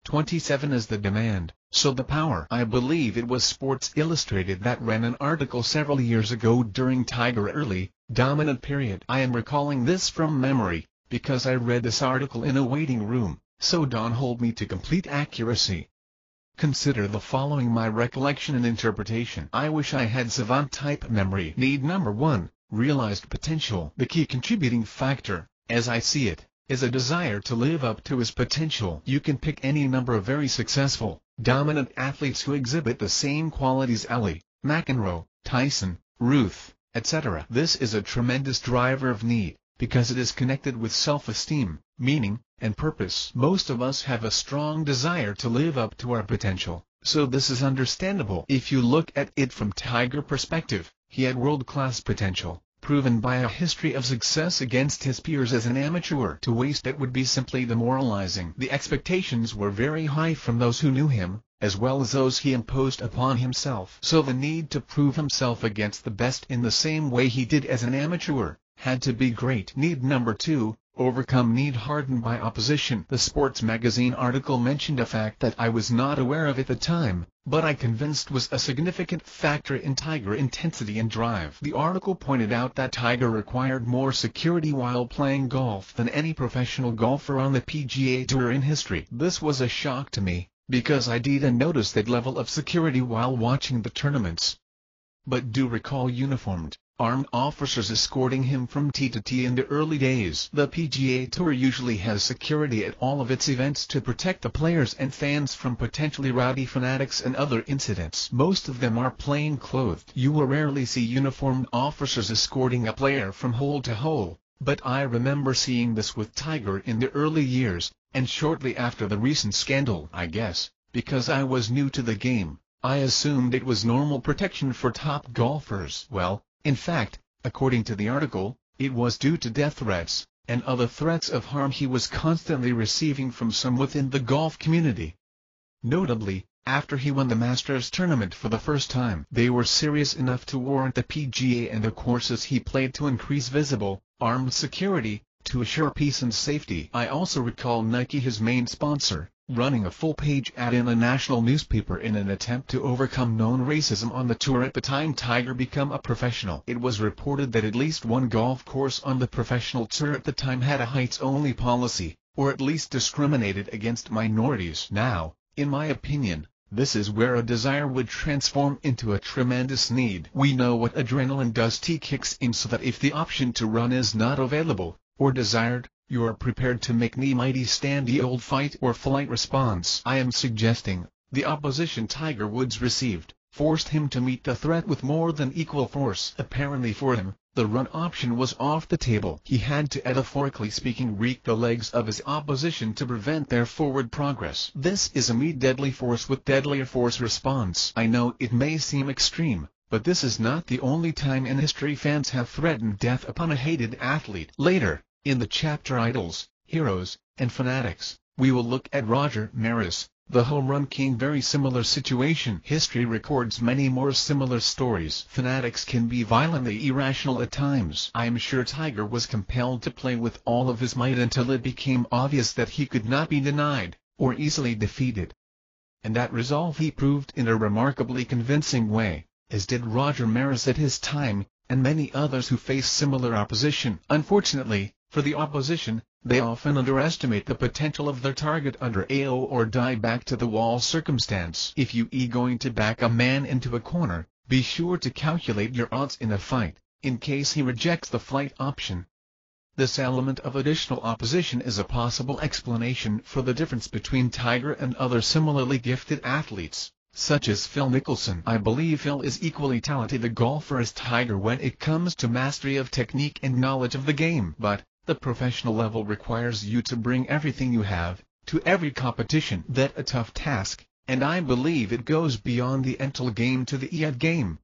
27 is the demand, so the power. I believe it was Sports Illustrated that ran an article several years ago during Tiger's early, dominant period. I am recalling this from memory, because I read this article in a waiting room, so don't hold me to complete accuracy. Consider the following my recollection and interpretation. I wish I had savant-type memory. Need number 1, realized potential. The key contributing factor, as I see it, is a desire to live up to his potential. You can pick any number of very successful, dominant athletes who exhibit the same qualities: Ellie, McEnroe, Tyson, Ruth, etc. This is a tremendous driver of need, because it is connected with self-esteem, meaning, and purpose. Most of us have a strong desire to live up to our potential, so this is understandable. If you look at it from Tiger perspective, he had world-class potential, proven by a history of success against his peers as an amateur. To waste it would be simply demoralizing. The expectations were very high from those who knew him, as well as those he imposed upon himself. So the need to prove himself against the best in the same way he did as an amateur had to be great. Need number 2, overcome need hardened by opposition. The Sports Magazine article mentioned a fact that I was not aware of at the time, but I convinced was a significant factor in Tiger intensity and drive. The article pointed out that Tiger required more security while playing golf than any professional golfer on the PGA Tour in history. This was a shock to me, because I didn't notice that level of security while watching the tournaments. But do recall uniformed, armed officers escorting him from tee to tee in the early days. The PGA Tour usually has security at all of its events to protect the players and fans from potentially rowdy fanatics and other incidents. Most of them are plain clothed. You will rarely see uniformed officers escorting a player from hole to hole, but I remember seeing this with Tiger in the early years, and shortly after the recent scandal. I guess, because I was new to the game, I assumed it was normal protection for top golfers. Well, in fact, according to the article, it was due to death threats, and other threats of harm he was constantly receiving from some within the golf community. Notably, after he won the Masters tournament for the first time, they were serious enough to warrant the PGA and the courses he played to increase visible, armed security, to assure peace and safety. I also recall Nike, his main sponsor, running a full-page ad in a national newspaper in an attempt to overcome known racism on the tour at the time Tiger became a professional. It was reported that at least one golf course on the professional tour at the time had a heights-only policy, or at least discriminated against minorities. Now, in my opinion, this is where a desire would transform into a tremendous need. We know what adrenaline does. T kicks in so that if the option to run is not available, or desired, you are prepared to make the mighty stand the old fight or flight response. I am suggesting, the opposition Tiger Woods received, forced him to meet the threat with more than equal force. Apparently for him, the run option was off the table. He had to, metaphorically speaking, wreak the legs of his opposition to prevent their forward progress. This is a meet deadly force with deadlier force response. I know it may seem extreme, but this is not the only time in history fans have threatened death upon a hated athlete. Later, in the chapter Idols, Heroes, and Fanatics, we will look at Roger Maris, the home run king. Very similar situation. History records many more similar stories. Fanatics can be violently irrational at times. I am sure Tiger was compelled to play with all of his might until it became obvious that he could not be denied, or easily defeated. And that resolve he proved in a remarkably convincing way, as did Roger Maris at his time, and many others who faced similar opposition. Unfortunately, for the opposition, they often underestimate the potential of their target under a or die back to the wall circumstance. If you are going to back a man into a corner, be sure to calculate your odds in a fight, in case he rejects the flight option. This element of additional opposition is a possible explanation for the difference between Tiger and other similarly gifted athletes, such as Phil Mickelson. I believe Phil is equally talented a golfer as Tiger when it comes to mastery of technique and knowledge of the game, but the professional level requires you to bring everything you have to every competition. That's a tough task, and I believe it goes beyond the mental game to the EAD game.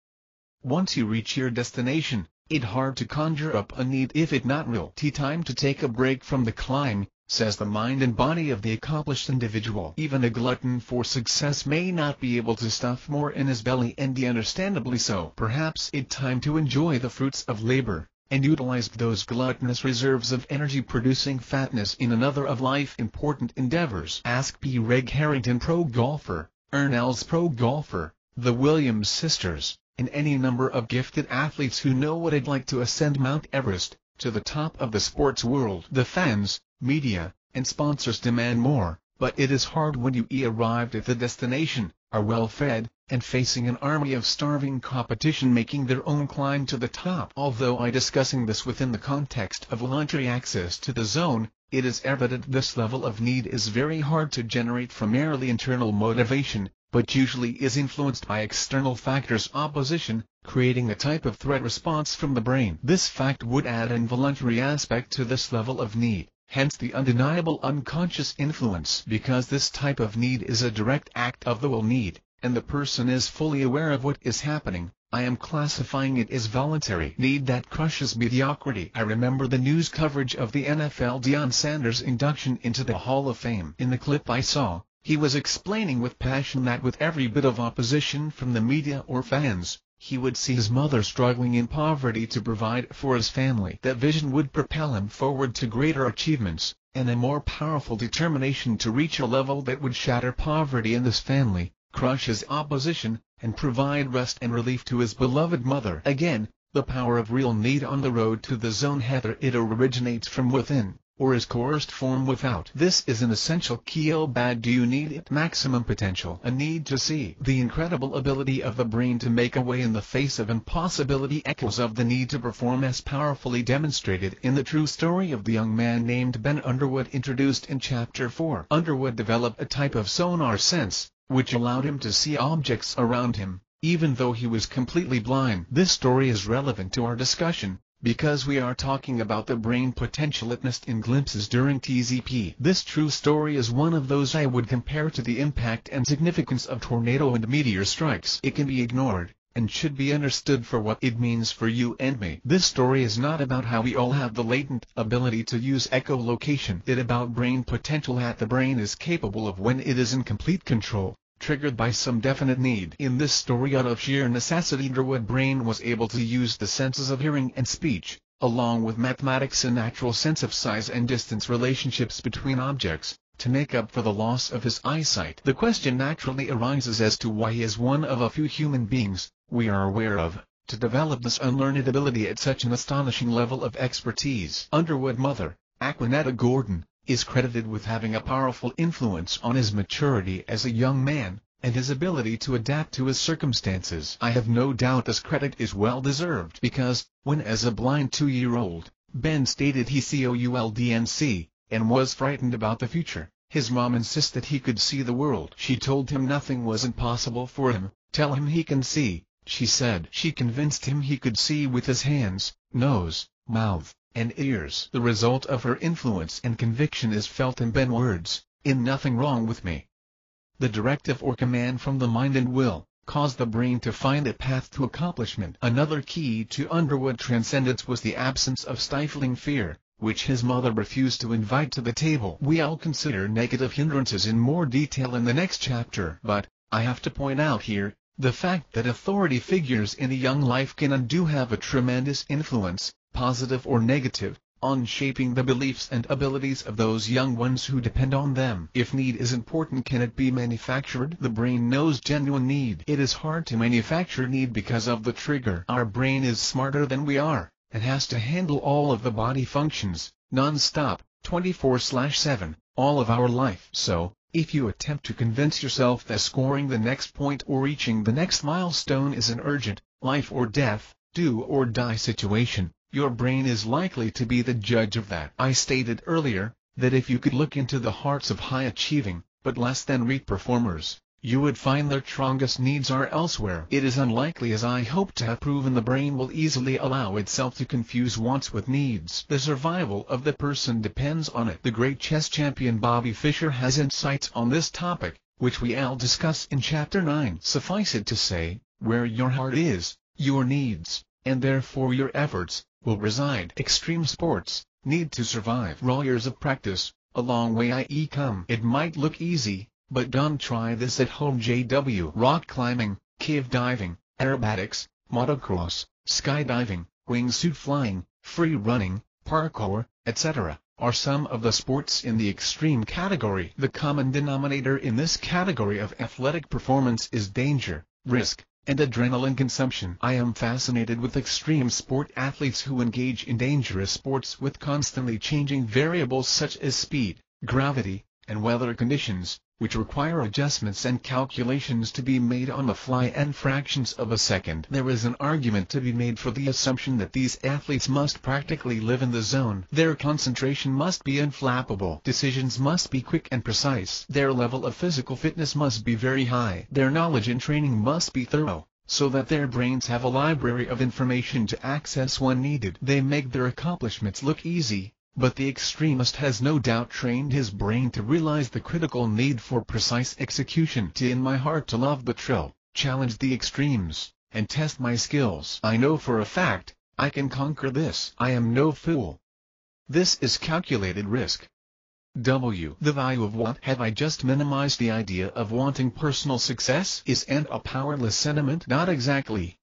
Once you reach your destination, it's hard to conjure up a need if it not real. Time to take a break from the climb, says the mind and body of the accomplished individual. Even a glutton for success may not be able to stuff more in his belly, and understandably so. Perhaps it's time to enjoy the fruits of labor, and utilize those gluttonous reserves of energy-producing fatness in another of life's important endeavors. Ask P. Reg Harrington, pro golfer, Ernell's pro golfer, the Williams sisters, and any number of gifted athletes who know what it'd like to ascend Mount Everest, to the top of the sports world. The fans, media, and sponsors demand more, but it is hard when you arrived at the destination, are well-fed, and facing an army of starving competition making their own climb to the top. Although I discussing this within the context of voluntary access to the zone, It is evident this level of need is very hard to generate from merely internal motivation, but usually is influenced by external factors' opposition, creating a type of threat response from the brain. This fact would add an involuntary aspect to this level of need, hence the undeniable unconscious influence. Because this type of need is a direct act of the will need, and the person is fully aware of what is happening, I am classifying it as voluntary need that crushes mediocrity. I remember the news coverage of the NFL Deion Sanders induction into the Hall of Fame. In the clip I saw, he was explaining with passion that with every bit of opposition from the media or fans, he would see his mother struggling in poverty to provide for his family. That vision would propel him forward to greater achievements, and a more powerful determination to reach a level that would shatter poverty in his family, crush his opposition, and provide rest and relief to his beloved mother. Again, the power of real need on the road to the zone, whether it originates from within, or is coerced from without. This is an essential key. How bad do you need it? Maximum potential. A need to see. The incredible ability of the brain to make a way in the face of impossibility echoes of the need to perform, as powerfully demonstrated in the true story of the young man named Ben Underwood introduced in Chapter 4. Underwood developed a type of sonar sense, which allowed him to see objects around him, even though he was completely blind. This story is relevant to our discussion, because we are talking about the brain potential witnessed in glimpses during TZP. This true story is one of those I would compare to the impact and significance of tornado and meteor strikes. It can be ignored, and should be understood for what it means for you and me. This story is not about how we all have the latent ability to use echolocation. It about brain potential that the brain is capable of when it is in complete control, triggered by some definite need. In this story, out of sheer necessity, Underwood's brain was able to use the senses of hearing and speech, along with mathematics and natural sense of size and distance relationships between objects, to make up for the loss of his eyesight. The question naturally arises as to why he is one of a few human beings we are aware of to develop this unlearned ability at such an astonishing level of expertise. Underwood's mother, Aquanetta Gordon, is credited with having a powerful influence on his maturity as a young man, and his ability to adapt to his circumstances. I have no doubt this credit is well deserved, because, when as a blind 2-year-old, Ben stated he couldn't, and was frightened about the future, his mom insisted he could see the world. She told him nothing was impossible for him. Tell him he can see, she said. She convinced him he could see with his hands, nose, mouth, and ears. The result of her influence and conviction is felt in Ben's words, "In nothing wrong with me." The directive or command from the mind and will caused the brain to find a path to accomplishment. Another key to Underwood's transcendence was the absence of stifling fear, which his mother refused to invite to the table. We'll consider negative hindrances in more detail in the next chapter, but I have to point out here the fact that authority figures in a young life can and do have a tremendous influence, positive or negative, on shaping the beliefs and abilities of those young ones who depend on them. If need is important, can it be manufactured? The brain knows genuine need. It is hard to manufacture need because of the trigger. Our brain is smarter than we are, and has to handle all of the body functions, non-stop, 24/7, all of our life. So, if you attempt to convince yourself that scoring the next point or reaching the next milestone is an urgent, life or death, do or die situation, your brain is likely to be the judge of that. I stated earlier that if you could look into the hearts of high-achieving, but less-than-rate performers, you would find their strongest needs are elsewhere. It is unlikely, as I hope to have proven, the brain will easily allow itself to confuse wants with needs. The survival of the person depends on it. The great chess champion Bobby Fischer has insights on this topic, which we'll discuss in Chapter 9. Suffice it to say, where your heart is, your needs, and therefore your efforts, will reside. Extreme sports need to survive. Raw years of practice, a long way I come. It might look easy, but don't try this at home. JW. Rock climbing, cave diving, aerobatics, motocross, skydiving, wingsuit flying, free running, parkour, etc., are some of the sports in the extreme category. The common denominator in this category of athletic performance is danger, risk, and adrenaline consumption. I am fascinated with extreme sport athletes who engage in dangerous sports with constantly changing variables such as speed, gravity, and weather conditions, which require adjustments and calculations to be made on the fly and fractions of a second. There is an argument to be made for the assumption that these athletes must practically live in the zone. Their concentration must be inflappable. Decisions must be quick and precise. Their level of physical fitness must be very high. Their knowledge and training must be thorough, so that their brains have a library of information to access when needed. They make their accomplishments look easy, but the extremist has no doubt trained his brain to realize the critical need for precise execution. In my heart to love the thrill, challenge the extremes, and test my skills. I know for a fact, I can conquer this. I am no fool. This is calculated risk. The value of what have I just minimized the idea of wanting personal success? Is and a powerless sentiment? Not exactly.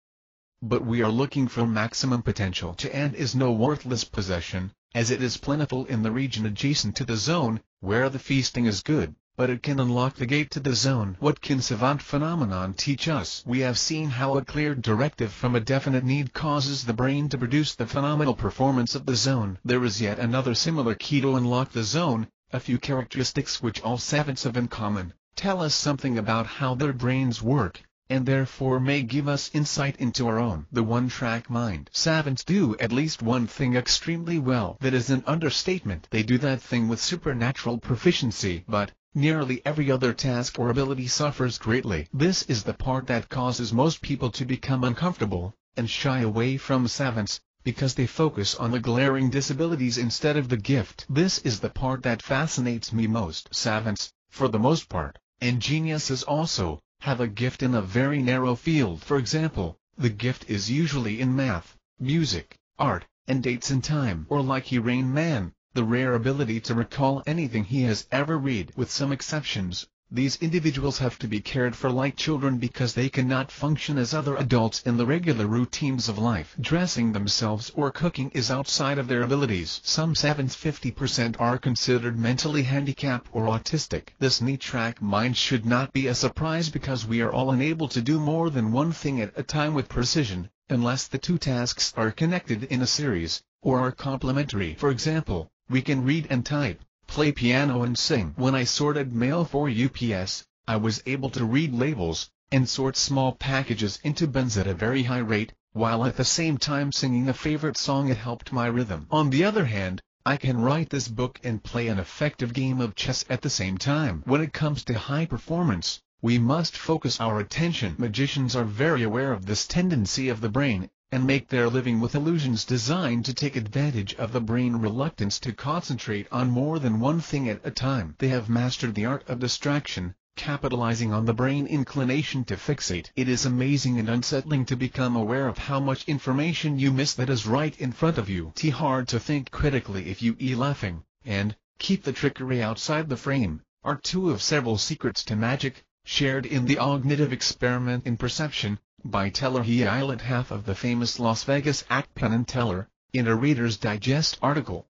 But we are looking for maximum potential. To and is no worthless possession, as it is plentiful in the region adjacent to the zone, where the feasting is good, but it can unlock the gate to the zone. What can savant phenomenon teach us? We have seen how a clear directive from a definite need causes the brain to produce the phenomenal performance of the zone. There is yet another similar key to unlock the zone. A few characteristics which all savants have in common, tell us something about how their brains work, and therefore may give us insight into our own. The one-track mind. Savants do at least one thing extremely well. That is an understatement. They do that thing with supernatural proficiency, but nearly every other task or ability suffers greatly. This is the part that causes most people to become uncomfortable, and shy away from savants, because they focus on the glaring disabilities instead of the gift. This is the part that fascinates me most. Savants, for the most part, and geniuses also, have a gift in a very narrow field. For example, the gift is usually in math, music, art, and dates and time. Or like Rain Man, the rare ability to recall anything he has ever read. With some exceptions, these individuals have to be cared for like children because they cannot function as other adults in the regular routines of life. Dressing themselves or cooking is outside of their abilities. Some savants 50% are considered mentally handicapped or autistic. This neat-track mind should not be a surprise because we are all unable to do more than one thing at a time with precision, unless the two tasks are connected in a series, or are complementary. For example, we can read and type, play piano and sing. When I sorted mail for UPS, I was able to read labels, and sort small packages into bins at a very high rate, while at the same time singing a favorite song. It helped my rhythm. On the other hand, I can write this book and play an effective game of chess at the same time. When it comes to high performance, we must focus our attention. Magicians are very aware of this tendency of the brain, and make their living with illusions designed to take advantage of the brain reluctance to concentrate on more than one thing at a time. They have mastered the art of distraction, capitalizing on the brain inclination to fixate. It is amazing and unsettling to become aware of how much information you miss that is right in front of you. It's hard to think critically if you laughing, and keep the trickery outside the frame, are two of several secrets to magic, shared in the Cognitive Experiment in Perception, by Teller. He Eilert, half of the famous Las Vegas act Penn and Teller, in a Reader's Digest article.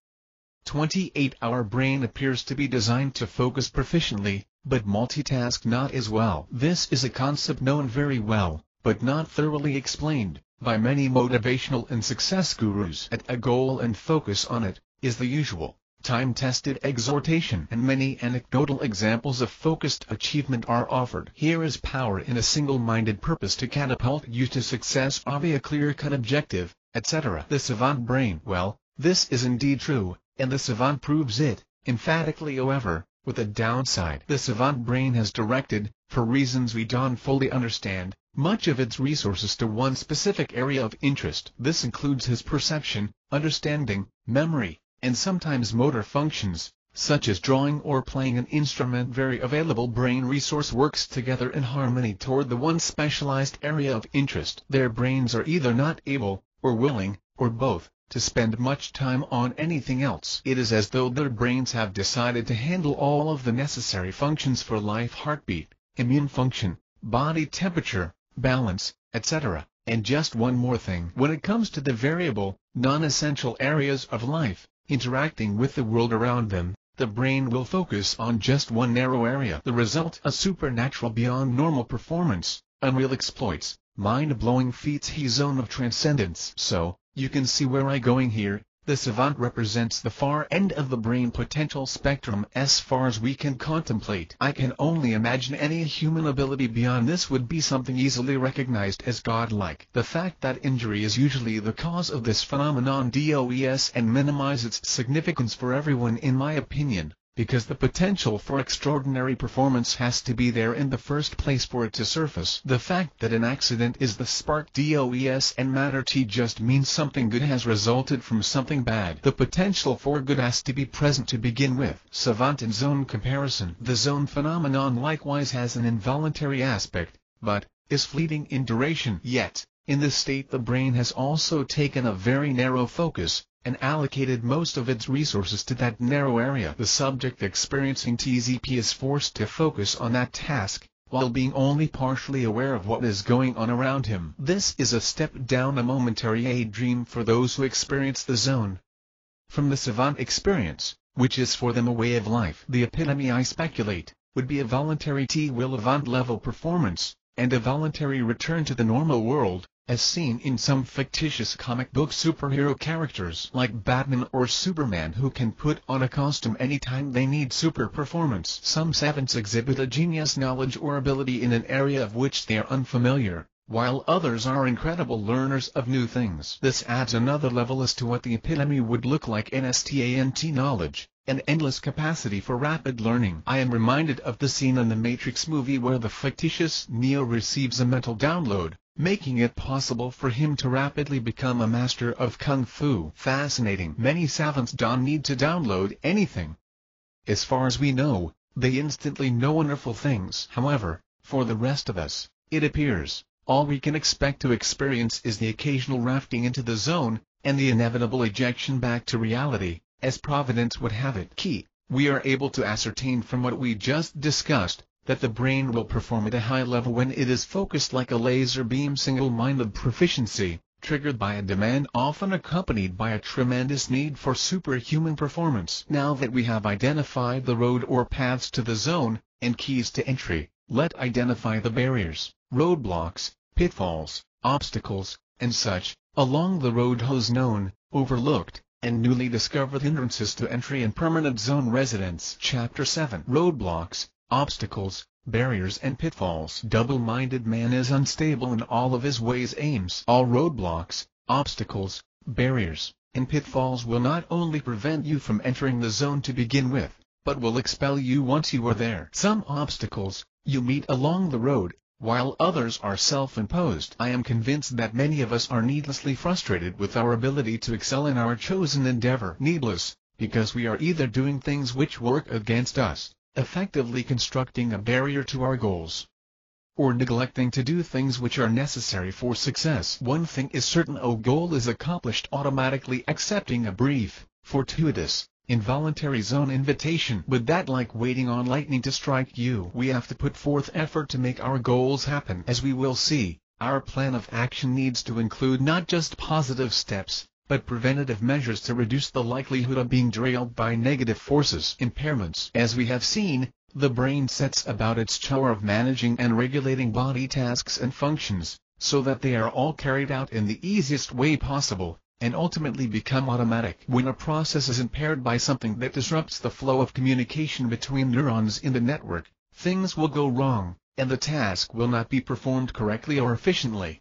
28. Our brain appears to be designed to focus proficiently, but multitask not as well. This is a concept known very well, but not thoroughly explained, by many motivational and success gurus. At a goal and focus on it, is the usual, time-tested exhortation, and many anecdotal examples of focused achievement are offered. Here is power in a single-minded purpose to catapult you to success via a clear-cut objective, etc. The savant brain. Well, this is indeed true, and the savant proves it, emphatically. However, with a downside. The savant brain has directed, for reasons we don't fully understand, much of its resources to one specific area of interest. This includes his perception, understanding, memory, and sometimes motor functions, such as drawing or playing an instrument. Very available brain resource works together in harmony toward the one specialized area of interest. Their brains are either not able, or willing, or both, to spend much time on anything else. It is as though their brains have decided to handle all of the necessary functions for life: heartbeat, immune function, body temperature, balance, etc. And just one more thing. When it comes to the variable, non-essential areas of life, interacting with the world around them, the brain will focus on just one narrow area. The result: a supernatural, beyond normal performance, unreal exploits, mind-blowing feats, a zone of transcendence. So, you can see where I'm going here. The savant represents the far end of the brain potential spectrum as far as we can contemplate. I can only imagine any human ability beyond this would be something easily recognized as godlike. The fact that injury is usually the cause of this phenomenon does and minimize its significance for everyone in my opinion, because the potential for extraordinary performance has to be there in the first place for it to surface. The fact that an accident is the spark does and matter t just means something good has resulted from something bad. The potential for good has to be present to begin with. Savant and zone comparison. The zone phenomenon likewise has an involuntary aspect, but is fleeting in duration. Yet, in this state the brain has also taken a very narrow focus, and allocated most of its resources to that narrow area. The subject experiencing TZP is forced to focus on that task, while being only partially aware of what is going on around him. This is a step down, a momentary dream for those who experience the zone. From the savant experience, which is for them a way of life, the epitome, I speculate, would be a voluntary T-will avant level performance, and a voluntary return to the normal world, as seen in some fictitious comic book superhero characters like Batman or Superman, who can put on a costume anytime they need super performance. Some savants exhibit a genius knowledge or ability in an area of which they are unfamiliar, while others are incredible learners of new things. This adds another level as to what the epitome would look like. Instant knowledge, an endless capacity for rapid learning. I am reminded of the scene in the Matrix movie where the fictitious Neo receives a mental download, making it possible for him to rapidly become a master of Kung Fu. Fascinating. Many savants don't need to download anything. As far as we know, they instantly know wonderful things. However, for the rest of us, it appears, all we can expect to experience is the occasional rafting into the zone, and the inevitable ejection back to reality, as Providence would have it. Key, we are able to ascertain from what we just discussed, that the brain will perform at a high level when it is focused like a laser beam. Single-minded proficiency, triggered by a demand often accompanied by a tremendous need for superhuman performance. Now that we have identified the road or paths to the zone, and keys to entry, let's identify the barriers, roadblocks, pitfalls, obstacles, and such, along the road, those known, overlooked, and newly discovered hindrances to entry and permanent zone residence. Chapter 7. Roadblocks, obstacles, barriers and pitfalls. Double-minded man is unstable in all of his ways, aims. All roadblocks, obstacles, barriers, and pitfalls will not only prevent you from entering the zone to begin with, but will expel you once you are there. Some obstacles you meet along the road, while others are self-imposed. I am convinced that many of us are needlessly frustrated with our ability to excel in our chosen endeavor. Needless, because we are either doing things which work against us, effectively constructing a barrier to our goals, or neglecting to do things which are necessary for success. One thing is certain: a goal is accomplished automatically accepting a brief, fortuitous, involuntary zone invitation. With that, like waiting on lightning to strike you, we have to put forth effort to make our goals happen. As we will see, our plan of action needs to include not just positive steps, but preventative measures to reduce the likelihood of being derailed by negative forces. Impairments. As we have seen, the brain sets about its chore of managing and regulating body tasks and functions, so that they are all carried out in the easiest way possible, and ultimately become automatic. When a process is impaired by something that disrupts the flow of communication between neurons in the network, things will go wrong, and the task will not be performed correctly or efficiently.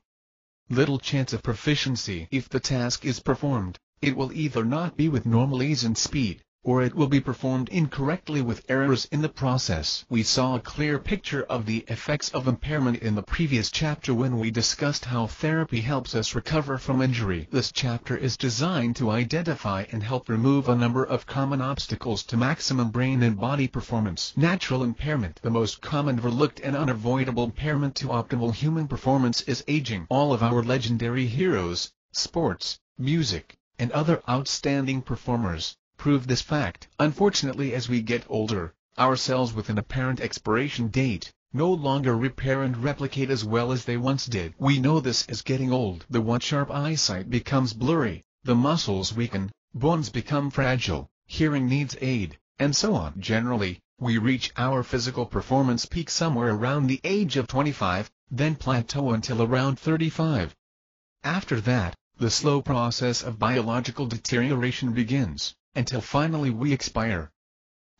Little chance of proficiency. If the task is performed, it will either not be with normal ease and speed, or it will be performed incorrectly with errors in the process. We saw a clear picture of the effects of impairment in the previous chapter when we discussed how therapy helps us recover from injury. This chapter is designed to identify and help remove a number of common obstacles to maximum brain and body performance. Natural impairment. The most common, overlooked and unavoidable impairment to optimal human performance is aging. All of our legendary heroes, sports, music, and other outstanding performers prove this fact. Unfortunately, as we get older, our cells with an apparent expiration date no longer repair and replicate as well as they once did. We know this as getting old. The once sharp eyesight becomes blurry, the muscles weaken, bones become fragile, hearing needs aid, and so on. Generally, we reach our physical performance peak somewhere around the age of 25, then plateau until around 35. After that, the slow process of biological deterioration begins, until finally we expire.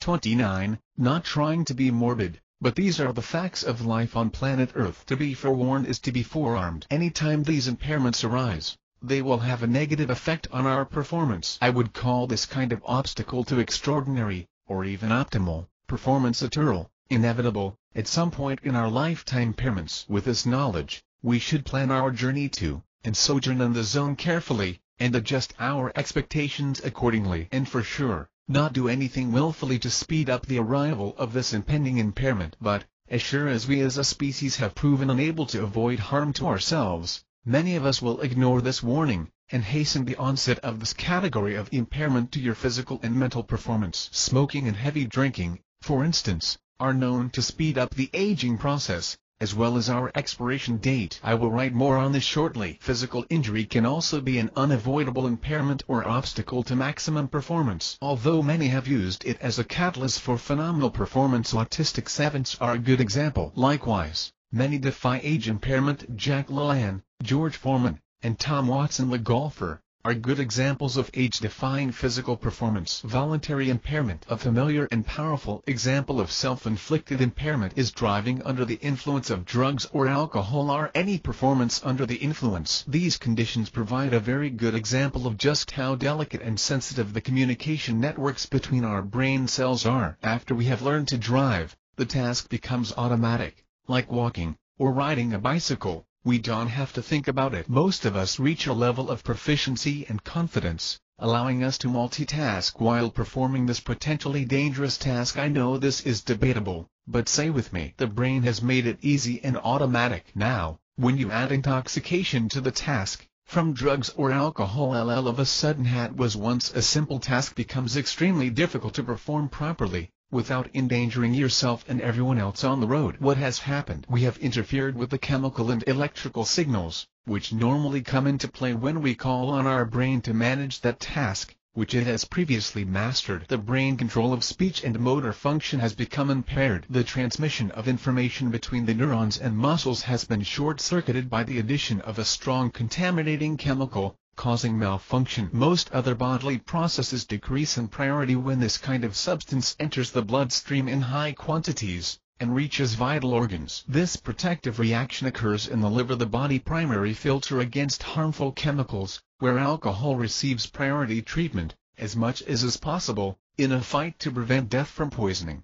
29. Not trying to be morbid, but these are the facts of life on planet Earth. To be forewarned is to be forearmed. Anytime these impairments arise, they will have a negative effect on our performance. I would call this kind of obstacle to extraordinary, or even optimal, performance eternal, inevitable, at some point in our lifetime. Impairments. With this knowledge, we should plan our journey to, and sojourn in the zone carefully, and adjust our expectations accordingly. And for sure, not do anything willfully to speed up the arrival of this impending impairment. But, as sure as we as a species have proven unable to avoid harm to ourselves, many of us will ignore this warning, and hasten the onset of this category of impairment to your physical and mental performance. Smoking and heavy drinking, for instance, are known to speed up the aging process, as well as our expiration date. I will write more on this shortly. Physical injury can also be an unavoidable impairment or obstacle to maximum performance. Although many have used it as a catalyst for phenomenal performance, autistic savants are a good example. Likewise, many defy age impairment. Jack LaLanne, George Foreman, and Tom Watson, the golfer, are good examples of age-defying physical performance. Voluntary impairment. A familiar and powerful example of self-inflicted impairment is driving under the influence of drugs or alcohol, or any performance under the influence. These conditions provide a very good example of just how delicate and sensitive the communication networks between our brain cells are. After we have learned to drive, the task becomes automatic, like walking, or riding a bicycle. We don't have to think about it. Most of us reach a level of proficiency and confidence, allowing us to multitask while performing this potentially dangerous task. I know this is debatable, but say with me, the brain has made it easy and automatic. Now, when you add intoxication to the task, from drugs or alcohol, all of a sudden what was once a simple task becomes extremely difficult to perform properly, without endangering yourself and everyone else on the road. What has happened? We have interfered with the chemical and electrical signals, which normally come into play when we call on our brain to manage that task, which it has previously mastered. The brain control of speech and motor function has become impaired. The transmission of information between the neurons and muscles has been short-circuited by the addition of a strong contaminating chemical, causing malfunction. Most other bodily processes decrease in priority when this kind of substance enters the bloodstream in high quantities, and reaches vital organs. This protective reaction occurs in the liver, the body primary filter against harmful chemicals, where alcohol receives priority treatment, as much as is possible, in a fight to prevent death from poisoning.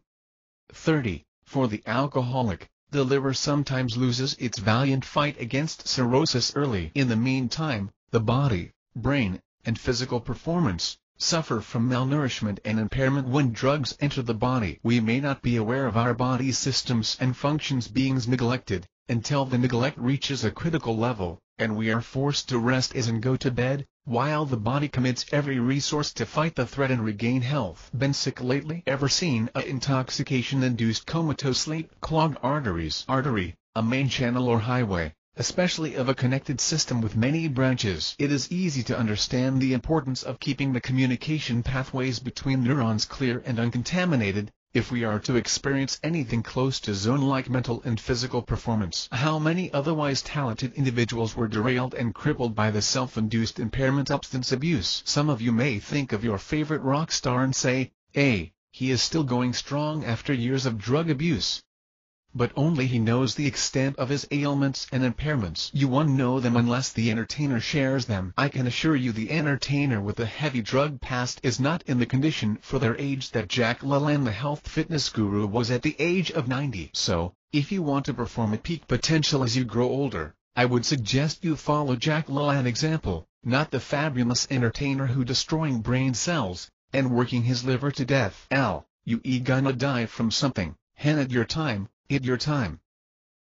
30. For the alcoholic, the liver sometimes loses its valiant fight against cirrhosis early. In the meantime, the body, brain, and physical performance suffer from malnourishment and impairment. When drugs enter the body, we may not be aware of our body's systems and functions being neglected, until the neglect reaches a critical level, and we are forced to rest as and go to bed, while the body commits every resource to fight the threat and regain health. Been sick lately? Ever seen a intoxication-induced comatose sleep? Clogged arteries. Artery, a main channel or highway, especially of a connected system with many branches. It is easy to understand the importance of keeping the communication pathways between neurons clear and uncontaminated, if we are to experience anything close to zone-like mental and physical performance. How many otherwise talented individuals were derailed and crippled by the self-induced impairment substance abuse? Some of you may think of your favorite rock star and say, "Hey, he is still going strong after years of drug abuse." But only he knows the extent of his ailments and impairments. You won't know them unless the entertainer shares them. I can assure you the entertainer with a heavy drug past is not in the condition for their age that Jack LaLanne, the health fitness guru, was at the age of 90. So, if you want to perform at peak potential as you grow older, I would suggest you follow Jack LaLanne's example, not the fabulous entertainer who destroying brain cells, and working his liver to death. You gonna die from something, at your time. At your time.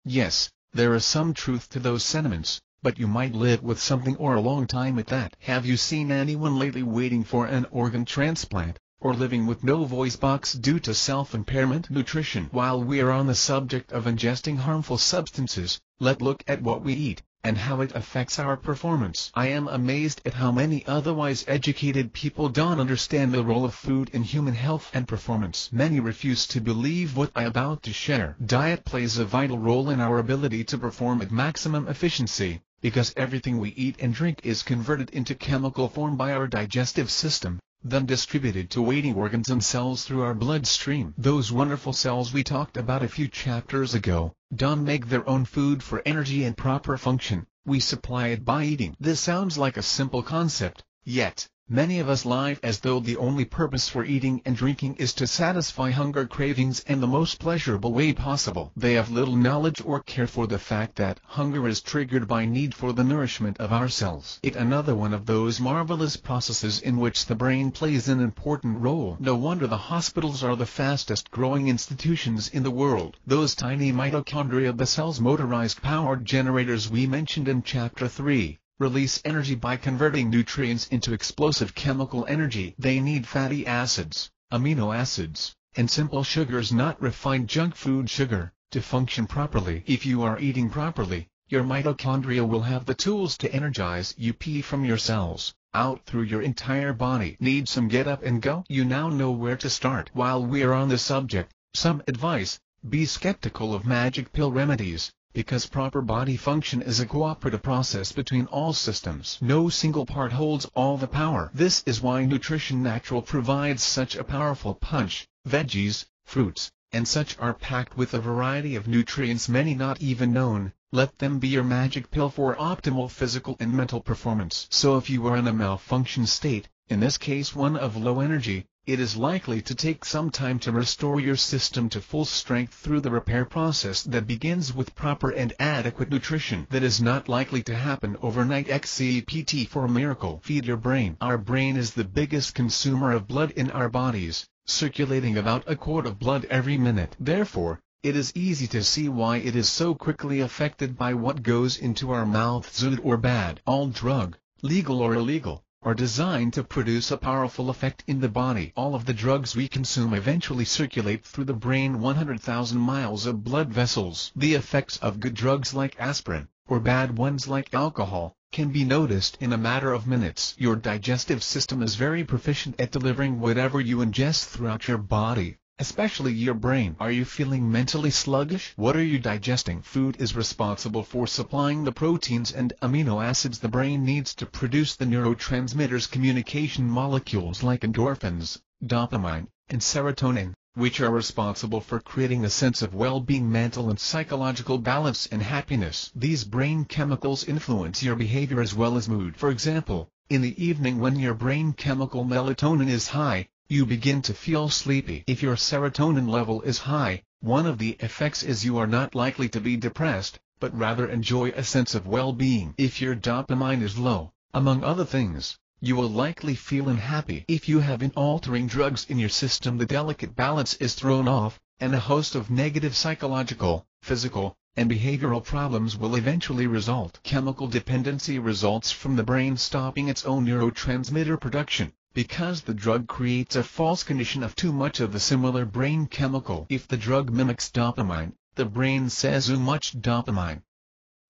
Yes, there is some truth to those sentiments, but you might live with something or a long time at that. Have you seen anyone lately waiting for an organ transplant, or living with no voice box due to self-impairment? Nutrition. While we are on the subject of ingesting harmful substances, let's look at what we eat, and how it affects our performance. I am amazed at how many otherwise educated people don't understand the role of food in human health and performance. Many refuse to believe what I'm about to share. Diet plays a vital role in our ability to perform at maximum efficiency. because everything we eat and drink is converted into chemical form by our digestive system, then distributed to waiting organs and cells through our bloodstream. Those wonderful cells we talked about a few chapters ago, don't make their own food for energy and proper function, we supply it by eating. This sounds like a simple concept, yet many of us live as though the only purpose for eating and drinking is to satisfy hunger cravings in the most pleasurable way possible. They have little knowledge or care for the fact that hunger is triggered by need for the nourishment of our cells. It's another one of those marvelous processes in which the brain plays an important role. No wonder the hospitals are the fastest growing institutions in the world. Those tiny mitochondria, the cell's motorized powered generators we mentioned in Chapter 3, release energy by converting nutrients into explosive chemical energy. They need fatty acids, amino acids, and simple sugars, not refined junk food sugar, to function properly. If you are eating properly, your mitochondria will have the tools to energize UP from your cells, out through your entire body. Need some get up and go? You now know where to start. While we're on the subject, some advice: be skeptical of magic pill remedies, because proper body function is a cooperative process between all systems. No single part holds all the power. This is why Nutrition Natural provides such a powerful punch. Veggies, fruits, and such are packed with a variety of nutrients many not even known. Let them be your magic pill for optimal physical and mental performance. So if you are in a malfunction state, in this case one of low energy, it is likely to take some time to restore your system to full strength through the repair process that begins with proper and adequate nutrition. That is not likely to happen overnight. Except for a miracle. Feed your brain. Our brain is the biggest consumer of blood in our bodies, circulating about a quart of blood every minute. Therefore, it is easy to see why it is so quickly affected by what goes into our mouths, good or bad. All drug, legal or illegal, are designed to produce a powerful effect in the body. All of the drugs we consume eventually circulate through the brain 100,000 miles of blood vessels. The effects of good drugs like aspirin, or bad ones like alcohol, can be noticed in a matter of minutes. Your digestive system is very proficient at delivering whatever you ingest throughout your body, especially your brain. Are you feeling mentally sluggish? What are you digesting? Food is responsible for supplying the proteins and amino acids the brain needs to produce the neurotransmitters, communication molecules like endorphins, dopamine, and serotonin, which are responsible for creating a sense of well-being, mental and psychological balance and happiness. These brain chemicals influence your behavior as well as mood. For example, in the evening when your brain chemical melatonin is high, you begin to feel sleepy. If your serotonin level is high, one of the effects is you are not likely to be depressed, but rather enjoy a sense of well-being. If your dopamine is low, among other things, you will likely feel unhappy. If you have altering drugs in your system, the delicate balance is thrown off, and a host of negative psychological, physical, and behavioral problems will eventually result. Chemical dependency results from the brain stopping its own neurotransmitter production, because the drug creates a false condition of too much of the similar brain chemical. If the drug mimics dopamine, the brain says too much dopamine,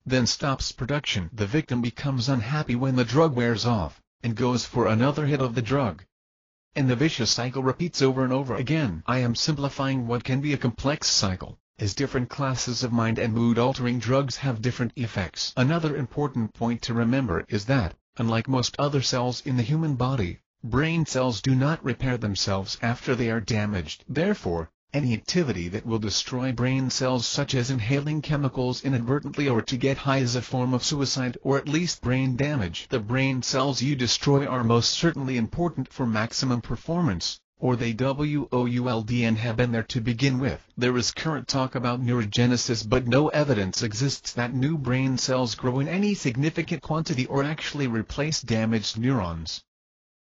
then stops production. The victim becomes unhappy when the drug wears off, and goes for another hit of the drug. And the vicious cycle repeats over and over again. I am simplifying what can be a complex cycle, as different classes of mind and mood-altering drugs have different effects. Another important point to remember is that, unlike most other cells in the human body, brain cells do not repair themselves after they are damaged. Therefore, any activity that will destroy brain cells, such as inhaling chemicals inadvertently or to get high, is a form of suicide or at least brain damage. The brain cells you destroy are most certainly important for maximum performance, or they WOULD and have been there to begin with. There is current talk about neurogenesis, but no evidence exists that new brain cells grow in any significant quantity or actually replace damaged neurons.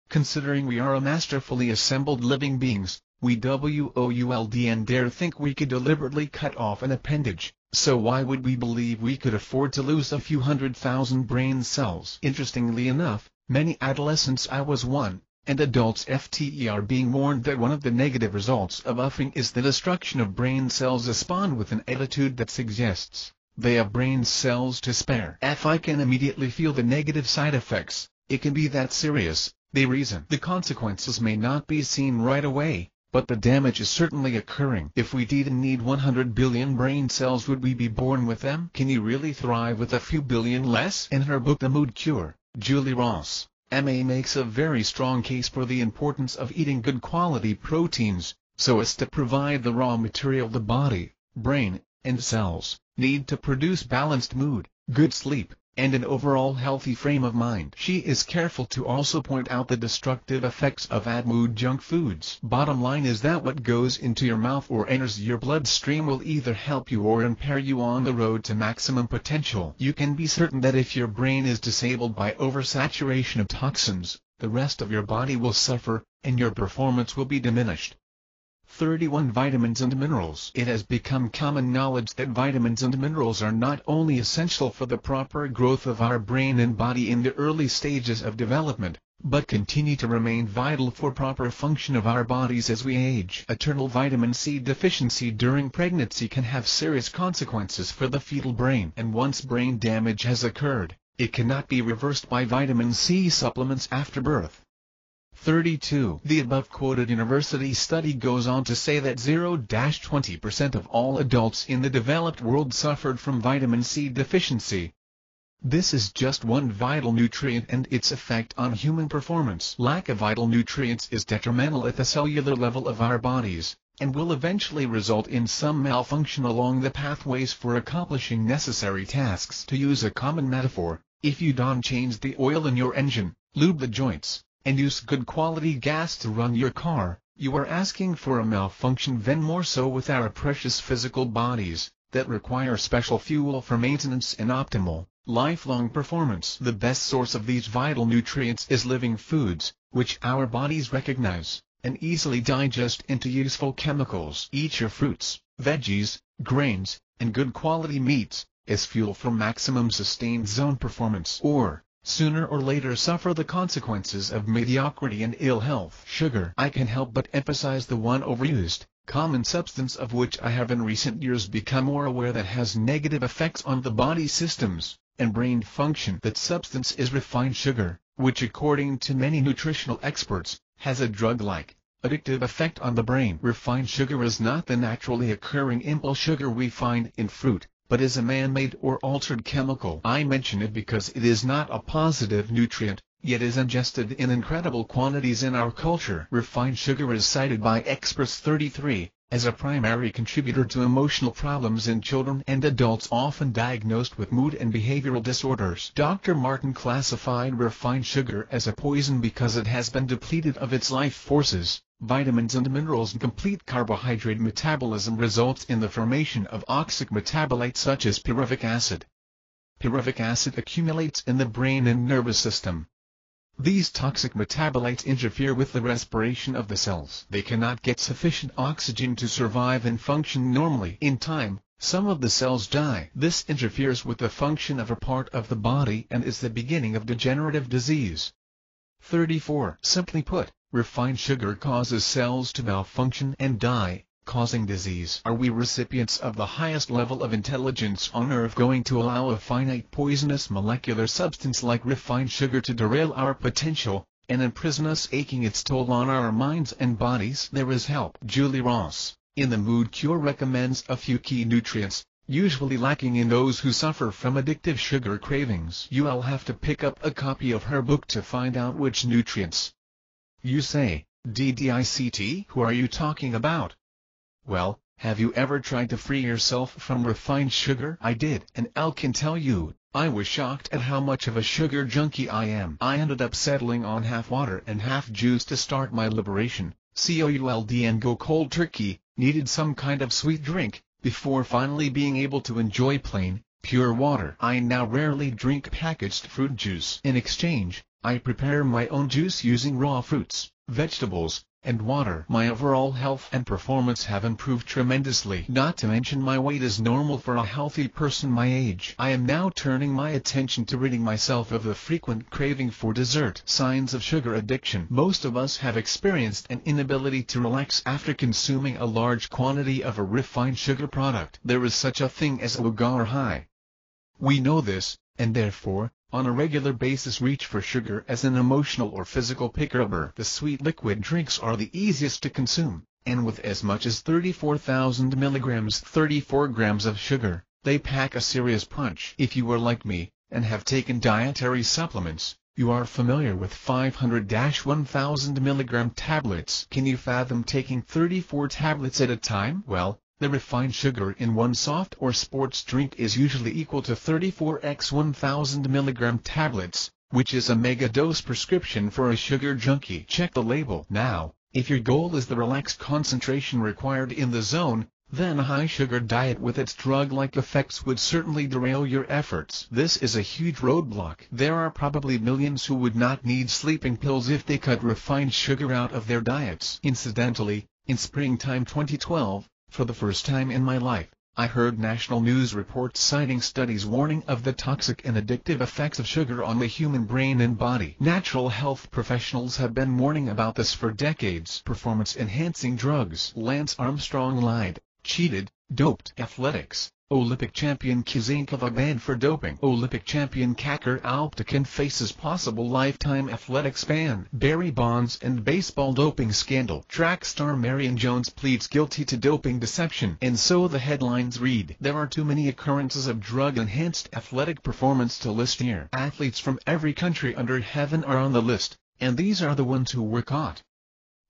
Considering we are a masterfully assembled living beings, we WOULD and dare think we could deliberately cut off an appendage, so why would we believe we could afford to lose a few 100,000 brain cells? Interestingly enough, many adolescents, I was one, and adults are being warned that one of the negative results of UFing is the destruction of brain cells, spawned with an attitude that suggests they have brain cells to spare. If I can immediately feel the negative side effects, it can be that serious, they reason. The consequences may not be seen right away, but the damage is certainly occurring. If we didn't need 100 billion brain cells, would we be born with them? Can you really thrive with a few billion less? In her book The Mood Cure, Julie Ross, MA, makes a very strong case for the importance of eating good quality proteins, so as to provide the raw material the body, brain, and cells need to produce balanced mood, good sleep, and an overall healthy frame of mind. She is careful to also point out the destructive effects of bad mood junk foods. Bottom line is that what goes into your mouth or enters your bloodstream will either help you or impair you on the road to maximum potential. You can be certain that if your brain is disabled by oversaturation of toxins, the rest of your body will suffer, and your performance will be diminished. 31. Vitamins and minerals. It has become common knowledge that vitamins and minerals are not only essential for the proper growth of our brain and body in the early stages of development, but continue to remain vital for proper function of our bodies as we age. Maternal vitamin C deficiency during pregnancy can have serious consequences for the fetal brain, and once brain damage has occurred, it cannot be reversed by vitamin C supplements after birth. 32. The above-quoted university study goes on to say that 0-20% of all adults in the developed world suffered from vitamin C deficiency. This is just one vital nutrient and its effect on human performance. Lack of vital nutrients is detrimental at the cellular level of our bodies, and will eventually result in some malfunction along the pathways for accomplishing necessary tasks. To use a common metaphor, if you don't change the oil in your engine, lube the joints, and use good quality gas to run your car, you are asking for a malfunction. Then more so with our precious physical bodies, that require special fuel for maintenance and optimal, lifelong performance. The best source of these vital nutrients is living foods, which our bodies recognize, and easily digest into useful chemicals. Eat your fruits, veggies, grains, and good quality meats, as fuel for maximum sustained zone performance, or sooner or later suffer the consequences of mediocrity and ill health. Sugar. I can help but emphasize the one overused, common substance of which I have in recent years become more aware that has negative effects on the body systems and brain function. That substance is refined sugar, which according to many nutritional experts, has a drug-like, addictive effect on the brain. Refined sugar is not the naturally occurring impulse sugar we find in fruit, but is a man-made or altered chemical. I mention it because it is not a positive nutrient, yet is ingested in incredible quantities in our culture. Refined sugar is cited by experts 33 as a primary contributor to emotional problems in children and adults often diagnosed with mood and behavioral disorders. Dr. Martin classified refined sugar as a poison because it has been depleted of its life forces, vitamins and minerals, and complete carbohydrate metabolism results in the formation of oxic metabolites such as pyruvic acid. Pyruvic acid accumulates in the brain and nervous system. These toxic metabolites interfere with the respiration of the cells. They cannot get sufficient oxygen to survive and function normally. In time, some of the cells die. This interferes with the function of a part of the body and is the beginning of degenerative disease. 34. Simply put, refined sugar causes cells to malfunction and die, causing disease. Are we recipients of the highest level of intelligence on Earth going to allow a finite poisonous molecular substance like refined sugar to derail our potential, and imprison us, taking its toll on our minds and bodies? There is help. Julie Ross, in The Mood Cure, recommends a few key nutrients, usually lacking in those who suffer from addictive sugar cravings. You'll have to pick up a copy of her book to find out which nutrients. You say, DDICT? Who are you talking about? Well, have you ever tried to free yourself from refined sugar? I did, and I can tell you, I was shocked at how much of a sugar junkie I am. I ended up settling on half water and half juice to start my liberation, cold, and go cold turkey. Needed some kind of sweet drink, before finally being able to enjoy plain, pure water. I now rarely drink packaged fruit juice. In exchange, I prepare my own juice using raw fruits, vegetables, and water. My overall health and performance have improved tremendously. Not to mention my weight is normal for a healthy person my age. I am now turning my attention to ridding myself of the frequent craving for dessert. Signs of sugar addiction. Most of us have experienced an inability to relax after consuming a large quantity of a refined sugar product. There is such a thing as a sugar high. We know this, and therefore, on a regular basis reach for sugar as an emotional or physical pick-upper. The sweet liquid drinks are the easiest to consume, and with as much as 34,000 milligrams 34 grams of sugar, they pack a serious punch. If you are like me, and have taken dietary supplements, you are familiar with 500-1000 milligram tablets. Can you fathom taking 34 tablets at a time? Well, the refined sugar in one soft or sports drink is usually equal to 34x 1000 milligram tablets, which is a mega dose prescription for a sugar junkie. Check the label. Now, if your goal is the relaxed concentration required in the zone, then a high-sugar diet with its drug-like effects would certainly derail your efforts. This is a huge roadblock. There are probably millions who would not need sleeping pills if they cut refined sugar out of their diets. Incidentally, in springtime 2012, for the first time in my life, I heard national news reports citing studies warning of the toxic and addictive effects of sugar on the human brain and body. Natural health professionals have been warning about this for decades. Performance-enhancing drugs. Lance Armstrong lied, cheated, doped. Athletics. Olympic champion Kazankova banned for doping. Olympic champion Kakar Alptekin faces possible lifetime athletics ban. Barry Bonds and baseball doping scandal. Track star Marion Jones pleads guilty to doping deception. And so the headlines read. There are too many occurrences of drug-enhanced athletic performance to list here. Athletes from every country under heaven are on the list, and these are the ones who were caught.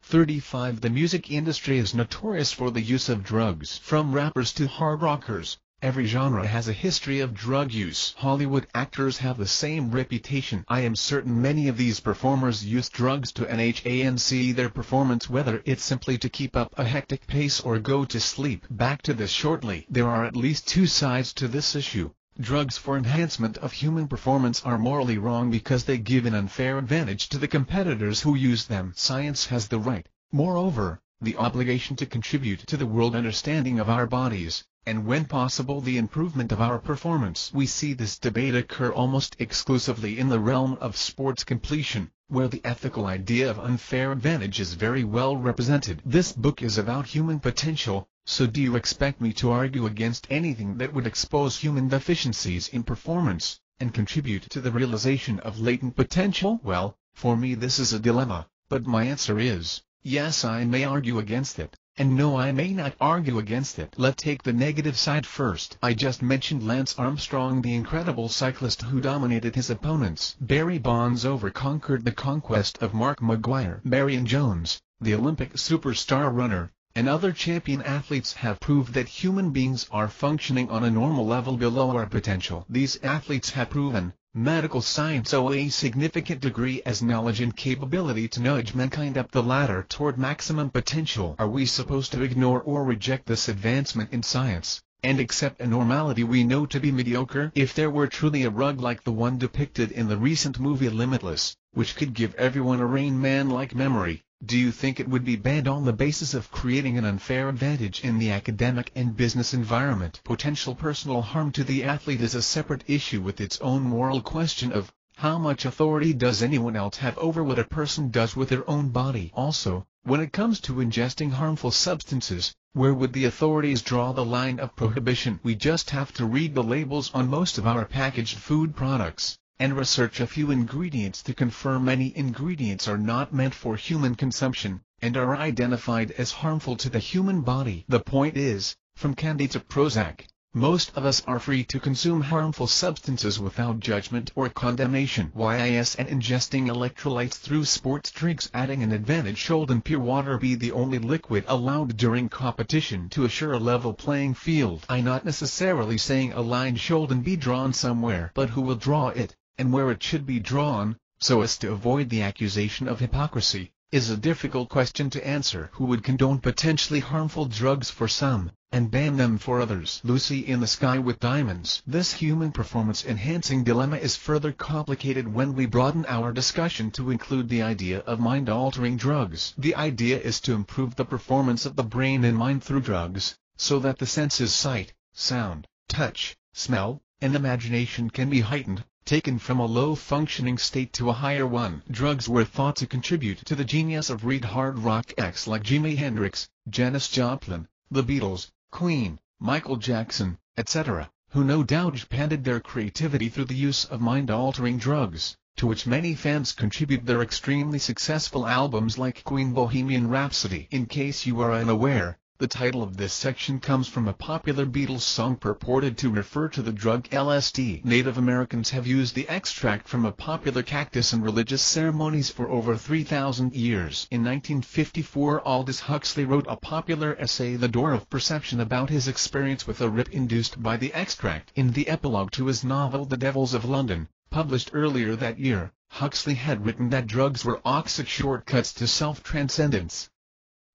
35. The music industry is notorious for the use of drugs. From rappers to hard rockers, every genre has a history of drug use. Hollywood actors have the same reputation. I am certain many of these performers use drugs to enhance their performance, whether it's simply to keep up a hectic pace or go to sleep. Back to this shortly. There are at least two sides to this issue. Drugs for enhancement of human performance are morally wrong because they give an unfair advantage to the competitors who use them. Science has the right, moreover, the obligation to contribute to the world understanding of our bodies, and when possible the improvement of our performance. We see this debate occur almost exclusively in the realm of sports completion, where the ethical idea of unfair advantage is very well represented. This book is about human potential, so do you expect me to argue against anything that would expose human deficiencies in performance, and contribute to the realization of latent potential? Well, for me this is a dilemma, but my answer is, yes, I may argue against it, and no, I may not argue against it. Let's take the negative side first. I just mentioned Lance Armstrong, the incredible cyclist who dominated his opponents. Barry Bonds conquered the conquest of Mark Maguire. Marion Jones, the Olympic superstar runner, and other champion athletes have proved that human beings are functioning on a normal level below our potential. These athletes have proven, medical science owes a significant degree as knowledge and capability to nudge mankind up the ladder toward maximum potential. Are we supposed to ignore or reject this advancement in science, and accept a normality we know to be mediocre? If there were truly a rug like the one depicted in the recent movie Limitless, which could give everyone a Rain Man-like memory, do you think it would be banned on the basis of creating an unfair advantage in the academic and business environment? Potential personal harm to the athlete is a separate issue with its own moral question of, how much authority does anyone else have over what a person does with their own body? Also, when it comes to ingesting harmful substances, where would the authorities draw the line of prohibition? We just have to read the labels on most of our packaged food products, and research a few ingredients to confirm many ingredients are not meant for human consumption, and are identified as harmful to the human body. The point is, from candy to Prozac, most of us are free to consume harmful substances without judgment or condemnation. YIS and ingesting electrolytes through sports drinks, adding an advantage. Should pure water be the only liquid allowed during competition to assure a level playing field? I'm not necessarily saying a line shouldn't be drawn somewhere, but who will draw it, and where it should be drawn, so as to avoid the accusation of hypocrisy, is a difficult question to answer. Who would condone potentially harmful drugs for some, and ban them for others? Lucy in the Sky with Diamonds. This human performance-enhancing dilemma is further complicated when we broaden our discussion to include the idea of mind-altering drugs. The idea is to improve the performance of the brain and mind through drugs, so that the senses sight, sound, touch, smell, and imagination can be heightened, taken from a low-functioning state to a higher one. Drugs were thought to contribute to the genius of hard rock acts like Jimi Hendrix, Janis Joplin, the Beatles, Queen, Michael Jackson, etc., who no doubt expanded their creativity through the use of mind-altering drugs. to which many fans contribute their extremely successful albums like Queen Bohemian Rhapsody. In case you are unaware, the title of this section comes from a popular Beatles song purported to refer to the drug LSD. Native Americans have used the extract from a popular cactus in religious ceremonies for over 3,000 years. In 1954, Aldous Huxley wrote a popular essay, The Door of Perception, about his experience with a rip induced by the extract. In the epilogue to his novel The Devils of London, published earlier that year, Huxley had written that drugs were oxic shortcuts to self-transcendence.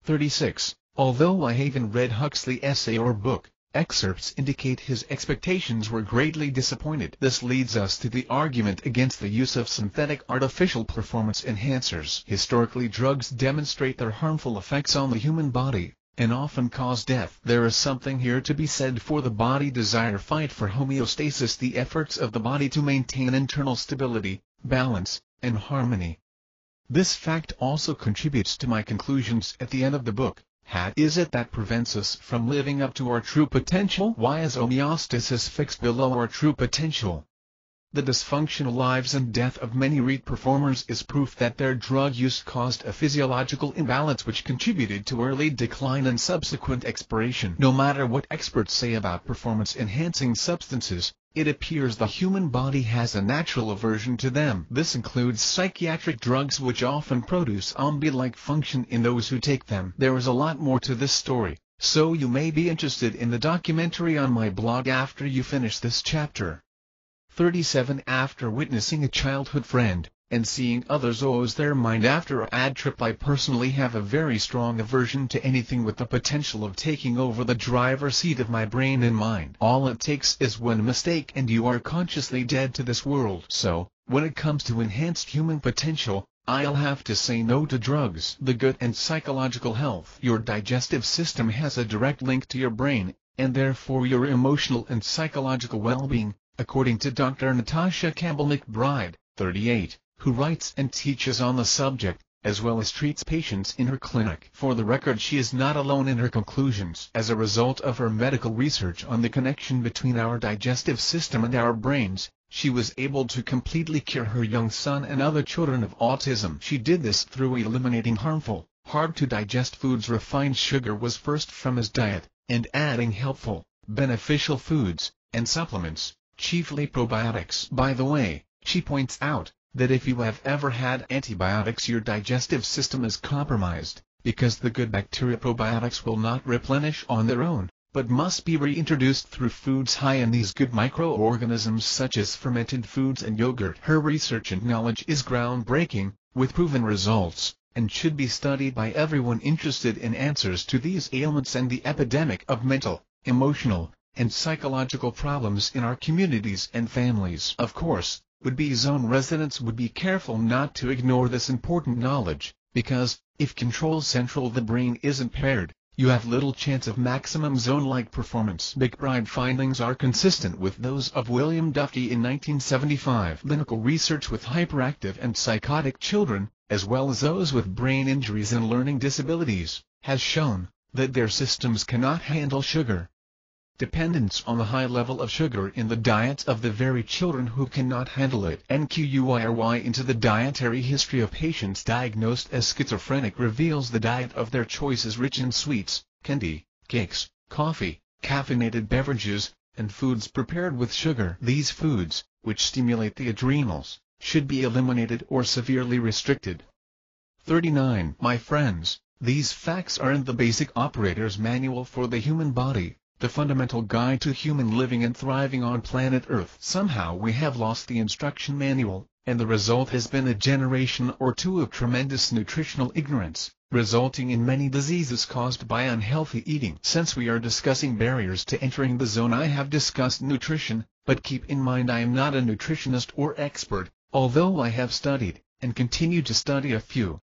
36. Although I haven't read Huxley's essay or book, excerpts indicate his expectations were greatly disappointed. This leads us to the argument against the use of synthetic artificial performance enhancers. Historically, drugs demonstrate their harmful effects on the human body, and often cause death. There is something here to be said for the body desire fight for homeostasis, the efforts of the body to maintain internal stability, balance, and harmony. This fact also contributes to my conclusions at the end of the book. What is it that prevents us from living up to our true potential? Why is homeostasis fixed below our true potential? The dysfunctional lives and death of many REIT performers is proof that their drug use caused a physiological imbalance which contributed to early decline and subsequent expiration. No matter what experts say about performance-enhancing substances, it appears the human body has a natural aversion to them. This includes psychiatric drugs, which often produce zombie-like function in those who take them. There is a lot more to this story, so you may be interested in the documentary on my blog after you finish this chapter. 37. After witnessing a childhood friend, and seeing others lose their mind after a bad trip, I personally have a very strong aversion to anything with the potential of taking over the driver's seat of my brain and mind. All it takes is one mistake and you are consciously dead to this world. So, when it comes to enhanced human potential, I'll have to say no to drugs. The gut and psychological health. Your digestive system has a direct link to your brain, and therefore your emotional and psychological well-being, according to Dr. Natasha Campbell McBride, 38, who writes and teaches on the subject, as well as treats patients in her clinic. For the record, she is not alone in her conclusions. As a result of her medical research on the connection between our digestive system and our brains, she was able to completely cure her young son and other children of autism. She did this through eliminating harmful, hard-to-digest foods. Refined sugar was first from his diet, and adding helpful, beneficial foods, and supplements, chiefly probiotics. By the way, she points out that if you have ever had antibiotics, your digestive system is compromised, because the good bacteria probiotics will not replenish on their own, but must be reintroduced through foods high in these good microorganisms such as fermented foods and yogurt. Her research and knowledge is groundbreaking, with proven results, and should be studied by everyone interested in answers to these ailments and the epidemic of mental, emotional, and psychological problems in our communities and families. Of course, would-be zone residents would be careful not to ignore this important knowledge, because, if control central the brain is impaired, you have little chance of maximum zone-like performance. McBride findings are consistent with those of William Duffy in 1975. Clinical research with hyperactive and psychotic children, as well as those with brain injuries and learning disabilities, has shown that their systems cannot handle sugar. Dependence on the high level of sugar in the diets of the very children who cannot handle it. Inquiry into the dietary history of patients diagnosed as schizophrenic reveals the diet of their choice is rich in sweets, candy, cakes, coffee, caffeinated beverages, and foods prepared with sugar. These foods, which stimulate the adrenals, should be eliminated or severely restricted. 39. My friends, these facts are in the Basic Operator's Manual for the Human Body, the fundamental guide to human living and thriving on planet Earth. Somehow we have lost the instruction manual, and the result has been a generation or two of tremendous nutritional ignorance, resulting in many diseases caused by unhealthy eating. Since we are discussing barriers to entering the zone, I have discussed nutrition, but keep in mind I am not a nutritionist or expert, although I have studied, and continue to study a few.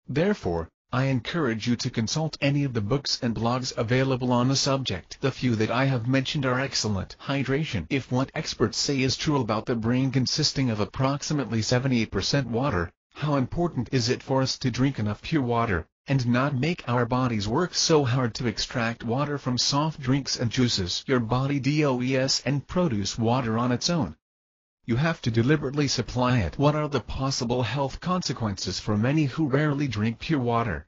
Therefore, I encourage you to consult any of the books and blogs available on the subject. The few that I have mentioned are excellent. Hydration. If what experts say is true about the brain consisting of approximately 78% water, how important is it for us to drink enough pure water, and not make our bodies work so hard to extract water from soft drinks and juices? Your body does and produce water on its own. you have to deliberately supply it. What are the possible health consequences for many who rarely drink pure water?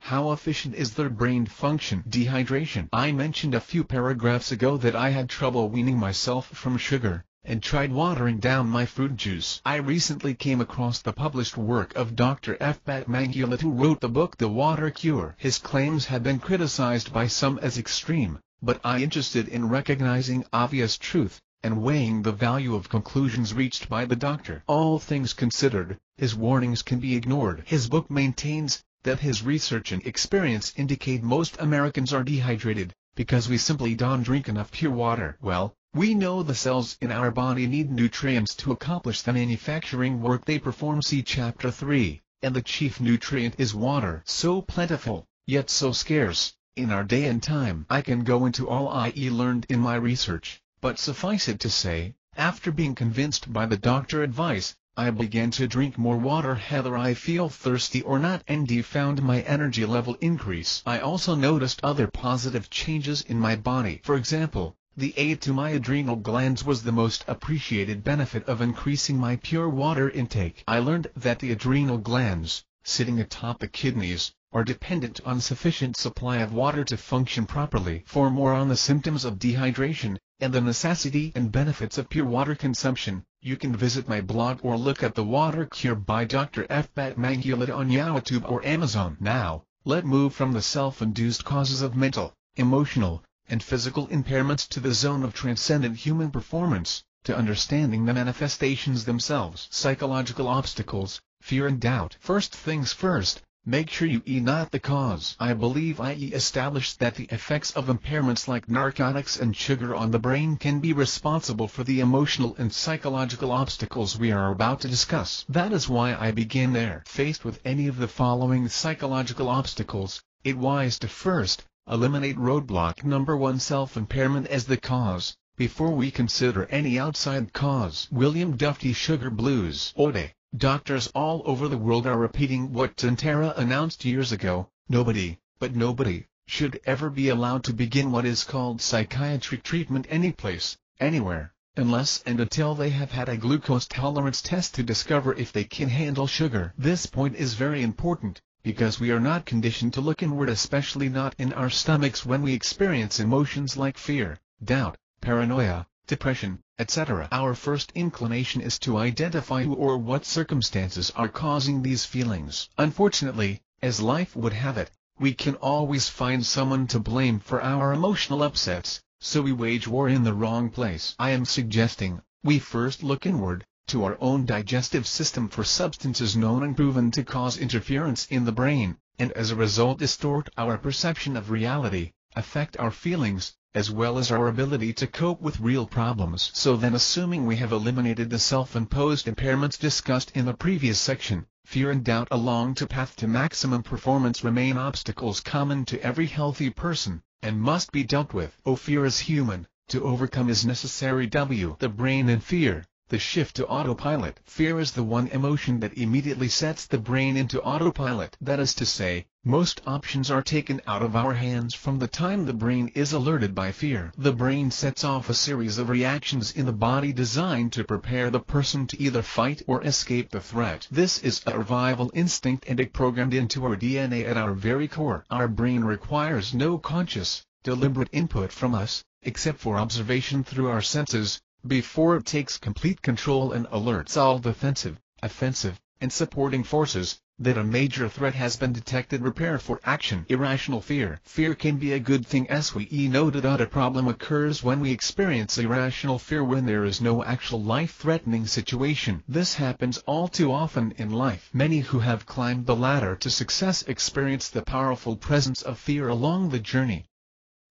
How efficient is their brain function? Dehydration. I mentioned a few paragraphs ago that I had trouble weaning myself from sugar, and tried watering down my fruit juice. I recently came across the published work of Dr. F. Batmanghelidjh, who wrote the book The Water Cure. His claims have been criticized by some as extreme, but I am interested in recognizing obvious truth, and weighing the value of conclusions reached by the doctor. All things considered, his warnings can be ignored. His book maintains that his research and experience indicate most Americans are dehydrated, because we simply don't drink enough pure water. Well, we know the cells in our body need nutrients to accomplish the manufacturing work they perform. See Chapter 3, and the chief nutrient is water. So plentiful, yet so scarce, in our day and time. I can go into all I learned in my research, but suffice it to say, after being convinced by the doctor advice, I began to drink more water whether I feel thirsty or not, and found my energy level increase. I also noticed other positive changes in my body. For example, the aid to my adrenal glands was the most appreciated benefit of increasing my pure water intake. I learned that the adrenal glands, sitting atop the kidneys, are dependent on sufficient supply of water to function properly. For more on the symptoms of dehydration, and the necessity and benefits of pure water consumption, you can visit my blog or look at The Water Cure by Dr. F. Batmanghelidjh on YouTube or Amazon. Now, let's move from the self-induced causes of mental, emotional, and physical impairments to the zone of transcendent human performance, to understanding the manifestations themselves. Psychological obstacles, fear and doubt. First things first, make sure you eat not the cause. I believe I established that the effects of impairments like narcotics and sugar on the brain can be responsible for the emotional and psychological obstacles we are about to discuss. That is why I begin there. Faced with any of the following psychological obstacles, it wise to first eliminate roadblock number 1, self-impairment as the cause, before we consider any outside cause. William Duffy, Sugar Blues. Ode. Doctors all over the world are repeating what Tantara announced years ago: nobody, but nobody, should ever be allowed to begin what is called psychiatric treatment anyplace, anywhere, unless and until they have had a glucose tolerance test to discover if they can handle sugar. This point is very important, because we are not conditioned to look inward, especially not in our stomachs when we experience emotions like fear, doubt, paranoia, depression, etc. Our first inclination is to identify who or what circumstances are causing these feelings. Unfortunately, as life would have it, we can always find someone to blame for our emotional upsets, so we wage war in the wrong place. I am suggesting we first look inward, to our own digestive system, for substances known and proven to cause interference in the brain, and as a result distort our perception of reality, affect our feelings, as well as our ability to cope with real problems. So then, assuming we have eliminated the self-imposed impairments discussed in the previous section, fear and doubt along the path to maximum performance remain obstacles common to every healthy person, and must be dealt with. Fear is human, to overcome is necessary. The brain in fear. The shift to autopilot. Fear is the one emotion that immediately sets the brain into autopilot. That is to say, most options are taken out of our hands from the time the brain is alerted by fear. The brain sets off a series of reactions in the body designed to prepare the person to either fight or escape the threat. This is a survival instinct, and it programmed into our DNA at our very core. Our brain requires no conscious, deliberate input from us, except for observation through our senses, before it takes complete control and alerts all defensive, offensive, and supporting forces that a major threat has been detected. Prepare for action. Irrational fear. Fear can be a good thing, as we noted. A problem occurs when we experience irrational fear when there is no actual life-threatening situation. This happens all too often in life. Many who have climbed the ladder to success experience the powerful presence of fear along the journey,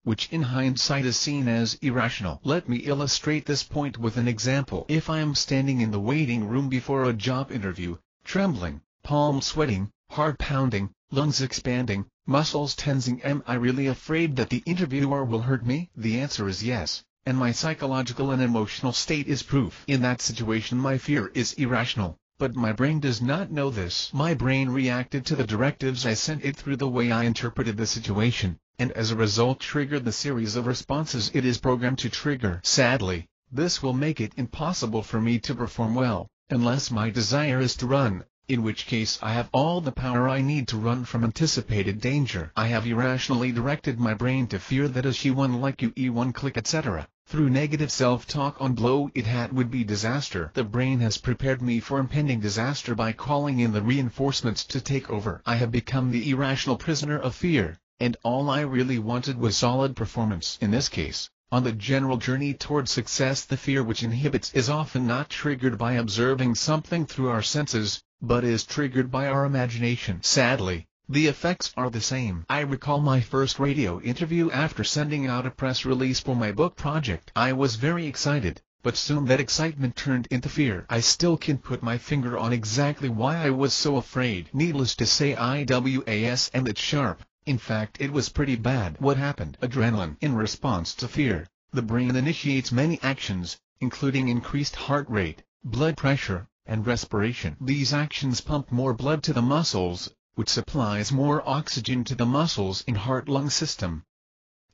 which in hindsight is seen as irrational. Let me illustrate this point with an example. If I am standing in the waiting room before a job interview, trembling, palms sweating, heart pounding, lungs expanding, muscles tensing, am I really afraid that the interviewer will hurt me? The answer is yes, and my psychological and emotional state is proof. In that situation my fear is irrational, but my brain does not know this. My brain reacted to the directives I sent it through the way I interpreted the situation, and as a result triggered the series of responses it is programmed to trigger. Sadly, This will make it impossible for me to perform well, unless my desire is to run, in which case I have all the power I need to run from anticipated danger. I have irrationally directed my brain to fear that a she-one like you E1 click etc. Through negative self-talk on blow it hat would be disaster. The brain has prepared me for impending disaster by calling in the reinforcements to take over. I have become the irrational prisoner of fear, and all I really wanted was solid performance. In this case, on the general journey toward success, the fear which inhibits is often not triggered by observing something through our senses, but is triggered by our imagination. Sadly, the effects are the same. I recall my first radio interview after sending out a press release for my book project. I was very excited, but soon that excitement turned into fear. I still can't put my finger on exactly why I was so afraid. Needless to say, IWAS and it's sharp. In fact, it was pretty bad. What happened? Adrenaline. In response to fear, the brain initiates many actions, including increased heart rate, blood pressure, and respiration. These actions pump more blood to the muscles, which supplies more oxygen to the muscles and heart-lung system.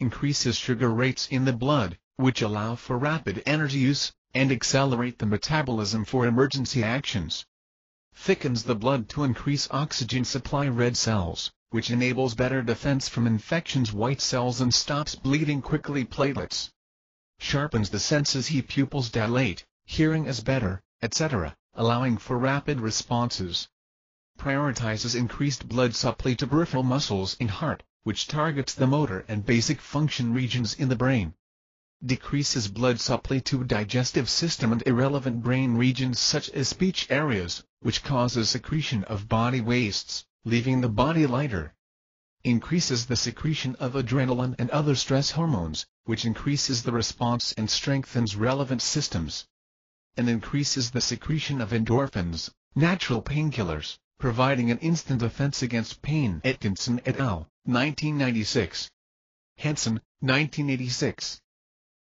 Increases sugar rates in the blood, which allow for rapid energy use, and accelerate the metabolism for emergency actions. Thickens the blood to increase oxygen supply red cells, which enables better defense from infections white cells and stops bleeding quickly platelets. Sharpens the senses pupils dilate, hearing is better, etc., allowing for rapid responses. Prioritizes increased blood supply to peripheral muscles and heart, which targets the motor and basic function regions in the brain. Decreases blood supply to digestive system and irrelevant brain regions such as speech areas, which causes secretion of body wastes, leaving the body lighter. Increases the secretion of adrenaline and other stress hormones, which increases the response and strengthens relevant systems. And increases the secretion of endorphins, natural painkillers, providing an instant defense against pain. Atkinson et al., 1996. Hansen, 1986.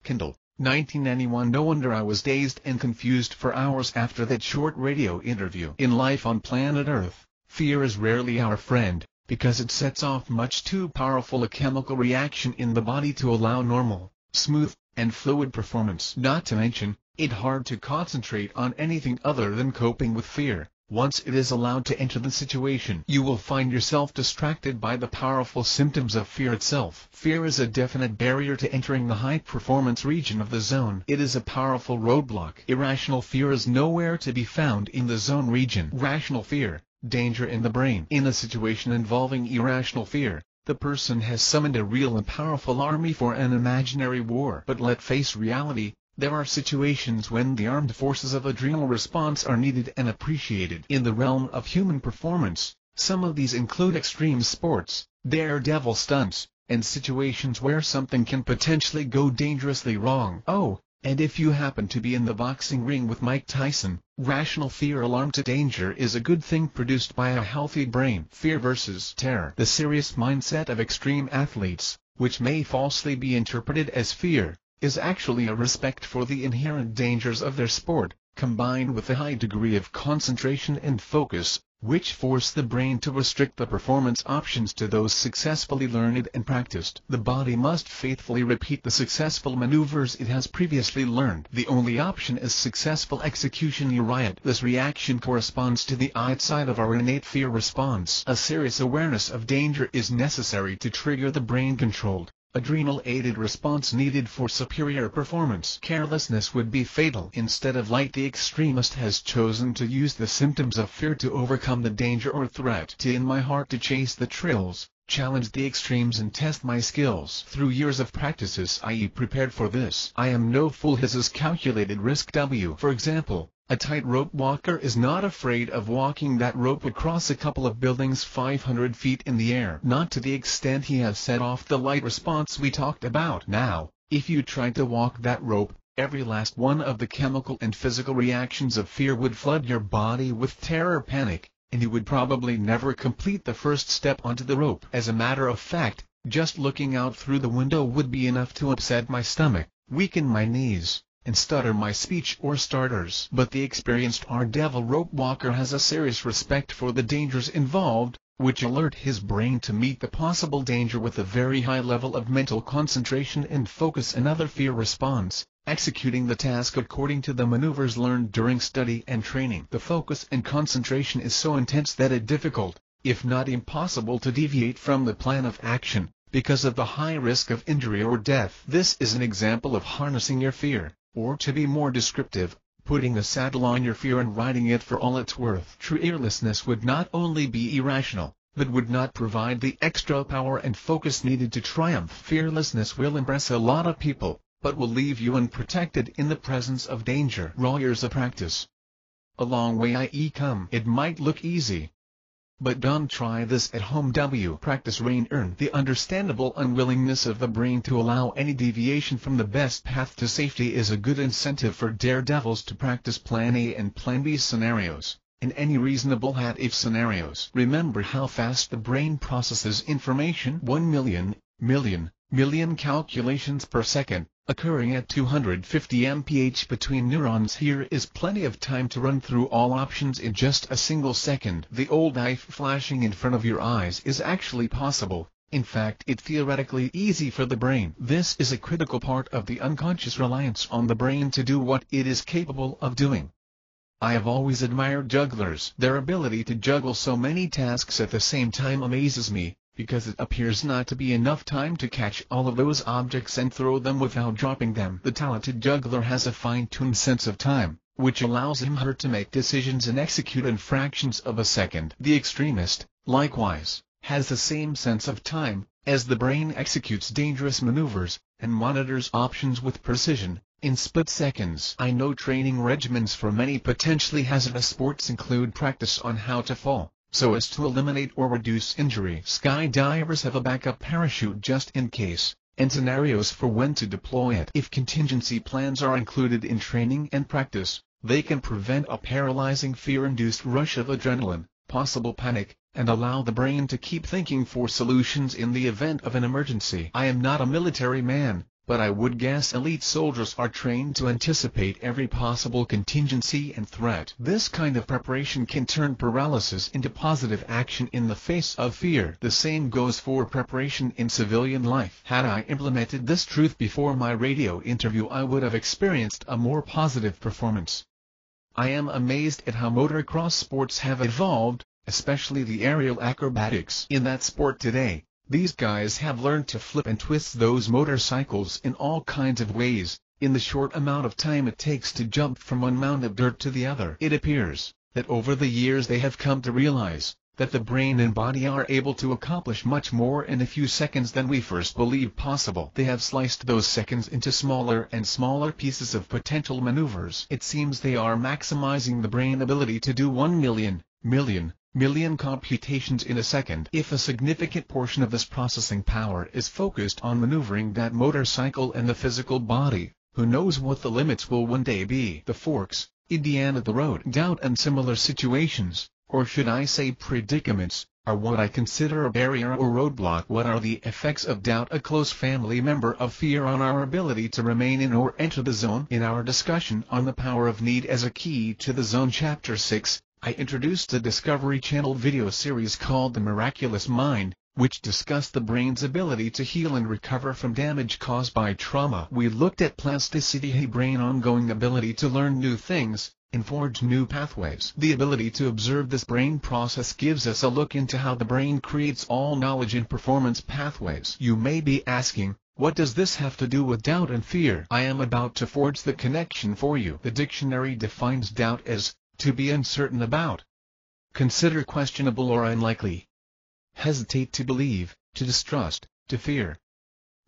Kindle, 1991. No wonder I was dazed and confused for hours after that short radio interview. In life on planet Earth, fear is rarely our friend, because it sets off much too powerful a chemical reaction in the body to allow normal, smooth, and fluid performance. Not to mention, it's hard to concentrate on anything other than coping with fear. Once it is allowed to enter the situation, you will find yourself distracted by the powerful symptoms of fear itself. Fear is a definite barrier to entering the high-performance region of the zone. It is a powerful roadblock. Irrational fear is nowhere to be found in the zone region. Rational fear, danger in the brain. In a situation involving irrational fear, the person has summoned a real and powerful army for an imaginary war. But let's face reality. There are situations when the armed forces of adrenal response are needed and appreciated. In the realm of human performance, some of these include extreme sports, daredevil stunts, and situations where something can potentially go dangerously wrong. Oh, and if you happen to be in the boxing ring with Mike Tyson, rational fear alarm to danger is a good thing produced by a healthy brain. Fear versus terror. The serious mindset of extreme athletes, which may falsely be interpreted as fear, is actually a respect for the inherent dangers of their sport, combined with a high degree of concentration and focus, which force the brain to restrict the performance options to those successfully learned and practiced. The body must faithfully repeat the successful maneuvers it has previously learned. The only option is successful execution. You riot. This reaction corresponds to the outside of our innate fear response. A serious awareness of danger is necessary to trigger the brain-controlled, adrenal-aided response needed for superior performance. Carelessness would be fatal. Instead of light, the extremist has chosen to use the symptoms of fear to overcome the danger or threat. In my heart to chase the trails, challenge the extremes and test my skills. Through years of practices I prepared for this. I am no fool. His is calculated risk. For example, a tightrope walker is not afraid of walking that rope across a couple of buildings 500 feet in the air. Not to the extent he has set off the light response we talked about. Now, if you tried to walk that rope, every last one of the chemical and physical reactions of fear would flood your body with terror, panic, and you would probably never complete the first step onto the rope. As a matter of fact, just looking out through the window would be enough to upset my stomach, weaken my knees, and stutter my speech or starters. But the experienced daredevil rope walker has a serious respect for the dangers involved, which alert his brain to meet the possible danger with a very high level of mental concentration and focus. Another fear response, executing the task according to the maneuvers learned during study and training. The focus and concentration is so intense that it's difficult, if not impossible, to deviate from the plan of action, because of the high risk of injury or death. This is an example of harnessing your fear, or to be more descriptive, putting the saddle on your fear and riding it for all it's worth. True fearlessness would not only be irrational, but would not provide the extra power and focus needed to triumph. Fearlessness will impress a lot of people, but will leave you unprotected in the presence of danger. Raw years of practice. A long way I come. It might look easy, but don't try this at home. Practice earn the understandable unwillingness of the brain to allow any deviation from the best path to safety is a good incentive for daredevils to practice Plan A and Plan B scenarios, in any reasonable what-if scenarios. Remember how fast the brain processes information. 1 million calculations per second, occurring at 250 mph between neurons. Here is plenty of time to run through all options in just a single second. The old knife flashing in front of your eyes is actually possible. In fact, it's theoretically easy for the brain. This is a critical part of the unconscious reliance on the brain to do what it is capable of doing. I have always admired jugglers. Their ability to juggle so many tasks at the same time amazes me, because it appears not to be enough time to catch all of those objects and throw them without dropping them. The talented juggler has a fine-tuned sense of time, which allows him/her to make decisions and execute in fractions of a second. The extremist, likewise, has the same sense of time, as the brain executes dangerous maneuvers, and monitors options with precision, in split seconds. I know training regimens for many potentially hazardous sports include practice on how to fall, so as to eliminate or reduce injury. Skydivers have a backup parachute just in case, and scenarios for when to deploy it. If contingency plans are included in training and practice, they can prevent a paralyzing fear-induced rush of adrenaline, possible panic, and allow the brain to keep thinking for solutions in the event of an emergency. I am not a military man, but I would guess elite soldiers are trained to anticipate every possible contingency and threat. This kind of preparation can turn paralysis into positive action in the face of fear. The same goes for preparation in civilian life. Had I implemented this truth before my radio interview, I would have experienced a more positive performance. I am amazed at how motocross sports have evolved, especially the aerial acrobatics. In that sport today, these guys have learned to flip and twist those motorcycles in all kinds of ways, in the short amount of time it takes to jump from one mound of dirt to the other. It appears that over the years they have come to realize that the brain and body are able to accomplish much more in a few seconds than we first believed possible. They have sliced those seconds into smaller and smaller pieces of potential maneuvers. It seems they are maximizing the brain ability to do 1 million computations in a second. If a significant portion of this processing power is focused on maneuvering that motorcycle and the physical body, who knows what the limits will one day be. The forks, Indiana the road. Doubt and similar situations, or should I say predicaments, are what I consider a barrier or roadblock. What are the effects of doubt, a close family member of fear, on our ability to remain in or enter the zone? In our discussion on the power of need as a key to the zone, Chapter 6, I introduced a Discovery Channel video series called The Miraculous Mind, which discussed the brain's ability to heal and recover from damage caused by trauma. We looked at plasticity, a brain's ongoing ability to learn new things and forge new pathways. The ability to observe this brain process gives us a look into how the brain creates all knowledge and performance pathways. You may be asking, what does this have to do with doubt and fear? I am about to forge the connection for you. The dictionary defines doubt as to be uncertain about, consider questionable or unlikely, hesitate to believe, to distrust, to fear,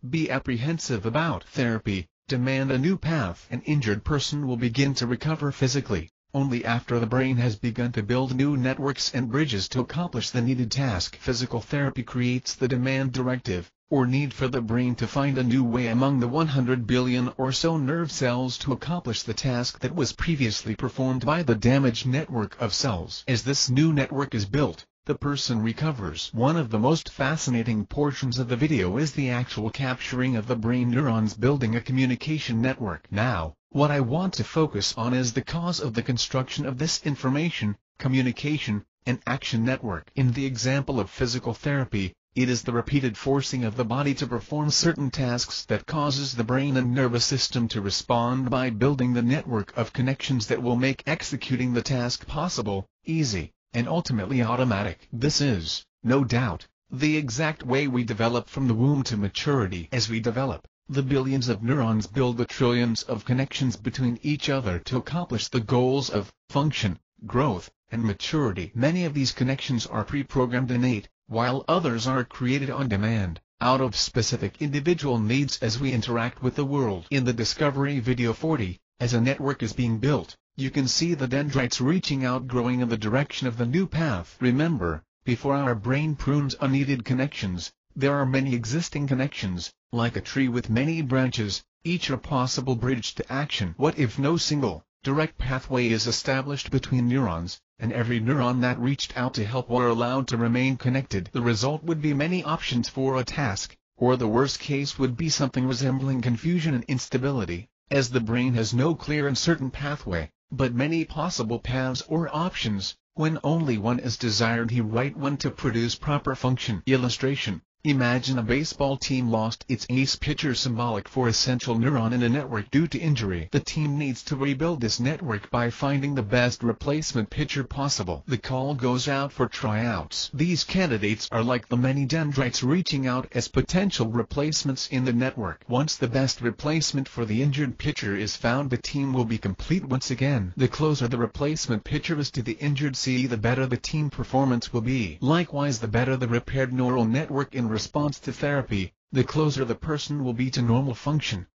be apprehensive about. Therapy, demand a new path. An injured person will begin to recover physically only after the brain has begun to build new networks and bridges to accomplish the needed task. Physical therapy creates the demand directive, or need for the brain to find a new way among the 100 billion or so nerve cells to accomplish the task that was previously performed by the damaged network of cells. As this new network is built, the person recovers. One of the most fascinating portions of the video is the actual capturing of the brain neurons building a communication network. Now, what I want to focus on is the cause of the construction of this information, communication, and action network. In the example of physical therapy, It is the repeated forcing of the body to perform certain tasks that causes the brain and nervous system to respond by building the network of connections that will make executing the task possible, easy, and ultimately automatic. This is, no doubt, the exact way we develop from the womb to maturity. As we develop, the billions of neurons build the trillions of connections between each other to accomplish the goals of function, growth, and maturity. Many of these connections are pre-programmed innate, while others are created on demand, out of specific individual needs as we interact with the world. In the Discovery Video 40, as a network is being built, you can see the dendrites reaching out, growing in the direction of the new path. Remember, before our brain prunes unneeded connections, there are many existing connections, like a tree with many branches, each a possible bridge to action. What if no single, direct pathway is established between neurons, and every neuron that reached out to help were allowed to remain connected? The result would be many options for a task, or the worst case would be something resembling confusion and instability, as the brain has no clear and certain pathway, but many possible paths or options. When only one is desired, the right one to produce proper function. Illustration: imagine a baseball team lost its ace pitcher, symbolic for essential neuron in a network due to injury. The team needs to rebuild this network by finding the best replacement pitcher possible. The call goes out for tryouts. These candidates are like the many dendrites reaching out as potential replacements in the network. Once the best replacement for the injured pitcher is found, the team will be complete once again. The closer the replacement pitcher is to the injured CE, the better the team performance will be. Likewise, the better the repaired neural network in response to therapy, the closer the person will be to normal function.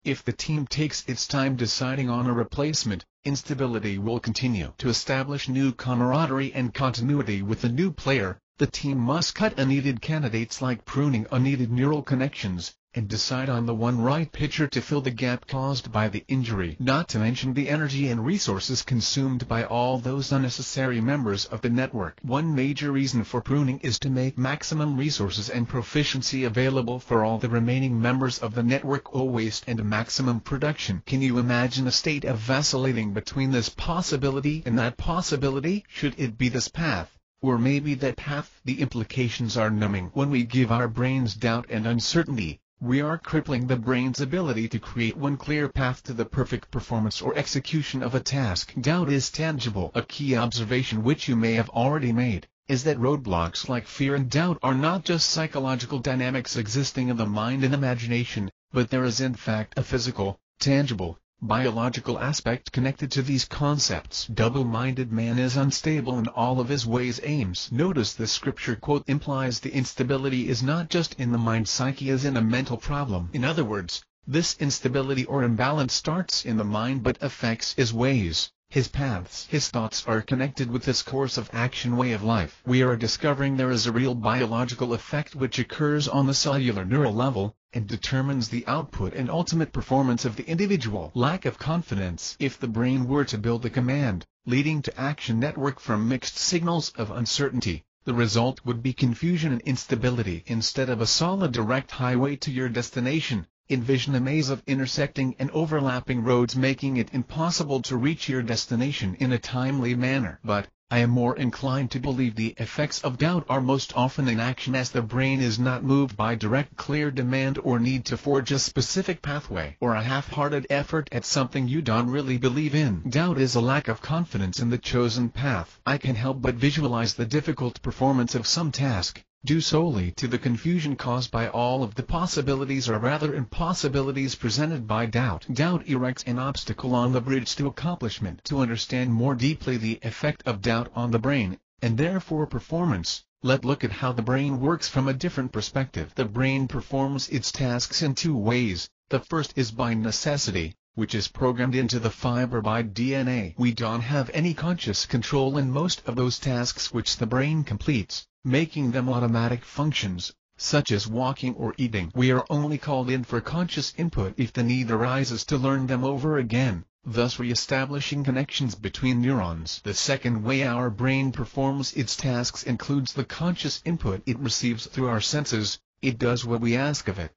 If the team takes its time deciding on a replacement, instability will continue. To establish new camaraderie and continuity with the new player, the team must cut unneeded candidates, like pruning unneeded neural connections, and decide on the one right pitcher to fill the gap caused by the injury. Not to mention the energy and resources consumed by all those unnecessary members of the network. One major reason for pruning is to make maximum resources and proficiency available for all the remaining members of the network, or waste and maximum production. Can you imagine a state of vacillating between this possibility and that possibility? Should it be this path, or maybe that path? The implications are numbing. When we give our brains doubt and uncertainty, we are crippling the brain's ability to create one clear path to the perfect performance or execution of a task. Doubt is tangible. A key observation, which you may have already made, is that roadblocks like fear and doubt are not just psychological dynamics existing in the mind and imagination, but there is in fact a physical, tangible, biological aspect connected to these concepts. Double-minded man is unstable in all of his ways, aims. Notice the scripture quote implies the instability is not just in the mind psyche as in a mental problem. In other words, this instability or imbalance starts in the mind but affects his ways, his paths. His thoughts are connected with his course of action, way of life. We are discovering there is a real biological effect which occurs on the cellular neural level, and determines the output and ultimate performance of the individual. Lack of confidence. If the brain were to build a command, leading to action network from mixed signals of uncertainty, the result would be confusion and instability. Instead of a solid direct highway to your destination, envision a maze of intersecting and overlapping roads, making it impossible to reach your destination in a timely manner. But I am more inclined to believe the effects of doubt are most often in action, as the brain is not moved by direct clear demand or need to forge a specific pathway, or a half-hearted effort at something you don't really believe in. Doubt is a lack of confidence in the chosen path. I can help but visualize the difficult performance of some task, due solely to the confusion caused by all of the possibilities, or rather impossibilities, presented by doubt. Doubt erects an obstacle on the bridge to accomplishment. To understand more deeply the effect of doubt on the brain, and therefore performance, let's look at how the brain works from a different perspective. The brain performs its tasks in two ways. The first is by necessity, which is programmed into the fiber by DNA. We don't have any conscious control in most of those tasks which the brain completes, making them automatic functions, such as walking or eating. We are only called in for conscious input if the need arises to learn them over again, thus re-establishing connections between neurons. The second way our brain performs its tasks includes the conscious input it receives through our senses. It does what we ask of it.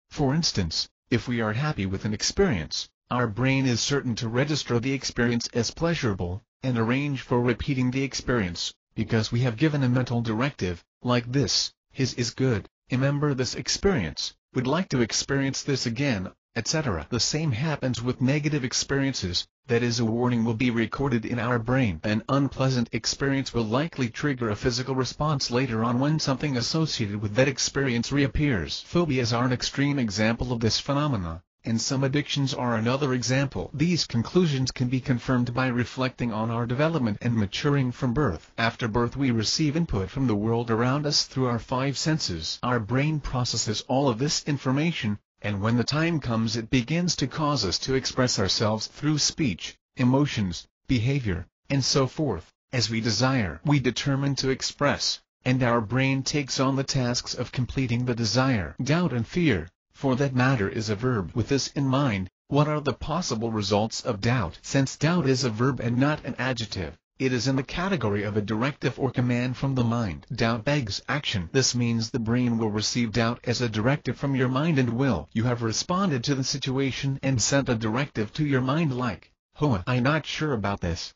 For instance, if we are happy with an experience, our brain is certain to register the experience as pleasurable, and arrange for repeating the experience, because we have given a mental directive, like this: his is good, remember this experience, would like to experience this again, etc. The same happens with negative experiences, that is, a warning will be recorded in our brain. An unpleasant experience will likely trigger a physical response later on when something associated with that experience reappears. Phobias are an extreme example of this phenomena, and some addictions are another example. These conclusions can be confirmed by reflecting on our development and maturing from birth. After birth we receive input from the world around us through our 5 senses. Our brain processes all of this information, and when the time comes it begins to cause us to express ourselves through speech, emotions, behavior, and so forth, as we desire. We determine to express, and our brain takes on the tasks of completing the desire. Doubt and fear, for that matter, is a verb. With this in mind, what are the possible results of doubt? Since doubt is a verb and not an adjective, it is in the category of a directive or command from the mind. Doubt begs action. This means the brain will receive doubt as a directive from your mind and will. You have responded to the situation and sent a directive to your mind like, "Huh, I'm not sure about this.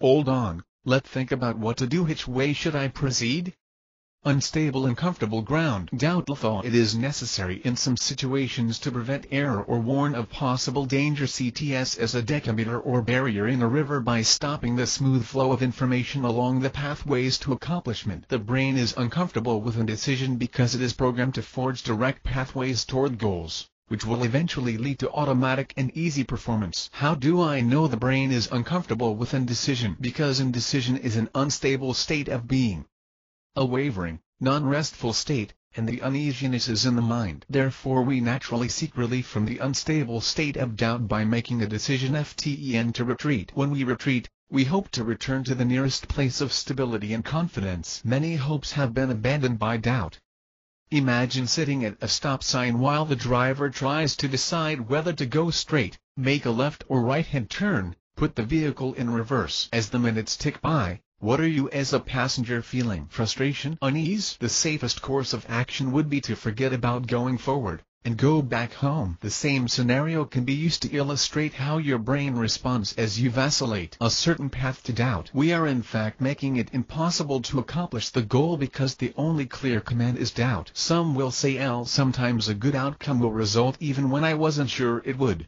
Hold on, let's think about what to do. Which way should I proceed?" Unstable and comfortable ground. Doubtful. It is necessary in some situations to prevent error or warn of possible danger. CTS as a decameter or barrier in a river by stopping the smooth flow of information along the pathways to accomplishment. The brain is uncomfortable with indecision because it is programmed to forge direct pathways toward goals, which will eventually lead to automatic and easy performance. How do I know the brain is uncomfortable with indecision? Because indecision is an unstable state of being, a wavering, non-restful state, and the uneasiness is in the mind. Therefore we naturally seek relief from the unstable state of doubt by making a decision to retreat. When we retreat, we hope to return to the nearest place of stability and confidence. Many hopes have been abandoned by doubt. Imagine sitting at a stop sign while the driver tries to decide whether to go straight, make a left or right-hand turn, put the vehicle in reverse. As the minutes tick by, what are you as a passenger feeling? Frustration? Unease? The safest course of action would be to forget about going forward, and go back home. The same scenario can be used to illustrate how your brain responds as you vacillate a certain path to doubt. We are in fact making it impossible to accomplish the goal because the only clear command is doubt. Some will say, sometimes a good outcome will result even when I wasn't sure it would.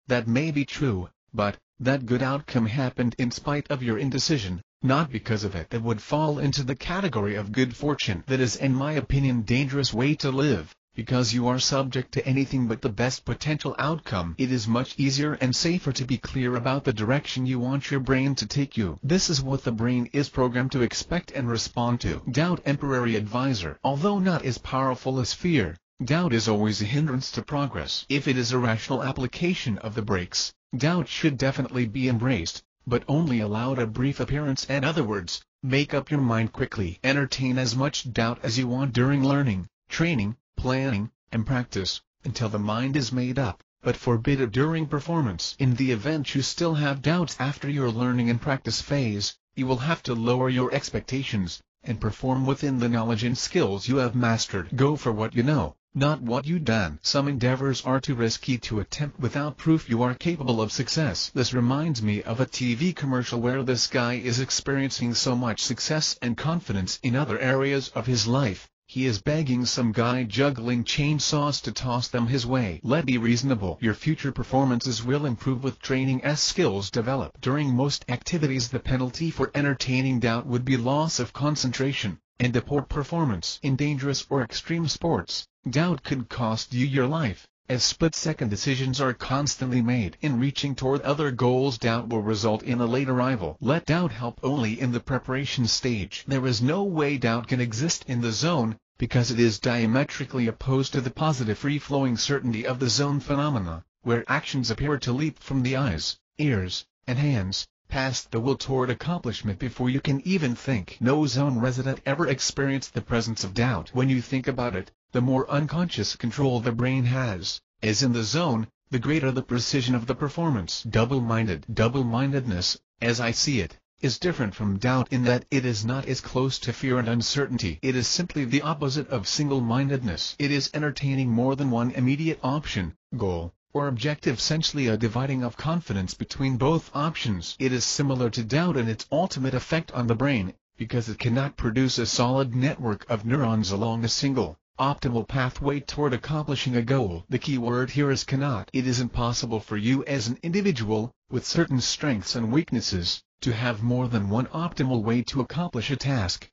That may be true, but that good outcome happened in spite of your indecision, not because of it. That would fall into the category of good fortune. That is, in my opinion, dangerous way to live, because you are subject to anything but the best potential outcome. It is much easier and safer to be clear about the direction you want your brain to take you. This is what the brain is programmed to expect and respond to. Doubt, temporary advisor. Although not as powerful as fear, doubt is always a hindrance to progress. If it is a rational application of the brakes, doubt should definitely be embraced, but only allowed a brief appearance. In other words, make up your mind quickly. Entertain as much doubt as you want during learning, training, planning, and practice, until the mind is made up, but forbid it during performance. In the event you still have doubts after your learning and practice phase, you will have to lower your expectations, and perform within the knowledge and skills you have mastered. Go for what you know, not what you've done. Some endeavors are too risky to attempt without proof you are capable of success. This reminds me of a TV commercial where this guy is experiencing so much success and confidence in other areas of his life, he is begging some guy juggling chainsaws to toss them his way. Let's be reasonable. Your future performances will improve with training as skills develop. During most activities the penalty for entertaining doubt would be loss of concentration, and a poor performance. In dangerous or extreme sports, doubt could cost you your life, as split-second decisions are constantly made. In reaching toward other goals, doubt will result in a late arrival. Let doubt help only in the preparation stage. There is no way doubt can exist in the zone, because it is diametrically opposed to the positive free-flowing certainty of the zone phenomena, where actions appear to leap from the eyes, ears, and hands, past the will toward accomplishment before you can even think. No zone resident ever experienced the presence of doubt. When you think about it, the more unconscious control the brain has, as in the zone, the greater the precision of the performance. Double-mindedness, as I see it, is different from doubt in that it is not as close to fear and uncertainty. It is simply the opposite of single-mindedness. It is entertaining more than one immediate option, goal, or objective, essentially a dividing of confidence between both options. It is similar to doubt in its ultimate effect on the brain, because it cannot produce a solid network of neurons along a single, optimal pathway toward accomplishing a goal. The key word here is cannot. It is impossible for you as an individual, with certain strengths and weaknesses, to have more than one optimal way to accomplish a task.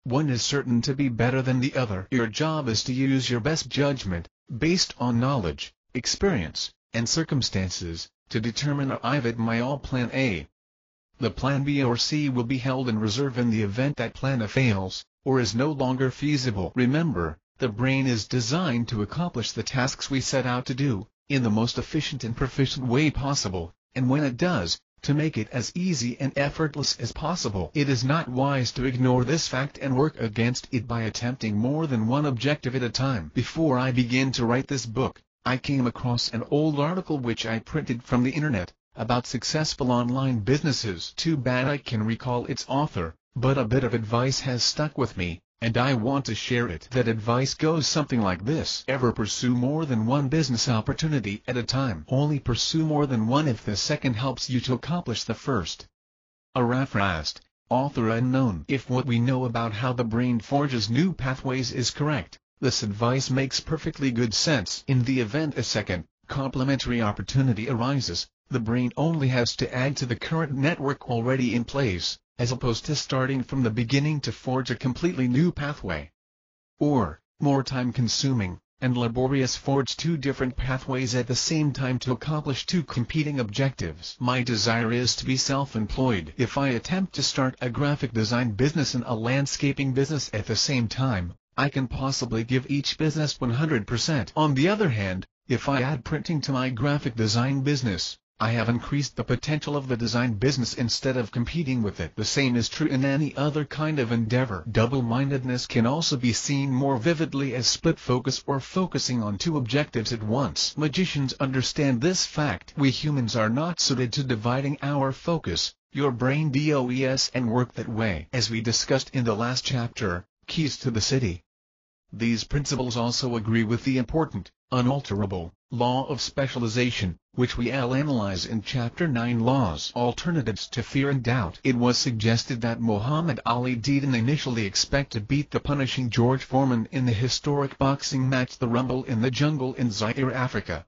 One is certain to be better than the other. Your job is to use your best judgment, based on knowledge, experience, and circumstances, to determine or plan A. The plan B or C will be held in reserve in the event that plan A fails, or is no longer feasible. Remember, the brain is designed to accomplish the tasks we set out to do, in the most efficient and proficient way possible, and when it does, to make it as easy and effortless as possible. It is not wise to ignore this fact and work against it by attempting more than one objective at a time. Before I began to write this book, I came across an old article which I printed from the internet, about successful online businesses. Too bad I can recall its author, but a bit of advice has stuck with me, and I want to share it. That advice goes something like this: ever pursue more than one business opportunity at a time. Only pursue more than one if the second helps you to accomplish the first. Paraphrased, author unknown. If what we know about how the brain forges new pathways is correct, this advice makes perfectly good sense. In the event a second, complementary opportunity arises, the brain only has to add to the current network already in place, as opposed to starting from the beginning to forge a completely new pathway. Or, more time-consuming and laborious, forge two different pathways at the same time to accomplish two competing objectives. My desire is to be self-employed. If I attempt to start a graphic design business and a landscaping business at the same time, I can possibly give each business 100%. On the other hand, if I add printing to my graphic design business, I have increased the potential of the design business instead of competing with it. The same is true in any other kind of endeavor. Double-mindedness can also be seen more vividly as split focus or focusing on two objectives at once. Magicians understand this fact. We humans are not suited to dividing our focus, your brain does, and work that way. As we discussed in the last chapter, Keys to the City. These principles also agree with the important, unalterable, law of specialization, which we'll analyze in Chapter 9, Laws. Alternatives to fear and doubt. It was suggested that Muhammad Ali didn't initially expect to beat the punishing George Foreman in the historic boxing match The Rumble in the Jungle in Zaire, Africa.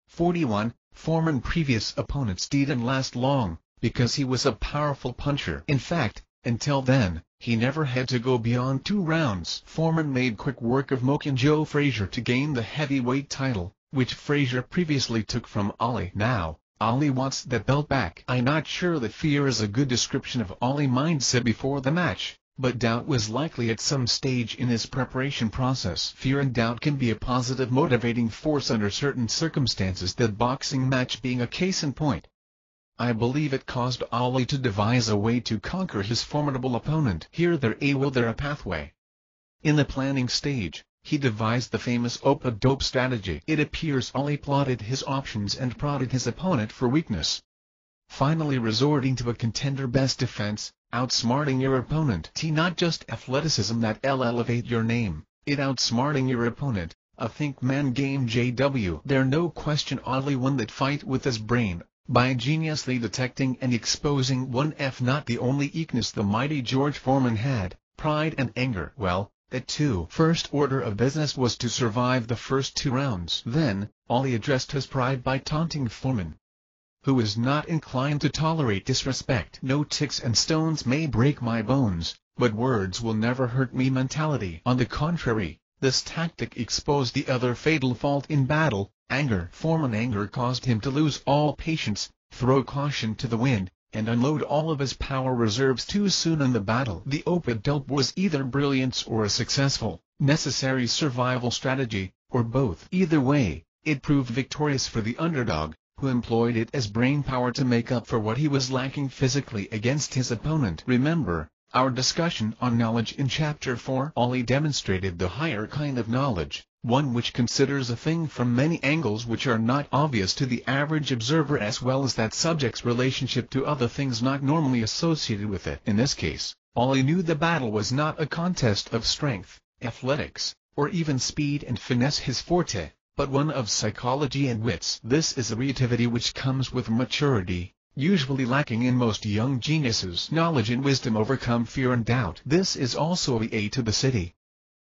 41. Foreman's previous opponents didn't last long, because he was a powerful puncher. In fact, until then, he never had to go beyond 2 rounds. Foreman made quick work of Mokin Joe Frazier to gain the heavyweight title, which Frazier previously took from Ali. Now, Ali wants that belt back. I'm not sure that fear is a good description of Ali's mindset before the match, but doubt was likely at some stage in his preparation process. Fear and doubt can be a positive motivating force under certain circumstances, the boxing match being a case in point. I believe it caused Ali to devise a way to conquer his formidable opponent. Here there a pathway. In the planning stage, he devised the famous opa-dope strategy. It appears Ali plotted his options and prodded his opponent for weakness, finally resorting to a contender best defense, outsmarting your opponent. Not just athleticism that'll elevate your name, it outsmarting your opponent, a think man game. JW. There no question Ali won that fight with his brain, by ingeniously detecting and exposing one if not the only weakness the mighty George Foreman had, pride and anger. Well, that too. First order of business was to survive the first 2 rounds. Then, Ali addressed his pride by taunting Foreman, who was not inclined to tolerate disrespect. No sticks and stones may break my bones, but words will never hurt me mentality. On the contrary, this tactic exposed the other fatal fault in battle, anger. Foreman's anger caused him to lose all patience, throw caution to the wind, and unload all of his power reserves too soon in the battle. The opa-dope was either brilliance or a successful, necessary survival strategy, or both. Either way, it proved victorious for the underdog, who employed it as brainpower to make up for what he was lacking physically against his opponent. Remember our discussion on knowledge in Chapter 4. Ali demonstrated the higher kind of knowledge, one which considers a thing from many angles which are not obvious to the average observer, as well as that subject's relationship to other things not normally associated with it. In this case, Ali knew the battle was not a contest of strength, athletics, or even speed and finesse his forte, but one of psychology and wits. This is a reactivity which comes with maturity, usually lacking in most young geniuses. Knowledge and wisdom overcome fear and doubt. This is also the A to the city.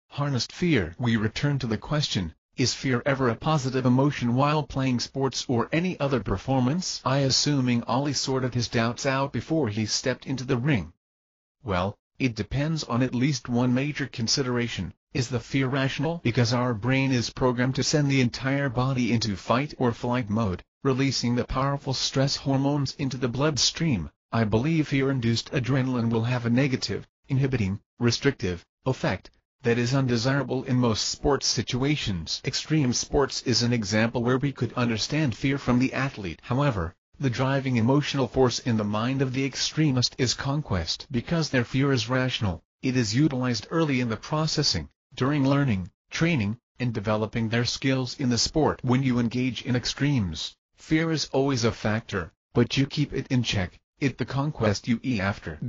Harnessed fear. We return to the question, is fear ever a positive emotion while playing sports or any other performance? Assuming Ollie sorted his doubts out before he stepped into the ring. Well, it depends on at least one major consideration. Is the fear rational? Because our brain is programmed to send the entire body into fight or flight mode, releasing the powerful stress hormones into the bloodstream. I believe fear-induced adrenaline will have a negative, inhibiting, restrictive effect that is undesirable in most sports situations. Extreme sports is an example where we could understand fear from the athlete. However, the driving emotional force in the mind of the extremist is conquest. Because their fear is rational, it is utilized early in the processing, during learning, training, and developing their skills in the sport. When you engage in extremes, fear is always a factor, but you keep it in check. The conquest you after.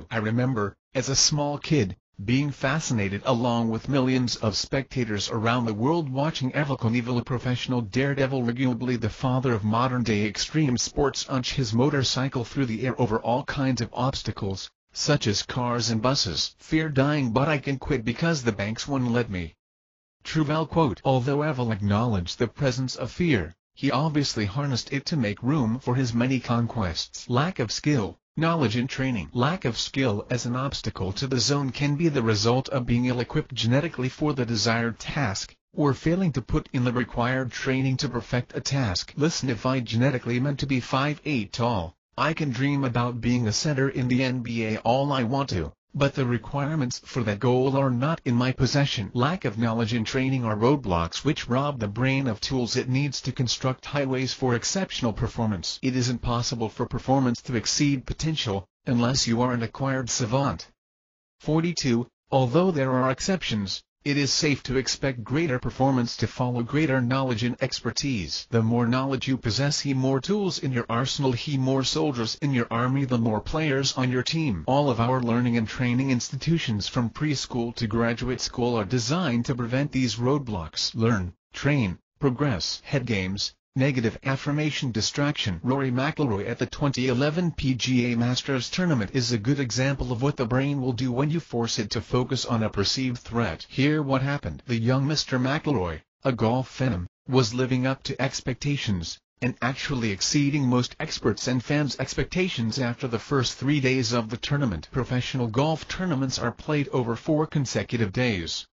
I remember, as a small kid, being fascinated along with millions of spectators around the world watching Evel Knievel, a professional daredevil, arguably the father of modern-day extreme sports, launch his motorcycle through the air over all kinds of obstacles, such as cars and buses. Fear dying, but I can quit because the banks won't let me. Truvel quote. Although Evel acknowledged the presence of fear, he obviously harnessed it to make room for his many conquests. Lack of skill, knowledge and training. Lack of skill as an obstacle to the zone can be the result of being ill-equipped genetically for the desired task, or failing to put in the required training to perfect a task. Listen, if I genetically meant to be 5'8" tall, I can dream about being a center in the NBA all I want to, but the requirements for that goal are not in my possession. Lack of knowledge and training are roadblocks which rob the brain of tools it needs to construct highways for exceptional performance. It isn't possible for performance to exceed potential, unless you are an acquired savant. 42. Although there are exceptions, it is safe to expect greater performance to follow greater knowledge and expertise. The more knowledge you possess, the more tools in your arsenal, the more soldiers in your army, the more players on your team. All of our learning and training institutions from preschool to graduate school are designed to prevent these roadblocks. Learn, train, progress. Head games, negative affirmation, distraction. Rory McIlroy at the 2011 PGA Masters Tournament is a good example of what the brain will do when you force it to focus on a perceived threat. Hear what happened. The young Mr. McIlroy, a golf phenom, was living up to expectations, and actually exceeding most experts' and fans' expectations after the first 3 days of the tournament. Professional golf tournaments are played over 4 consecutive days.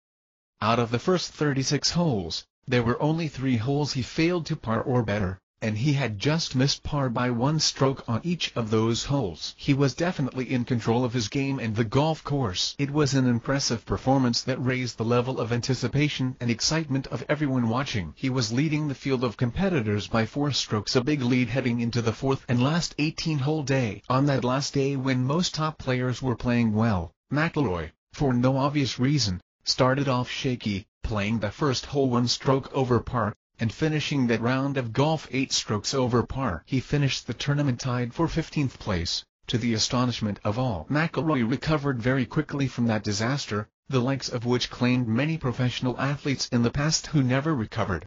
Out of the first 36 holes, there were only 3 holes he failed to par or better, and he had just missed par by 1 stroke on each of those holes. He was definitely in control of his game and the golf course. It was an impressive performance that raised the level of anticipation and excitement of everyone watching. He was leading the field of competitors by 4 strokes, a big lead heading into the 4th and last 18-hole day. On that last day, when most top players were playing well, McIlroy, for no obvious reason, started off shaky, playing the first hole 1 stroke over par, and finishing that round of golf 8 strokes over par. He finished the tournament tied for 15th place, to the astonishment of all. McIlroy recovered very quickly from that disaster, the likes of which claimed many professional athletes in the past who never recovered.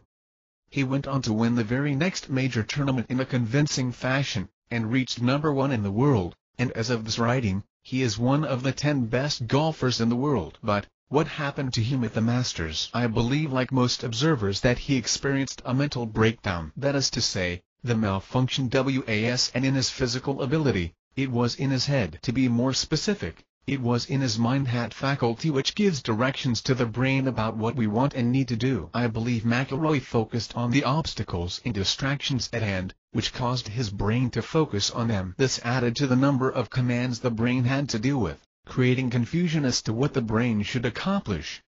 He went on to win the very next major tournament in a convincing fashion, and reached number 1 in the world, and as of this writing, he is one of the 10 best golfers in the world. But what happened to him at the Masters? I believe, like most observers, that he experienced a mental breakdown. That is to say, the malfunction was and in his physical ability, it was in his head. To be more specific, it was in his mind, that faculty which gives directions to the brain about what we want and need to do. I believe McIlroy focused on the obstacles and distractions at hand, which caused his brain to focus on them. This added to the number of commands the brain had to deal with, creating confusion as to what the brain should accomplish.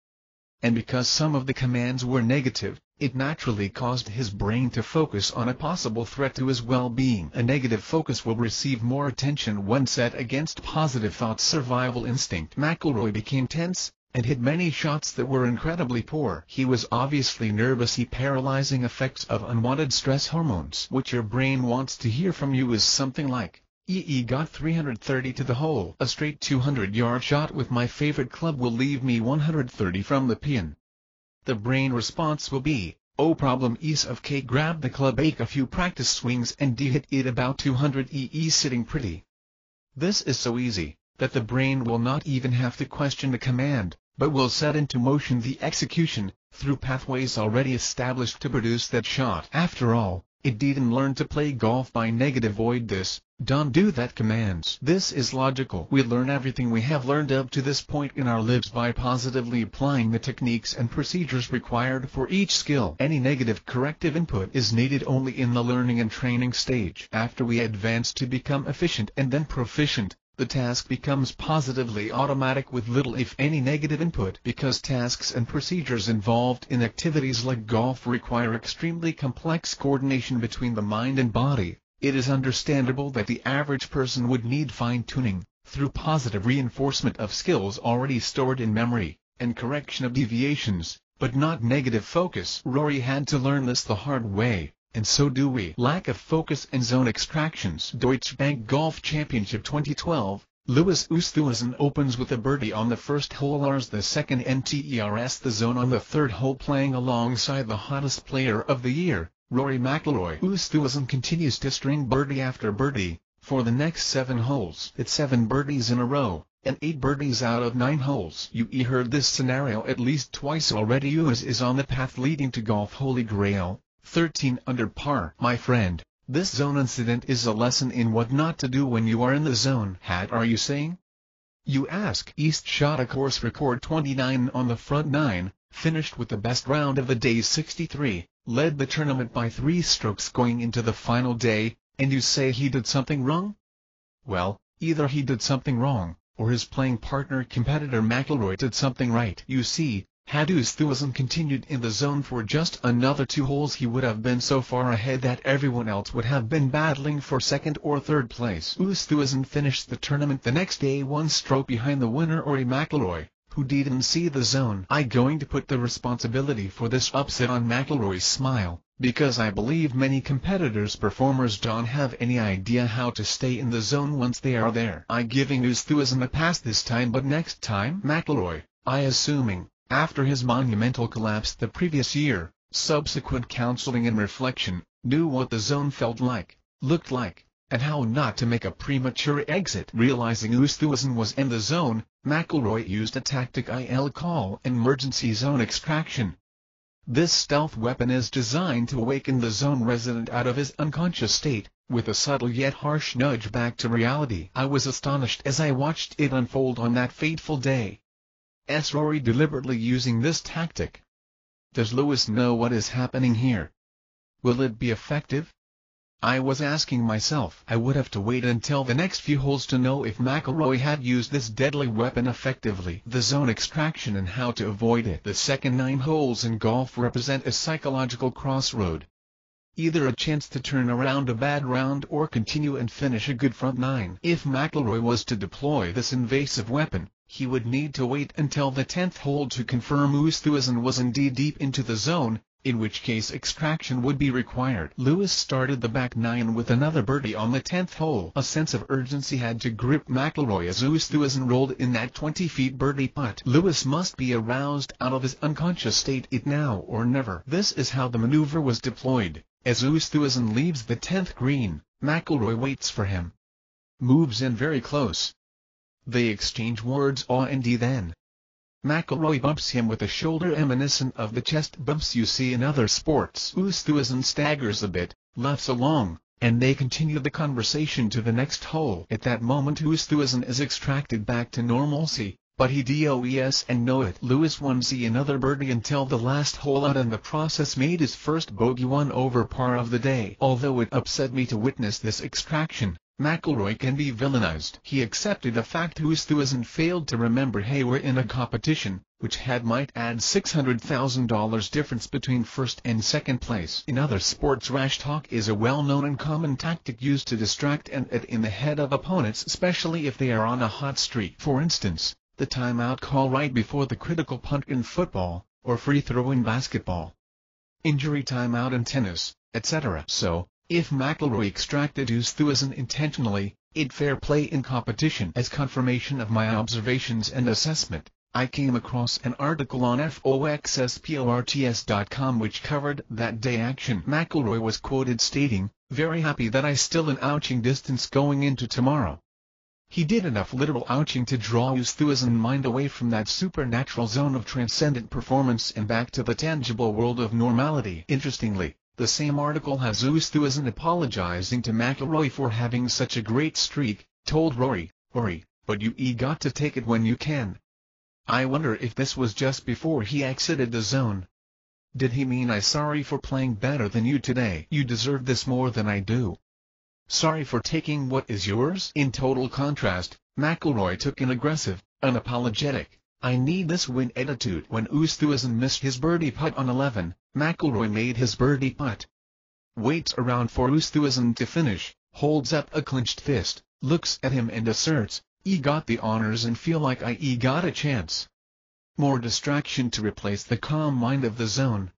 And because some of the commands were negative, it naturally caused his brain to focus on a possible threat to his well-being. A negative focus will receive more attention when set against positive thoughts. Survival instinct. McIlroy became tense, and hit many shots that were incredibly poor. He was obviously nervous. The paralyzing effects of unwanted stress hormones. What your brain wants to hear from you is something like, got 330 to the hole. A straight 200-yard shot with my favorite club will leave me 130 from the pin. The brain response will be, Oh, problem ease of cake. Grab the club, make a few practice swings and hit it about 200 EE sitting pretty. This is so easy that the brain will not even have to question the command, but will set into motion the execution, through pathways already established to produce that shot. After all, it didn't learn to play golf by negative void this, don't do that commands. This is logical. We learn everything we have learned up to this point in our lives by positively applying the techniques and procedures required for each skill. Any negative corrective input is needed only in the learning and training stage. After we advance to become efficient and then proficient, the task becomes positively automatic with little if any negative input. Because tasks and procedures involved in activities like golf require extremely complex coordination between the mind and body, it is understandable that the average person would need fine-tuning, through positive reinforcement of skills already stored in memory, and correction of deviations, but not negative focus. Rory had to learn this the hard way, and so do we. Lack of focus and zone extractions. Deutsche Bank Golf Championship 2012, Louis Oosthuizen opens with a birdie on the first hole, Rs the second, NTERS the zone on the third hole, playing alongside the hottest player of the year, Rory McIlroy. Oosthuizen continues to string birdie after birdie, for the next 7 holes. It's 7 birdies in a row, and 8 birdies out of 9 holes. You heard this scenario at least twice already. Oosthuizen is on the path leading to golf holy grail, 13 under par. My friend, this zone incident is a lesson in what not to do when you are in the zone. Are you saying? You ask. East shot a course record 29 on the front 9, finished with the best round of the day 63, led the tournament by 3 strokes going into the final day, and you say he did something wrong? Well, either he did something wrong, or his playing partner competitor McIlroy did something right. You see, had Oosthuizen continued in the zone for just another 2 holes, he would have been so far ahead that everyone else would have been battling for second or third place. Oosthuizen finished the tournament the next day 1 stroke behind the winner Rory McIlroy, who didn't see the zone. I'm going to put the responsibility for this upset on McIlroy's smile, because I believe many competitors' performers don't have any idea how to stay in the zone once they are there. I'm giving Oosthuizen a pass this time, but next time McIlroy, assuming, after his monumental collapse the previous year, subsequent counseling and reflection, knew what the zone felt like, looked like, and how not to make a premature exit. Realizing Oosthuizen was in the zone, McIlroy used a tactic I'll call emergency zone extraction. This stealth weapon is designed to awaken the zone resident out of his unconscious state, with a subtle yet harsh nudge back to reality. I was astonished as I watched it unfold on that fateful day. Rory deliberately using this tactic. Does Lewis know what is happening here? Will it be effective? I was asking myself. I would have to wait until the next few holes to know if McIlroy had used this deadly weapon effectively. The zone extraction and how to avoid it. The second 9 holes in golf represent a psychological crossroad. Either a chance to turn around a bad round or continue and finish a good front 9. If McIlroy was to deploy this invasive weapon, he would need to wait until the 10th hole to confirm Oosthuizen was indeed deep into the zone, in which case extraction would be required. Lewis started the back 9 with another birdie on the 10th hole. A sense of urgency had to grip McIlroy as Oosthuizen rolled in that 20-feet birdie putt. Lewis must be aroused out of his unconscious state, it now or never. This is how the maneuver was deployed. As Oosthuizen leaves the 10th green, McIlroy waits for him. Moves in very close. They exchange words and then McIlroy bumps him with a shoulder reminiscent of the chest bumps you see in other sports. Oosthuizen staggers a bit, laughs along, and they continue the conversation to the next hole. At that moment Oosthuizen is extracted back to normalcy, but he does and know it. Lewis won another birdie until the last hole out, and the process made his first bogey 1 over par of the day. Although it upset me to witness this extraction, McIlroy can be villainized. He accepted the fact Oosthuizen failed to remember they were in a competition, which might add $600,000 difference between first and second place. In other sports, rash talk is a well-known and common tactic used to distract and get in the head of opponents, especially if they are on a hot streak. For instance, the timeout call right before the critical punt in football, or free throw in basketball, injury timeout in tennis, etc. So, if McIlroy extracted Oosthuizen intentionally, it'd fair play in competition. As confirmation of my observations and assessment, I came across an article on FOXSports.com which covered that day action. McIlroy was quoted stating, "Very happy that I still in ouching distance going into tomorrow." He did enough literal ouching to draw Oosthuizen mind away from that supernatural zone of transcendent performance and back to the tangible world of normality. Interestingly, the same article has Oosthuizen apologizing to McIlroy for having such a great streak, told Rory, "But you got to take it when you can." I wonder if this was just before he exited the zone. Did he mean "I'm sorry for playing better than you today. You deserve this more than I do. Sorry for taking what is yours"? In total contrast, McIlroy took an aggressive, unapologetic, "I need this win" attitude. When Oosthuizen missed his birdie putt on 11, McIlroy made his birdie putt. Waits around for Oosthuizen to finish, holds up a clenched fist, looks at him and asserts, "I got the honors and feel like I got a chance." More distraction to replace the calm mind of the zone.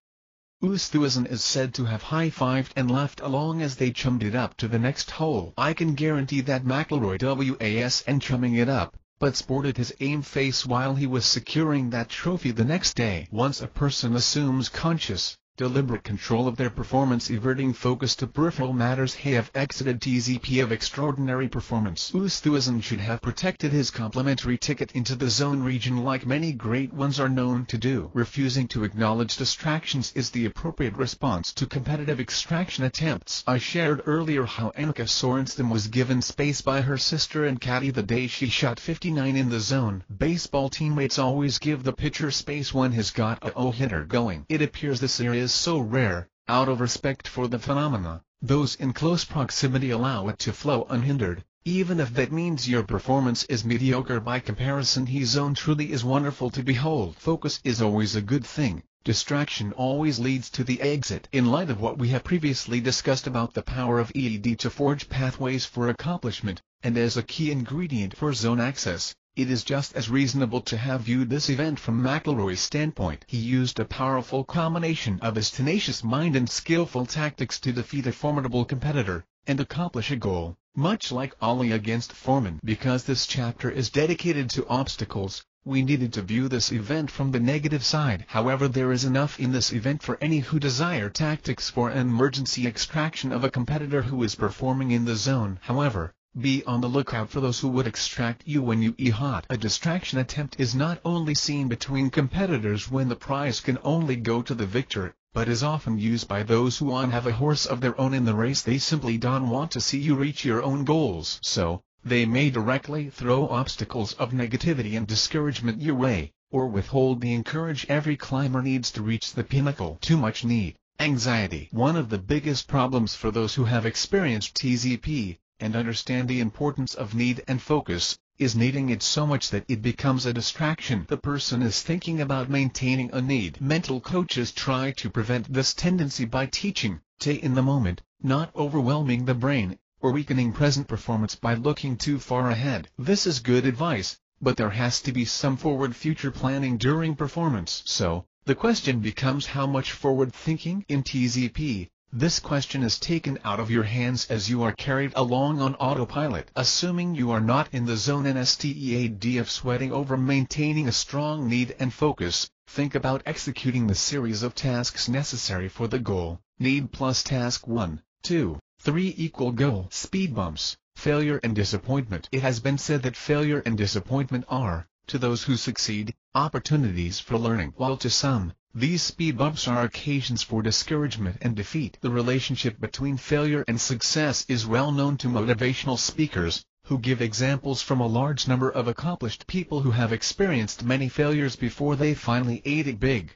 Oosthuizen is said to have high-fived and laughed along as they chummed it up to the next hole. I can guarantee that McIlroy wasn't chumming it up, but sported his aim face while he was securing that trophy the next day. Once a person assumes conscious, deliberate control of their performance, everting focus to peripheral matters, they have exited TZP of extraordinary performance. Oosthuizen should have protected his complimentary ticket into the zone region like many great ones are known to do. Refusing to acknowledge distractions is the appropriate response to competitive extraction attempts. I shared earlier how Annika Sorenstam was given space by her sister and caddy the day she shot 59 in the zone. Baseball teammates always give the pitcher space when he's got a hitter going. It appears this area is so rare. Out of respect for the phenomena, those in close proximity allow it to flow unhindered, even if that means your performance is mediocre by comparison. His zone truly is wonderful to behold. Focus is always a good thing. Distraction always leads to the exit. In light of what we have previously discussed about the power of ED to forge pathways for accomplishment, and as a key ingredient for zone access, it is just as reasonable to have viewed this event from McIlroy's standpoint. He used a powerful combination of his tenacious mind and skillful tactics to defeat a formidable competitor, and accomplish a goal, much like Ali against Foreman. Because this chapter is dedicated to obstacles, we needed to view this event from the negative side. However, there is enough in this event for any who desire tactics for an emergency extraction of a competitor who is performing in the zone. However, be on the lookout for those who would extract you when you hot. A distraction attempt is not only seen between competitors when the prize can only go to the victor, but is often used by those who have a horse of their own in the race. They simply don't want to see you reach your own goals. So, they may directly throw obstacles of negativity and discouragement your way, or withhold the encourage every climber needs to reach the pinnacle. Too much need, anxiety. One of the biggest problems for those who have experienced TZP, and understand the importance of need and focus, is needing it so much that it becomes a distraction. The person is thinking about maintaining a need. Mental coaches try to prevent this tendency by teaching, stay in the moment, not overwhelming the brain, or weakening present performance by looking too far ahead. This is good advice, but there has to be some forward future planning during performance. So, the question becomes how much forward thinking in TZP. This question is taken out of your hands as you are carried along on autopilot. Assuming you are not in the zone instead of sweating over maintaining a strong need and focus, think about executing the series of tasks necessary for the goal. Need plus task 1, 2, 3 equal goal. Speed bumps, failure and disappointment. It has been said that failure and disappointment are, to those who succeed, opportunities for learning, while to some, these speed bumps are occasions for discouragement and defeat. The relationship between failure and success is well known to motivational speakers, who give examples from a large number of accomplished people who have experienced many failures before they finally ate it big.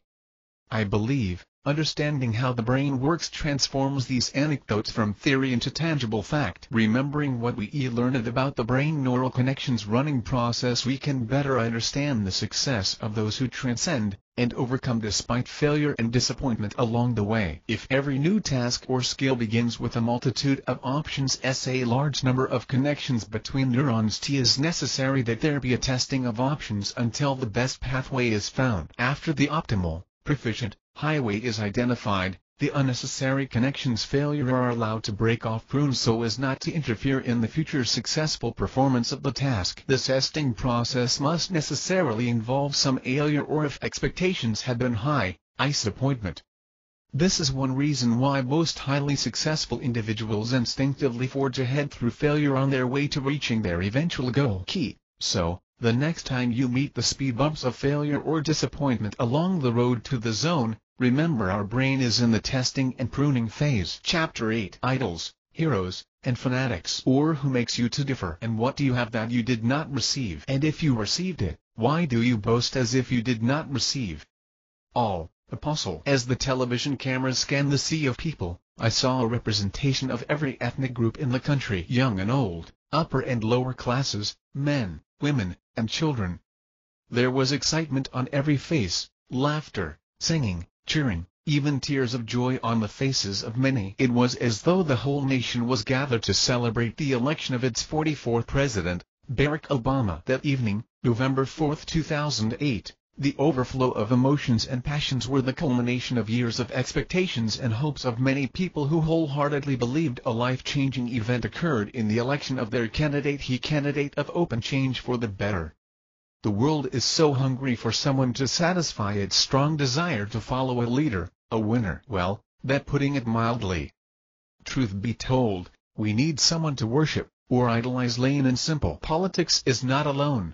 I believe, understanding how the brain works transforms these anecdotes from theory into tangible fact. Remembering what we learned about the brain neural connections running process, we can better understand the success of those who transcend and overcome despite failure and disappointment along the way. If every new task or skill begins with a multitude of options, a large number of connections between neurons, it is necessary that there be a testing of options until the best pathway is found. After the optimal, proficient, highway is identified, The unnecessary connections failure are allowed to break off prunes so as not to interfere in the future successful performance of the task. The testing process must necessarily involve some failure, or if expectations had been high, disappointment. This is one reason why most highly successful individuals instinctively forge ahead through failure on their way to reaching their eventual goal. So, the next time you meet the speed bumps of failure or disappointment along the road to the zone, remember our brain is in the testing and pruning phase. Chapter 8: Idols, Heroes, and Fanatics. Or who makes you to differ? And what do you have that you did not receive? And if you received it, why do you boast as if you did not receive? All. Apostle. As the television cameras scanned the sea of people, I saw a representation of every ethnic group in the country, young and old, upper and lower classes, men, women, and children. There was excitement on every face, laughter, singing, cheering, even tears of joy on the faces of many. It was as though the whole nation was gathered to celebrate the election of its 44th president, Barack Obama. That evening, November 4, 2008, the overflow of emotions and passions were the culmination of years of expectations and hopes of many people who wholeheartedly believed a life-changing event occurred in the election of their candidate, candidate of open change for the better. The world is so hungry for someone to satisfy its strong desire to follow a leader, a winner. Well, that putting it mildly. Truth be told, we need someone to worship, or idolize. Plain and simple. Politics is not alone.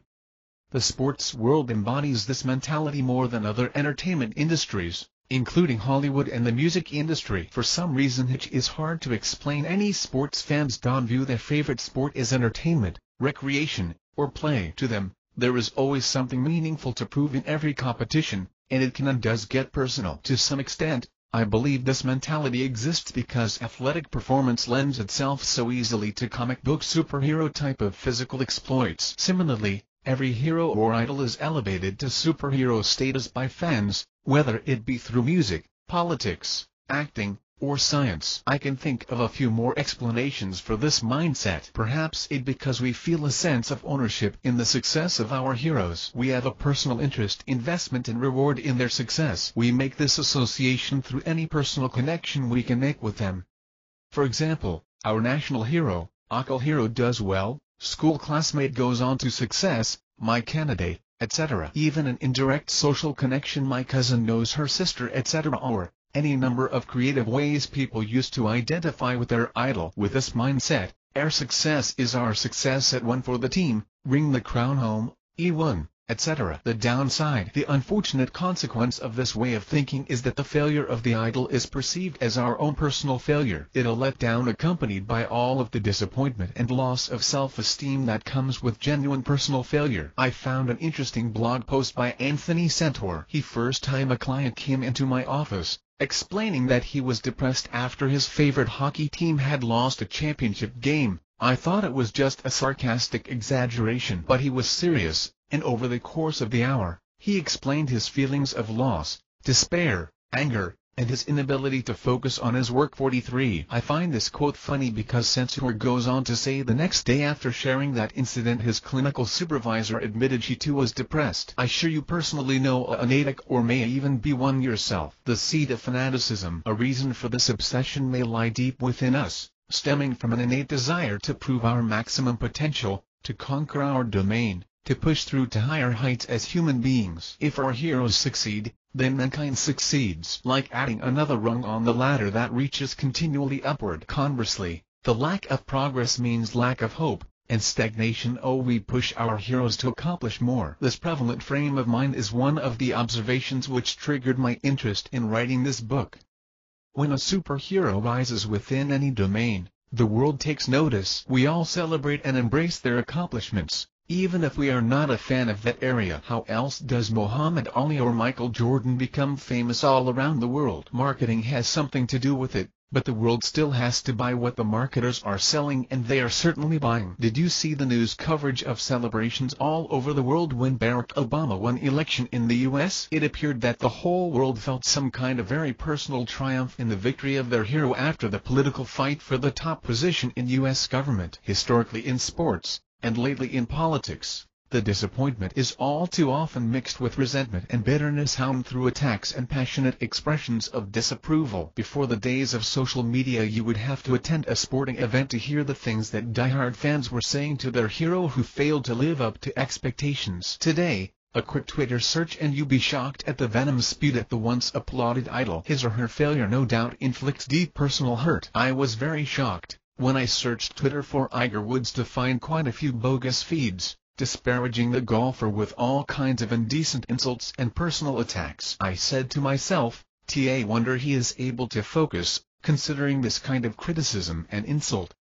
The sports world embodies this mentality more than other entertainment industries, including Hollywood and the music industry. For some reason it is hard to explain, any sports fans don't view their favorite sport as entertainment, recreation, or play. To them, there is always something meaningful to prove in every competition, and it can and does get personal. To some extent, I believe this mentality exists because athletic performance lends itself so easily to comic book superhero type of physical exploits. Similarly, every hero or idol is elevated to superhero status by fans, whether it be through music, politics, acting, or science. I can think of a few more explanations for this mindset. Perhaps it's because we feel a sense of ownership in the success of our heroes. We have a personal interest, investment, and reward in their success. We make this association through any personal connection we can make with them. For example, our national hero, local hero does well, school classmate goes on to success, my candidate, etc. Even an indirect social connection, my cousin knows her sister, etc. Or any number of creative ways people used to identify with their idol. With this mindset, our success is our success at one for the team, bring the crown home, E1, etc. The downside, the unfortunate consequence of this way of thinking is that the failure of the idol is perceived as our own personal failure. It a letdown accompanied by all of the disappointment and loss of self-esteem that comes with genuine personal failure. I found an interesting blog post by Anthony Centaur. First time a client came into my office, explaining that he was depressed after his favorite hockey team had lost a championship game. I thought it was just a sarcastic exaggeration, but he was serious, and over the course of the hour, he explained his feelings of loss, despair, anger, and his inability to focus on his work. 43. I find this quote funny because Centaur goes on to say the next day after sharing that incident his clinical supervisor admitted she too was depressed. I sure you personally know an addict, or may even be one yourself. The seed of fanaticism, a reason for this obsession, may lie deep within us, stemming from an innate desire to prove our maximum potential, to conquer our domain, to push through to higher heights as human beings. If our heroes succeed, then mankind succeeds, like adding another rung on the ladder that reaches continually upward. Conversely, the lack of progress means lack of hope, and stagnation. We push our heroes to accomplish more. This prevalent frame of mind is one of the observations which triggered my interest in writing this book. When a superhero rises within any domain, the world takes notice. We all celebrate and embrace their accomplishments, even if we are not a fan of that area. How else does Muhammad Ali or Michael Jordan become famous all around the world? Marketing has something to do with it, but the world still has to buy what the marketers are selling, and they are certainly buying. Did you see the news coverage of celebrations all over the world when Barack Obama won election in the US? It appeared that the whole world felt some kind of very personal triumph in the victory of their hero after the political fight for the top position in US government. Historically in sports, and lately in politics, The disappointment is all too often mixed with resentment and bitterness hound through attacks and passionate expressions of disapproval. Before the days of social media, you would have to attend a sporting event to hear the things that diehard fans were saying to their hero who failed to live up to expectations. Today, a quick Twitter search and you'd be shocked at the venom spewed at the once applauded idol. His or her failure no doubt inflicts deep personal hurt. I was very shocked when I searched Twitter for Tiger Woods to find quite a few bogus feeds, disparaging the golfer with all kinds of indecent insults and personal attacks. I said to myself, wonder he is able to focus, considering this kind of criticism and insult.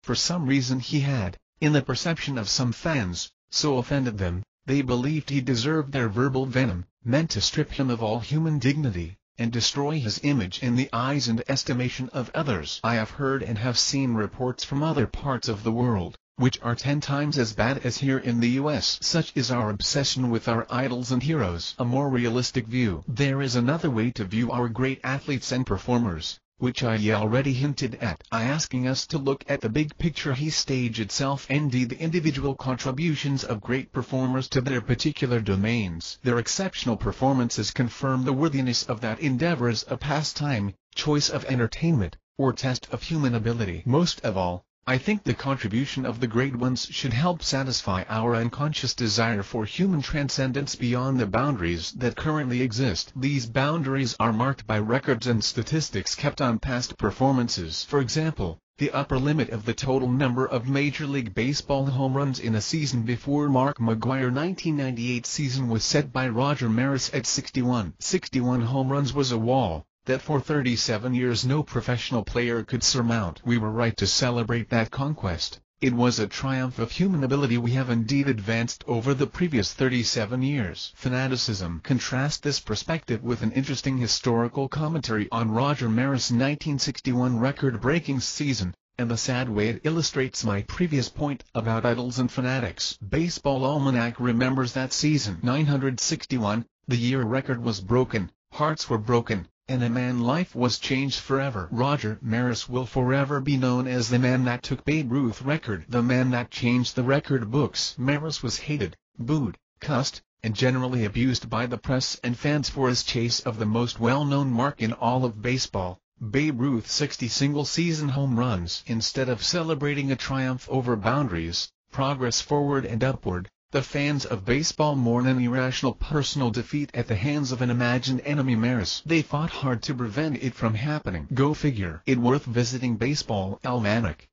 For some reason he had, in the perception of some fans, so offended them, they believed he deserved their verbal venom, meant to strip him of all human dignity, and destroy his image in the eyes and estimation of others. I have heard and have seen reports from other parts of the world, which are 10 times as bad as here in the US. Such is our obsession with our idols and heroes. A more realistic view. There is another way to view our great athletes and performers, which I already hinted at. Asking us to look at the big picture, his stage itself, and the individual contributions of great performers to their particular domains. Their exceptional performances confirm the worthiness of that endeavor as a pastime, choice of entertainment, or test of human ability. Most of all, I think the contribution of the great ones should help satisfy our unconscious desire for human transcendence beyond the boundaries that currently exist. These boundaries are marked by records and statistics kept on past performances. For example, the upper limit of the total number of Major League Baseball home runs in a season before Mark McGwire 1998 season was set by Roger Maris at 61. 61 home runs was a wall that for 37 years no professional player could surmount. We were right to celebrate that conquest. It was a triumph of human ability. We have indeed advanced over the previous 37 years. Fanaticism. Contrast this perspective with an interesting historical commentary on Roger Maris' 1961 record-breaking season, and the sad way it illustrates my previous point about idols and fanatics. Baseball Almanac remembers that season. 961, the year record was broken, hearts were broken, and a man's life was changed forever. Roger Maris will forever be known as the man that took Babe Ruth's record, the man that changed the record books. Maris was hated, booed, cussed, and generally abused by the press and fans for his chase of the most well-known mark in all of baseball, Babe Ruth's 60 single-season home runs. Instead of celebrating a triumph over boundaries, progress forward and upward, the fans of baseball mourn an irrational personal defeat at the hands of an imagined enemy. Maris. They fought hard to prevent it from happening. Go figure. It worth visiting Baseball Almanac.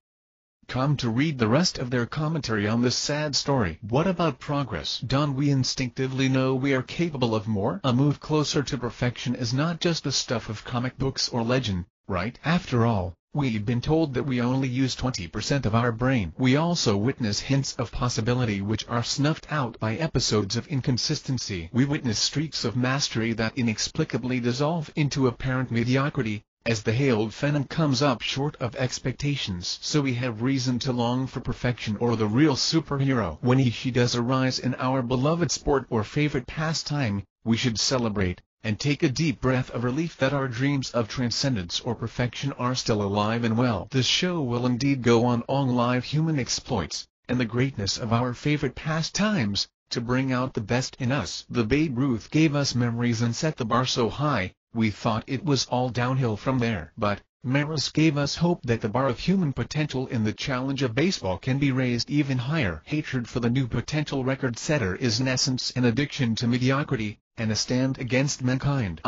Come to read the rest of their commentary on this sad story. What about progress? Don't we instinctively know we are capable of more? A move closer to perfection is not just the stuff of comic books or legend, right? After all, we've been told that we only use 20% of our brain. We also witness hints of possibility which are snuffed out by episodes of inconsistency. We witness streaks of mastery that inexplicably dissolve into apparent mediocrity, as the hailed phenom comes up short of expectations. So we have reason to long for perfection or the real superhero. When he does arise in our beloved sport or favorite pastime, we should celebrate, and take a deep breath of relief that our dreams of transcendence or perfection are still alive and well. This show will indeed go on all live human exploits, and the greatness of our favorite pastimes, to bring out the best in us. The Babe Ruth gave us memories and set the bar so high, we thought it was all downhill from there. But Maris gave us hope that the bar of human potential in the challenge of baseball can be raised even higher. Hatred for the new potential record setter is in essence an addiction to mediocrity, and a stand against mankind.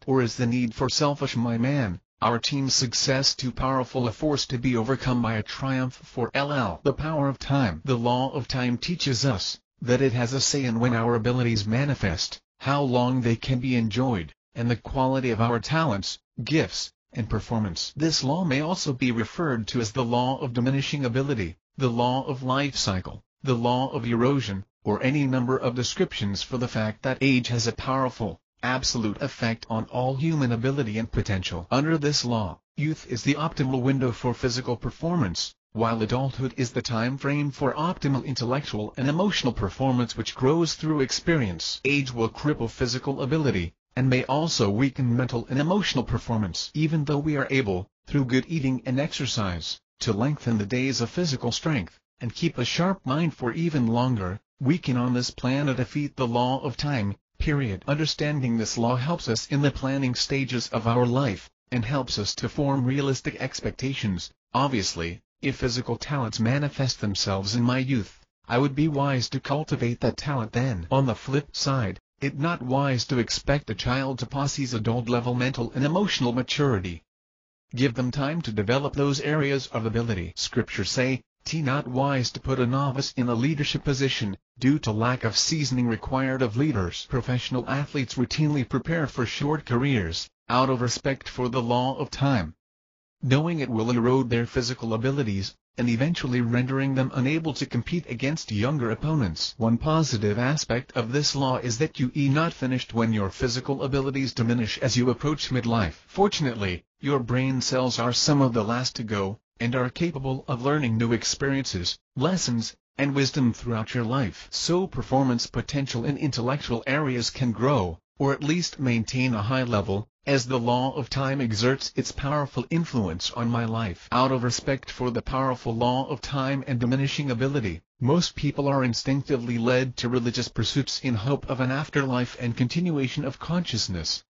Or is the need for selfish my man, our team's success too powerful a force to be overcome by a triumph for LL? The power of time. The law of time teaches us that it has a say in when our abilities manifest, how long they can be enjoyed, and the quality of our talents, gifts, and performance. This law may also be referred to as the law of diminishing ability, the law of life cycle, the law of erosion, or any number of descriptions for the fact that age has a powerful, absolute effect on all human ability and potential. Under this law, youth is the optimal window for physical performance, while adulthood is the time frame for optimal intellectual and emotional performance which grows through experience. Age will cripple physical ability, and may also weaken mental and emotional performance. Even though we are able, through good eating and exercise, to lengthen the days of physical strength, and keep a sharp mind for even longer, We can on this planet defeat the law of time, period. Understanding this law helps us in the planning stages of our life, and helps us to form realistic expectations. Obviously, if physical talents manifest themselves in my youth, I would be wise to cultivate that talent then. On the flip side, it's not wise to expect a child to possess adult-level mental and emotional maturity. Give them time to develop those areas of ability. Scriptures say, not wise to put a novice in a leadership position, due to lack of seasoning required of leaders. Professional athletes routinely prepare for short careers, out of respect for the law of time, knowing it will erode their physical abilities, and eventually rendering them unable to compete against younger opponents. One positive aspect of this law is that you are not finished when your physical abilities diminish as you approach midlife. Fortunately, your brain cells are some of the last to go, and are capable of learning new experiences, lessons, and wisdom throughout your life. So performance potential in intellectual areas can grow, or at least maintain a high level, as the law of time exerts its powerful influence on my life. Out of respect for the powerful law of time and diminishing ability, most people are instinctively led to religious pursuits in hope of an afterlife and continuation of consciousness.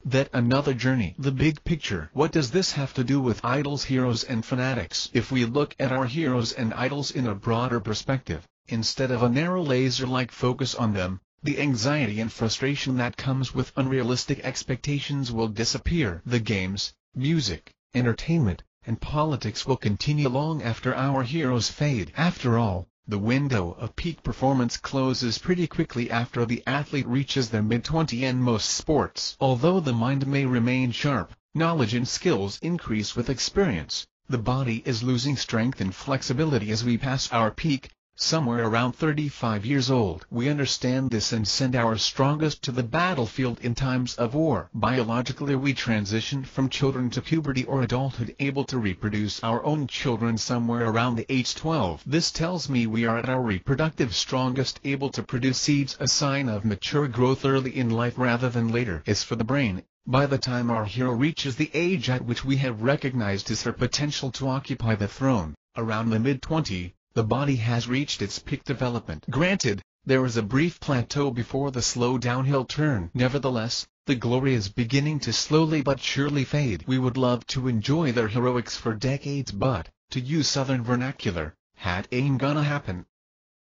That another journey. The big picture. What does this have to do with idols, heroes, and fanatics? If we look at our heroes and idols in a broader perspective, instead of a narrow laser-like focus on them, the anxiety and frustration that comes with unrealistic expectations will disappear. The games, music, entertainment, and politics will continue long after our heroes fade. After all, the window of peak performance closes pretty quickly after the athlete reaches their mid-20s in most sports. Although the mind may remain sharp, knowledge and skills increase with experience, the body is losing strength and flexibility as we pass our peak, somewhere around 35 years old. We understand this and send our strongest to the battlefield in times of war. Biologically, we transition from children to puberty or adulthood, able to reproduce our own children somewhere around the age 12. This tells me we are at our reproductive strongest, able to produce seeds, a sign of mature growth early in life rather than later. As for the brain, by the time our hero reaches the age at which we have recognized his her potential to occupy the throne, around the mid-20s, the body has reached its peak development. Granted, there is a brief plateau before the slow downhill turn. Nevertheless, the glory is beginning to slowly but surely fade. We would love to enjoy their heroics for decades, but, to use Southern vernacular, ain't gonna happen.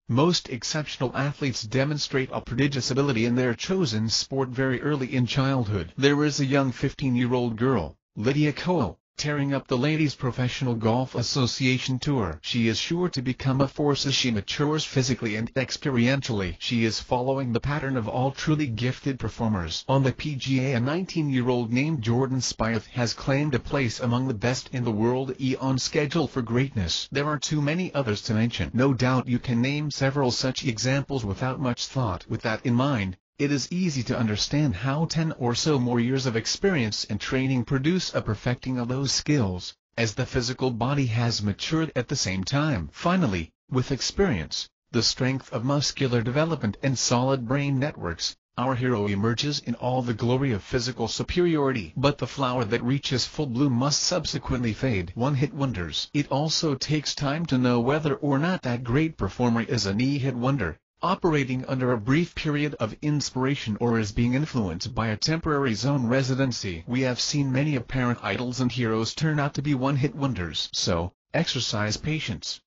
Most exceptional athletes demonstrate a prodigious ability in their chosen sport very early in childhood. There is a young 15-year-old girl, Lydia Ko, tearing up the Ladies Professional Golf Association Tour. She is sure to become a force as she matures physically and experientially. She is following the pattern of all truly gifted performers. On the PGA, a 19-year-old named Jordan Spieth has claimed a place among the best in the world on schedule for greatness. There are too many others to mention. No doubt you can name several such examples without much thought. With that in mind, it is easy to understand how 10 or so more years of experience and training produce a perfecting of those skills, as the physical body has matured at the same time. Finally, with experience, the strength of muscular development and solid brain networks, our hero emerges in all the glory of physical superiority. But the flower that reaches full bloom must subsequently fade. One-hit wonders. It also takes time to know whether or not that great performer is a knee-hit wonder, operating under a brief period of inspiration, or is being influenced by a temporary zone residency. We have seen many apparent idols and heroes turn out to be one-hit wonders. So, exercise patience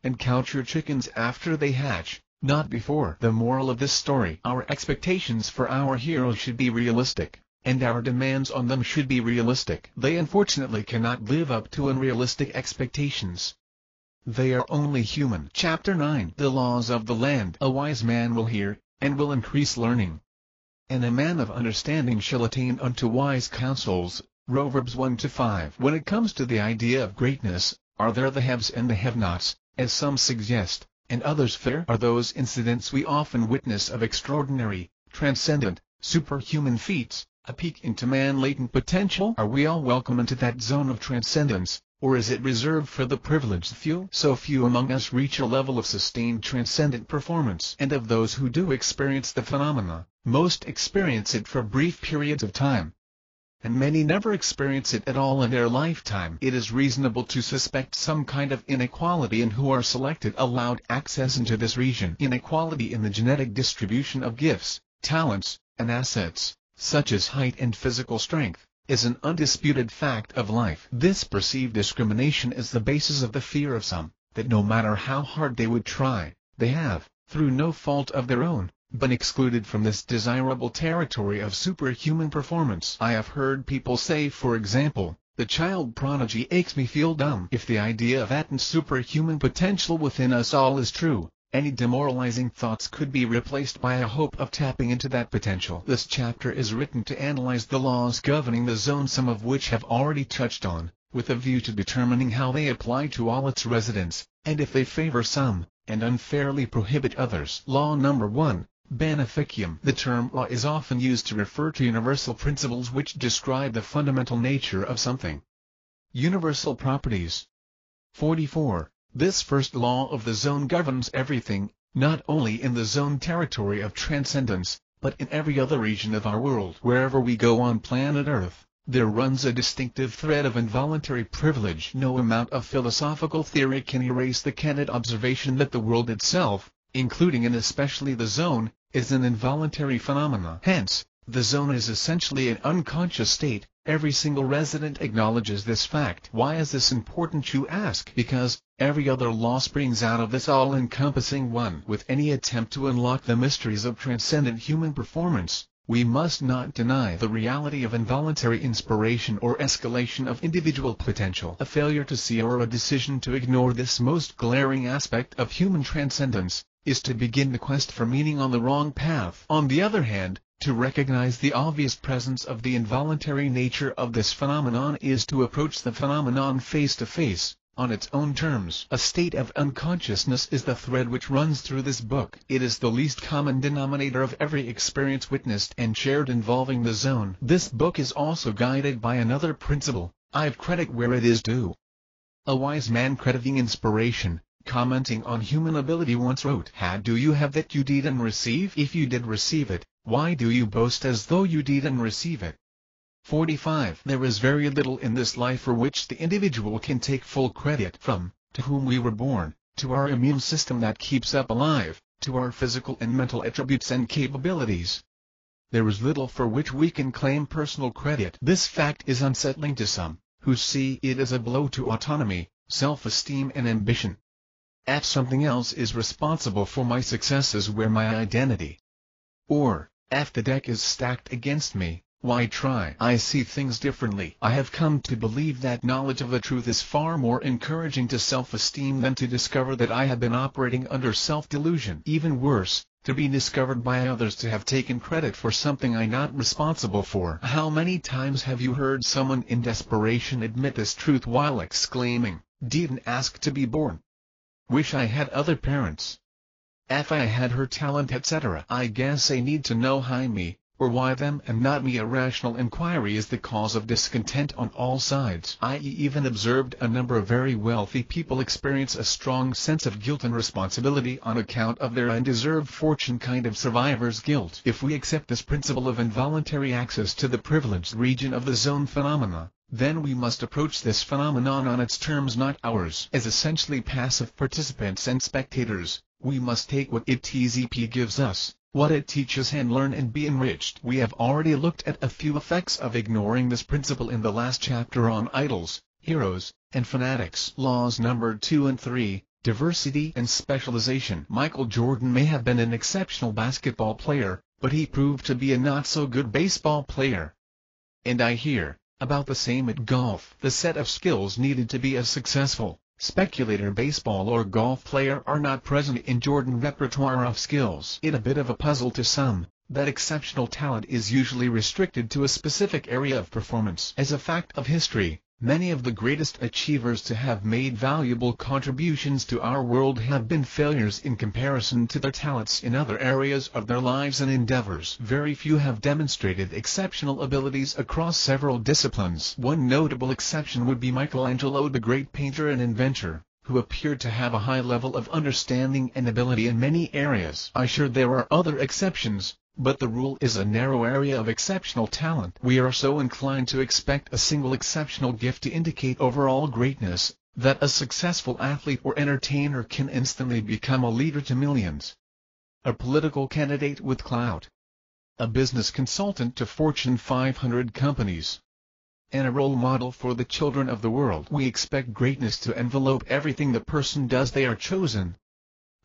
and count your chickens after they hatch, not before. The moral of this story: our expectations for our heroes should be realistic, and our demands on them should be realistic. They unfortunately cannot live up to unrealistic expectations. They are only human. Chapter 9. The Laws of the Land. A wise man will hear, and will increase learning, and a man of understanding shall attain unto wise counsels. Proverbs 1-5. When it comes to the idea of greatness, are there the haves and the have-nots, as some suggest, and others fear? Are those incidents we often witness of extraordinary, transcendent, superhuman feats, a peek into man's latent potential? Are we all welcome into that zone of transcendence, or is it reserved for the privileged few? So few among us reach a level of sustained transcendent performance. And of those who do experience the phenomena, most experience it for brief periods of time. and many never experience it at all in their lifetime. It is reasonable to suspect some kind of inequality in who are selected allowed access into this region. Inequality in the genetic distribution of gifts, talents, and assets, such as height and physical strength, is an undisputed fact of life. This perceived discrimination is the basis of the fear of some, that no matter how hard they would try, they have, through no fault of their own, been excluded from this desirable territory of superhuman performance. I have heard people say, for example, the child prodigy makes me feel dumb. If the idea of latent superhuman potential within us all is true, any demoralizing thoughts could be replaced by a hope of tapping into that potential. This chapter is written to analyze the laws governing the zone, some of which have already touched on, with a view to determining how they apply to all its residents, and if they favor some, and unfairly prohibit others. Law number 1. Beneficium. The term law is often used to refer to universal principles which describe the fundamental nature of something. Universal properties. 44. This first law of the zone governs everything, not only in the zone territory of transcendence, but in every other region of our world. Wherever we go on planet Earth, there runs a distinctive thread of involuntary privilege. No amount of philosophical theory can erase the candid observation that the world itself, including and especially the zone, is an involuntary phenomena. Hence, the zone is essentially an unconscious state. Every single resident acknowledges this fact. Why is this important, you ask? Because every other law springs out of this all-encompassing one. With any attempt to unlock the mysteries of transcendent human performance, we must not deny the reality of involuntary inspiration or escalation of individual potential. A failure to see or a decision to ignore this most glaring aspect of human transcendence is to begin the quest for meaning on the wrong path. On the other hand, to recognize the obvious presence of the involuntary nature of this phenomenon is to approach the phenomenon face to face, on its own terms. A state of unconsciousness is the thread which runs through this book. It is the least common denominator of every experience witnessed and shared involving the zone. This book is also guided by another principle: give credit where it is due. A wise man crediting inspiration, commenting on human ability, once wrote, "How do you have that you didn't receive? If you did receive it, why do you boast as though you didn't receive it?" 45. There is very little in this life for which the individual can take full credit, from to whom we were born, to our immune system that keeps us alive, to our physical and mental attributes and capabilities. There is little for which we can claim personal credit. This fact is unsettling to some, who see it as a blow to autonomy, self-esteem and ambition. If something else is responsible for my successes, where my identity? Or, if the deck is stacked against me, why try? I see things differently. I have come to believe that knowledge of the truth is far more encouraging to self-esteem than to discover that I have been operating under self-delusion. Even worse, to be discovered by others to have taken credit for something I'm not responsible for. How many times have you heard someone in desperation admit this truth while exclaiming, "Didn't ask to be born. Wish I had other parents. If I had her talent, etc." I guess I need to know why me, or why them and not me. A rational inquiry is the cause of discontent on all sides. I even observed a number of very wealthy people experience a strong sense of guilt and responsibility on account of their undeserved fortune, kind of survivor's guilt. If we accept this principle of involuntary access to the privileged region of the zone phenomena, then we must approach this phenomenon on its terms, not ours. As essentially passive participants and spectators, we must take what it gives us, what it teaches, and learn and be enriched. We have already looked at a few effects of ignoring this principle in the last chapter on idols, heroes, and fanatics. Laws number 2 and 3, diversity and specialization. Michael Jordan may have been an exceptional basketball player, but he proved to be a not-so-good baseball player. And I hear about the same at golf. The set of skills needed to be a successful speculator baseball or golf player are not present in Jordan's repertoire of skills. It's a bit of a puzzle to some that exceptional talent is usually restricted to a specific area of performance. As a fact of history, many of the greatest achievers to have made valuable contributions to our world have been failures in comparison to their talents in other areas of their lives and endeavors. Very few have demonstrated exceptional abilities across several disciplines. One notable exception would be Michelangelo, the great painter and inventor, who appeared to have a high level of understanding and ability in many areas. I'm sure there are other exceptions, but the rule is a narrow area of exceptional talent. We are so inclined to expect a single exceptional gift to indicate overall greatness, that a successful athlete or entertainer can instantly become a leader to millions. A political candidate with clout. A business consultant to Fortune 500 companies. And a role model for the children of the world. We expect greatness to envelope everything the person does. They are chosen.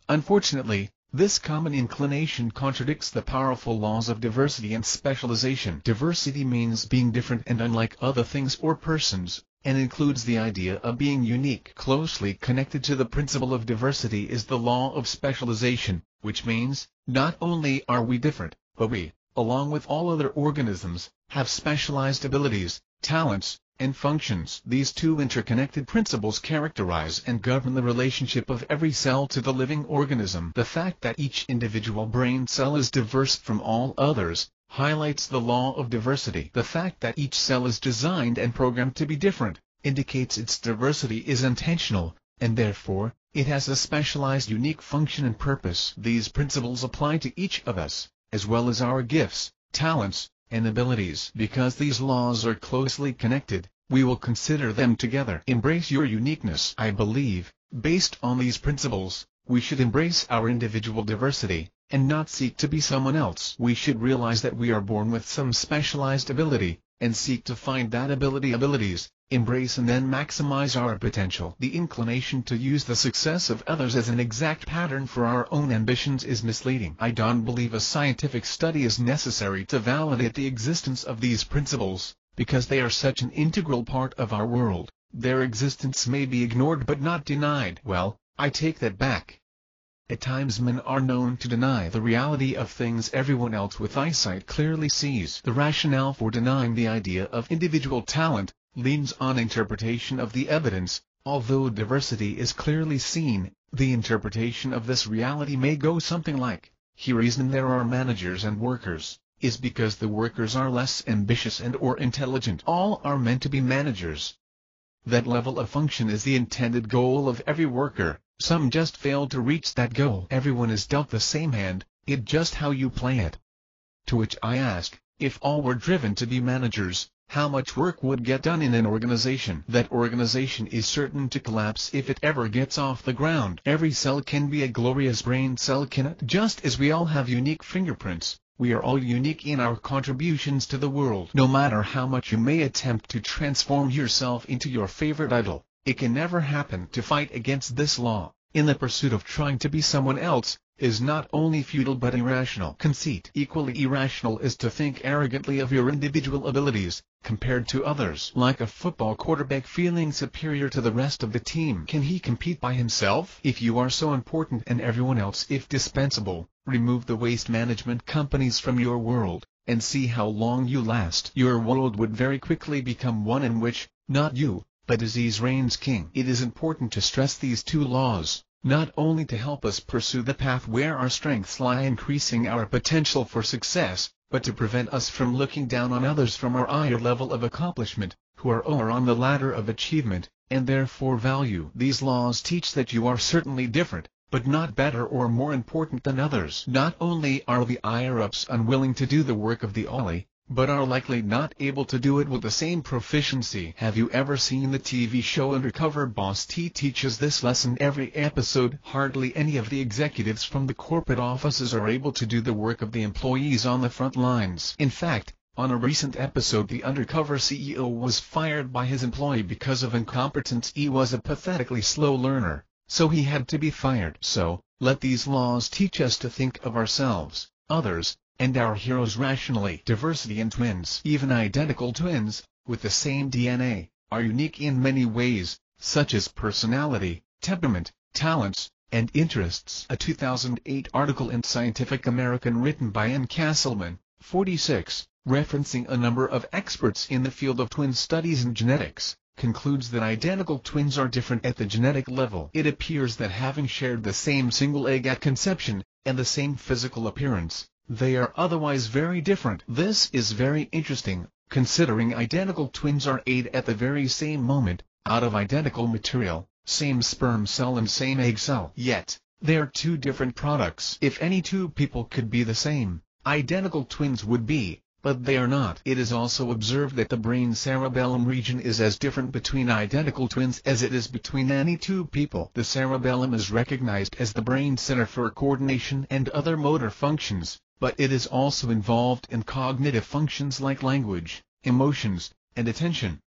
Unfortunately, this common inclination contradicts the powerful laws of diversity and specialization. Diversity means being different and unlike other things or persons, and includes the idea of being unique. Closely connected to the principle of diversity is the law of specialization, which means, not only are we different, but we, along with all other organisms, have specialized abilities, talents, and functions. These two interconnected principles characterize and govern the relationship of every cell to the living organism. The fact that each individual brain cell is diverse from all others highlights the law of diversity. The fact that each cell is designed and programmed to be different indicates its diversity is intentional, and therefore, it has a specialized unique function and purpose. These principles apply to each of us, as well as our gifts, talents, and abilities. Because these laws are closely connected, we will consider them together. Embrace your uniqueness. I believe, based on these principles, we should embrace our individual diversity, and not seek to be someone else. We should realize that we are born with some specialized ability, and seek to find that abilities, embrace and then maximize our potential. The inclination to use the success of others as an exact pattern for our own ambitions is misleading. I don't believe a scientific study is necessary to validate the existence of these principles, because they are such an integral part of our world. Their existence may be ignored but not denied. Well, I take that back. At times men are known to deny the reality of things everyone else with eyesight clearly sees. The rationale for denying the idea of individual talent leans on interpretation of the evidence. Although diversity is clearly seen, the interpretation of this reality may go something like, "The reason there are managers and workers is because the workers are less ambitious and or intelligent. All are meant to be managers. That level of function is the intended goal of every worker. Some just fail to reach that goal. Everyone is dealt the same hand, it's just how you play it." To which I ask, if all were driven to be managers, how much work would get done in an organization? That organization is certain to collapse if it ever gets off the ground. Every cell can be a glorious brain cell, can it? Just as we all have unique fingerprints, we are all unique in our contributions to the world. No matter how much you may attempt to transform yourself into your favorite idol, it can never happen. To fight against this law, in the pursuit of trying to be someone else, is not only futile but irrational. Conceit. Equally irrational is to think arrogantly of your individual abilities, compared to others. Like a football quarterback feeling superior to the rest of the team. Can he compete by himself? If you are so important and everyone else if dispensable, remove the waste management companies from your world, and see how long you last. Your world would very quickly become one in which, not you, but disease reigns king. It is important to stress these two laws, not only to help us pursue the path where our strengths lie, increasing our potential for success, but to prevent us from looking down on others from our higher level of accomplishment, who are on the ladder of achievement, and therefore value. These laws teach that you are certainly different, but not better or more important than others. Not only are the higher-ups unwilling to do the work of the Ollie, but are likely not able to do it with the same proficiency. Have you ever seen the TV show Undercover Boss? Teaches this lesson every episode. Hardly any of the executives from the corporate offices are able to do the work of the employees on the front lines. In fact, on a recent episode, the undercover CEO was fired by his employee because of incompetence. He was a pathetically slow learner, so he had to be fired. So, let these laws teach us to think of ourselves, others, and our heroes rationally. Diversity in twins. Even identical twins, with the same DNA, are unique in many ways, such as personality, temperament, talents, and interests. A 2008 article in Scientific American written by N. Castleman, 46, referencing a number of experts in the field of twin studies and genetics, concludes that identical twins are different at the genetic level. It appears that having shared the same single egg at conception, and the same physical appearance, they are otherwise very different. This is very interesting, considering identical twins are made at the very same moment, out of identical material, same sperm cell and same egg cell. Yet, they are two different products. If any two people could be the same, Identical twins would be, but they are not. It is also observed that the brain cerebellum region is as different between identical twins as it is between any two people. The cerebellum is recognized as the brain center for coordination and other motor functions, but it is also involved in cognitive functions like language, emotions, and attention.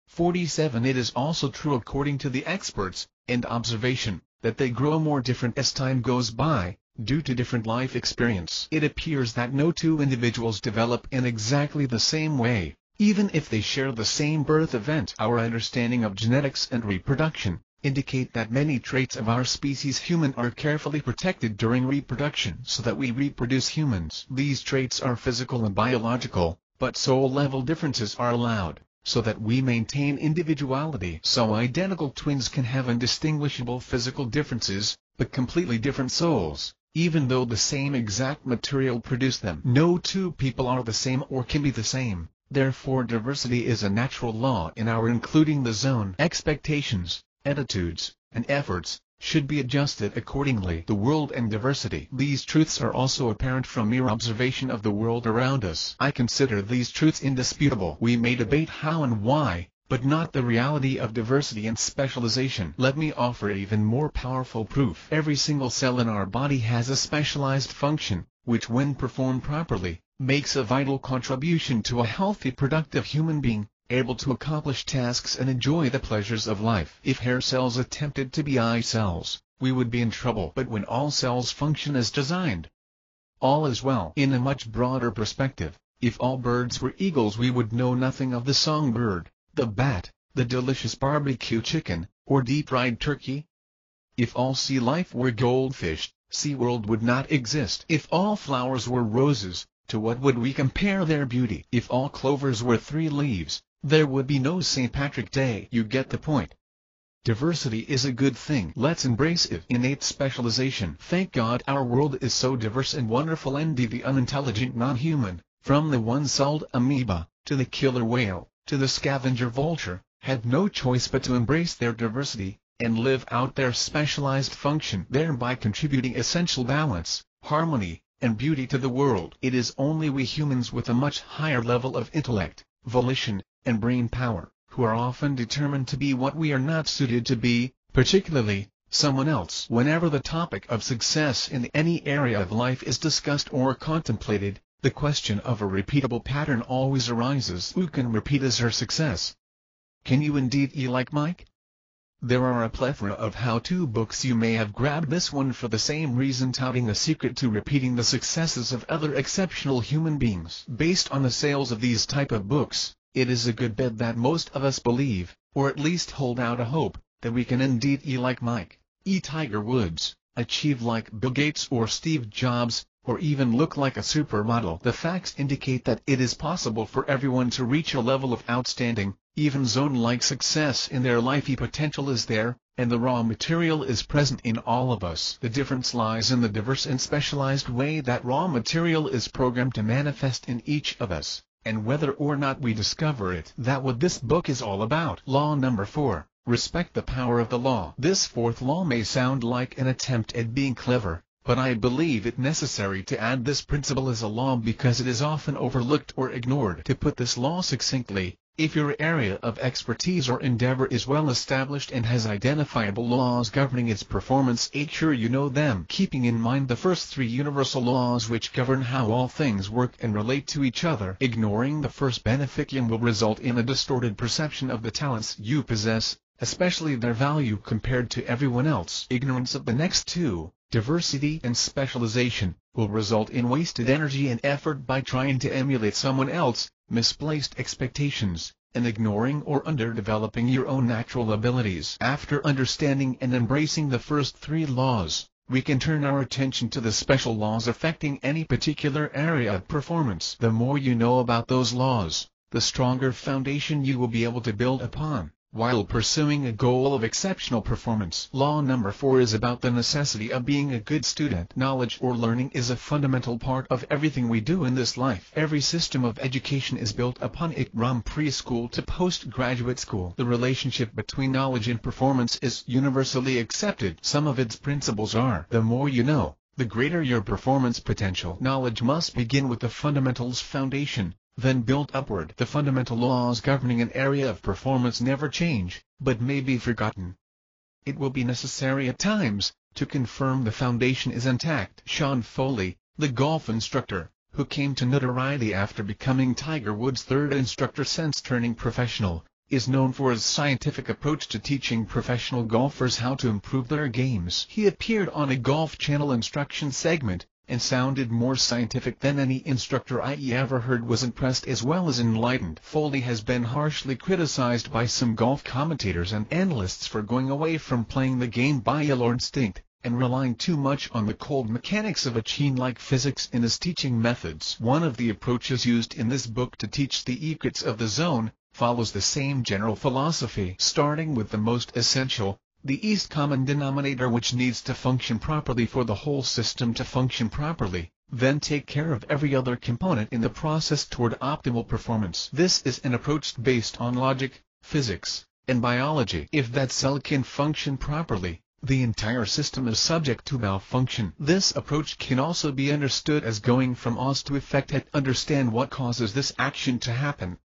47. It is also true according to the experts, and observation, that they grow more different as time goes by, due to different life experience. It appears that no two individuals develop in exactly the same way, even if they share the same birth event. Our understanding of genetics and reproduction indicate that many traits of our species human are carefully protected during reproduction so that we reproduce humans. These traits are physical and biological, but soul-level differences are allowed, so that we maintain individuality. So identical twins can have indistinguishable physical differences, but completely different souls, even though the same exact material produced them. No two people are the same or can be the same, therefore diversity is a natural law in our including the zone. Expectations, attitudes, and efforts should be adjusted accordingly. The world and diversity. These truths are also apparent from mere observation of the world around us. I consider these truths indisputable. We may debate how and why, but not the reality of diversity and specialization. Let me offer even more powerful proof. Every single cell in our body has a specialized function, which when performed properly, makes a vital contribution to a healthy, productive human being, able to accomplish tasks and enjoy the pleasures of life. If hair cells attempted to be eye cells, we would be in trouble. But when all cells function as designed, all is well. In a much broader perspective, if all birds were eagles, we would know nothing of the songbird, the bat, the delicious barbecue chicken, or deep-fried turkey. If all sea life were goldfish, SeaWorld would not exist. If all flowers were roses, to what would we compare their beauty? If all clovers were 3 leaves, there would be no St. Patrick Day. You get the point. Diversity is a good thing. Let's embrace it. Innate specialization. Thank God our world is so diverse and wonderful. Envy the unintelligent non-human, from the one-celled amoeba, to the killer whale, to the scavenger vulture, had no choice but to embrace their diversity, and live out their specialized function, thereby contributing essential balance, harmony, and beauty to the world. It is only we humans with a much higher level of intellect, volition, and brain power, who are often determined to be what we are not suited to be, particularly someone else. Whenever the topic of success in any area of life is discussed or contemplated, the question of a repeatable pattern always arises. Who can repeat as her success? Can you indeed be like Mike? There are a plethora of how-to books. You may have grabbed this one for the same reason, touting the secret to repeating the successes of other exceptional human beings. Based on the sales of these type of books, it is a good bet that most of us believe, or at least hold out a hope, that we can indeed be like Mike, Tiger Woods, achieve like Bill Gates or Steve Jobs, or even look like a supermodel. The facts indicate that it is possible for everyone to reach a level of outstanding, even zone-like success in their life. The potential is there, and the raw material is present in all of us. The difference lies in the diverse and specialized way that raw material is programmed to manifest in each of us, and whether or not we discover it. That's what this book is all about. Law number 4. Respect the power of the law. This 4th law may sound like an attempt at being clever, but I believe it necessary to add this principle as a law because it is often overlooked or ignored. To put this law succinctly, if your area of expertise or endeavor is well established and has identifiable laws governing its performance, make sure you know them, keeping in mind the first 3 universal laws which govern how all things work and relate to each other. Ignoring the first beneficium will result in a distorted perception of the talents you possess, especially their value compared to everyone else. Ignorance of the next 2, diversity and specialization, will result in wasted energy and effort by trying to emulate someone else, misplaced expectations, and ignoring or underdeveloping your own natural abilities. After understanding and embracing the first 3 laws, we can turn our attention to the special laws affecting any particular area of performance. The more you know about those laws, the stronger foundation you will be able to build upon, while pursuing a goal of exceptional performance. Law number 4 is about the necessity of being a good student. Knowledge or learning is a fundamental part of everything we do in this life. Every system of education is built upon it, from preschool to postgraduate school. The relationship between knowledge and performance is universally accepted. Some of its principles are: the more you know, the greater your performance potential. Knowledge must begin with the fundamentals foundation, then build upward. The fundamental laws governing an area of performance never change, but may be forgotten. It will be necessary at times to confirm the foundation is intact. Sean Foley, the golf instructor, who came to notoriety after becoming Tiger Woods' third instructor since turning professional, is known for his scientific approach to teaching professional golfers how to improve their games. He appeared on a Golf Channel instruction segment, and sounded more scientific than any instructor I ever heard. Was impressed as well as enlightened. Foley has been harshly criticized by some golf commentators and analysts for going away from playing the game by yellow instinct, and relying too much on the cold mechanics of Achene-like physics in his teaching methods. One of the approaches used in this book to teach the etiquettes of the zone follows the same general philosophy, starting with the most essential, the least common denominator, which needs to function properly for the whole system to function properly, then take care of every other component in the process toward optimal performance. This is an approach based on logic, physics, and biology. If that cell can function properly, the entire system is subject to malfunction. This approach can also be understood as going from cause to effect and understand what causes this action to happen.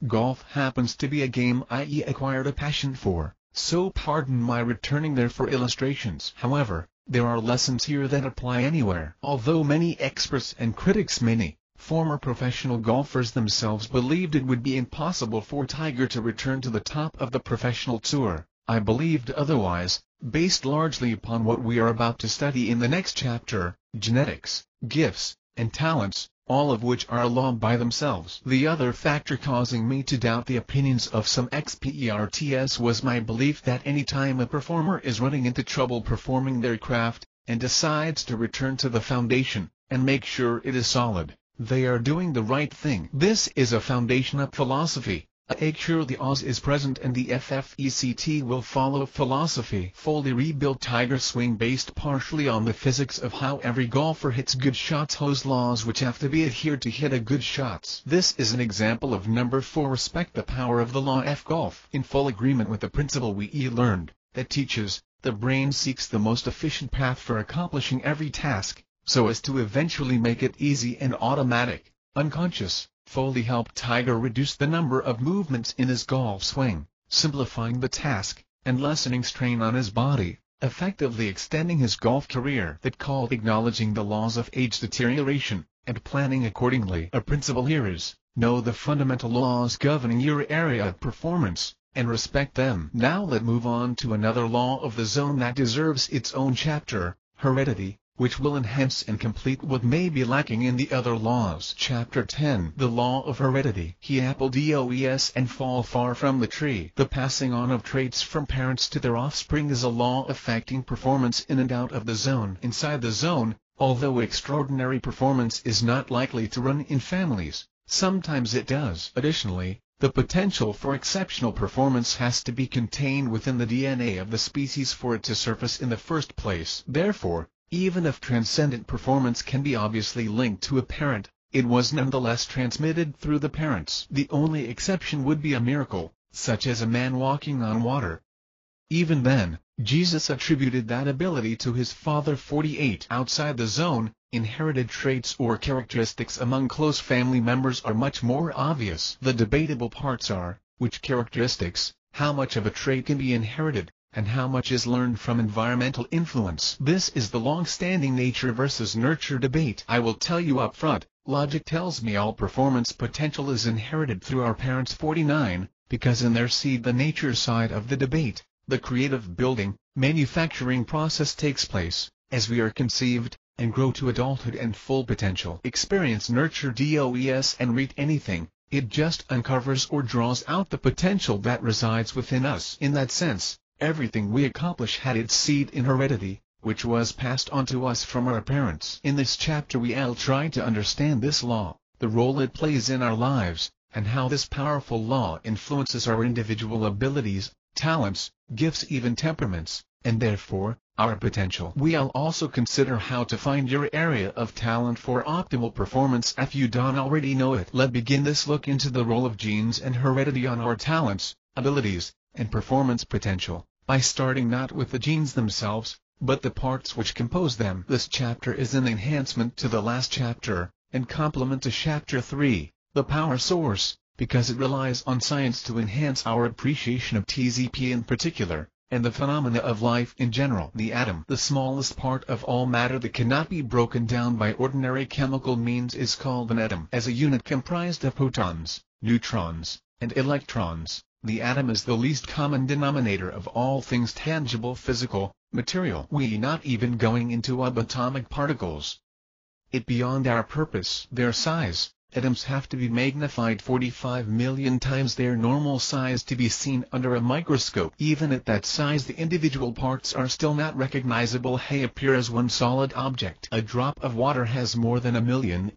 Golf happens to be a game I acquired a passion for, so pardon my returning there for illustrations. However, there are lessons here that apply anywhere. Although many experts and critics, many former professional golfers themselves, believed it would be impossible for Tiger to return to the top of the professional tour, I believed otherwise, based largely upon what we are about to study in the next chapter: genetics, gifts, and talents, all of which are a law by themselves. The other factor causing me to doubt the opinions of some experts was my belief that any time a performer is running into trouble performing their craft, and decides to return to the foundation, and make sure it is solid, they are doing the right thing. This is a foundation of philosophy. Make sure the Oz is present and the FFECT will follow philosophy. Foley rebuilt Tiger's swing based partially on the physics of how every golfer hits good shots, those laws which have to be adhered to hit a good shots. This is an example of number 4, respect the power of the law of golf. In full agreement with the principle we learned, that teaches, the brain seeks the most efficient path for accomplishing every task, so as to eventually make it easy and automatic, unconscious. Foley helped Tiger reduce the number of movements in his golf swing, simplifying the task, and lessening strain on his body, effectively extending his golf career. That called acknowledging the laws of age deterioration, and planning accordingly. A principle here is, know the fundamental laws governing your area of performance, and respect them. Now let's move on to another law of the zone that deserves its own chapter, heredity, which will enhance and complete what may be lacking in the other laws. Chapter 10. The Law of Heredity. He apple does and fall far from the tree. The passing on of traits from parents to their offspring is a law affecting performance in and out of the zone. Inside the zone, although extraordinary performance is not likely to run in families, sometimes it does. Additionally, the potential for exceptional performance has to be contained within the DNA of the species for it to surface in the first place. Therefore, even if transcendent performance can be obviously linked to a parent, it was nonetheless transmitted through the parents. The only exception would be a miracle, such as a man walking on water. Even then, Jesus attributed that ability to his Father. 48. Outside the zone, inherited traits or characteristics among close family members are much more obvious. The debatable parts are, which characteristics, how much of a trait can be inherited, and how much is learned from environmental influence. This is the long-standing nature versus nurture debate. I will tell you up front, logic tells me all performance potential is inherited through our parents. 49, because in their seed the nature side of the debate, the creative building, manufacturing process takes place, as we are conceived, and grow to adulthood and full potential. Experience nurture does and read anything, it just uncovers or draws out the potential that resides within us. In that sense, everything we accomplish had its seed in heredity, which was passed on to us from our parents. In this chapter we'll try to understand this law, the role it plays in our lives, and how this powerful law influences our individual abilities, talents, gifts, even temperaments, and therefore, our potential. We'll also consider how to find your area of talent for optimal performance if you don't already know it. Let's begin this look into the role of genes and heredity on our talents, abilities, and performance potential, by starting not with the genes themselves, but the parts which compose them. This chapter is an enhancement to the last chapter, and complement to chapter 3, the power source, because it relies on science to enhance our appreciation of TZP in particular, and the phenomena of life in general. The atom, the smallest part of all matter that cannot be broken down by ordinary chemical means, is called an atom. As a unit comprised of protons, neutrons, and electrons, the atom is the least common denominator of all things tangible, physical, material. We not even going into subatomic particles. It beyond our purpose. Their size, atoms have to be magnified 45 million times their normal size to be seen under a microscope. Even at that size the individual parts are still not recognizable. They appear as one solid object. A drop of water has more than a million,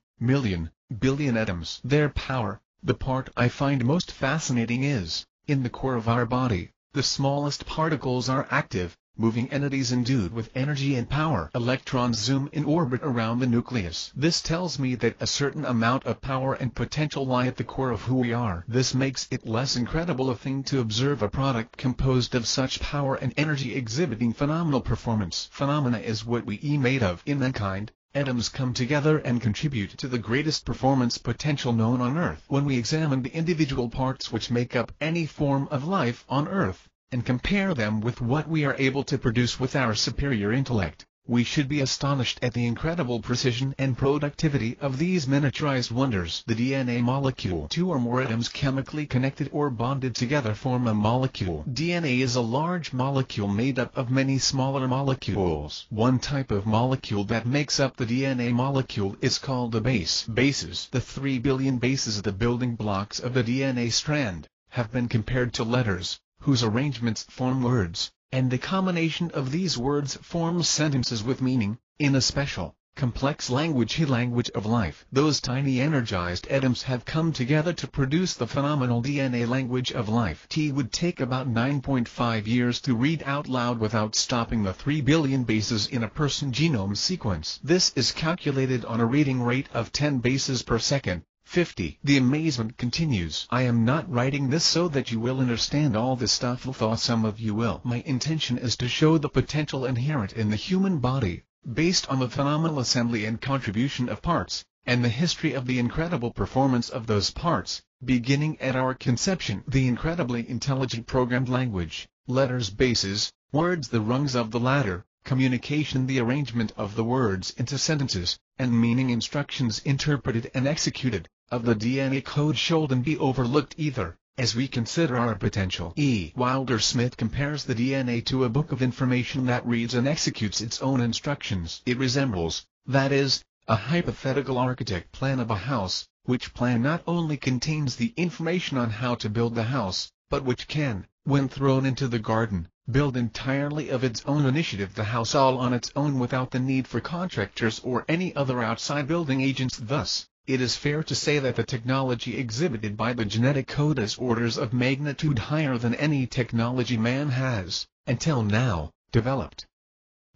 billion atoms. Their power, the part I find most fascinating is, in the core of our body, the smallest particles are active, moving entities endued with energy and power. Electrons zoom in orbit around the nucleus. This tells me that a certain amount of power and potential lie at the core of who we are. This makes it less incredible a thing to observe a product composed of such power and energy exhibiting phenomenal performance. Phenomena is what we are made of. In mankind, atoms come together and contribute to the greatest performance potential known on Earth. When we examine the individual parts which make up any form of life on Earth, and compare them with what we are able to produce with our superior intellect, we should be astonished at the incredible precision and productivity of these miniaturized wonders. The DNA molecule. Two or more atoms chemically connected or bonded together form a molecule. DNA is a large molecule made up of many smaller molecules. One type of molecule that makes up the DNA molecule is called a base. Bases, the 3 billion bases, the building blocks of the DNA strand, have been compared to letters, whose arrangements form words, and the combination of these words forms sentences with meaning, in a special, complex language, the language of life. Those tiny energized atoms have come together to produce the phenomenal DNA language of life. It would take about 9.5 years to read out loud without stopping the 3 billion bases in a person's genome sequence. This is calculated on a reading rate of 10 bases per second. 50. The amazement continues. I am not writing this so that you will understand all this stuff, although some of you will. My intention is to show the potential inherent in the human body, based on the phenomenal assembly and contribution of parts, and the history of the incredible performance of those parts, beginning at our conception. The incredibly intelligent programmed language, letters, bases, words, the rungs of the ladder, communication, the arrangement of the words into sentences, and meaning instructions interpreted and executed, of the DNA code shouldn't be overlooked either, as we consider our potential. E. Wilder Smith compares the DNA to a book of information that reads and executes its own instructions. It resembles, that is, a hypothetical architect plan of a house, which plan not only contains the information on how to build the house, but which can, when thrown into the garden, build entirely of its own initiative the house all on its own without the need for contractors or any other outside building agents. Thus, it is fair to say that the technology exhibited by the genetic code is orders of magnitude higher than any technology man has, until now, developed.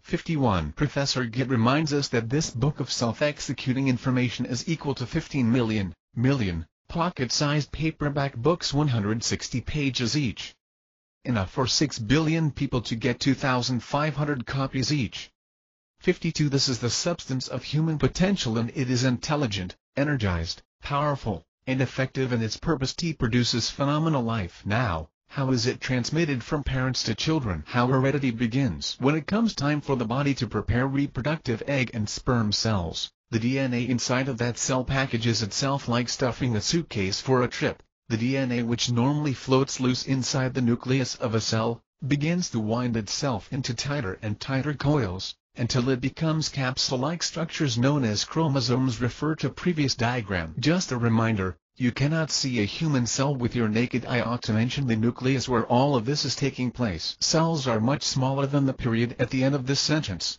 51. Professor Gitt reminds us that this book of self-executing information is equal to 15 million pocket-sized paperback books, 160 pages each. Enough for 6 billion people to get 2,500 copies each. 52. This is the substance of human potential, and it is intelligent, energized, powerful, and effective in its purpose. It produces phenomenal life. Now, how is it transmitted from parents to children? How heredity begins. When it comes time for the body to prepare reproductive egg and sperm cells, the DNA inside of that cell packages itself like stuffing a suitcase for a trip. The DNA, which normally floats loose inside the nucleus of a cell, begins to wind itself into tighter and tighter coils, until it becomes capsule-like structures known as chromosomes. Refer to previous diagram. Just a reminder, you cannot see a human cell with your naked eye. Ought to mention the nucleus where all of this is taking place. Cells are much smaller than the period at the end of this sentence.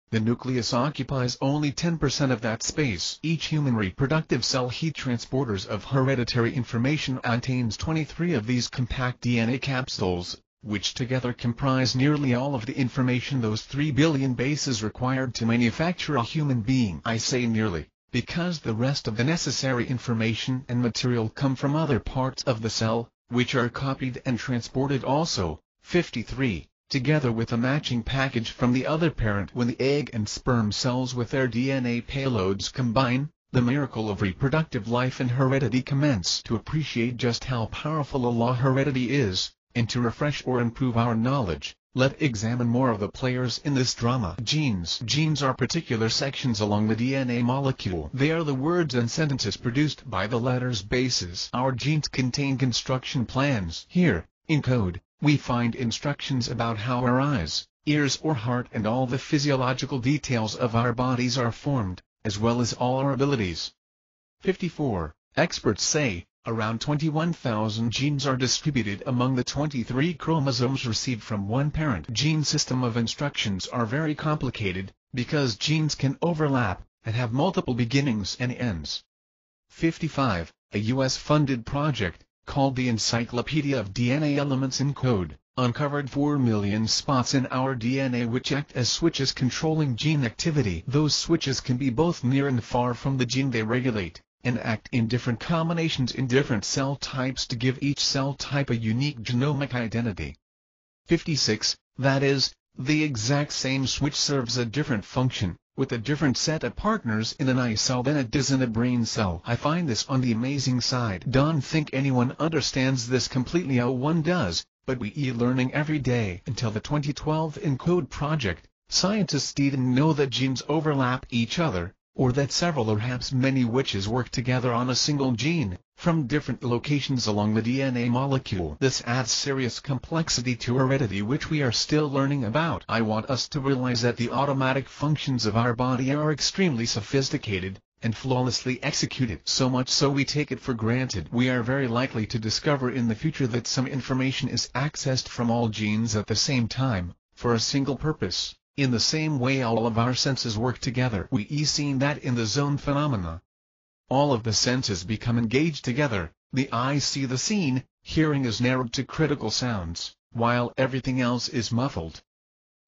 The nucleus occupies only 10% of that space. Each human reproductive cell, heat transporters of hereditary information, contains 23 of these compact DNA capsules, which together comprise nearly all of the information, those 3 billion bases required to manufacture a human being. I say nearly, because the rest of the necessary information and material come from other parts of the cell, which are copied and transported also. 53. together with a matching package from the other parent. When the egg and sperm cells with their DNA payloads combine, the miracle of reproductive life and heredity commence. To appreciate just how powerful a law heredity is, and to refresh or improve our knowledge, let's examine more of the players in this drama. Genes. Genes are particular sections along the DNA molecule. They are the words and sentences produced by the letters bases. Our genes contain construction plans. Here, in code, we find instructions about how our eyes, ears or heart and all the physiological details of our bodies are formed, as well as all our abilities. 54. Experts say, around 21,000 genes are distributed among the 23 chromosomes received from one parent. Gene system of instructions are very complicated, because genes can overlap, and have multiple beginnings and ends. 55. A US-funded project, called the Encyclopedia of DNA Elements in Code, uncovered 4 million spots in our DNA which act as switches controlling gene activity. Those switches can be both near and far from the gene they regulate, and act in different combinations in different cell types to give each cell type a unique genomic identity. 56. That is, the exact same switch serves a different function, with a different set of partners in an eye cell than it does in a brain cell. I find this on the amazing side. Don't think anyone understands this completely. How one does, but we learning every day. Until the 2012 ENCODE project, scientists didn't know that genes overlap each other, or that several or perhaps many witches work together on a single gene, from different locations along the DNA molecule. This adds serious complexity to heredity which we are still learning about. I want us to realize that the automatic functions of our body are extremely sophisticated, and flawlessly executed. So much so we take it for granted. We are very likely to discover in the future that some information is accessed from all genes at the same time, for a single purpose. In the same way all of our senses work together. We seen that in the zone phenomena. All of the senses become engaged together. The eye see the scene, hearing is narrowed to critical sounds, while everything else is muffled.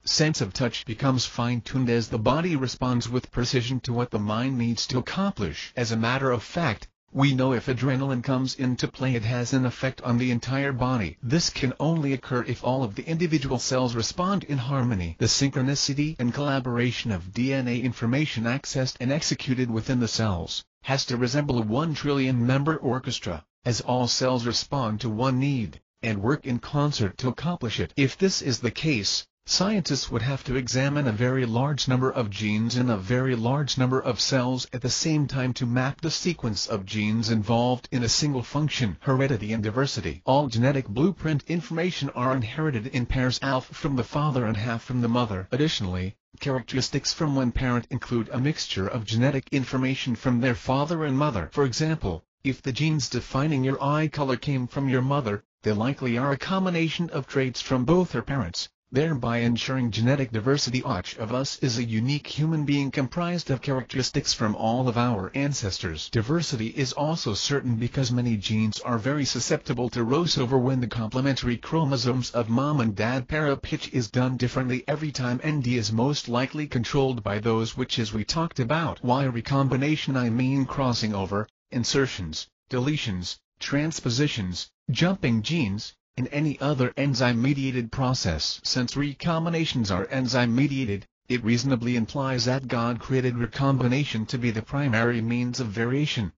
Sense of touch becomes fine-tuned as the body responds with precision to what the mind needs to accomplish. As a matter of fact, we know if adrenaline comes into play it has an effect on the entire body. This can only occur if all of the individual cells respond in harmony. The synchronicity and collaboration of DNA information accessed and executed within the cells has to resemble a 1 trillion-member orchestra, as all cells respond to one need, and work in concert to accomplish it. If this is the case, scientists would have to examine a very large number of genes in a very large number of cells at the same time to map the sequence of genes involved in a single function. Heredity and diversity. All genetic blueprint information are inherited in pairs, half from the father and half from the mother. Additionally, characteristics from one parent include a mixture of genetic information from their father and mother. For example, if the genes defining your eye color came from your mother, they likely are a combination of traits from both her parents, thereby ensuring genetic diversity. Each of us is a unique human being comprised of characteristics from all of our ancestors. Diversity is also certain because many genes are very susceptible to crossover when the complementary chromosomes of mom and dad pair up. Pitch is done differently every time, and D is most likely controlled by those witches we talked about. Why recombination? I mean crossing over, insertions, deletions, transpositions, jumping genes, and any other enzyme-mediated process. Since recombinations are enzyme-mediated, it reasonably implies that God created recombination to be the primary means of variation.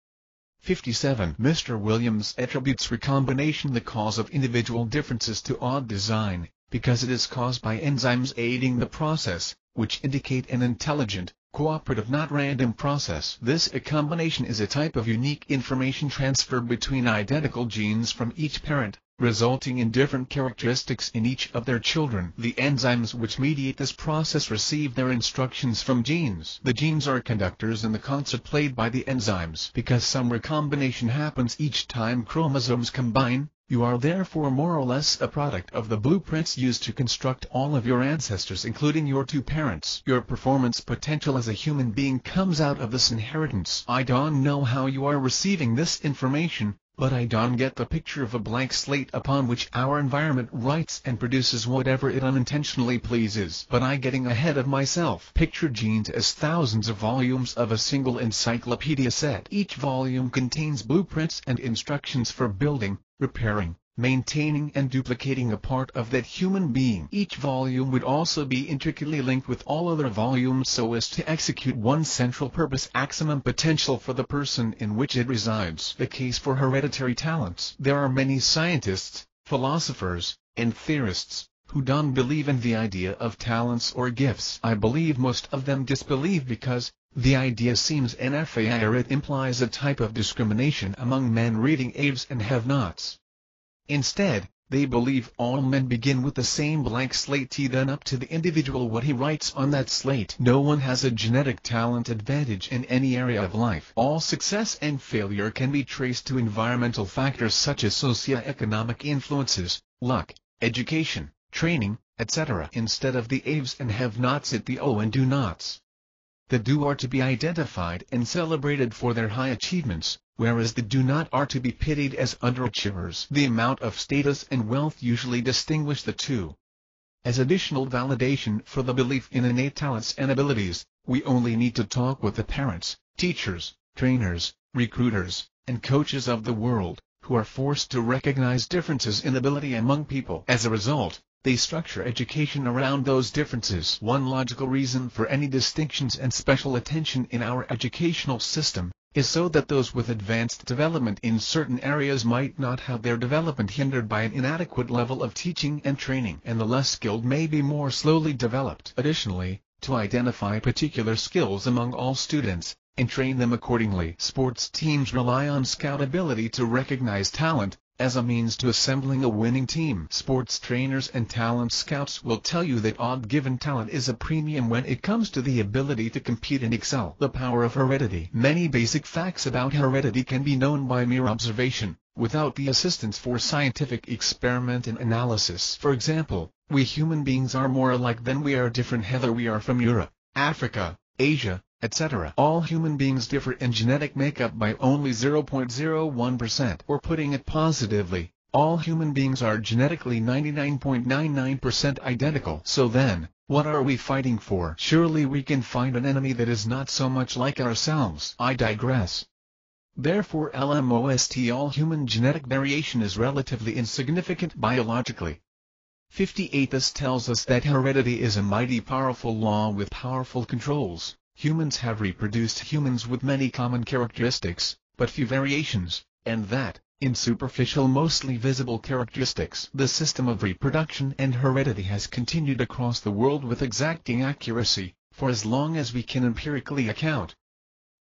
57. Mr. Williams attributes recombination the cause of individual differences to odd design, because it is caused by enzymes aiding the process, which indicate an intelligent, cooperative not random process. This recombination is a type of unique information transfer between identical genes from each parent, resulting in different characteristics in each of their children. The enzymes which mediate this process receive their instructions from genes. The genes are conductors in the concert played by the enzymes. Because some recombination happens each time chromosomes combine, you are therefore more or less a product of the blueprints used to construct all of your ancestors, including your two parents. Your performance potential as a human being comes out of this inheritance. I don't know how you are receiving this information, but I don't get the picture of a blank slate upon which our environment writes and produces whatever it unintentionally pleases. But I'm getting ahead of myself. Picture genes as thousands of volumes of a single encyclopedia set. Each volume contains blueprints and instructions for building, repairing, maintaining and duplicating a part of that human being. Each volume would also be intricately linked with all other volumes so as to execute one central purpose, maximum potential for the person in which it resides. The case for hereditary talents. There are many scientists, philosophers, and theorists who don't believe in the idea of talents or gifts. I believe most of them disbelieve because the idea seems unfair or it implies a type of discrimination among men reading haves and have-nots. Instead, they believe all men begin with the same blank slate, then up to the individual what he writes on that slate. No one has a genetic talent advantage in any area of life. All success and failure can be traced to environmental factors such as socioeconomic influences, luck, education, training, etc. Instead of the haves and have-nots, it the oh and do-nots. The do are to be identified and celebrated for their high achievements, whereas the do not are to be pitied as underachievers. The amount of status and wealth usually distinguish the two. As additional validation for the belief in innate talents and abilities, we only need to talk with the parents, teachers, trainers, recruiters, and coaches of the world, who are forced to recognize differences in ability among people. As a result, they structure education around those differences. One logical reason for any distinctions and special attention in our educational system is so that those with advanced development in certain areas might not have their development hindered by an inadequate level of teaching and training, and the less skilled may be more slowly developed. Additionally, to identify particular skills among all students, and train them accordingly. Sports teams rely on scout ability to recognize talent, as a means to assembling a winning team. Sports trainers and talent scouts will tell you that odd-given talent is a premium when it comes to the ability to compete and excel. The power of heredity. Many basic facts about heredity can be known by mere observation, without the assistance for scientific experiment and analysis. For example, we human beings are more alike than we are different, whether we are from Europe, Africa, Asia, etc. All human beings differ in genetic makeup by only 0.01%. Or putting it positively, all human beings are genetically 99.99% identical. So then, what are we fighting for? Surely we can find an enemy that is not so much like ourselves. I digress. Therefore LMOST, all human genetic variation is relatively insignificant biologically. 58. This tells us that heredity is a mighty powerful law with powerful controls. Humans have reproduced humans with many common characteristics, but few variations, and that, in superficial mostly visible characteristics. The system of reproduction and heredity has continued across the world with exacting accuracy, for as long as we can empirically account.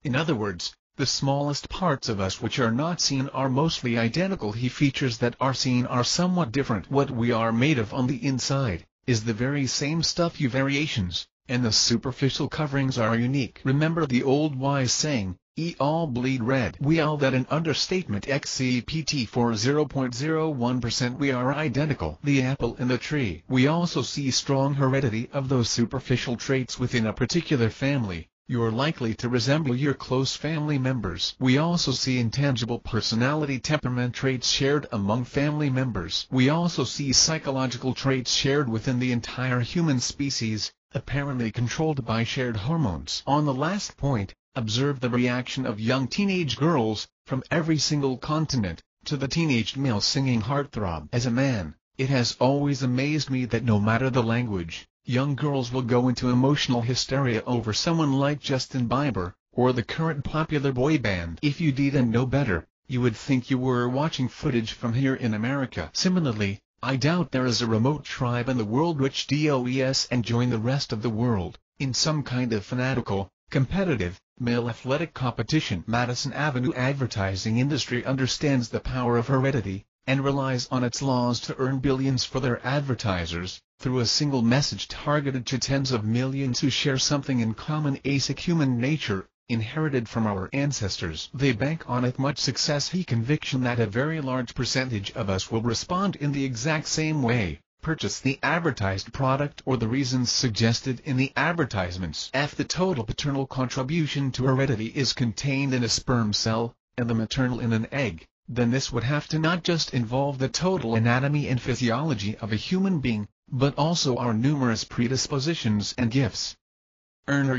In other words, the smallest parts of us which are not seen are mostly identical. The features that are seen are somewhat different. What we are made of on the inside is the very same stuff, few variations, and the superficial coverings are unique. Remember the old wise saying, "Ye all bleed red." We all that an understatement except for 0.01% we are identical. The apple in the tree. We also see strong heredity of those superficial traits within a particular family. You're likely to resemble your close family members. We also see intangible personality temperament traits shared among family members. We also see psychological traits shared within the entire human species, apparently controlled by shared hormones. On the last point, observe the reaction of young teenage girls, from every single continent, to the teenaged male singing heartthrob. As a man, it has always amazed me that no matter the language, young girls will go into emotional hysteria over someone like Justin Bieber, or the current popular boy band. If you didn't know better, you would think you were watching footage from here in America. Similarly, I doubt there is a remote tribe in the world which does and join the rest of the world in some kind of fanatical, competitive, male athletic competition. Madison Avenue advertising industry understands the power of heredity, and relies on its laws to earn billions for their advertisers, through a single message targeted to tens of millions who share something in common: basic human nature, inherited from our ancestors. They bank on it much success, the conviction that a very large percentage of us will respond in the exact same way, purchase the advertised product or the reasons suggested in the advertisements. If the total paternal contribution to heredity is contained in a sperm cell, and the maternal in an egg, then this would have to not just involve the total anatomy and physiology of a human being, but also our numerous predispositions and gifts.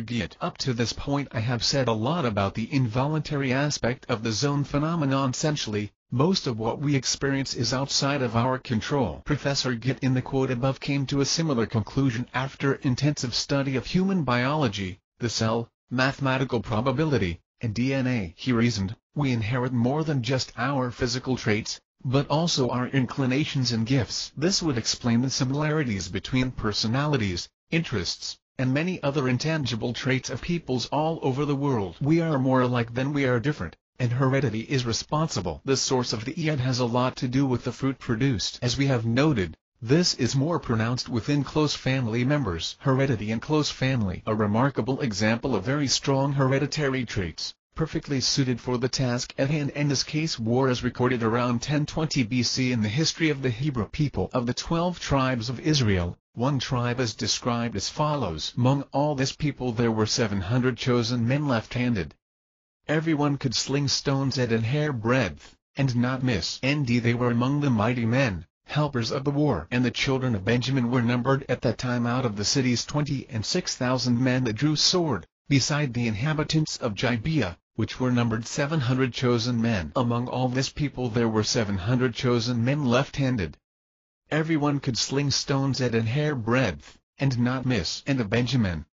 Get. Up to this point I have said a lot about the involuntary aspect of the zone phenomenon. Essentially, Most of what we experience is outside of our control. Professor Gitt in the quote above came to a similar conclusion after intensive study of human biology, the cell, mathematical probability, and DNA. He reasoned, we inherit more than just our physical traits, but also our inclinations and gifts. This would explain the similarities between personalities, interests, and many other intangible traits of peoples all over the world. We are more alike than we are different, and heredity is responsible. The source of the Iyad has a lot to do with the fruit produced. As we have noted, this is more pronounced within close family members. Heredity and close family. A remarkable example of very strong hereditary traits, perfectly suited for the task at hand. In this case, war is recorded around 1020 BC in the history of the Hebrew people. Of the 12 tribes of Israel, one tribe is described as follows. Among all this people there were 700 chosen men left-handed. Everyone could sling stones at an hair breadth, and not miss. Indeed, they were among the mighty men, helpers of the war. And the children of Benjamin were numbered at that time out of the cities 26,000 men that drew sword, beside the inhabitants of Gibeah, which were numbered 700 chosen men. Among all this people there were 700 chosen men left-handed. Everyone could sling stones at an hair breadth, and not miss. And of Benjamin,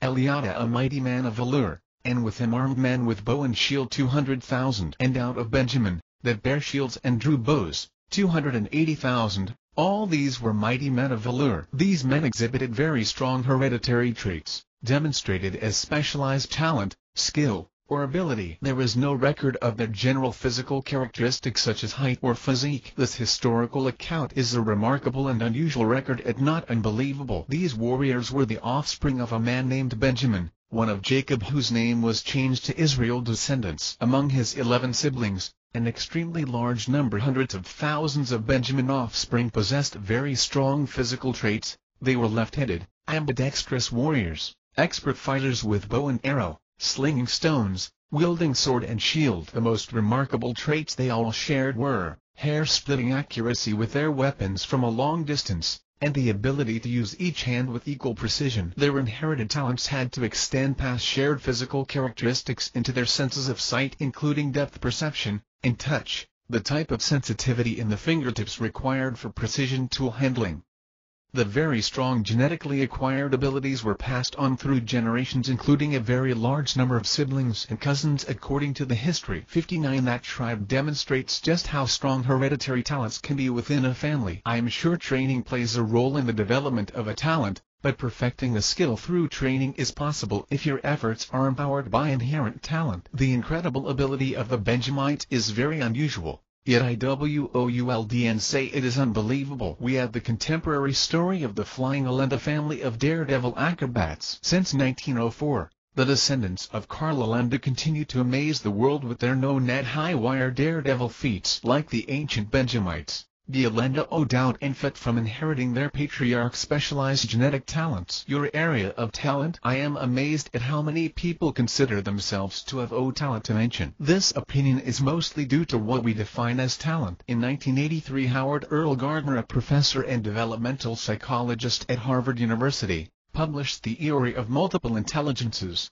Eliada a mighty man of valor, and with him armed men with bow and shield 200,000. And out of Benjamin, that bare shields and drew bows, 280,000, all these were mighty men of valor. These men exhibited very strong hereditary traits, demonstrated as specialized talent, skill, or ability. There is no record of their general physical characteristics such as height or physique. This historical account is a remarkable and unusual record and not unbelievable. These warriors were the offspring of a man named Benjamin, one of Jacob whose name was changed to Israel. Descendants. Among his 11 siblings, an extremely large number, hundreds of thousands of Benjamin offspring, possessed very strong physical traits. They were left-handed, ambidextrous warriors, expert fighters with bow and arrow, slinging stones, wielding sword and shield. The most remarkable traits they all shared were hair-splitting accuracy with their weapons from a long distance, and the ability to use each hand with equal precision. Their inherited talents had to extend past shared physical characteristics into their senses of sight, including depth perception and touch, the type of sensitivity in the fingertips required for precision tool handling. The very strong genetically acquired abilities were passed on through generations, including a very large number of siblings and cousins. According to the history 59, that tribe demonstrates just how strong hereditary talents can be within a family. I am sure training plays a role in the development of a talent, but perfecting the skill through training is possible if your efforts are empowered by inherent talent. The incredible ability of the Benjamites is very unusual. Yet IWOULDN say it is unbelievable. We have the contemporary story of the Flying Allende family of daredevil acrobats. Since 1904, the descendants of Carl Allende continue to amaze the world with their no-net high-wire daredevil feats. Like the ancient Benjamites, the Allende owe doubt and fit from inheriting their patriarch's specialized genetic talents. Your area of talent. I am amazed at how many people consider themselves to have talent to mention. This opinion is mostly due to what we define as talent. In 1983, Howard Earl Gardner, a professor and developmental psychologist at Harvard University, published The Theory of Multiple Intelligences.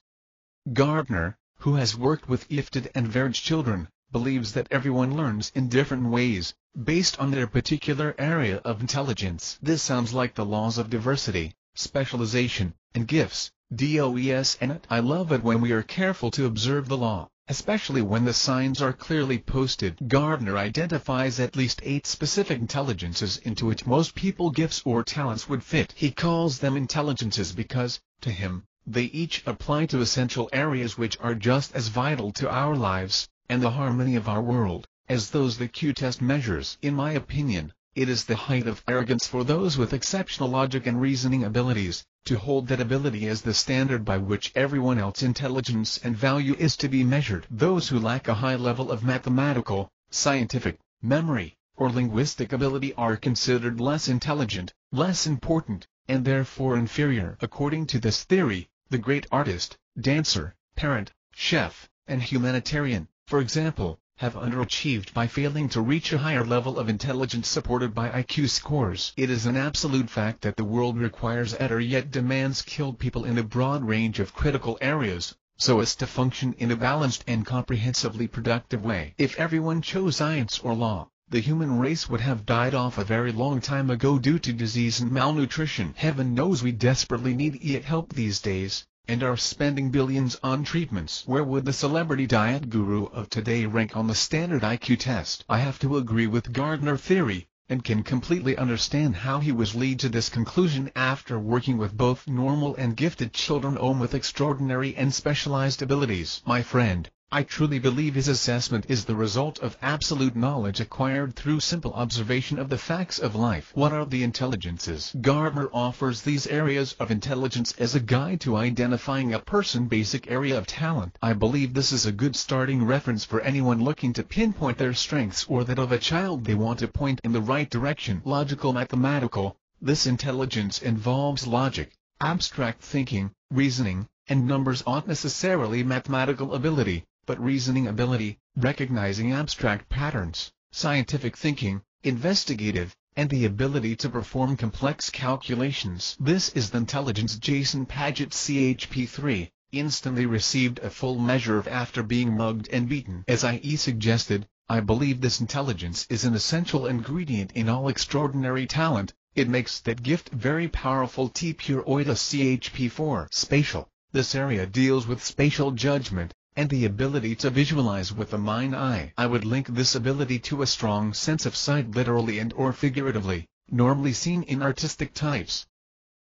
Gardner, who has worked with gifted and varied children, believes that everyone learns in different ways, based on their particular area of intelligence. This sounds like the laws of diversity, specialization, and gifts, DOES, and I love it when we are careful to observe the law, especially when the signs are clearly posted. Gardner identifies at least 8 specific intelligences into which most people gifts or talents would fit. He calls them intelligences because, to him, they each apply to essential areas which are just as vital to our lives and the harmony of our world as those the Q-test measures. In my opinion, it is the height of arrogance for those with exceptional logic and reasoning abilities to hold that ability as the standard by which everyone else's intelligence and value is to be measured. Those who lack a high level of mathematical, scientific, memory, or linguistic ability are considered less intelligent, less important, and therefore inferior. According to this theory, the great artist, dancer, parent, chef, and humanitarian, for example, have underachieved by failing to reach a higher level of intelligence supported by IQ scores. It is an absolute fact that the world requires or yet demands skilled people in a broad range of critical areas, so as to function in a balanced and comprehensively productive way. If everyone chose science or law, the human race would have died off a very long time ago due to disease and malnutrition. Heaven knows we desperately need help these days, and are spending billions on treatments. Where would the celebrity diet guru of today rank on the standard IQ test? I have to agree with Gardner theory, and can completely understand how he was led to this conclusion after working with both normal and gifted children with extraordinary and specialized abilities. My friend, I truly believe his assessment is the result of absolute knowledge acquired through simple observation of the facts of life. What are the intelligences? Gardner offers these areas of intelligence as a guide to identifying a person's basic area of talent. I believe this is a good starting reference for anyone looking to pinpoint their strengths or that of a child they want to point in the right direction. Logical mathematical. This intelligence involves logic, abstract thinking, reasoning, and numbers aren't necessarily mathematical ability, but reasoning ability, recognizing abstract patterns, scientific thinking, investigative, and the ability to perform complex calculations. This is the intelligence Jason Paget CHP3 instantly received a full measure of after being mugged and beaten. As IE suggested, I believe this intelligence is an essential ingredient in all extraordinary talent. It makes that gift very powerful. T pure oida CHP4 spatial. This area deals with spatial judgment, and the ability to visualize with the mind eye. I would link this ability to a strong sense of sight literally and or figuratively, normally seen in artistic types.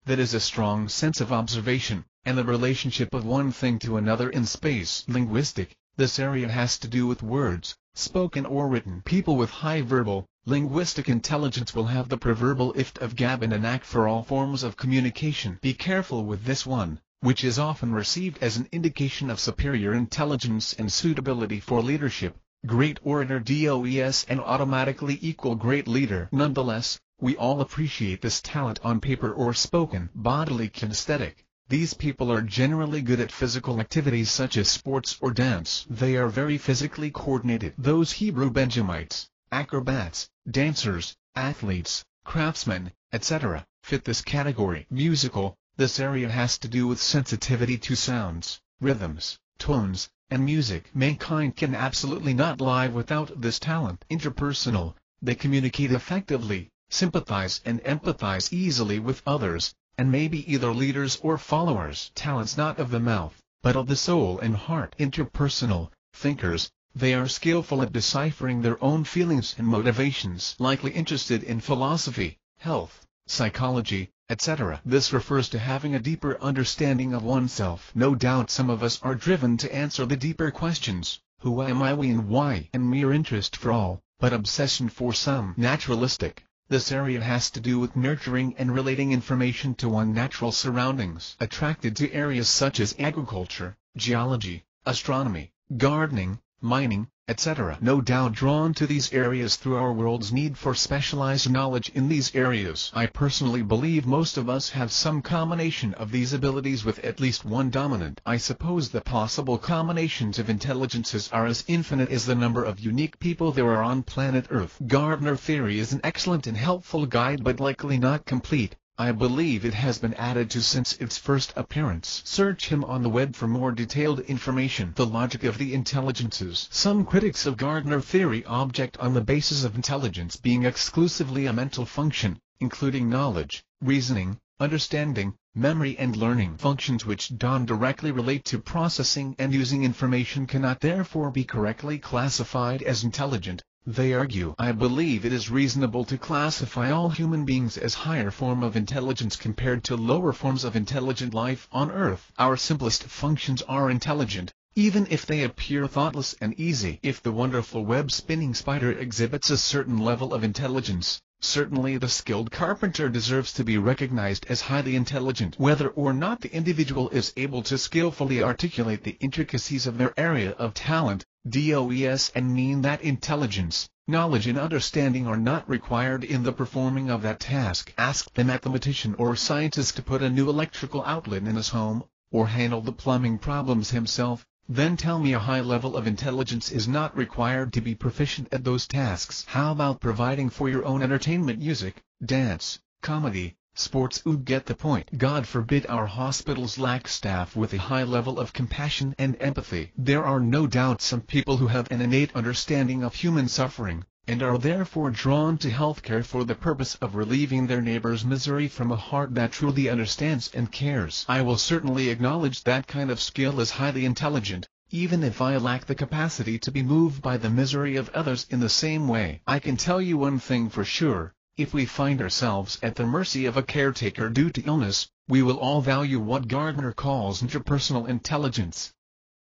That is a strong sense of observation, and the relationship of one thing to another in space. Linguistic. This area has to do with words, spoken or written. People with high verbal, linguistic intelligence will have the proverbial gift of gab and a knack for all forms of communication. Be careful with this one, which is often received as an indication of superior intelligence and suitability for leadership. Great orator DOES and automatically equal great leader. Nonetheless, we all appreciate this talent on paper or spoken. Bodily kinesthetic. These people are generally good at physical activities such as sports or dance. They are very physically coordinated. Those Hebrew Benjamites, acrobats, dancers, athletes, craftsmen, etc., fit this category. Musical. This area has to do with sensitivity to sounds, rhythms, tones, and music. Mankind can absolutely not live without this talent. Interpersonal. They communicate effectively, sympathize and empathize easily with others, and may be either leaders or followers. Talents not of the mouth, but of the soul and heart. Interpersonal. Thinkers. They are skillful at deciphering their own feelings and motivations. Likely interested in philosophy, health, psychology, etc. This refers to having a deeper understanding of oneself. No doubt some of us are driven to answer the deeper questions, who am I, we and why, and mere interest for all, but obsession for some. Naturalistic. This area has to do with nurturing and relating information to one's natural surroundings. Attracted to areas such as agriculture, geology, astronomy, gardening, mining, etc. No doubt drawn to these areas through our world's need for specialized knowledge in these areas. I personally believe most of us have some combination of these abilities with at least one dominant. I suppose the possible combinations of intelligences are as infinite as the number of unique people there are on planet Earth. Gardner theory is an excellent and helpful guide but likely not complete. I believe it has been added to since its first appearance. Search him on the web for more detailed information. The logic of the intelligences. Some critics of Gardner theory object on the basis of intelligence being exclusively a mental function, including knowledge, reasoning, understanding, memory and learning. Functions which don't directly relate to processing and using information cannot therefore be correctly classified as intelligent. They argue. I believe it is reasonable to classify all human beings as higher form of intelligence compared to lower forms of intelligent life on Earth. Our simplest functions are intelligent, even if they appear thoughtless and easy. If the wonderful web-spinning spider exhibits a certain level of intelligence, certainly the skilled carpenter deserves to be recognized as highly intelligent. Whether or not the individual is able to skillfully articulate the intricacies of their area of talent, DOES and mean that intelligence, knowledge and understanding are not required in the performing of that task. Ask the mathematician or scientist to put a new electrical outlet in his home, or handle the plumbing problems himself, then tell me a high level of intelligence is not required to be proficient at those tasks. How about providing for your own entertainment, music, dance, comedy, Sports get the point. God forbid our hospitals lack staff with a high level of compassion and empathy. There are no doubt some people who have an innate understanding of human suffering, and are therefore drawn to healthcare for the purpose of relieving their neighbor's misery from a heart that truly understands and cares. I will certainly acknowledge that kind of skill is highly intelligent, even if I lack the capacity to be moved by the misery of others in the same way. I can tell you one thing for sure. If we find ourselves at the mercy of a caretaker due to illness, we will all value what Gardner calls interpersonal intelligence.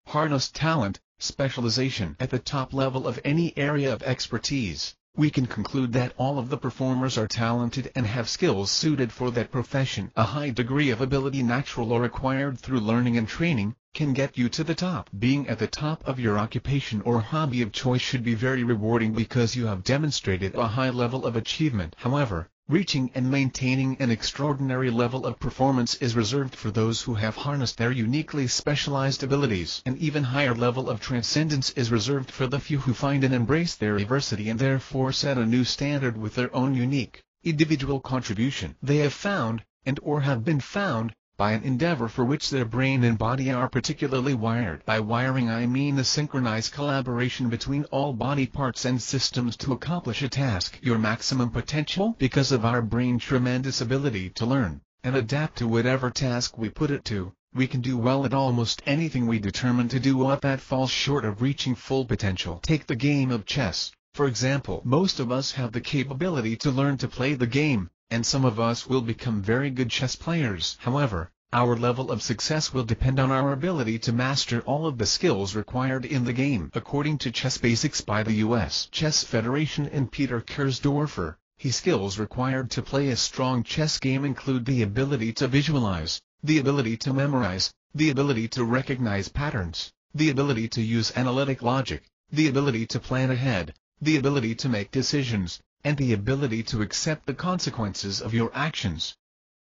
Harness talent, specialization at the top level of any area of expertise. We can conclude that all of the performers are talented and have skills suited for that profession. A high degree of ability, natural or acquired through learning and training, can get you to the top. Being at the top of your occupation or hobby of choice should be very rewarding because you have demonstrated a high level of achievement. However, reaching and maintaining an extraordinary level of performance is reserved for those who have harnessed their uniquely specialized abilities. An even higher level of transcendence is reserved for the few who find and embrace their diversity and therefore set a new standard with their own unique, individual contribution. They have found, and or have been found, by an endeavor for which their brain and body are particularly wired. By wiring I mean the synchronized collaboration between all body parts and systems to accomplish a task. Your maximum potential, because of our brain's tremendous ability to learn and adapt to whatever task we put it to, we can do well at almost anything we determine to do. What that falls short of reaching full potential. Take the game of chess, for example. Most of us have the capability to learn to play the game, and some of us will become very good chess players. However, our level of success will depend on our ability to master all of the skills required in the game. According to Chess Basics by the U.S. Chess Federation and Peter Kersdorfer, the skills required to play a strong chess game include the ability to visualize, the ability to memorize, the ability to recognize patterns, the ability to use analytic logic, the ability to plan ahead, the ability to make decisions, and the ability to accept the consequences of your actions.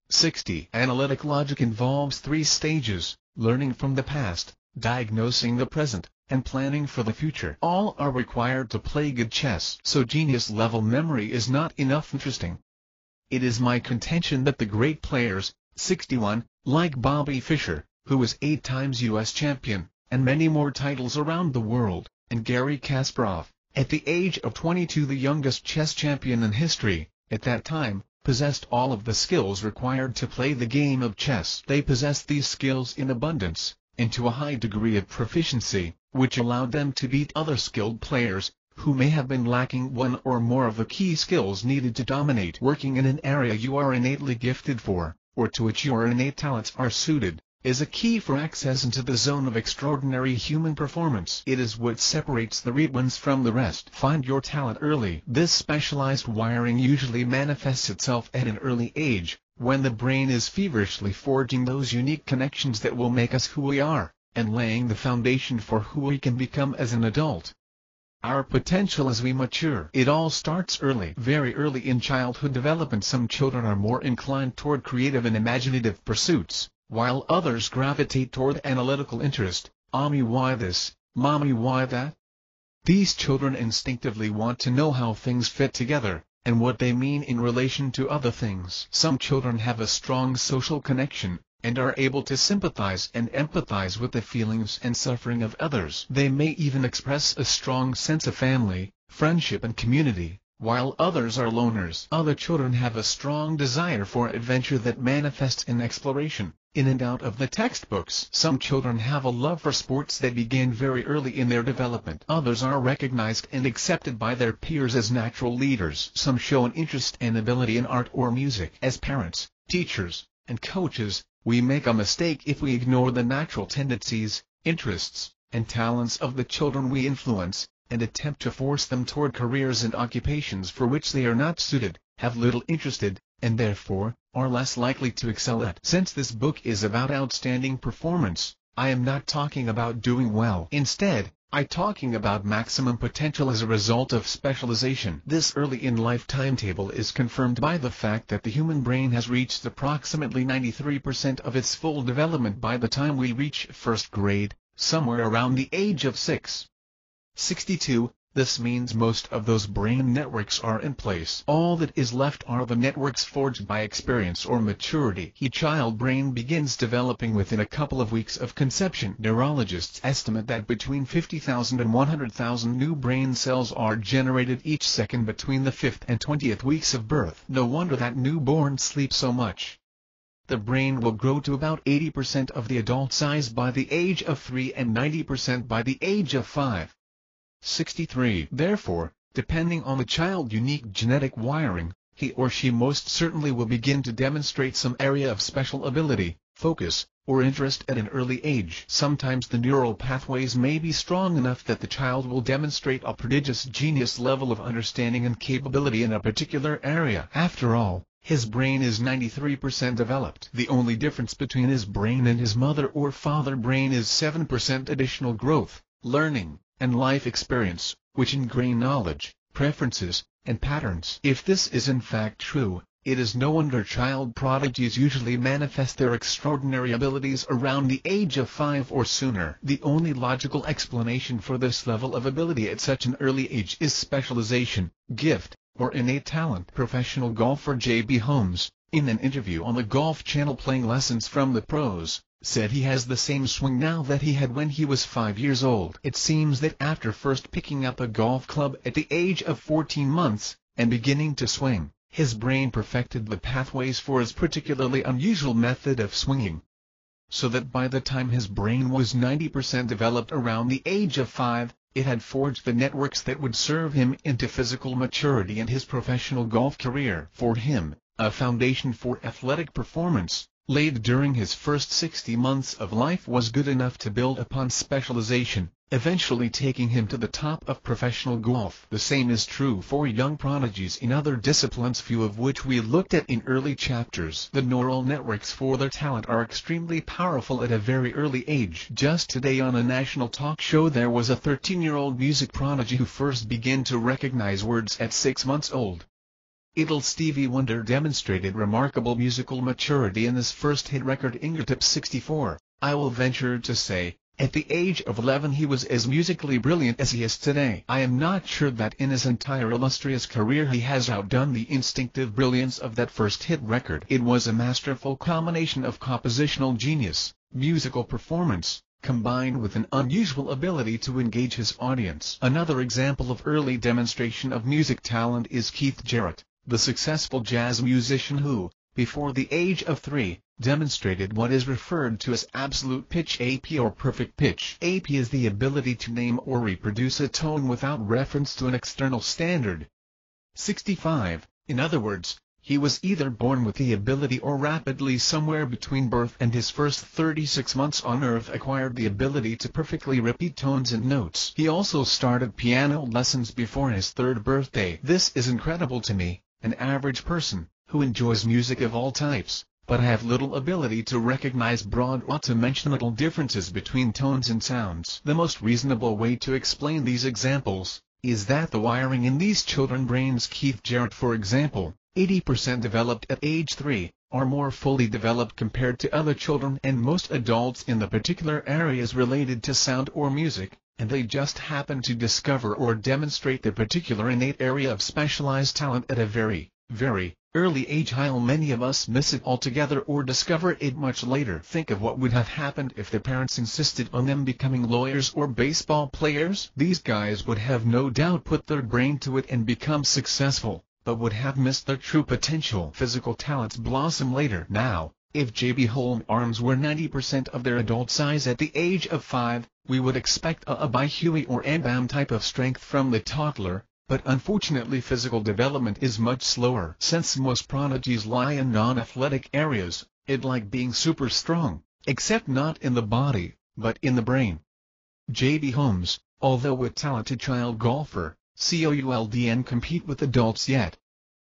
60. Analytic logic involves 3 stages: learning from the past, diagnosing the present, and planning for the future. All are required to play good chess. So genius-level memory is not enough. Interesting. It is my contention that the great players, 61, like Bobby Fischer, who was 8 times U.S. champion, and many more titles around the world, and Garry Kasparov, at the age of 22 the youngest chess champion in history, at that time, possessed all of the skills required to play the game of chess. They possessed these skills in abundance, and to a high degree of proficiency, which allowed them to beat other skilled players, who may have been lacking one or more of the key skills needed to dominate. Working in an area you are innately gifted for, or to which your innate talents are suited, is a key for access into the zone of extraordinary human performance. It is what separates the real ones from the rest. Find your talent early. This specialized wiring usually manifests itself at an early age, when the brain is feverishly forging those unique connections that will make us who we are, and laying the foundation for who we can become as an adult. Our potential as we mature. It all starts early, very early in childhood development. Some children are more inclined toward creative and imaginative pursuits, while others gravitate toward analytical interest. Mommy, why this? Mommy, why that? These children instinctively want to know how things fit together, and what they mean in relation to other things. Some children have a strong social connection, and are able to sympathize and empathize with the feelings and suffering of others. They may even express a strong sense of family, friendship and community, while others are loners. Other children have a strong desire for adventure that manifests in exploration, in and out of the textbooks. Some children have a love for sports that begin very early in their development. Others are recognized and accepted by their peers as natural leaders. Some show an interest and ability in art or music. As parents, teachers, and coaches, we make a mistake if we ignore the natural tendencies, interests, and talents of the children we influence, and attempt to force them toward careers and occupations for which they are not suited, have little interested, and therefore, are less likely to excel at. Since this book is about outstanding performance, I am not talking about doing well. Instead, I'm talking about maximum potential as a result of specialization. This early in life timetable is confirmed by the fact that the human brain has reached approximately 93% of its full development by the time we reach first grade, somewhere around the age of 6. 62. This means most of those brain networks are in place. All that is left are the networks forged by experience or maturity. Each child brain begins developing within a couple of weeks of conception. Neurologists estimate that between 50,000 and 100,000 new brain cells are generated each second between the 5th and 20th weeks of birth. No wonder that newborns sleep so much. The brain will grow to about 80% of the adult size by the age of 3 and 90% by the age of 5. 63. Therefore, depending on the child's unique genetic wiring, he or she most certainly will begin to demonstrate some area of special ability, focus, or interest at an early age. Sometimes the neural pathways may be strong enough that the child will demonstrate a prodigious genius level of understanding and capability in a particular area. After all, his brain is 93% developed. The only difference between his brain and his mother or father brain is 7% additional growth, learning, and life experience, which ingrain knowledge, preferences, and patterns. If this is in fact true, it is no wonder child prodigies usually manifest their extraordinary abilities around the age of 5 or sooner. The only logical explanation for this level of ability at such an early age is specialization, gift, or innate talent. Professional golfer J.B. Holmes, in an interview on the Golf Channel playing lessons from the pros, said he has the same swing now that he had when he was 5 years old. It seems that after first picking up a golf club at the age of 14 months, and beginning to swing, his brain perfected the pathways for his particularly unusual method of swinging. So that by the time his brain was 90% developed around the age of 5, it had forged the networks that would serve him into physical maturity and his professional golf career. For him, a foundation for athletic performance, laid during his first 60 months of life, was good enough to build upon specialization, eventually taking him to the top of professional golf. The same is true for young prodigies in other disciplines, few of which we looked at in early chapters. The neural networks for their talent are extremely powerful at a very early age. Just today on a national talk show there was a 13-year-old music prodigy who first began to recognize words at 6 months old. Idol Stevie Wonder demonstrated remarkable musical maturity in his first hit record Fingertips 64. I will venture to say, at the age of 11 he was as musically brilliant as he is today. I am not sure that in his entire illustrious career he has outdone the instinctive brilliance of that first hit record. It was a masterful combination of compositional genius, musical performance, combined with an unusual ability to engage his audience. Another example of early demonstration of music talent is Keith Jarrett, the successful jazz musician who, before the age of 3, demonstrated what is referred to as absolute pitch (AP) or perfect pitch. AP is the ability to name or reproduce a tone without reference to an external standard. 65. In other words, he was either born with the ability or rapidly somewhere between birth and his first 36 months on Earth acquired the ability to perfectly repeat tones and notes. He also started piano lessons before his 3rd birthday. This is incredible to me, an average person, who enjoys music of all types, but have little ability to recognize broad or dimensional differences between tones and sounds. The most reasonable way to explain these examples is that the wiring in these children's brains, Keith Jarrett for example, 80% developed at age 3, are more fully developed compared to other children and most adults in the particular areas related to sound or music, and they just happen to discover or demonstrate the particular innate area of specialized talent at a very, very early age, while many of us miss it altogether or discover it much later. Think of what would have happened if their parents insisted on them becoming lawyers or baseball players. These guys would have no doubt put their brain to it and become successful, but would have missed their true potential. Physical talents blossom later. Now, if J.B. Holmes' arms were 90% of their adult size at the age of 5, we would expect a by Huey or Ambam type of strength from the toddler, but unfortunately physical development is much slower. Since most prodigies lie in non-athletic areas, it's like being super strong, except not in the body, but in the brain. J.B. Holmes, although a talented child golfer, couldn't compete with adults yet.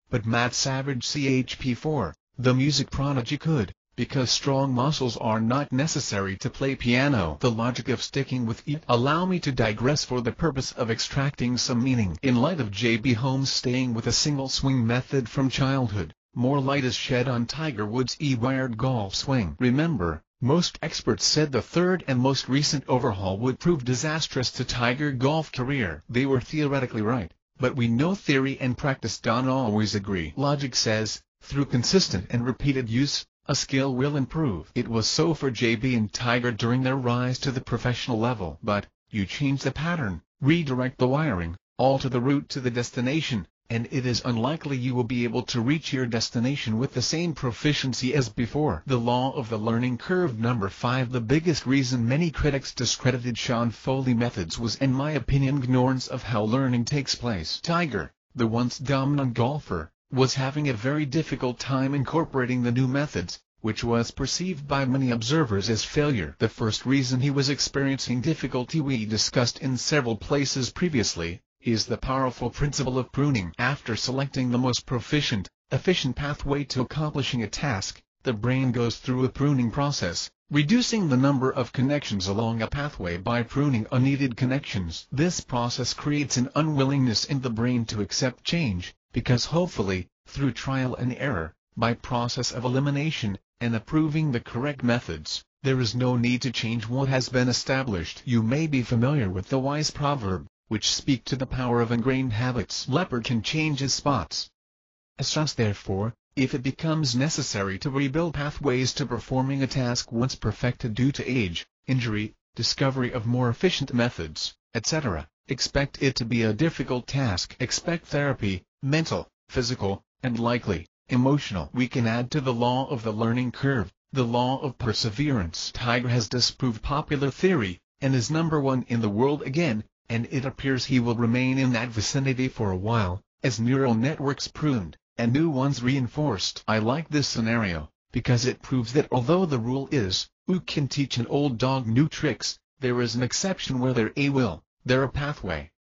But Matt Savage CHP4, the music prodigy, could, because strong muscles are not necessary to play piano. The logic of sticking with it. Allow me to digress for the purpose of extracting some meaning. In light of J.B. Holmes staying with a single swing method from childhood, more light is shed on Tiger Woods' E-wired golf swing. Remember, Most experts said the third and most recent overhaul would prove disastrous to Tiger golf career. They were theoretically right, but we know theory and practice don't always agree. Logic says, through consistent and repeated use, a skill will improve. It was so for JB and Tiger during their rise to the professional level. But, you change the pattern, redirect the wiring, alter the route to the destination, and it is unlikely you will be able to reach your destination with the same proficiency as before. The law of the learning curve. Number 5. The biggest reason many critics discredited Sean Foley methods was, in my opinion, ignorance of how learning takes place. Tiger, the once dominant golfer, was having a very difficult time incorporating the new methods, which was perceived by many observers as failure. The first reason he was experiencing difficulty, we discussed in several places previously, is the powerful principle of pruning. After selecting the most proficient, efficient pathway to accomplishing a task, the brain goes through a pruning process, reducing the number of connections along a pathway by pruning unneeded connections. This process creates an unwillingness in the brain to accept change, because hopefully, through trial and error, by process of elimination, and approving the correct methods, there is no need to change what has been established. You may be familiar with the wise proverb, which speak to the power of ingrained habits. Leopard can change his spots. As such, therefore, if it becomes necessary to rebuild pathways to performing a task once perfected due to age, injury, discovery of more efficient methods, etc., expect it to be a difficult task. Expect therapy, mental, physical, and likely, emotional. We can add to the law of the learning curve, the law of perseverance. Tiger has disproved popular theory, and is number 1 in the world again, and it appears he will remain in that vicinity for a while, as neural networks pruned, and new ones reinforced. I like this scenario, because it proves that although the rule is, who can teach an old dog new tricks, there is an exception where there a will, there a pathway.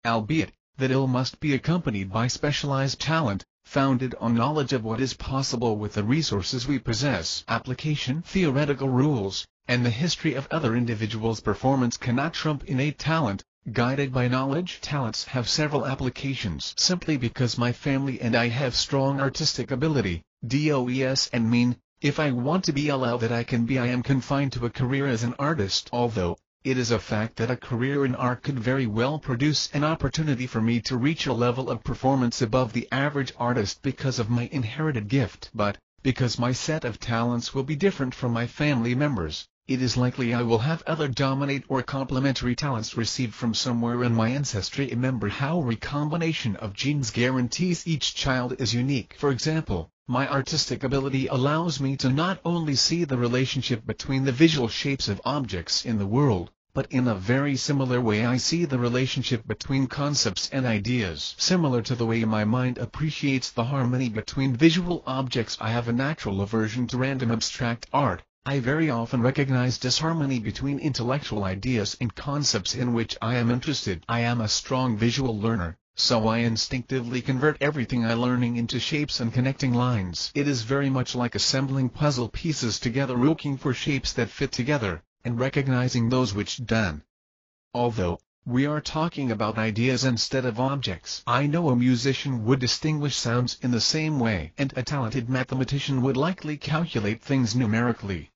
Albeit, that ill must be accompanied by specialized talent, founded on knowledge of what is possible with the resources we possess. Application, theoretical rules, and the history of other individuals' performance cannot trump innate talent. Guided by knowledge. Talents have several applications. Simply because my family and I have strong artistic ability, DOES and mean, if I want to be all that I can be, I am confined to a career as an artist. Although, it is a fact that a career in art could very well produce an opportunity for me to reach a level of performance above the average artist because of my inherited gift. But, because my set of talents will be different from my family members, it is likely I will have other dominate or complementary talents received from somewhere in my ancestry. Remember how recombination of genes guarantees each child is unique. For example, my artistic ability allows me to not only see the relationship between the visual shapes of objects in the world, but in a very similar way I see the relationship between concepts and ideas. Similar to the way my mind appreciates the harmony between visual objects, I have a natural aversion to random abstract art. I very often recognize disharmony between intellectual ideas and concepts in which I am interested. I am a strong visual learner, so I instinctively convert everything I learning into shapes and connecting lines. It is very much like assembling puzzle pieces together, looking for shapes that fit together, and recognizing those which don't. Although we are talking about ideas instead of objects, I know a musician would distinguish sounds in the same way, and a talented mathematician would likely calculate things numerically.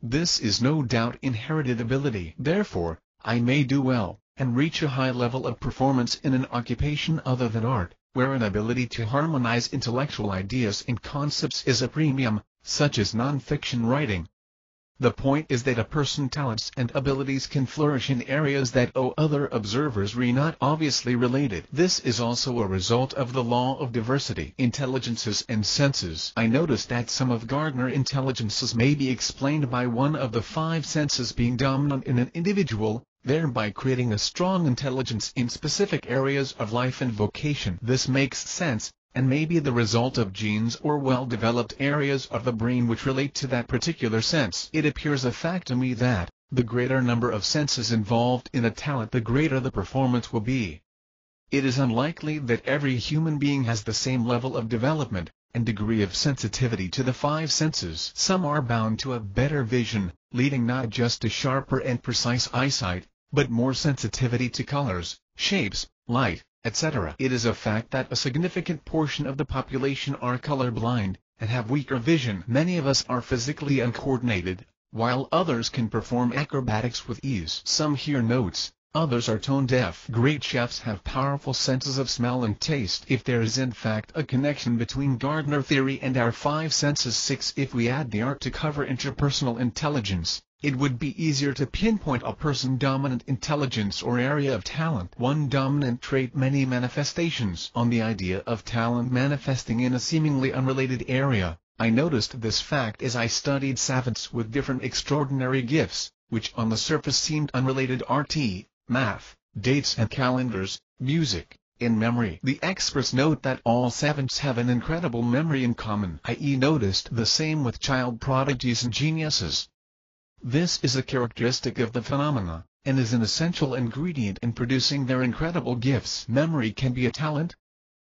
This is no doubt inherited ability. Therefore, I may do well, and reach a high level of performance in an occupation other than art, where an ability to harmonize intellectual ideas and concepts is a premium, such as non-fiction writing. The point is that a person's talents and abilities can flourish in areas that other observers are not obviously related. This is also a result of the law of diversity. Intelligences and senses. I noticed that some of Gardner intelligences may be explained by one of the 5 senses being dominant in an individual, thereby creating a strong intelligence in specific areas of life and vocation. This makes sense, and may be the result of genes or well-developed areas of the brain which relate to that particular sense. It appears a fact to me that, the greater number of senses involved in a talent, the greater the performance will be. It is unlikely that every human being has the same level of development and degree of sensitivity to the 5 senses. Some are bound to have better vision, leading not just to sharper and precise eyesight, but more sensitivity to colors, shapes, light, etc. It is a fact that a significant portion of the population are colorblind, and have weaker vision. Many of us are physically uncoordinated, while others can perform acrobatics with ease. Some hear notes, others are tone deaf. Great chefs have powerful senses of smell and taste. If there is in fact a connection between Gardner theory and our five senses 6, if we add the art to cover interpersonal intelligence, it would be easier to pinpoint a person's dominant intelligence or area of talent. One dominant trait, many manifestations. On the idea of talent manifesting in a seemingly unrelated area, I noticed this fact as I studied savants with different extraordinary gifts, which on the surface seemed unrelated: RT, math, dates and calendars, music, and memory. The experts note that all savants have an incredible memory in common, i.e. noticed the same with child prodigies and geniuses. This is a characteristic of the phenomena, and is an essential ingredient in producing their incredible gifts. Memory can be a talent?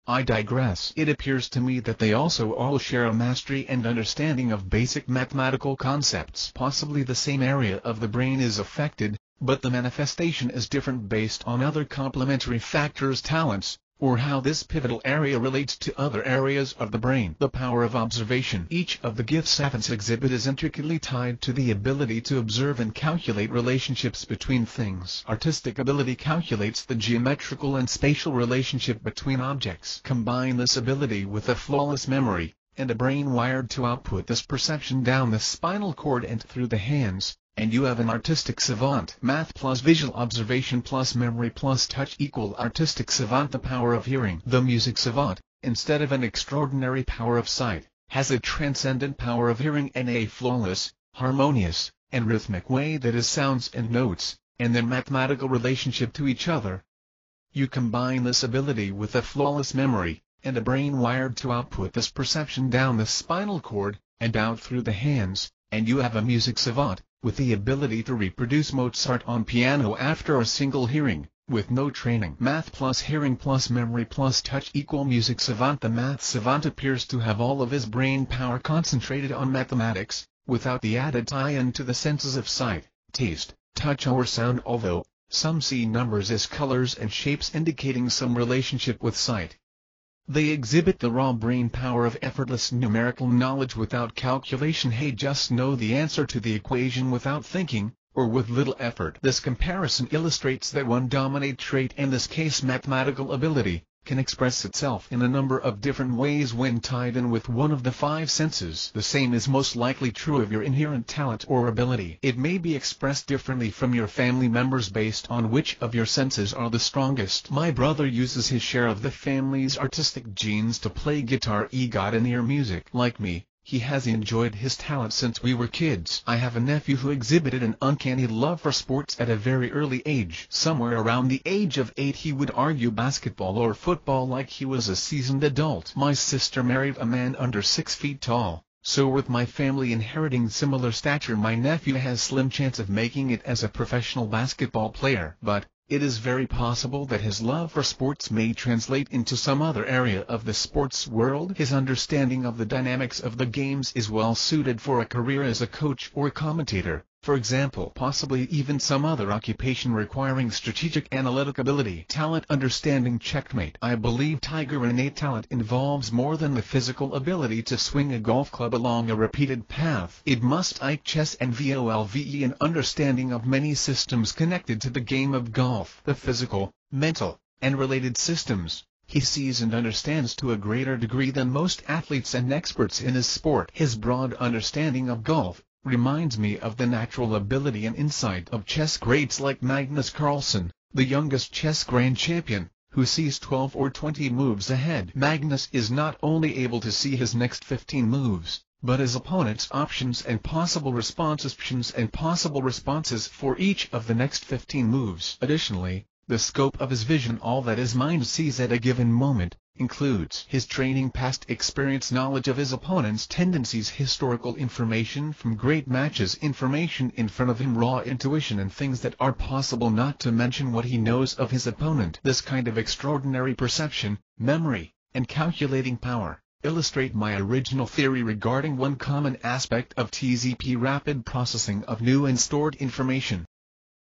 I digress. It appears to me that they also all share a mastery and understanding of basic mathematical concepts. Possibly the same area of the brain is affected, but the manifestation is different based on other complementary factors, talents, or how this pivotal area relates to other areas of the brain. The power of observation. Each of the gifts savants exhibit is intricately tied to the ability to observe and calculate relationships between things. Artistic ability calculates the geometrical and spatial relationship between objects. Combine this ability with a flawless memory, and a brain wired to output this perception down the spinal cord and through the hands, and you have an artistic savant. Math plus visual observation plus memory plus touch equal artistic savant. The power of hearing. The music savant, instead of an extraordinary power of sight, has a transcendent power of hearing in a flawless, harmonious, and rhythmic way that is sounds and notes, and their mathematical relationship to each other. You combine this ability with a flawless memory, and a brain wired to output this perception down the spinal cord, and out through the hands, and you have a music savant, with the ability to reproduce Mozart on piano after a single hearing, with no training. Math plus hearing plus memory plus touch equal music savant. The math savant appears to have all of his brain power concentrated on mathematics, without the added tie-in to the senses of sight, taste, touch or sound, although some see numbers as colors and shapes indicating some relationship with sight. They exhibit the raw brain power of effortless numerical knowledge without calculation. Hey, just know the answer to the equation without thinking, or with little effort. This comparison illustrates that one dominant trait, in this case mathematical ability, can express itself in a number of different ways when tied in with one of the five senses. The same is most likely true of your inherent talent or ability. It may be expressed differently from your family members based on which of your senses are the strongest. My brother uses his share of the family's artistic genes to play guitar. He got an ear music. Like me, he has enjoyed his talent since we were kids. I have a nephew who exhibited an uncanny love for sports at a very early age. Somewhere around the age of 8 he would argue basketball or football like he was a seasoned adult. My sister married a man under 6 feet tall, so with my family inheriting similar stature, my nephew has slim chance of making it as a professional basketball player. But it is very possible that his love for sports may translate into some other area of the sports world. His understanding of the dynamics of the games is well suited for a career as a coach or commentator, for example. Possibly even some other occupation requiring strategic analytic ability. Talent understanding. Checkmate. I believe Tiger innate talent involves more than the physical ability to swing a golf club along a repeated path. It must like chess and volve an understanding of many systems connected to the game of golf. The physical, mental, and related systems he sees and understands to a greater degree than most athletes and experts in his sport. His broad understanding of golf reminds me of the natural ability and insight of chess greats like Magnus Carlsen, the youngest chess grand champion, who sees 12 or 20 moves ahead. Magnus is not only able to see his next 15 moves, but his opponent's options and possible responses for each of the next 15 moves. Additionally, the scope of his vision, all that his mind sees at a given moment, includes his training, past experience, knowledge of his opponent's tendencies, historical information from great matches, information in front of him, raw intuition, and things that are possible, not to mention what he knows of his opponent. This kind of extraordinary perception, memory, and calculating power illustrate my original theory regarding one common aspect of TZP: rapid processing of new and stored information.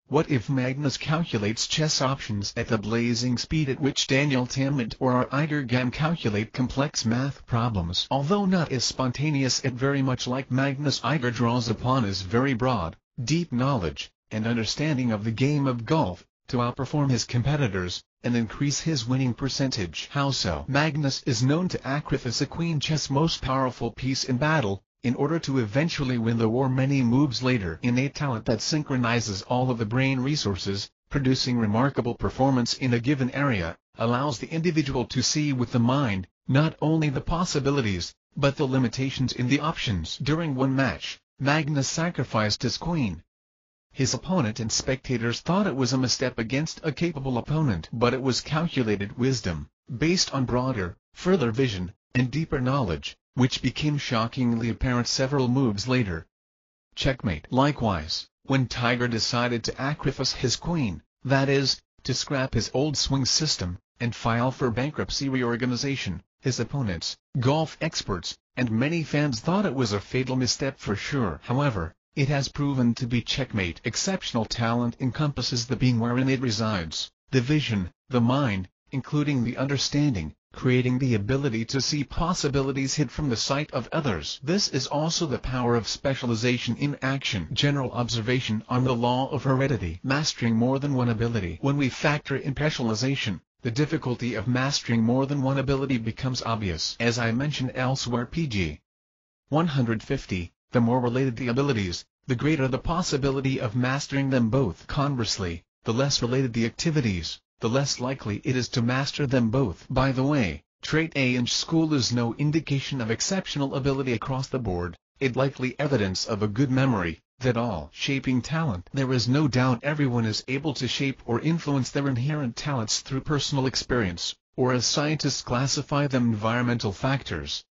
What if Magnus calculates chess options at the blazing speed at which Daniel Tammet or Iger Gam calculate complex math problems? Although not as spontaneous, it very much like Magnus Iger draws upon his very broad, deep knowledge and understanding of the game of golf to outperform his competitors and increase his winning percentage. How so? Magnus is known to sacrifice a queen chess most powerful piece in battle, in order to eventually win the war many moves later. Innate talent that synchronizes all of the brain resources, producing remarkable performance in a given area, allows the individual to see with the mind, not only the possibilities, but the limitations in the options. During one match, Magnus sacrificed his queen. His opponent and spectators thought it was a misstep against a capable opponent, but it was calculated wisdom, based on broader, further vision, and deeper knowledge, which became shockingly apparent several moves later. Checkmate. Likewise, when Tiger decided to sacrifice his queen, that is, to scrap his old swing system, and file for bankruptcy reorganization, his opponents, golf experts, and many fans thought it was a fatal misstep for sure. However, it has proven to be checkmate. Exceptional talent encompasses the being wherein it resides, the vision, the mind, including the understanding, creating the ability to see possibilities hid from the sight of others. This is also the power of specialization in action. General observation on the law of heredity. Mastering more than one ability. When we factor in specialization, the difficulty of mastering more than one ability becomes obvious. As I mentioned elsewhere, pg 150, the more related the abilities, the greater the possibility of mastering them both. Conversely, the less related the activities, the less likely it is to master them both. By the way, trait A in school is no indication of exceptional ability across the board, it likely evidence of a good memory, that all shaping talent. There is no doubt everyone is able to shape or influence their inherent talents through personal experience, or as scientists classify them, environmental factors.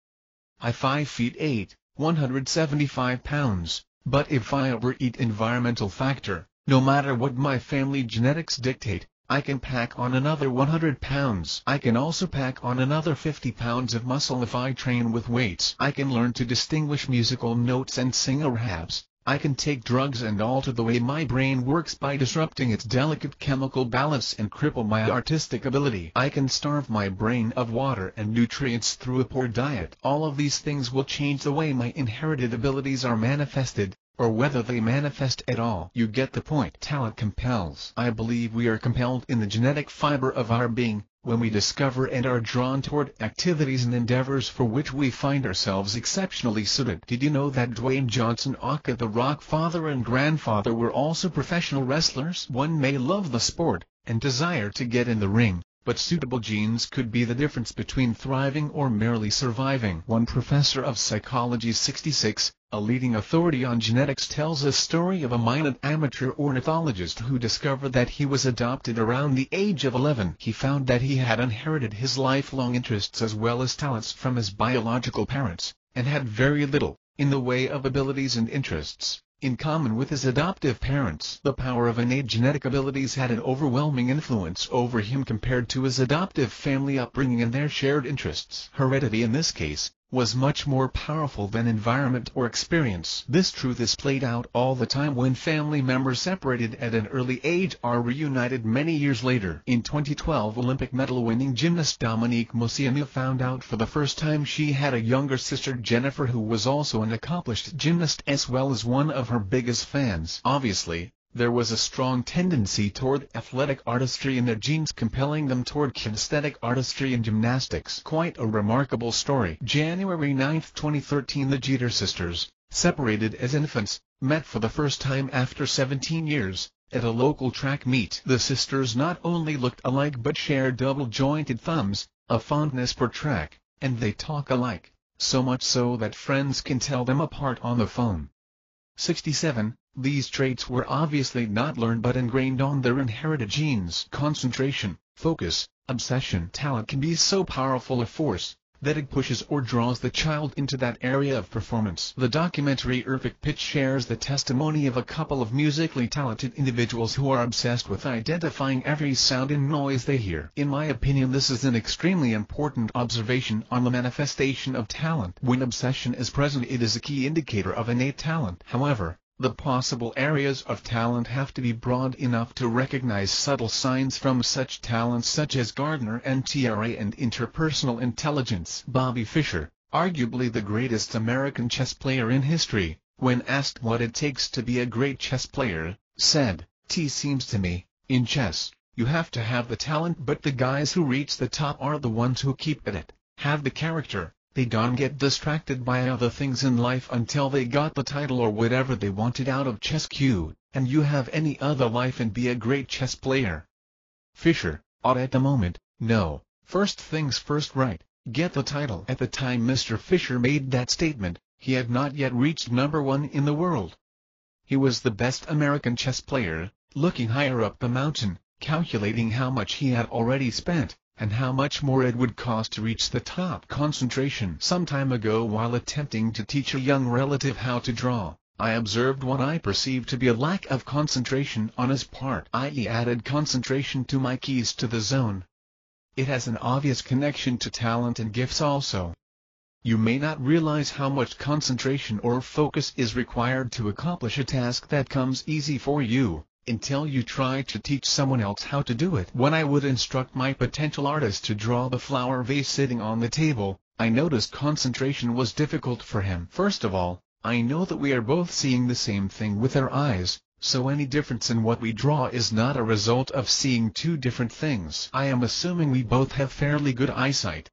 I'm 5 feet 8, 175 pounds, but if I overeat environmental factor, no matter what my family genetics dictate, I can pack on another 100 pounds. I can also pack on another 50 pounds of muscle if I train with weights. I can learn to distinguish musical notes and sing raps. I can take drugs and alter the way my brain works by disrupting its delicate chemical balance and cripple my artistic ability. I can starve my brain of water and nutrients through a poor diet. All of these things will change the way my inherited abilities are manifested, or whether they manifest at all. You get the point. Talent compels. I believe we are compelled in the genetic fiber of our being, when we discover and are drawn toward activities and endeavors for which we find ourselves exceptionally suited. Did you know that Dwayne Johnson, aka The Rock father and grandfather, were also professional wrestlers? One may love the sport, and desire to get in the ring, but suitable genes could be the difference between thriving or merely surviving. One professor of psychology, 66, a leading authority on genetics, tells a story of a minor amateur ornithologist who discovered that he was adopted around the age of 11. He found that he had inherited his lifelong interests as well as talents from his biological parents, and had very little, in the way of abilities and interests, in common with his adoptive parents. The power of innate genetic abilities had an overwhelming influence over him compared to his adoptive family upbringing and their shared interests. Heredity in this case was much more powerful than environment or experience. This truth is played out all the time when family members separated at an early age are reunited many years later. In 2012, Olympic medal-winning gymnast Dominique Moceanu found out for the first time she had a younger sister, Jennifer, who was also an accomplished gymnast as well as one of her biggest fans. Obviously, there was a strong tendency toward athletic artistry in their genes, compelling them toward kinesthetic artistry and gymnastics. Quite a remarkable story. January 9, 2013, the Jeter sisters, separated as infants, met for the first time after 17 years, at a local track meet. The sisters not only looked alike but shared double-jointed thumbs, a fondness for track, and they talk alike, so much so that friends can tell them apart on the phone. 67. These traits were obviously not learned but ingrained on their inherited genes. Concentration, focus, obsession. Talent can be so powerful a force that it pushes or draws the child into that area of performance. The documentary Perfect Pitch shares the testimony of a couple of musically talented individuals who are obsessed with identifying every sound and noise they hear. In my opinion, this is an extremely important observation on the manifestation of talent. When obsession is present, it is a key indicator of innate talent. However, The possible areas of talent have to be broad enough to recognize subtle signs from such talents such as Gardner and TRA and interpersonal intelligence. Bobby Fischer, arguably the greatest American chess player in history, when asked what it takes to be a great chess player, said, "It seems to me, in chess, you have to have the talent, but the guys who reach the top are the ones who keep at it, have the character. They don't get distracted by other things in life until they got the title or whatever they wanted out of chess. And you have any other life and be a great chess player." Fischer, at the moment, no. First things first, right, get the title. At the time Mr. Fischer made that statement, he had not yet reached #1 in the world. He was the best American chess player, looking higher up the mountain, calculating how much he had already spent, and how much more it would cost to reach the top. Concentration. Some time ago, while attempting to teach a young relative how to draw, I observed what I perceived to be a lack of concentration on his part. I added concentration to my keys to the zone. It has an obvious connection to talent and gifts also. You may not realize how much concentration or focus is required to accomplish a task that comes easy for you, until you try to teach someone else how to do it. When I would instruct my potential artist to draw the flower vase sitting on the table, I noticed concentration was difficult for him. First of all, I know that we are both seeing the same thing with our eyes, so any difference in what we draw is not a result of seeing two different things. I am assuming we both have fairly good eyesight.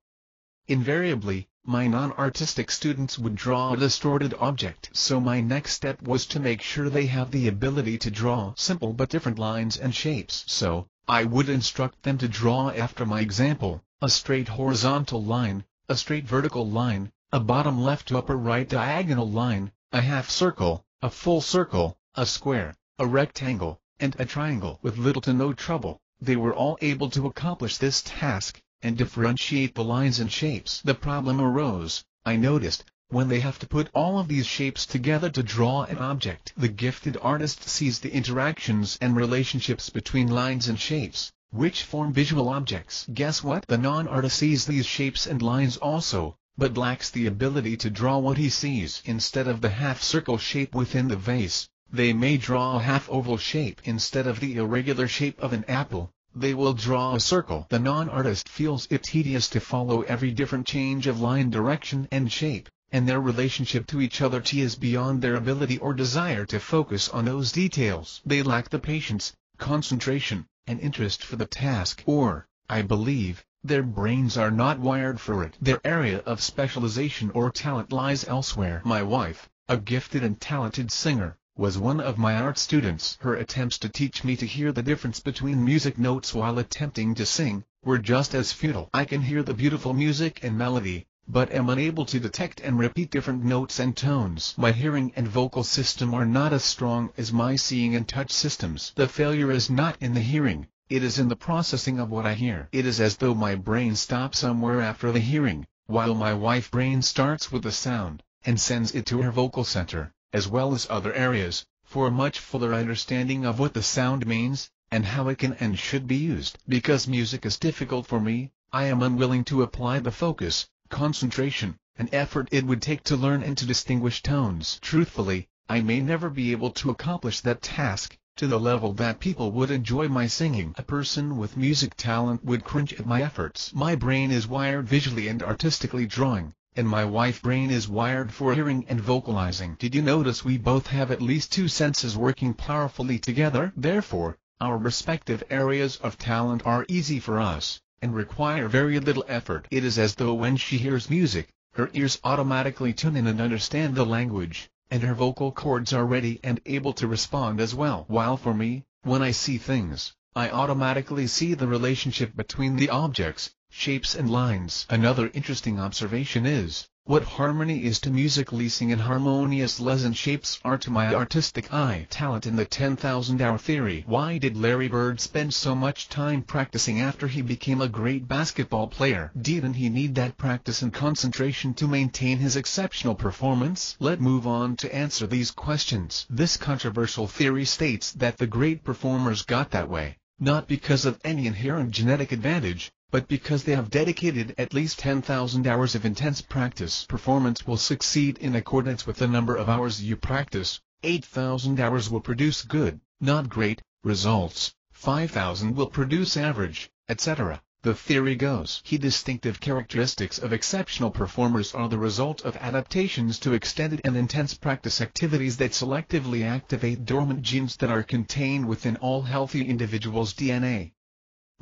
Invariably, my non-artistic students would draw a distorted object, so my next step was to make sure they have the ability to draw simple but different lines and shapes. So, I would instruct them to draw after my example: a straight horizontal line, a straight vertical line, a bottom left to upper right diagonal line, a half circle, a full circle, a square, a rectangle, and a triangle. With little to no trouble, they were all able to accomplish this task, and differentiate the lines and shapes. The problem arose, I noticed, when they have to put all of these shapes together to draw an object. The gifted artist sees the interactions and relationships between lines and shapes, which form visual objects. Guess what? The non-artist sees these shapes and lines also, but lacks the ability to draw what he sees. Instead of the half-circle shape within the vase, they may draw a half-oval shape. Instead of the irregular shape of an apple, they will draw a circle. The non-artist feels it tedious to follow every different change of line, direction and shape, and their relationship to each other is beyond their ability or desire to focus on those details. They lack the patience, concentration, and interest for the task, or, I believe, their brains are not wired for it. Their area of specialization or talent lies elsewhere. My wife, a gifted and talented singer, was one of my art students. Her attempts to teach me to hear the difference between music notes while attempting to sing were just as futile. I can hear the beautiful music and melody, but am unable to detect and repeat different notes and tones. My hearing and vocal system are not as strong as my seeing and touch systems. The failure is not in the hearing, it is in the processing of what I hear. It is as though my brain stops somewhere after the hearing, while my wife's brain starts with the sound, and sends it to her vocal center, as well as other areas, for a much fuller understanding of what the sound means, and how it can and should be used. Because music is difficult for me, I am unwilling to apply the focus, concentration, and effort it would take to learn and to distinguish tones. Truthfully, I may never be able to accomplish that task, to the level that people would enjoy my singing. A person with music talent would cringe at my efforts. My brain is wired visually and artistically drawing, and my wife's brain is wired for hearing and vocalizing. Did you notice we both have at least two senses working powerfully together? Therefore, our respective areas of talent are easy for us, and require very little effort. It is as though when she hears music, her ears automatically tune in and understand the language, and her vocal cords are ready and able to respond as well. While for me, when I see things, I automatically see the relationship between the objects, shapes and lines. Another interesting observation is, what harmony is to music, leasing and harmonious lines and shapes are to my artistic eye. Talent in the 10,000-hour theory. Why did Larry Bird spend so much time practicing after he became a great basketball player? Didn't he need that practice and concentration to maintain his exceptional performance? Let's move on to answer these questions. This controversial theory states that the great performers got that way, not because of any inherent genetic advantage, but because they have dedicated at least 10,000 hours of intense practice. Performance will succeed in accordance with the number of hours you practice, 8,000 hours will produce good, not great, results, 5,000 will produce average, etc. The theory goes. Key distinctive characteristics of exceptional performers are the result of adaptations to extended and intense practice activities that selectively activate dormant genes that are contained within all healthy individuals' DNA.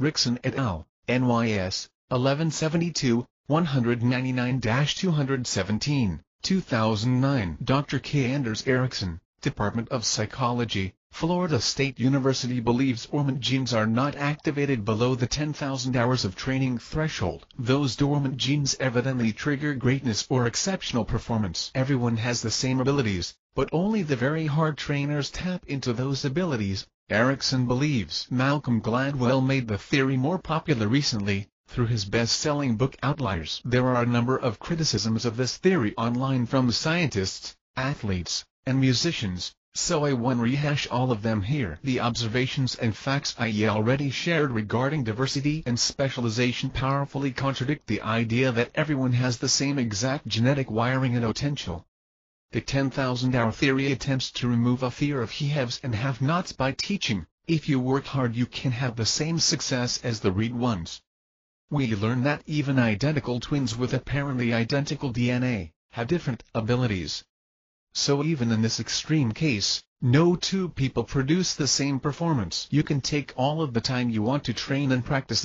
Rickson et al., NYS, 1172, 199-217, 2009. Dr. K. Anders Ericsson, Department of Psychology, Florida State University believes dormant genes are not activated below the 10,000 hours of training threshold. Those dormant genes evidently trigger greatness or exceptional performance. Everyone has the same abilities, but only the very hard trainers tap into those abilities, Ericsson believes. Malcolm Gladwell made the theory more popular recently, through his best-selling book Outliers. There are a number of criticisms of this theory online from scientists, athletes, and musicians, so I won't rehash all of them here. The observations and facts I already shared regarding diversity and specialization powerfully contradict the idea that everyone has the same exact genetic wiring and potential. The 10,000-hour theory attempts to remove a fear of he-haves and have-nots by teaching, if you work hard you can have the same success as the read ones. We learn that even identical twins with apparently identical DNA have different abilities. So even in this extreme case, no two people produce the same performance. You can take all of the time you want to train and practice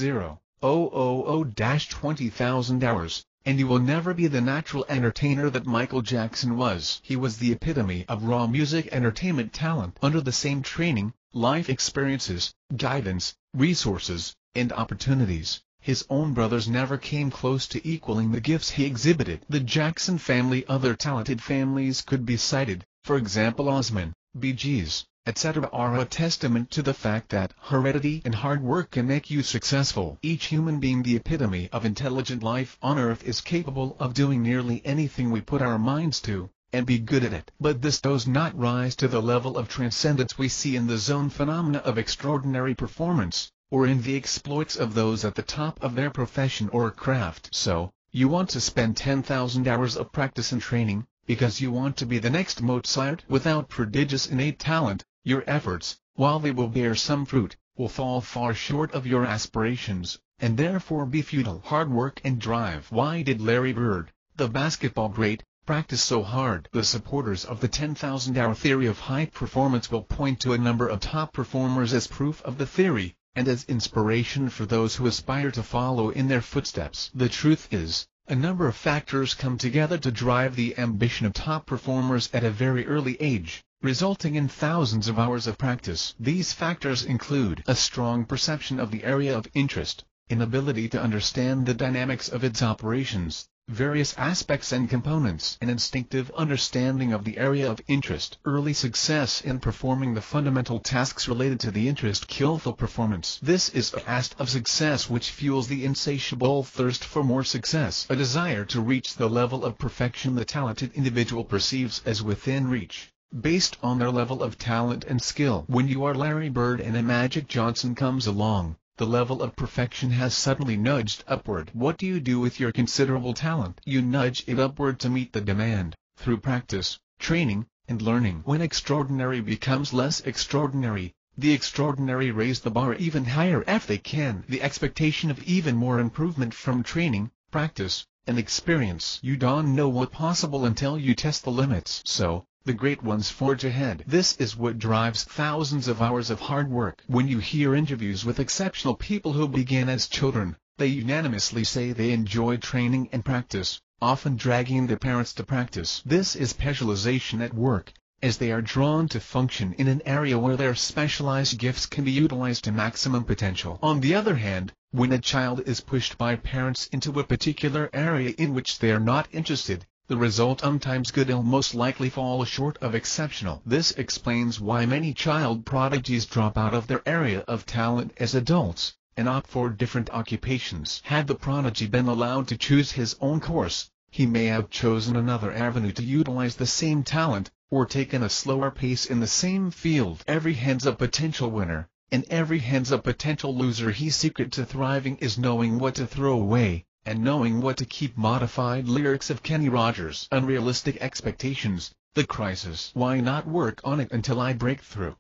20,000 hours, and you will never be the natural entertainer that Michael Jackson was. He was the epitome of raw music entertainment talent. Under the same training, life experiences, guidance, resources, and opportunities, his own brothers never came close to equaling the gifts he exhibited. The Jackson family. Other talented families could be cited, for example Osmond, Bee Gees, etc. are a testament to the fact that heredity and hard work can make you successful. Each human being, the epitome of intelligent life on Earth, is capable of doing nearly anything we put our minds to, and be good at it. But this does not rise to the level of transcendence we see in the zone phenomena of extraordinary performance, or in the exploits of those at the top of their profession or craft. So, you want to spend 10,000 hours of practice and training, because you want to be the next Mozart? Without prodigious innate talent, your efforts, while they will bear some fruit, will fall far short of your aspirations, and therefore be futile. Hard work and drive. Why did Larry Bird, the basketball great, practice so hard? The supporters of the 10,000-hour theory of high performance will point to a number of top performers as proof of the theory, and as inspiration for those who aspire to follow in their footsteps. The truth is, a number of factors come together to drive the ambition of top performers at a very early age, resulting in thousands of hours of practice. These factors include a strong perception of the area of interest, an ability to understand the dynamics of its operations, various aspects and components, an instinctive understanding of the area of interest, early success in performing the fundamental tasks related to the interest, skillful performance. This is a aspect of success which fuels the insatiable thirst for more success, a desire to reach the level of perfection the talented individual perceives as within reach, based on their level of talent and skill. When you are Larry Bird and a Magic Johnson comes along, the level of perfection has suddenly nudged upward. What do you do with your considerable talent? You nudge it upward to meet the demand, through practice, training, and learning. When extraordinary becomes less extraordinary, the extraordinary raise the bar even higher if they can. The expectation of even more improvement from training, practice, and experience. You don't know what's possible until you test the limits. So, the great ones forge ahead. This is what drives thousands of hours of hard work. When you hear interviews with exceptional people who began as children, they unanimously say they enjoy training and practice, often dragging their parents to practice. This is specialization at work, as they are drawn to function in an area where their specialized gifts can be utilized to maximum potential. On the other hand, when a child is pushed by parents into a particular area in which they are not interested, the result sometimes good will most likely fall short of exceptional. This explains why many child prodigies drop out of their area of talent as adults, and opt for different occupations. Had the prodigy been allowed to choose his own course, he may have chosen another avenue to utilize the same talent, or taken a slower pace in the same field. Every hand's a potential winner, and every hand's a potential loser. His secret to thriving is knowing what to throw away, and knowing what to keep. Modified lyrics of Kenny Rogers. Unrealistic expectations. the crisis. Why not work on it until I break through?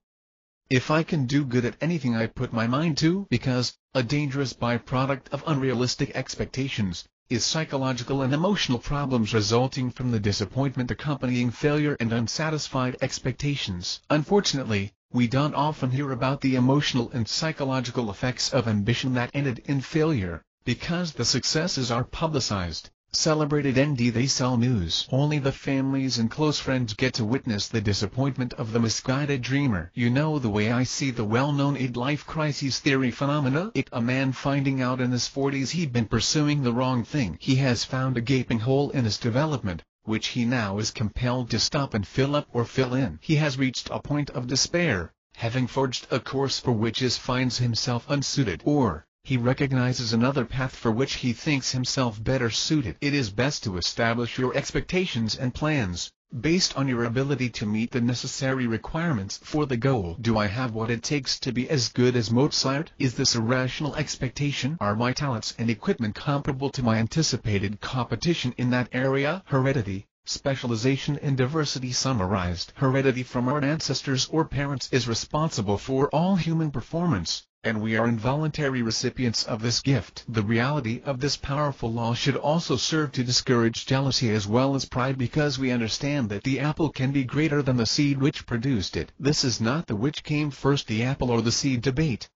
If I can do good at anything I put my mind to, because a dangerous byproduct of unrealistic expectations is psychological and emotional problems resulting from the disappointment accompanying failure and unsatisfied expectations. Unfortunately, we don't often hear about the emotional and psychological effects of ambition that ended in failure, because the successes are publicized, celebrated, and they sell news. Only the families and close friends get to witness the disappointment of the misguided dreamer. You know the way I see the well-known midlife crisis theory phenomena? A man finding out in his 40s he'd been pursuing the wrong thing. He has found a gaping hole in his development, which he now is compelled to stop and fill up or fill in. He has reached a point of despair, having forged a course for which he finds himself unsuited, or he recognizes another path for which he thinks himself better suited. It is best to establish your expectations and plans, based on your ability to meet the necessary requirements for the goal. Do I have what it takes to be as good as Mozart? Is this a rational expectation? Are my talents and equipment comparable to my anticipated competition in that area? Heredity, specialization, and diversity summarized. Heredity from our ancestors or parents is responsible for all human performance, and we are involuntary recipients of this gift. The reality of this powerful law should also serve to discourage jealousy as well as pride, because we understand that the apple can be greater than the seed which produced it. This is not the which came first, the apple or the seed debate.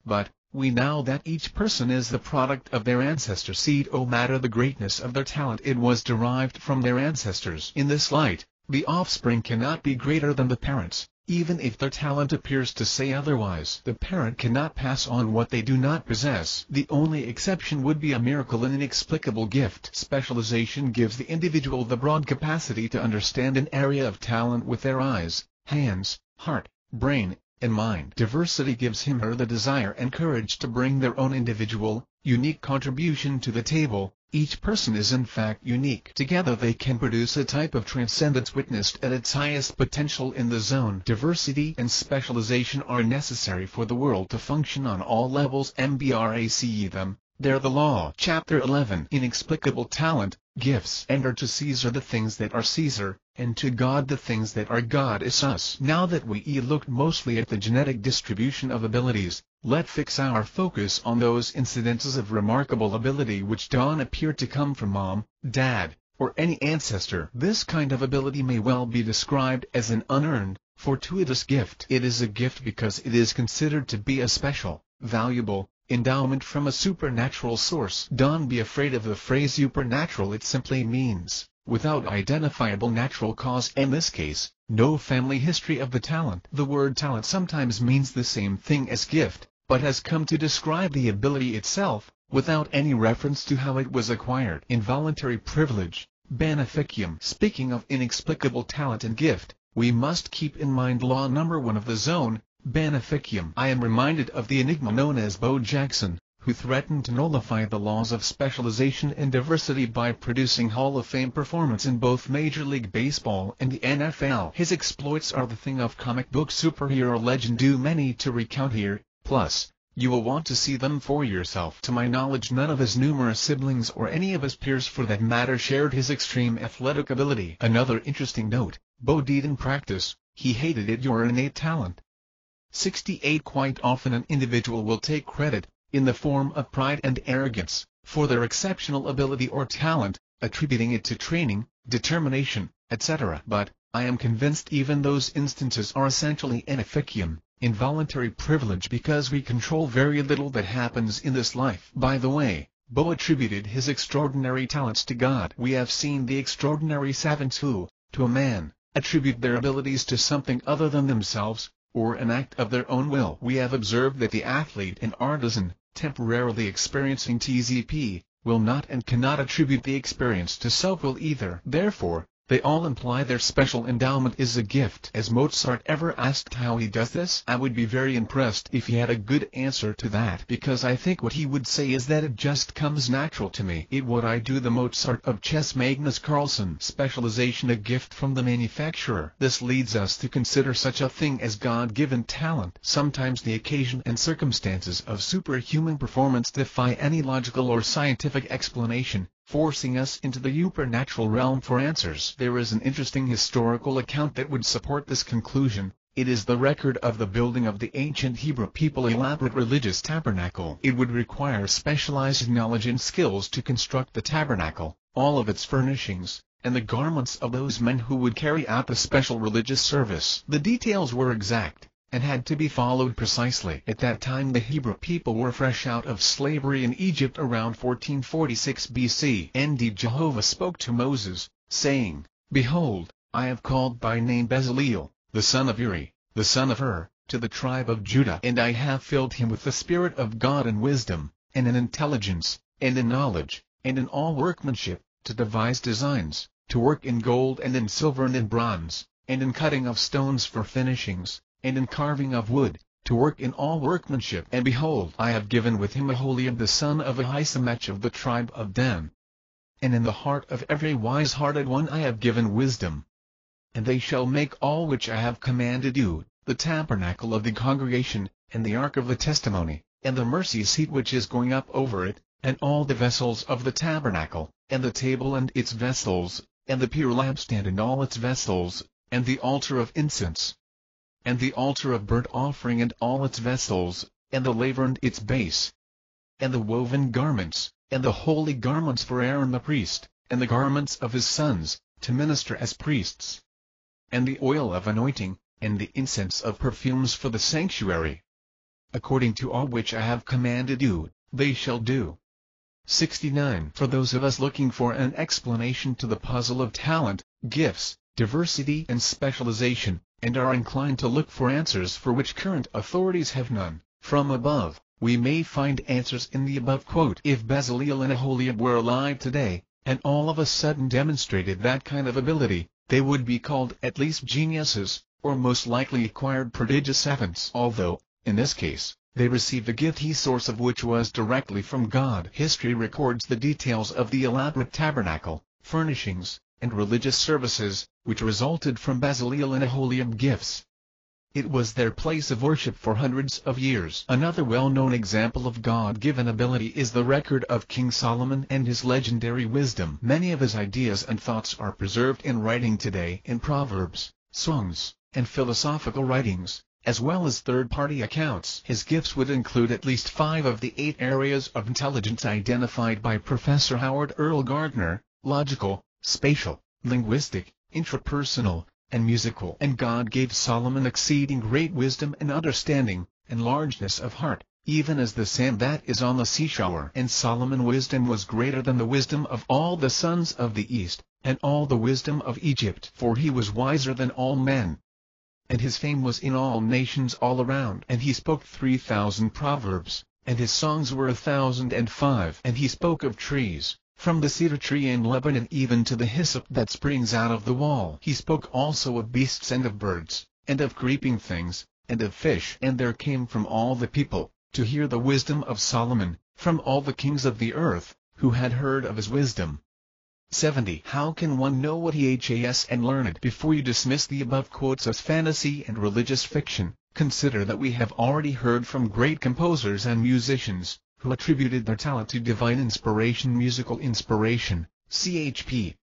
But we know that each person is the product of their ancestor seed. No matter the greatness of their talent, it was derived from their ancestors. In this light, the offspring cannot be greater than the parents, even if their talent appears to say otherwise. The parent cannot pass on what they do not possess. The only exception would be a miracle, an inexplicable gift. Specialization gives the individual the broad capacity to understand an area of talent with their eyes, hands, heart, brain, and mind. Diversity gives him or her the desire and courage to bring their own individual, unique contribution to the table. Each person is in fact unique. Together they can produce a type of transcendence witnessed at its highest potential in the zone. Diversity and specialization are necessary for the world to function on all levels. Embrace them, they're the law. Chapter 11. Inexplicable talent, gifts. And are to Caesar the things that are Caesar, and to God the things that are God is us. Now that we looked mostly at the genetic distribution of abilities, let's fix our focus on those incidences of remarkable ability which don't appear to come from mom, dad, or any ancestor. This kind of ability may well be described as an unearned, fortuitous gift. It is a gift because it is considered to be a special, valuable endowment from a supernatural source. Don't be afraid of the phrase supernatural. It simply means without identifiable natural cause, in this case, no family history of the talent. The word talent sometimes means the same thing as gift, but has come to describe the ability itself, without any reference to how it was acquired. Involuntary privilege, beneficium. Speaking of inexplicable talent and gift, we must keep in mind law number 1 of the zone, beneficium. I am reminded of the enigma known as Bo Jackson, who threatened to nullify the laws of specialization and diversity by producing Hall of Fame performance in both Major League Baseball and the NFL. His exploits are the thing of comic book superhero legend, too many to recount here, plus, you will want to see them for yourself. To my knowledge, none of his numerous siblings or any of his peers for that matter shared his extreme athletic ability. Another interesting note, Bo didn't practice, he hated it. Your innate talent. 68. Quite often an individual will take credit, in the form of pride and arrogance, for their exceptional ability or talent, attributing it to training, determination, etc. But, I am convinced even those instances are essentially beneficium, involuntary privilege, because we control very little that happens in this life. By the way, Bo attributed his extraordinary talents to God. We have seen the extraordinary savants who, to a man, attribute their abilities to something other than themselves, or an act of their own will. We have observed that the athlete and artisan, temporarily experiencing TZP, will not and cannot attribute the experience to self-will either. Therefore, they all imply their special endowment is a gift. Has Mozart ever asked how he does this? I would be very impressed if he had a good answer to that, because I think what he would say is that it just comes natural to me. It what I do. The Mozart of chess. Magnus Carlsen. Specialization, a gift from the manufacturer. This leads us to consider such a thing as God-given talent. Sometimes the occasion and circumstances of superhuman performance defy any logical or scientific explanation, forcing us into the supernatural realm for answers. There is an interesting historical account that would support this conclusion. It is the record of the building of the ancient Hebrew people elaborate religious tabernacle. It would require specialized knowledge and skills to construct the tabernacle, all of its furnishings, and the garments of those men who would carry out the special religious service. The details were exact, and had to be followed precisely. At that time the Hebrew people were fresh out of slavery in Egypt around 1446 BC. Indeed, Jehovah spoke to Moses, saying, "Behold, I have called by name Bezaleel, the son of Uri, the son of Hur, to the tribe of Judah, and I have filled him with the Spirit of God and wisdom, and in intelligence, and in knowledge, and in all workmanship, to devise designs, to work in gold and in silver and in bronze, and in cutting of stones for finishings, and in carving of wood, to work in all workmanship. And behold, I have given with him Aholiab the son of Ahisamach of the tribe of Dan. And in the heart of every wise-hearted one I have given wisdom. And they shall make all which I have commanded you, the tabernacle of the congregation, and the ark of the testimony, and the mercy seat which is going up over it, and all the vessels of the tabernacle, and the table and its vessels, and the pure lampstand and all its vessels, and the altar of incense, and the altar of burnt offering and all its vessels, and the laver and its base, and the woven garments, and the holy garments for Aaron the priest, and the garments of his sons, to minister as priests, and the oil of anointing, and the incense of perfumes for the sanctuary. According to all which I have commanded you, they shall do." 69. For those of us looking for an explanation to the puzzle of talent, gifts, diversity and specialization, and are inclined to look for answers for which current authorities have none, from above, we may find answers in the above quote. If Bezaleel and Aholiab were alive today, and all of a sudden demonstrated that kind of ability, they would be called at least geniuses, or most likely acquired prodigious savants. Although, in this case, they received a gift the source of which was directly from God. History records the details of the elaborate tabernacle, furnishings, and religious services, which resulted from Bezaleel and Aholiab gifts. It was their place of worship for hundreds of years. Another well-known example of God-given ability is the record of King Solomon and his legendary wisdom. Many of his ideas and thoughts are preserved in writing today in proverbs, songs, and philosophical writings, as well as third-party accounts. His gifts would include at least 5 of the 8 areas of intelligence identified by Professor Howard Earl Gardner: logical, spatial, linguistic, intrapersonal, and musical. And God gave Solomon exceeding great wisdom and understanding, and largeness of heart, even as the sand that is on the seashore. And Solomon's wisdom was greater than the wisdom of all the sons of the east, and all the wisdom of Egypt. For he was wiser than all men, and his fame was in all nations all around. And he spoke 3,000 proverbs, and his songs were 1,005. And he spoke of trees, from the cedar tree in Lebanon even to the hyssop that springs out of the wall. He spoke also of beasts and of birds, and of creeping things, and of fish. And there came from all the people, to hear the wisdom of Solomon, from all the kings of the earth, who had heard of his wisdom. 70. How can one know what he has and learn it? Before you dismiss the above quotes as fantasy and religious fiction, consider that we have already heard from great composers and musicians, who attributed their talent to divine inspiration, musical inspiration, chp.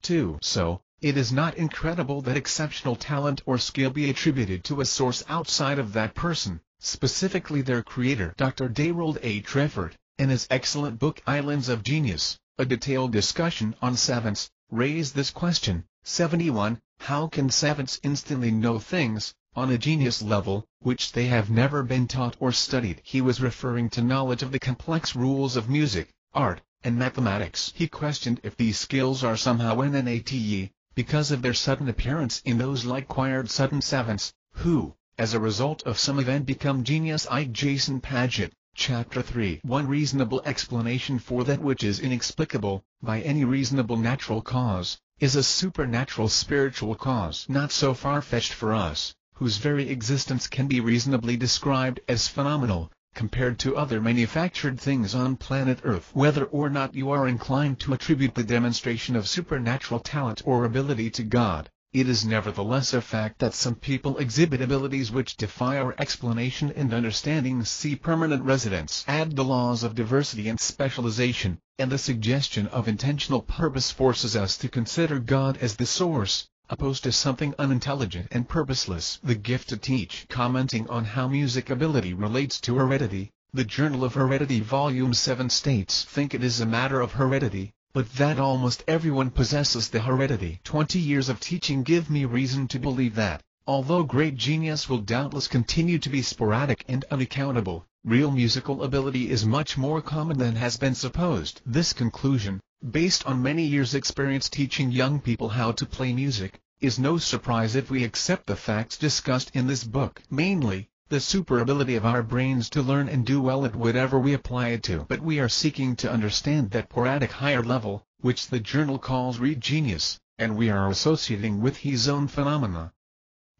2. So, it is not incredible that exceptional talent or skill be attributed to a source outside of that person, specifically their creator. Dr. Darold A. Treffert, in his excellent book Islands of Genius, a detailed discussion on savants, raised this question. 71. How can savants instantly know things, on a genius level, which they have never been taught or studied? He was referring to knowledge of the complex rules of music, art, and mathematics. He questioned if these skills are somehow innate, because of their sudden appearance in those like-acquired sudden savants, who, as a result of some event become genius. Jason Paget, Chapter 3. One reasonable explanation for that which is inexplicable, by any reasonable natural cause, is a supernatural spiritual cause not so far-fetched for us, whose very existence can be reasonably described as phenomenal, compared to other manufactured things on planet Earth. Whether or not you are inclined to attribute the demonstration of supernatural talent or ability to God, It is nevertheless a fact that some people exhibit abilities which defy our explanation and understanding. See permanent residence. Add the laws of diversity and specialization, and the suggestion of intentional purpose forces us to consider God as the source, opposed to something unintelligent and purposeless. The gift to teach. Commenting on how music ability relates to heredity, the Journal of Heredity Volume 7 states, "Think it is a matter of heredity, but that almost everyone possesses the heredity." 20 years of teaching give me reason to believe that, although great genius will doubtless continue to be sporadic and unaccountable, real musical ability is much more common than has been supposed. This conclusion, based on many years' experience teaching young people how to play music, is no surprise if we accept the facts discussed in this book. Mainly, the super ability of our brains to learn and do well at whatever we apply it to. But we are seeking to understand that sporadic higher level, which the journal calls real genius, and we are associating with his own phenomena.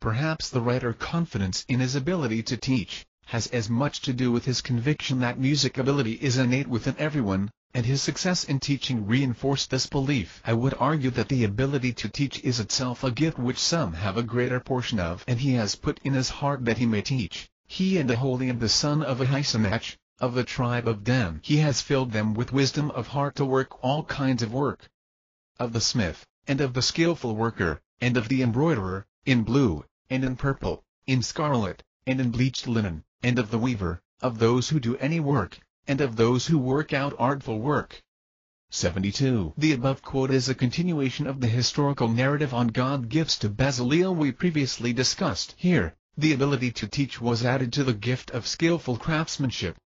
Perhaps the writer's confidence in his ability to teach has as much to do with his conviction that music ability is innate within everyone, and his success in teaching reinforced this belief. I would argue that the ability to teach is itself a gift which some have a greater portion of, and he has put in his heart that he may teach. He and Aholiab the son of Ahisamach, of the tribe of Dan, he has filled them with wisdom of heart to work all kinds of work. Of the smith, and of the skillful worker, and of the embroiderer, in blue, and in purple, in scarlet, and in bleached linen, and of the weaver, of those who do any work, and of those who work out artful work. 72. The above quote is a continuation of the historical narrative on God's gifts to Bezaleel we previously discussed. Here, the ability to teach was added to the gift of skillful craftsmanship.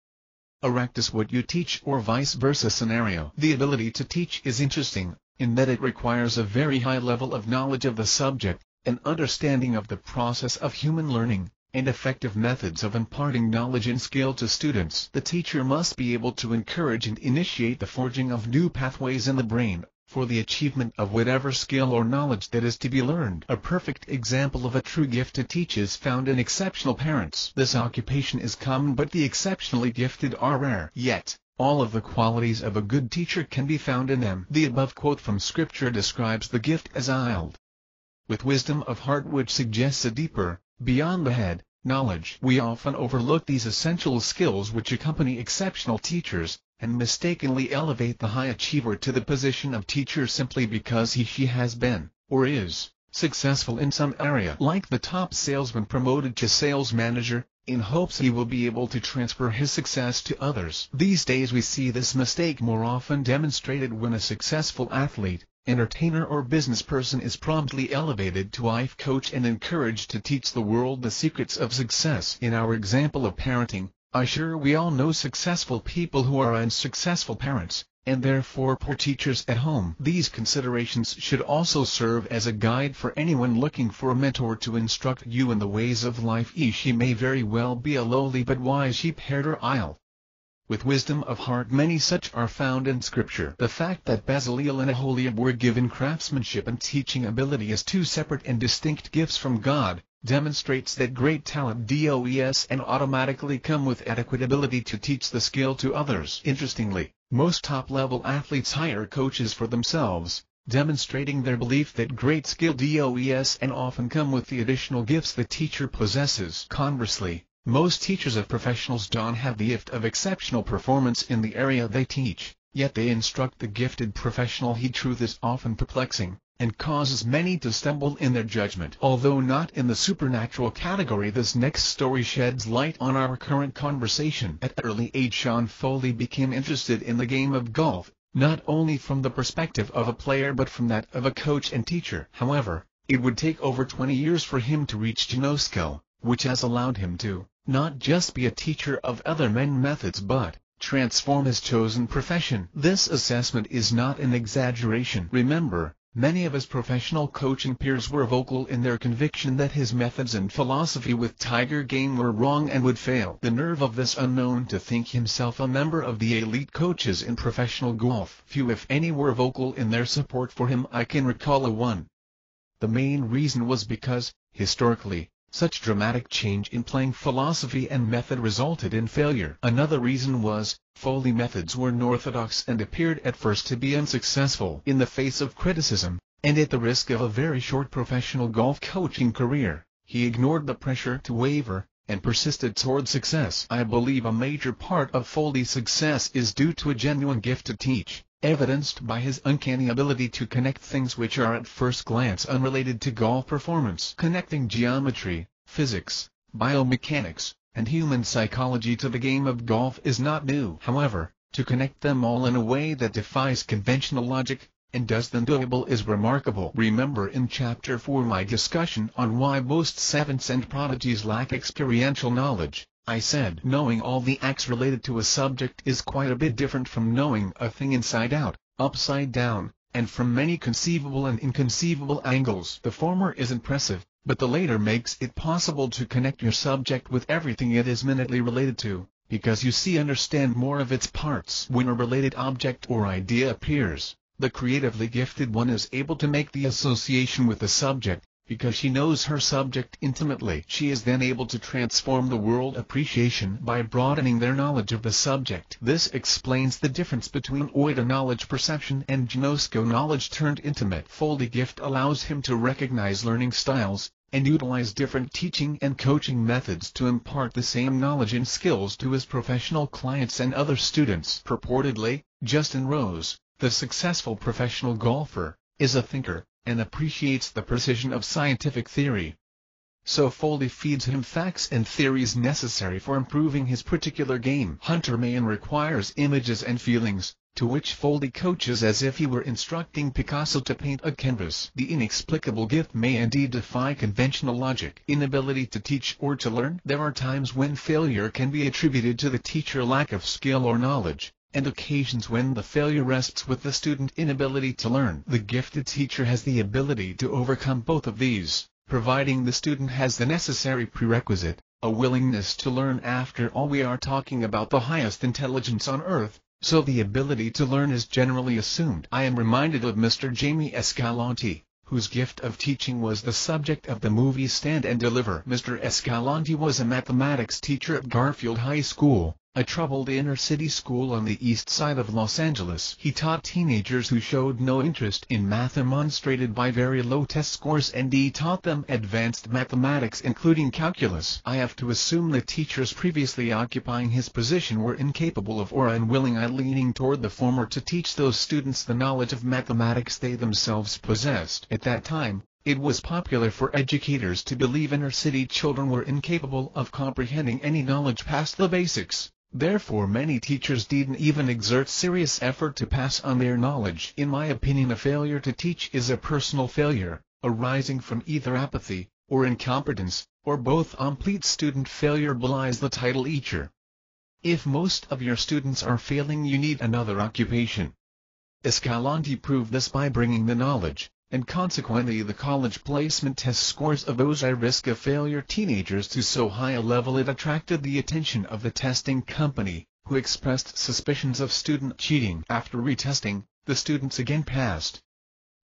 Erectus what you teach or vice versa scenario. The ability to teach is interesting, in that it requires a very high level of knowledge of the subject, an understanding of the process of human learning, and effective methods of imparting knowledge and skill to students. The teacher must be able to encourage and initiate the forging of new pathways in the brain, for the achievement of whatever skill or knowledge that is to be learned. A perfect example of a true gift to teach is found in exceptional parents. This occupation is common, but the exceptionally gifted are rare. Yet, all of the qualities of a good teacher can be found in them. The above quote from Scripture describes the gift as "Ild with wisdom of heart," which suggests a deeper, beyond the head, knowledge. We often overlook these essential skills which accompany exceptional teachers, and mistakenly elevate the high achiever to the position of teacher simply because he/she has been, or is, successful in some area. Like the top salesman promoted to sales manager, in hopes he will be able to transfer his success to others. These days we see this mistake more often demonstrated when a successful athlete, entertainer or business person is promptly elevated to life coach and encouraged to teach the world the secrets of success. In our example of parenting, I'm sure we all know successful people who are unsuccessful parents, and therefore poor teachers at home. These considerations should also serve as a guide for anyone looking for a mentor to instruct you in the ways of life. She may very well be a lowly but wise sheep-herder Ild with wisdom of heart. Many such are found in Scripture. The fact that Bezaleel and Aholiab were given craftsmanship and teaching ability as two separate and distinct gifts from God, demonstrates that great talent does and automatically come with adequate ability to teach the skill to others. Interestingly, most top-level athletes hire coaches for themselves, demonstrating their belief that great skill does and often come with the additional gifts the teacher possesses. Conversely, most teachers of professionals don't have the gift of exceptional performance in the area they teach, yet they instruct the gifted professional. The truth is often perplexing, and causes many to stumble in their judgment. Although not in the supernatural category, this next story sheds light on our current conversation. At an early age, Sean Foley became interested in the game of golf, not only from the perspective of a player but from that of a coach and teacher. However, it would take over 20 years for him to reach genuine skill, which has allowed him to not just be a teacher of other men's methods but transform his chosen profession. This assessment is not an exaggeration. Remember, many of his professional coaching peers were vocal in their conviction that his methods and philosophy with Tiger game were wrong and would fail. The nerve of this unknown to think himself a member of the elite coaches in professional golf. Few if any were vocal in their support for him. I can recall a one. The main reason was because, historically, such dramatic change in playing philosophy and method resulted in failure. Another reason was, Foley methods were unorthodox and appeared at first to be unsuccessful. In the face of criticism, and at the risk of a very short professional golf coaching career, he ignored the pressure to waver, and persisted toward success. I believe a major part of Foldy's success is due to a genuine gift to teach, evidenced by his uncanny ability to connect things which are at first glance unrelated to golf performance. Connecting geometry, physics, biomechanics, and human psychology to the game of golf is not new. However, to connect them all in a way that defies conventional logic, and does them doable, is remarkable. Remember in Chapter 4 my discussion on why most savants and prodigies lack experiential knowledge. I said knowing all the acts related to a subject is quite a bit different from knowing a thing inside out, upside down, and from many conceivable and inconceivable angles. The former is impressive, but the later makes it possible to connect your subject with everything it is minutely related to, because you understand more of its parts. When a related object or idea appears, the creatively gifted one is able to make the association with the subject, because she knows her subject intimately. She is then able to transform the world appreciation by broadening their knowledge of the subject. This explains the difference between oida knowledge perception and gnosko knowledge turned intimate. Foldy gift allows him to recognize learning styles, and utilize different teaching and coaching methods to impart the same knowledge and skills to his professional clients and other students. Purportedly, Justin Rose, the successful professional golfer, is a thinker, and appreciates the precision of scientific theory. So Foldy feeds him facts and theories necessary for improving his particular game. Hunter Mahan requires images and feelings, to which Foldy coaches as if he were instructing Picasso to paint a canvas. The inexplicable gift may indeed defy conventional logic. Inability to teach or to learn. There are times when failure can be attributed to the teacher lack of skill or knowledge, and occasions when the failure rests with the student inability to learn. The gifted teacher has the ability to overcome both of these, providing the student has the necessary prerequisite, a willingness to learn. After all, we are talking about the highest intelligence on earth, so the ability to learn is generally assumed. I am reminded of Mr. Jamie Escalante, whose gift of teaching was the subject of the movie Stand and Deliver. Mr. Escalante was a mathematics teacher at Garfield High School, a troubled inner-city school on the east side of Los Angeles. He taught teenagers who showed no interest in math, demonstrated by very low test scores, and he taught them advanced mathematics including calculus. I have to assume the teachers previously occupying his position were incapable of or unwilling, leaning toward the former, to teach those students the knowledge of mathematics they themselves possessed. At that time, it was popular for educators to believe inner-city children were incapable of comprehending any knowledge past the basics. Therefore many teachers didn't even exert serious effort to pass on their knowledge. In my opinion, a failure to teach is a personal failure, arising from either apathy, or incompetence, or both. Complete student failure belies the title teacher. If most of your students are failing, you need another occupation. Escalante proved this by bringing the knowledge, and consequently the college placement test scores of those at risk of failure teenagers to so high a level it attracted the attention of the testing company, who expressed suspicions of student cheating. After retesting, the students again passed.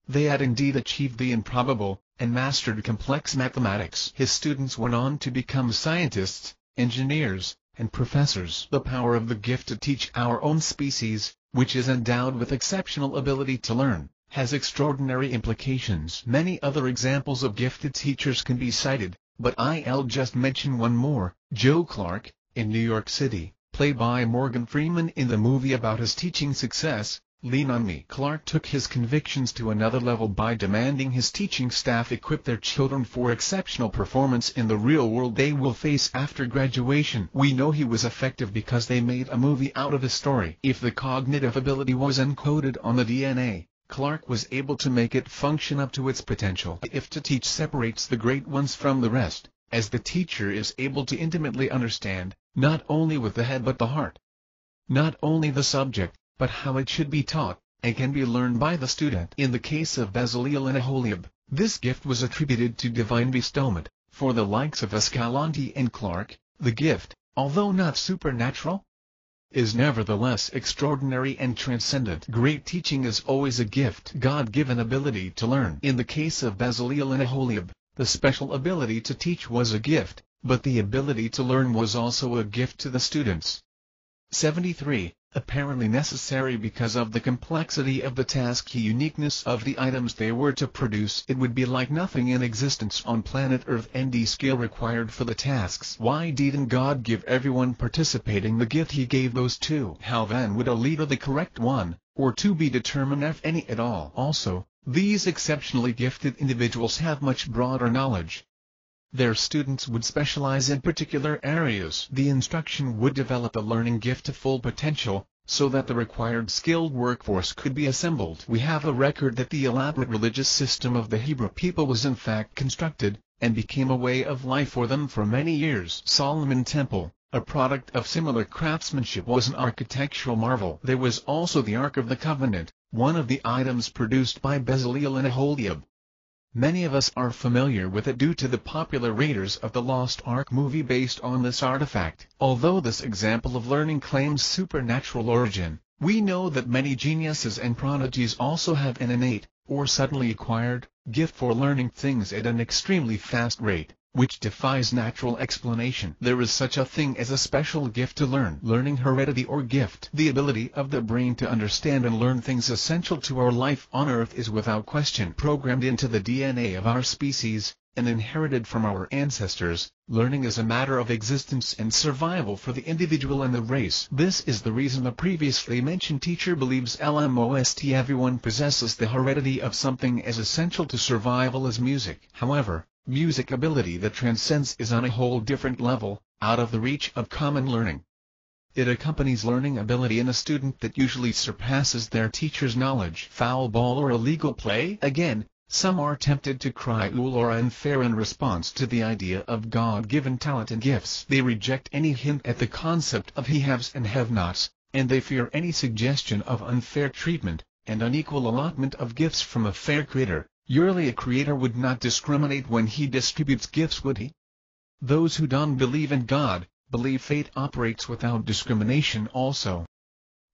They had indeed achieved the improbable, and mastered complex mathematics. His students went on to become scientists, engineers, and professors. The power of the gift to teach. Our own species, which is endowed with exceptional ability to learn, has extraordinary implications. Many other examples of gifted teachers can be cited, but I'll just mention one more. Joe Clark, in New York City, played by Morgan Freeman in the movie about his teaching success, Lean on Me. Clark took his convictions to another level by demanding his teaching staff equip their children for exceptional performance in the real world they will face after graduation. We know he was effective because they made a movie out of his story. If the cognitive ability was encoded on the DNA, Clark was able to make it function up to its potential. If to teach separates the great ones from the rest, as the teacher is able to intimately understand, not only with the head but the heart, not only the subject, but how it should be taught, and can be learned by the student. In the case of Bezaleel and Aholiab, this gift was attributed to divine bestowment. For the likes of Escalante and Clark, the gift, although not supernatural, is nevertheless extraordinary and transcendent. Great teaching is always a gift, God-given ability to learn. In the case of Bezaleel and Aholiab, the special ability to teach was a gift, but the ability to learn was also a gift to the students. 73. Apparently necessary because of the complexity of the task and uniqueness of the items they were to produce. It would be like nothing in existence on planet Earth and the skill required for the tasks. Why didn't God give everyone participating the gift he gave those two? How then would a leader the correct one, or to be determined if any at all? Also, these exceptionally gifted individuals have much broader knowledge. Their students would specialize in particular areas. The instruction would develop the learning gift to full potential, so that the required skilled workforce could be assembled. We have a record that the elaborate religious system of the Hebrew people was in fact constructed, and became a way of life for them for many years. Solomon Temple, a product of similar craftsmanship, was an architectural marvel. There was also the Ark of the Covenant, one of the items produced by Bezaleel and Aholiab. Many of us are familiar with it due to the popular Raiders of the Lost Ark movie based on this artifact. Although this example of learning claims supernatural origin, we know that many geniuses and prodigies also have an innate, or suddenly acquired, gift for learning things at an extremely fast rate, which defies natural explanation. There is such a thing as a special gift to learn. Learning heredity or gift. The ability of the brain to understand and learn things essential to our life on Earth is without question programmed into the DNA of our species, and inherited from our ancestors. Learning is a matter of existence and survival for the individual and the race. This is the reason the previously mentioned teacher believes LMOST everyone possesses the heredity of something as essential to survival as music. However, music ability that transcends is on a whole different level, out of the reach of common learning. It accompanies learning ability in a student that usually surpasses their teacher's knowledge. Foul ball or illegal play. Again, some are tempted to cry "Ooh" or unfair in response to the idea of God-given talent and gifts. They reject any hint at the concept of he-haves and have-nots, and they fear any suggestion of unfair treatment and unequal allotment of gifts from a fair creator. Surely a creator would not discriminate when he distributes gifts, would he? Those who don't believe in God, believe fate operates without discrimination also.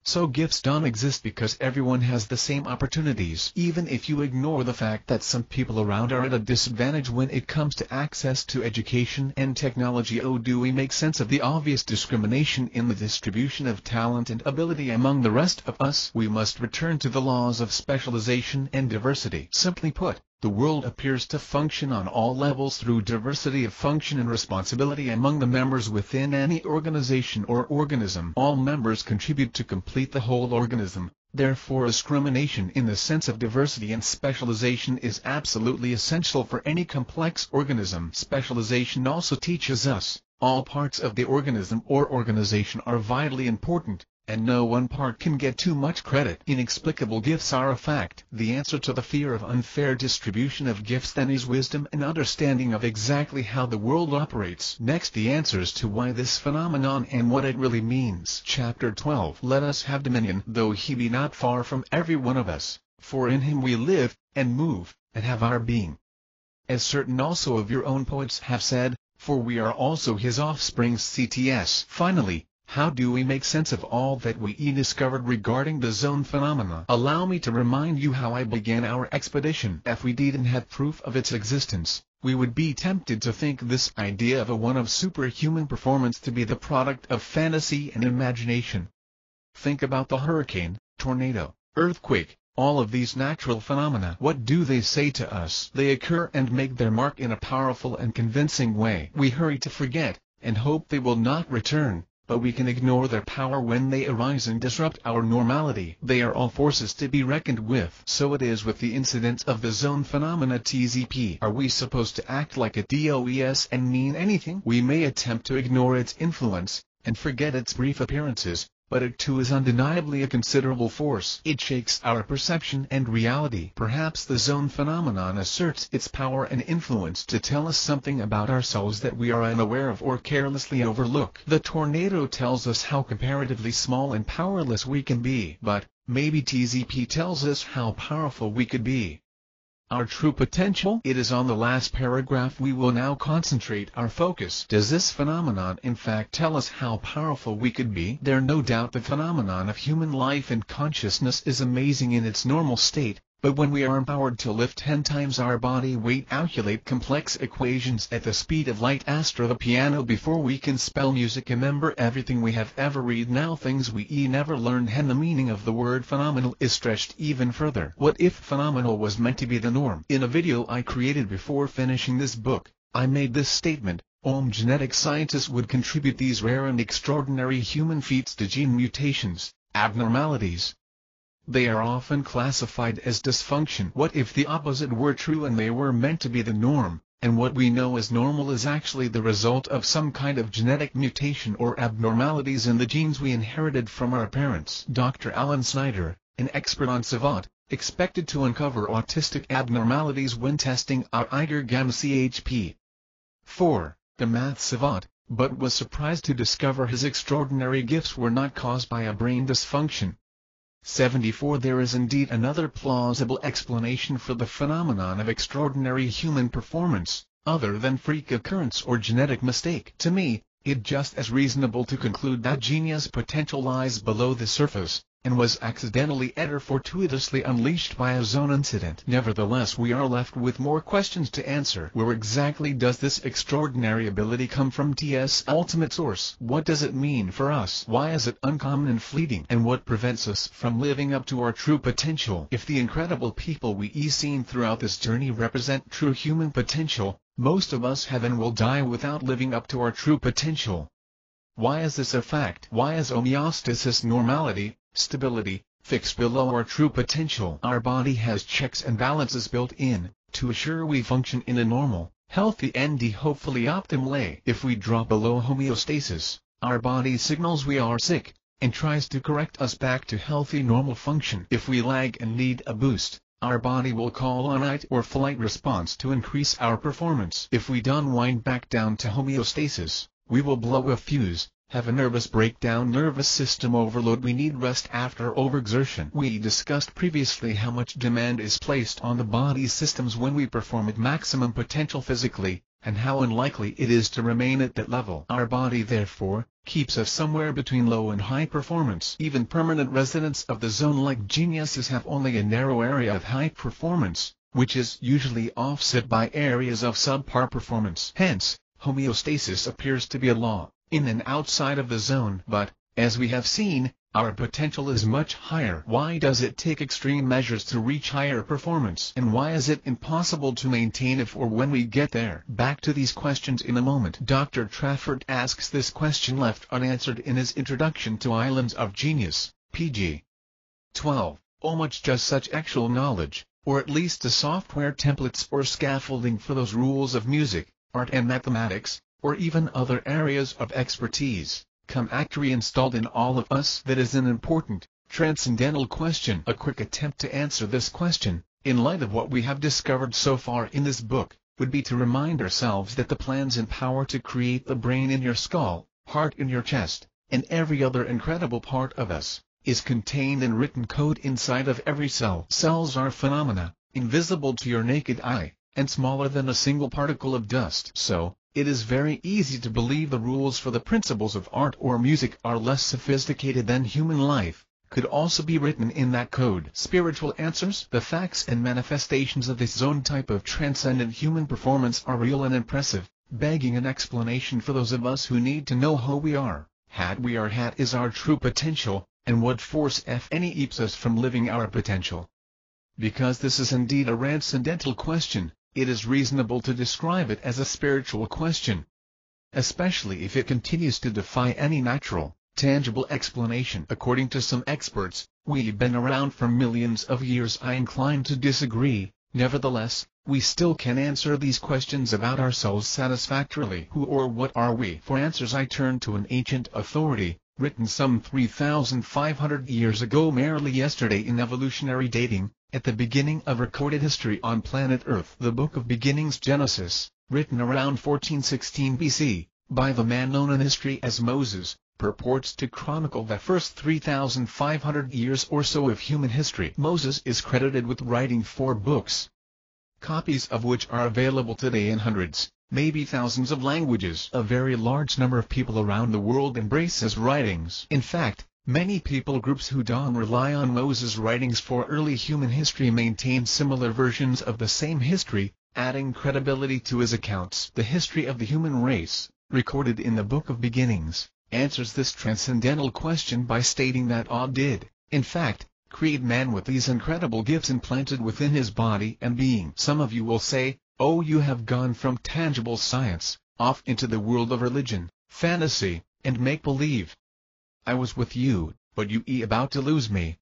So gifts don't exist because everyone has the same opportunities. Even if you ignore the fact that some people around are at a disadvantage when it comes to access to education and technology. Oh, do we make sense of the obvious discrimination in the distribution of talent and ability among the rest of us? We must return to the laws of specialization and diversity. Simply put, the world appears to function on all levels through diversity of function and responsibility among the members within any organization or organism. All members contribute to complete the whole organism. Therefore, discrimination in the sense of diversity and specialization is absolutely essential for any complex organism. Specialization also teaches us, all parts of the organism or organization are vitally important, and no one part can get too much credit. Inexplicable gifts are a fact. The answer to the fear of unfair distribution of gifts then is wisdom and understanding of exactly how the world operates. Next, the answers to why this phenomenon and what it really means. Chapter 12. Let us have dominion, though he be not far from every one of us, for in him we live, and move, and have our being. As certain also of your own poets have said, for we are also his offspring. CTS. Finally, how do we make sense of all that we discovered regarding the zone phenomena? Allow me to remind you how I began our expedition. If we didn't have proof of its existence, we would be tempted to think this idea of a one of superhuman performance to be the product of fantasy and imagination. Think about the hurricane, tornado, earthquake, all of these natural phenomena. What do they say to us? They occur and make their mark in a powerful and convincing way. We hurry to forget, and hope they will not return. But we can ignore their power when they arise and disrupt our normality. They are all forces to be reckoned with. So it is with the incidents of the zone phenomena. TZP. Are we supposed to act like a DOES and mean anything? We may attempt to ignore its influence, and forget its brief appearances, but it too is undeniably a considerable force. It shakes our perception and reality. Perhaps the zone phenomenon asserts its power and influence to tell us something about ourselves that we are unaware of or carelessly overlook. The tornado tells us how comparatively small and powerless we can be, but maybe TZP tells us how powerful we could be. Our true potential? It is on the last paragraph we will now concentrate our focus. Does this phenomenon in fact tell us how powerful we could be? There no doubt the phenomenon of human life and consciousness is amazing in its normal state, But when we are empowered to lift 10 times our body weight, calculate complex equations at the speed of light, master the piano before we can spell music, remember everything we have ever read, now things we never learned, and the meaning of the word phenomenal is stretched even further. What if phenomenal was meant to be the norm? In a video I created before finishing this book, I made this statement: genetic scientists would contribute these rare and extraordinary human feats to gene mutations, abnormalities. They are often classified as dysfunction. What if the opposite were true and they were meant to be the norm, and what we know as normal is actually the result of some kind of genetic mutation or abnormalities in the genes we inherited from our parents? Dr. Alan Snyder, an expert on Savant, expected to uncover autistic abnormalities when testing out IgG CHP. 4. The math savant, but was surprised to discover his extraordinary gifts were not caused by a brain dysfunction. 74. There is indeed another plausible explanation for the phenomenon of extraordinary human performance, other than freak occurrence or genetic mistake. To me, it's just as reasonable to conclude that genius potential lies below the surface, and was accidentally or fortuitously unleashed by a zone incident. Nevertheless, we are left with more questions to answer. Where exactly does this extraordinary ability come from? TS ultimate source. What does it mean for us? Why is it uncommon and fleeting? And what prevents us from living up to our true potential? If the incredible people we seen throughout this journey represent true human potential, most of us have and will die without living up to our true potential. Why is this a fact? Why is homeostasis, normality, stability, fixed below our true potential? Our body has checks and balances built in, to assure we function in a normal, healthy and hopefully optimal way. If we drop below homeostasis, our body signals we are sick, and tries to correct us back to healthy normal function. If we lag and need a boost, our body will call on fight or flight response to increase our performance. If we don't wind back down to homeostasis, we will blow a fuse, have a nervous breakdown, nervous system overload. We need rest after overexertion. We discussed previously how much demand is placed on the body's systems when we perform at maximum potential physically, and how unlikely it is to remain at that level. Our body therefore keeps us somewhere between low and high performance. Even permanent residents of the zone like geniuses have only a narrow area of high performance, which is usually offset by areas of subpar performance. Hence, homeostasis appears to be a law, in and outside of the zone. But, as we have seen, our potential is much higher. Why does it take extreme measures to reach higher performance? And why is it impossible to maintain if or when we get there? Back to these questions in a moment. Dr. Trafford asks this question left unanswered in his introduction to Islands of Genius, pg. 12. Much just such actual knowledge, or at least the software templates or scaffolding for those rules of music, art and mathematics, or even other areas of expertise, come actually installed in all of us? That is an important, transcendental question. A quick attempt to answer this question, in light of what we have discovered so far in this book, would be to remind ourselves that the plans and power to create the brain in your skull, heart in your chest, and every other incredible part of us, is contained in written code inside of every cell. Cells are phenomena, invisible to your naked eye, and smaller than a single particle of dust. So, it is very easy to believe the rules for the principles of art or music are less sophisticated than human life, could also be written in that code. Spiritual answers. The facts and manifestations of this zone type of transcendent human performance are real and impressive, begging an explanation for those of us who need to know who we are, is our true potential, and what force if any keeps us from living our potential. Because this is indeed a transcendental question, it is reasonable to describe it as a spiritual question, especially if it continues to defy any natural, tangible explanation. According to some experts, we've been around for millions of years. I incline to disagree. Nevertheless, we still can answer these questions about ourselves satisfactorily. Who or what are we? For answers I turn to an ancient authority, written some 3,500 years ago, merely yesterday in evolutionary dating, at the beginning of recorded history on planet Earth. The Book of Beginnings, Genesis, written around 1416 BC, by the man known in history as Moses, purports to chronicle the first 3,500 years or so of human history. Moses is credited with writing 4 books, copies of which are available today in hundreds, maybe thousands of languages. A very large number of people around the world embrace his writings. In fact, Many people groups who don't rely on Moses' writings for early human history maintain similar versions of the same history, adding credibility to his accounts. The history of the human race, recorded in the Book of Beginnings, answers this transcendental question by stating that God did, in fact, create man with these incredible gifts implanted within his body and being. Some of you will say, "Oh, you have gone from tangible science, off into the world of religion, fantasy, and make-believe. I was with you, but you about to lose me.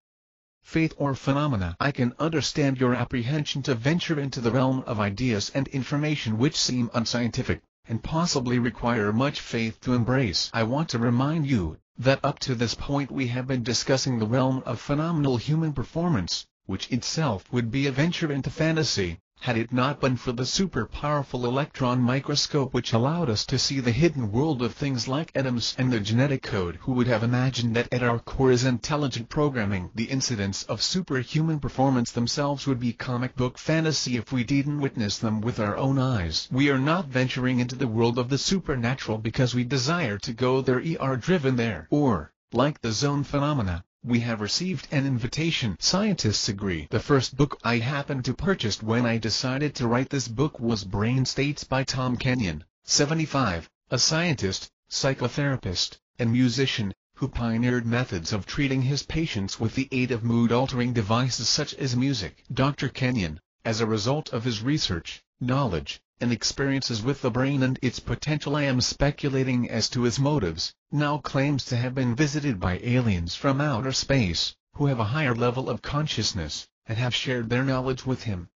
Faith or phenomena." I can understand your apprehension to venture into the realm of ideas and information which seem unscientific, and possibly require much faith to embrace. I want to remind you that up to this point we have been discussing the realm of phenomenal human performance, which itself would be a venture into fantasy, had it not been for the super-powerful electron microscope which allowed us to see the hidden world of things like atoms and the genetic code. Who would have imagined that at our core is intelligent programming? The incidents of superhuman performance themselves would be comic book fantasy if we didn't witness them with our own eyes. We are not venturing into the world of the supernatural because we desire to go there or are driven there. Or, like the zone phenomena, we have received an invitation. Scientists agree. The first book I happened to purchase when I decided to write this book was Brain States by Tom Kenyon, 75, a scientist, psychotherapist, and musician, who pioneered methods of treating his patients with the aid of mood-altering devices such as music. Dr. Kenyon, as a result of his research, knowledge, and experiences with the brain and its potential, I am speculating as to his motives, now claims to have been visited by aliens from outer space, who have a higher level of consciousness, and have shared their knowledge with him.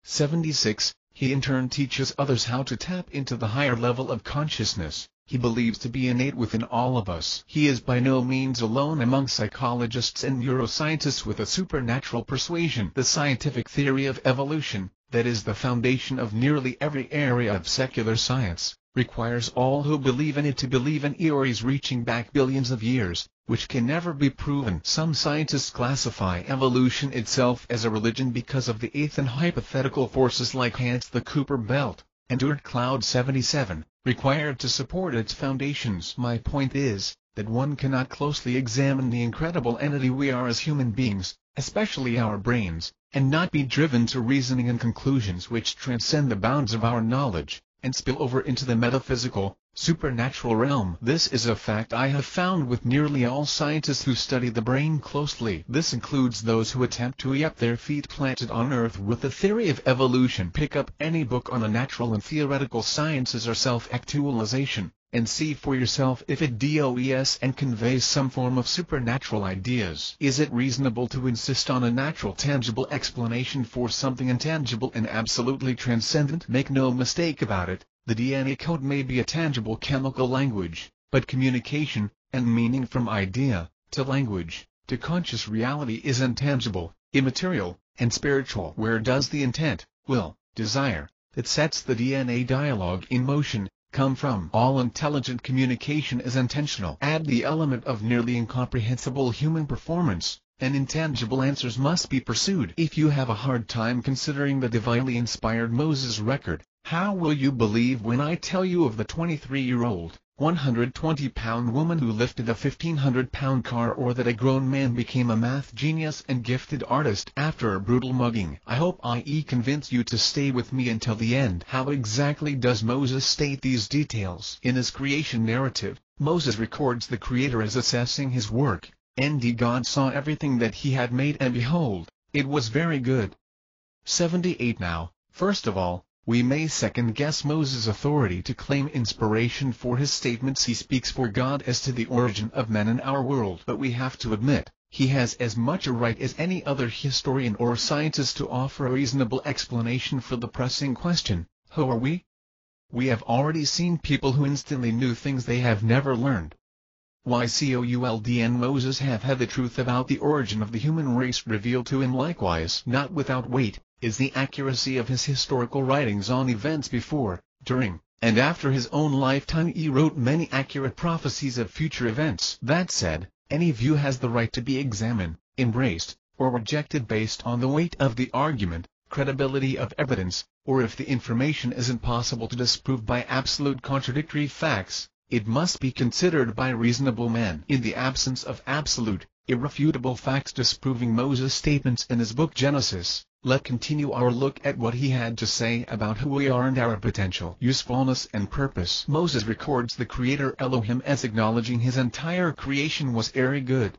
76. He in turn teaches others how to tap into the higher level of consciousness he believes to be innate within all of us. He is by no means alone among psychologists and neuroscientists with a supernatural persuasion. The scientific theory of evolution, that is the foundation of nearly every area of secular science, requires all who believe in it to believe in theories reaching back billions of years, which can never be proven. Some scientists classify evolution itself as a religion because of the eighth and hypothetical forces like hence the Kuiper Belt, and Oort Cloud 77, required to support its foundations. My point is, that one cannot closely examine the incredible entity we are as human beings, especially our brains, and not be driven to reasoning and conclusions which transcend the bounds of our knowledge, and spill over into the metaphysical, supernatural realm. This is a fact I have found with nearly all scientists who study the brain closely. This includes those who attempt to get their feet planted on Earth with the theory of evolution. Pick up any book on the natural and theoretical sciences or self-actualization, and see for yourself if it does and conveys some form of supernatural ideas. Is it reasonable to insist on a natural tangible explanation for something intangible and absolutely transcendent? Make no mistake about it, the DNA code may be a tangible chemical language, but communication, and meaning from idea, to language, to conscious reality is intangible, immaterial, and spiritual. Where does the intent, will, desire, that sets the DNA dialogue in motion, come from? All intelligent communication is intentional. Add the element of nearly incomprehensible human performance, and intangible answers must be pursued. If you have a hard time considering the divinely inspired Moses record, how will you believe when I tell you of the 23-year-old, 120-pound woman who lifted a 1,500-pound car, or that a grown man became a math genius and gifted artist after a brutal mugging? I hope I convince you to stay with me until the end. How exactly does Moses state these details? In his creation narrative, Moses records the Creator as assessing his work, and God saw everything that he had made, and behold, it was very good. 78. Now, first of all, we may second-guess Moses' authority to claim inspiration for his statements. He speaks for God as to the origin of men in our world. But we have to admit, he has as much a right as any other historian or scientist to offer a reasonable explanation for the pressing question, who are we? We have already seen people who instantly knew things they have never learned. Could and Moses have had the truth about the origin of the human race revealed to him likewise. Not without weight is the accuracy of his historical writings on events before, during, and after his own lifetime. He wrote many accurate prophecies of future events. That said, any view has the right to be examined, embraced, or rejected based on the weight of the argument, credibility of evidence, or if the information isn't possible to disprove by absolute contradictory facts. it must be considered by reasonable men. In the absence of absolute, irrefutable facts disproving Moses' statements in his book Genesis, let's continue our look at what he had to say about who we are and our potential usefulness and purpose. Moses records the Creator Elohim as acknowledging his entire creation was very good.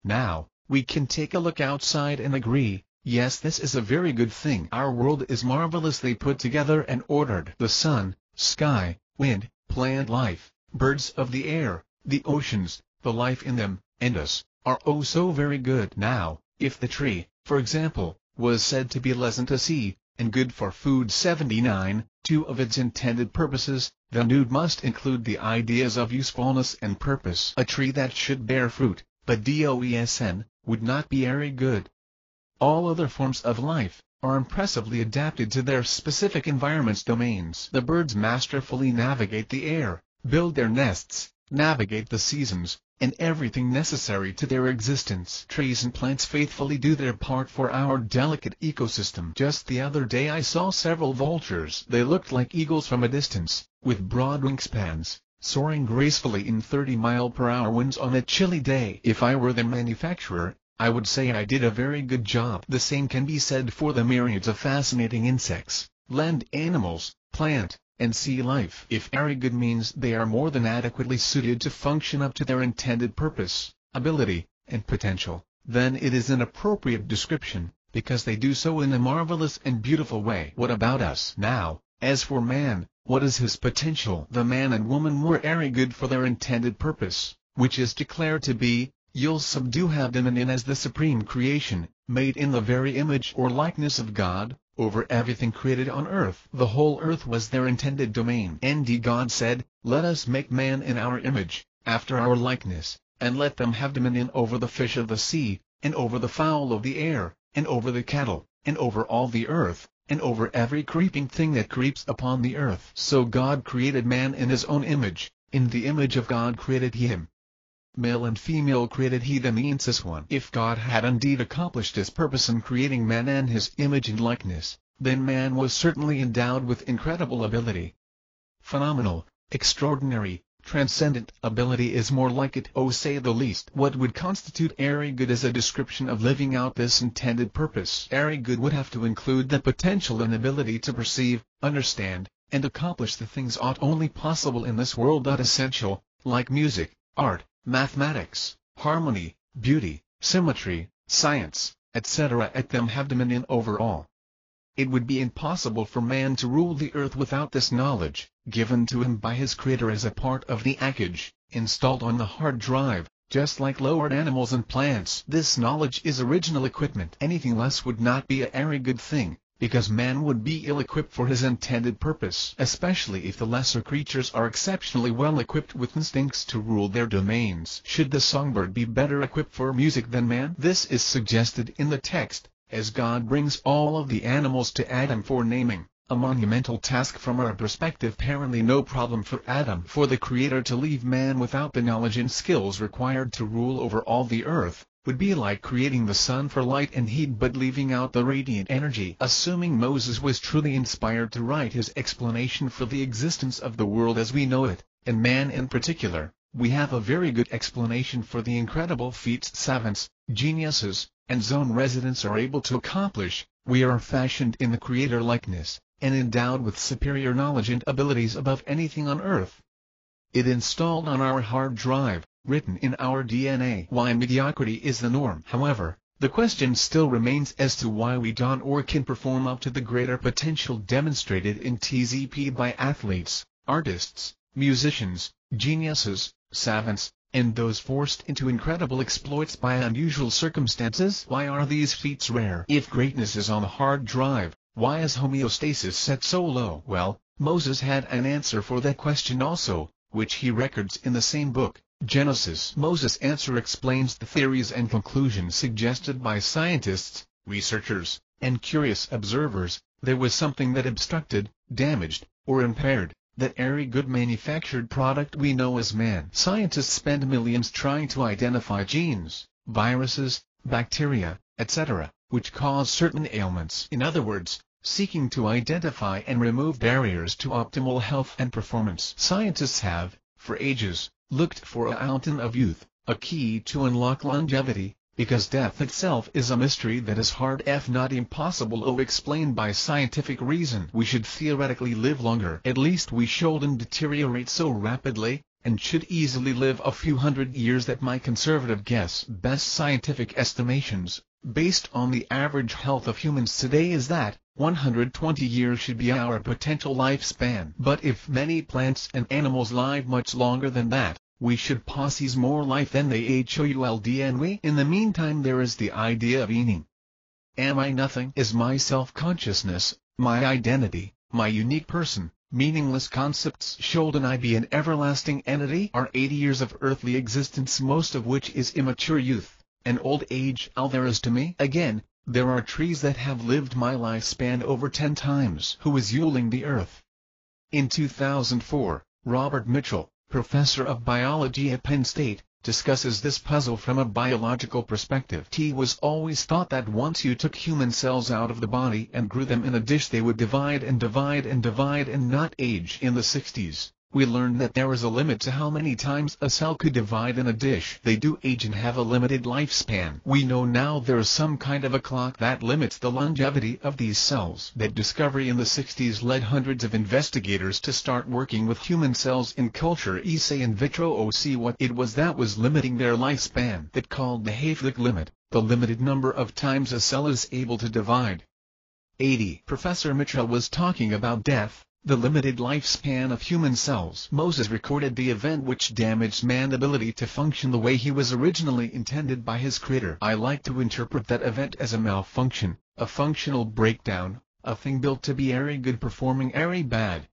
Now, we can take a look outside and agree, yes, this is a very good thing. Our world is marvelously put together and ordered. The sun, sky, wind, plant life, birds of the air, the oceans, the life in them, and us, are oh so very good. Now, if the tree, for example, was said to be pleasant to see, and good for food 79, two of its intended purposes, then it must include the ideas of usefulness and purpose. A tree that should bear fruit, but doesn't, would not be very good. All other forms of life are impressively adapted to their specific environment's domains. The birds masterfully navigate the air, build their nests, navigate the seasons, and everything necessary to their existence. Trees and plants faithfully do their part for our delicate ecosystem. Just the other day I saw several vultures. They looked like eagles from a distance, with broad wingspans, soaring gracefully in 30-mile-per-hour winds on a chilly day. If I were the manufacturer, I would say I did a very good job. The same can be said for the myriads of fascinating insects, land animals, plant, and sea life. If very good means they are more than adequately suited to function up to their intended purpose, ability, and potential, then it is an appropriate description, because they do so in a marvelous and beautiful way. What about us? Now, as for man, what is his potential? The man and woman were very good for their intended purpose, which is declared to be, you'll subdue, have dominion as the supreme creation, made in the very image or likeness of God, over everything created on earth. The whole earth was their intended domain. And God said, let us make man in our image, after our likeness, and let them have dominion over the fish of the sea, and over the fowl of the air, and over the cattle, and over all the earth, and over every creeping thing that creeps upon the earth. So God created man in his own image, in the image of God created he him. Male and female created he them. Census 1. If God had indeed accomplished his purpose in creating man in his image and likeness, then man was certainly endowed with incredible ability. Phenomenal, extraordinary, transcendent ability is more like it, oh say the least. What would constitute very good as a description of living out this intended purpose? Very good would have to include the potential and ability to perceive, understand, and accomplish the things ought only possible in this world that essential, like music, art, mathematics, harmony, beauty, symmetry, science, etc. At them have dominion over all. It would be impossible for man to rule the earth without this knowledge, given to him by his Creator as a part of the package, installed on the hard drive, just like lowered animals and plants. This knowledge is original equipment. Anything less would not be a very good thing, because man would be ill-equipped for his intended purpose, especially if the lesser creatures are exceptionally well equipped with instincts to rule their domains. Should the songbird be better equipped for music than man? This is suggested in the text, as God brings all of the animals to Adam for naming, a monumental task from our perspective. Apparently no problem for Adam, for the Creator to leave man without the knowledge and skills required to rule over all the earth would be like creating the sun for light and heat but leaving out the radiant energy. Assuming Moses was truly inspired to write his explanation for the existence of the world as we know it, and man in particular, we have a very good explanation for the incredible feats savants, geniuses, and zone residents are able to accomplish. We are fashioned in the Creator likeness, and endowed with superior knowledge and abilities above anything on earth. It installed on our hard drive, written in our DNA. Why mediocrity is the norm. However, the question still remains as to why we don't or can perform up to the greater potential demonstrated in TZP by athletes, artists, musicians, geniuses, savants, and those forced into incredible exploits by unusual circumstances. Why are these feats rare? If greatness is on the hard drive, why is homeostasis set so low? Well, Moses had an answer for that question also, which he records in the same book, Genesis. Moses' answer explains the theories and conclusions suggested by scientists, researchers, and curious observers. There was something that obstructed, damaged, or impaired that very good manufactured product we know as man. Scientists spend millions trying to identify genes, viruses, bacteria, etc., which cause certain ailments. In other words, seeking to identify and remove barriers to optimal health and performance. Scientists have, for ages, looked for a fountain of youth, a key to unlock longevity, because death itself is a mystery that is hard if not impossible to explain by scientific reason. We should theoretically live longer. At least we shouldn't deteriorate so rapidly, and should easily live a few hundred years at my conservative guess. Best scientific estimations, based on the average health of humans today, is that 120 years should be our potential lifespan. But if many plants and animals live much longer than that, we should possess more life than they hold, and we. In the meantime, there is the idea of eating. Am I nothing? Is my self-consciousness, my identity, my unique person, meaningless concepts? Shouldn't I be an everlasting entity? Are 80 years of earthly existence, most of which is immature youth, and old age, all there is to me? Again, there are trees that have lived my lifespan over 10 times. Who is ruling the earth? In 2004, Robert Mitchell, professor of biology at Penn State, discusses this puzzle from a biological perspective. It was always thought that once you took human cells out of the body and grew them in a dish, they would divide and divide and divide and not age. In the 60s, we learned that there is a limit to how many times a cell could divide in a dish. They do age and have a limited lifespan. We know now there is some kind of a clock that limits the longevity of these cells. That discovery in the 60s led hundreds of investigators to start working with human cells in culture assay in vitro to see what it was that was limiting their lifespan. That called the Hayflick limit, the limited number of times a cell is able to divide. 80. Professor Mitchell was talking about death, the limited lifespan of human cells. Moses recorded the event which damaged man's ability to function the way he was originally intended by his creator. I like to interpret that event as a malfunction, a functional breakdown, a thing built to be very good performing very bad.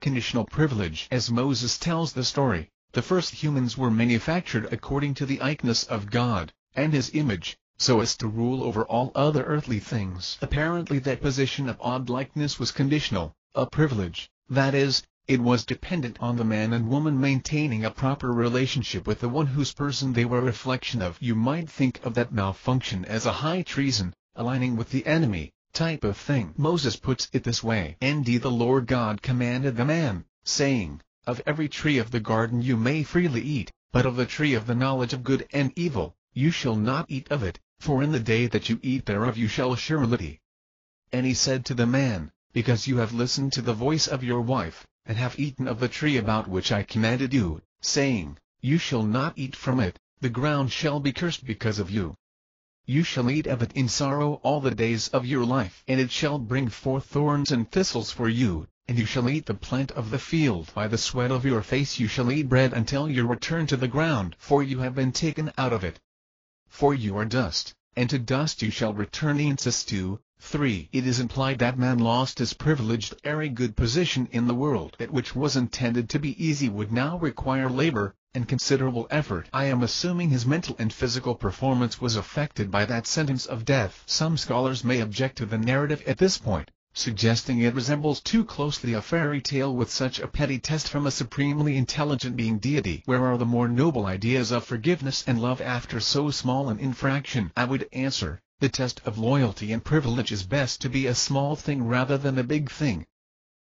Conditional privilege. As Moses tells the story, the first humans were manufactured according to the likeness of God, and his image, so as to rule over all other earthly things. Apparently that position of odd likeness was conditional, a privilege, that is, it was dependent on the man and woman maintaining a proper relationship with the one whose person they were a reflection of. You might think of that malfunction as a high treason, aligning with the enemy, type of thing. Moses puts it this way: "And the Lord God commanded the man, saying, Of every tree of the garden you may freely eat, but of the tree of the knowledge of good and evil, you shall not eat of it, for in the day that you eat thereof you shall surely die. And he said to the man, Because you have listened to the voice of your wife, and have eaten of the tree about which I commanded you, saying, You shall not eat from it, the ground shall be cursed because of you. You shall eat of it in sorrow all the days of your life, and it shall bring forth thorns and thistles for you, and you shall eat the plant of the field. By the sweat of your face you shall eat bread until you return to the ground, for you have been taken out of it. For you are dust, and to dust you shall return." Genesis 2:3. It is implied that man lost his privileged, very good position in the world. That which was intended to be easy would now require labor and considerable effort. I am assuming his mental and physical performance was affected by that sentence of death. Some scholars may object to the narrative at this point, suggesting it resembles too closely a fairy tale with such a petty test from a supremely intelligent being deity. Where are the more noble ideas of forgiveness and love after so small an infraction? I would answer, the test of loyalty and privilege is best to be a small thing rather than a big thing.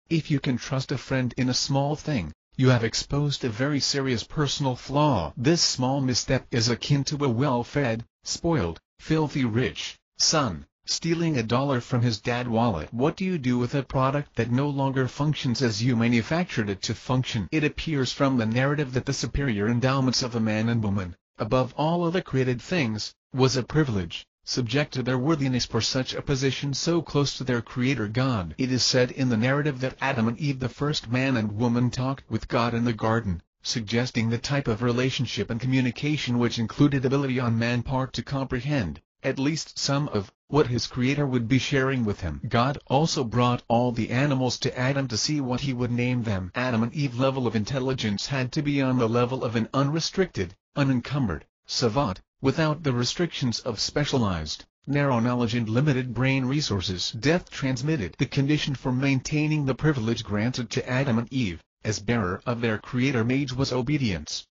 If you can trust a friend in a small thing, you have exposed a very serious personal flaw. This small misstep is akin to a well-fed, spoiled, filthy rich son stealing $1 from his dad's wallet. What do you do with a product that no longer functions as you manufactured it to function? It appears from the narrative that the superior endowments of a man and woman, above all other created things, was a privilege, subject to their worthiness for such a position so close to their Creator God. It is said in the narrative that Adam and Eve, the first man and woman, talked with God in the garden, suggesting the type of relationship and communication which included ability on man's part to comprehend, at least some of, what his Creator would be sharing with him. God also brought all the animals to Adam to see what he would name them. Adam and Eve's level of intelligence had to be on the level of an unrestricted, unencumbered savant, without the restrictions of specialized, narrow knowledge and limited brain resources. Death transmitted the condition for maintaining the privilege granted to Adam and Eve, as bearer of their Creator made, was obedience.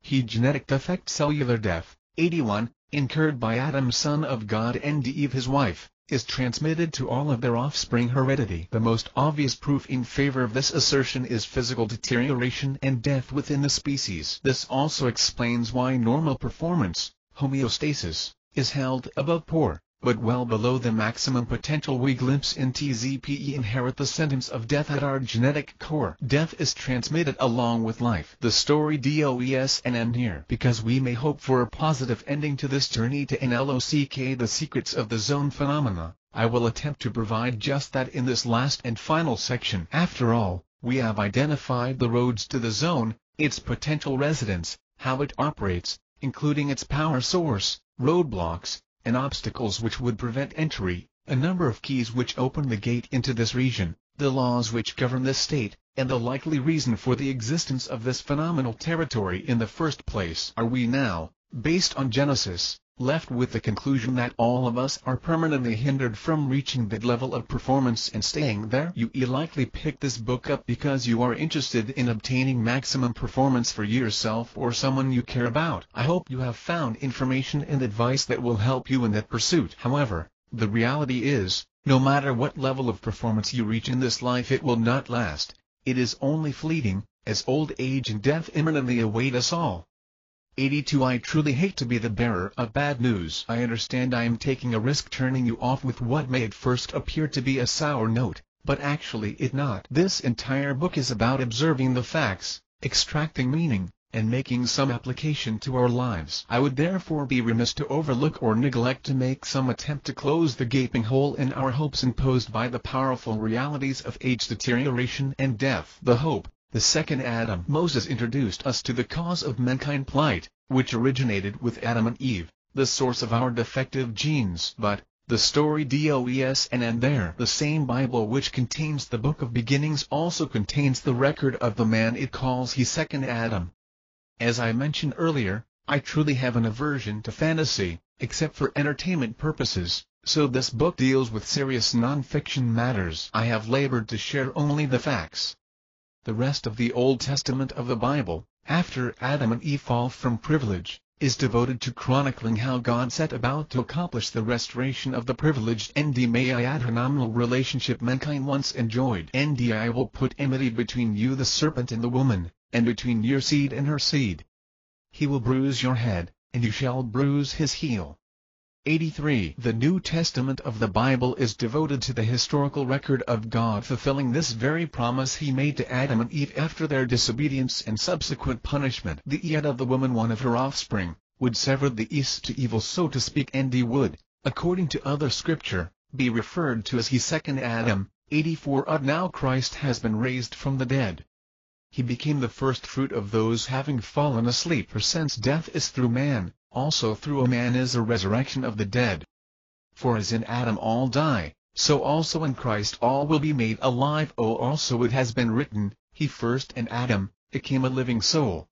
Genetic defect. Cellular death. 81. Incurred by Adam son of God and Eve his wife, is transmitted to all of their offspring heredity. The most obvious proof in favor of this assertion is physical deterioration and death within the species. This also explains why normal performance, homeostasis, is held above poor, but well below the maximum potential. We glimpse in TZPE inherit the sentence of death at our genetic core. Death is transmitted along with life. The story does end here, because we may hope for a positive ending to this journey to NLOCK, the secrets of the zone phenomena. I will attempt to provide just that in this last and final section. After all, we have identified the roads to the zone, its potential residents, how it operates, including its power source, roadblocks, and obstacles which would prevent entry, a number of keys which open the gate into this region, the laws which govern this state, and the likely reason for the existence of this phenomenal territory in the first place. Are we now, based on Genesis, left with the conclusion that all of us are permanently hindered from reaching that level of performance and staying there? You likely picked this book up because you are interested in obtaining maximum performance for yourself or someone you care about. I hope you have found information and advice that will help you in that pursuit. However, the reality is, no matter what level of performance you reach in this life, it will not last. It is only fleeting, as old age and death imminently await us all. 82. I truly hate to be the bearer of bad news. I understand I am taking a risk turning you off with what may at first appear to be a sour note, but actually it not. This entire book is about observing the facts, extracting meaning, and making some application to our lives. I would therefore be remiss to overlook or neglect to make some attempt to close the gaping hole in our hopes imposed by the powerful realities of age deterioration and death. The hope. The second Adam. Moses introduced us to the cause of mankind plight, which originated with Adam and Eve, the source of our defective genes. But, the story does end there. The same Bible which contains the book of beginnings also contains the record of the man it calls his second Adam. As I mentioned earlier, I truly have an aversion to fantasy, except for entertainment purposes, so this book deals with serious non-fiction matters. I have labored to share only the facts. The rest of the Old Testament of the Bible, after Adam and Eve fall from privilege, is devoted to chronicling how God set about to accomplish the restoration of the privileged phenomenal relationship mankind once enjoyed. I will put enmity between you the serpent and the woman, and between your seed and her seed. He will bruise your head, and you shall bruise his heel. 83. The New Testament of the Bible is devoted to the historical record of God fulfilling this very promise he made to Adam and Eve after their disobedience and subsequent punishment. The Ead of the woman, one of her offspring, would sever the east to evil, so to speak, and he would, according to other scripture, be referred to as his second Adam. 84. Now Christ has been raised from the dead. He became the first fruit of those having fallen asleep, for since death is through man, also through a man is a resurrection of the dead. For as in Adam all die, so also in Christ all will be made alive. Also it has been written, he first and Adam, became a living soul.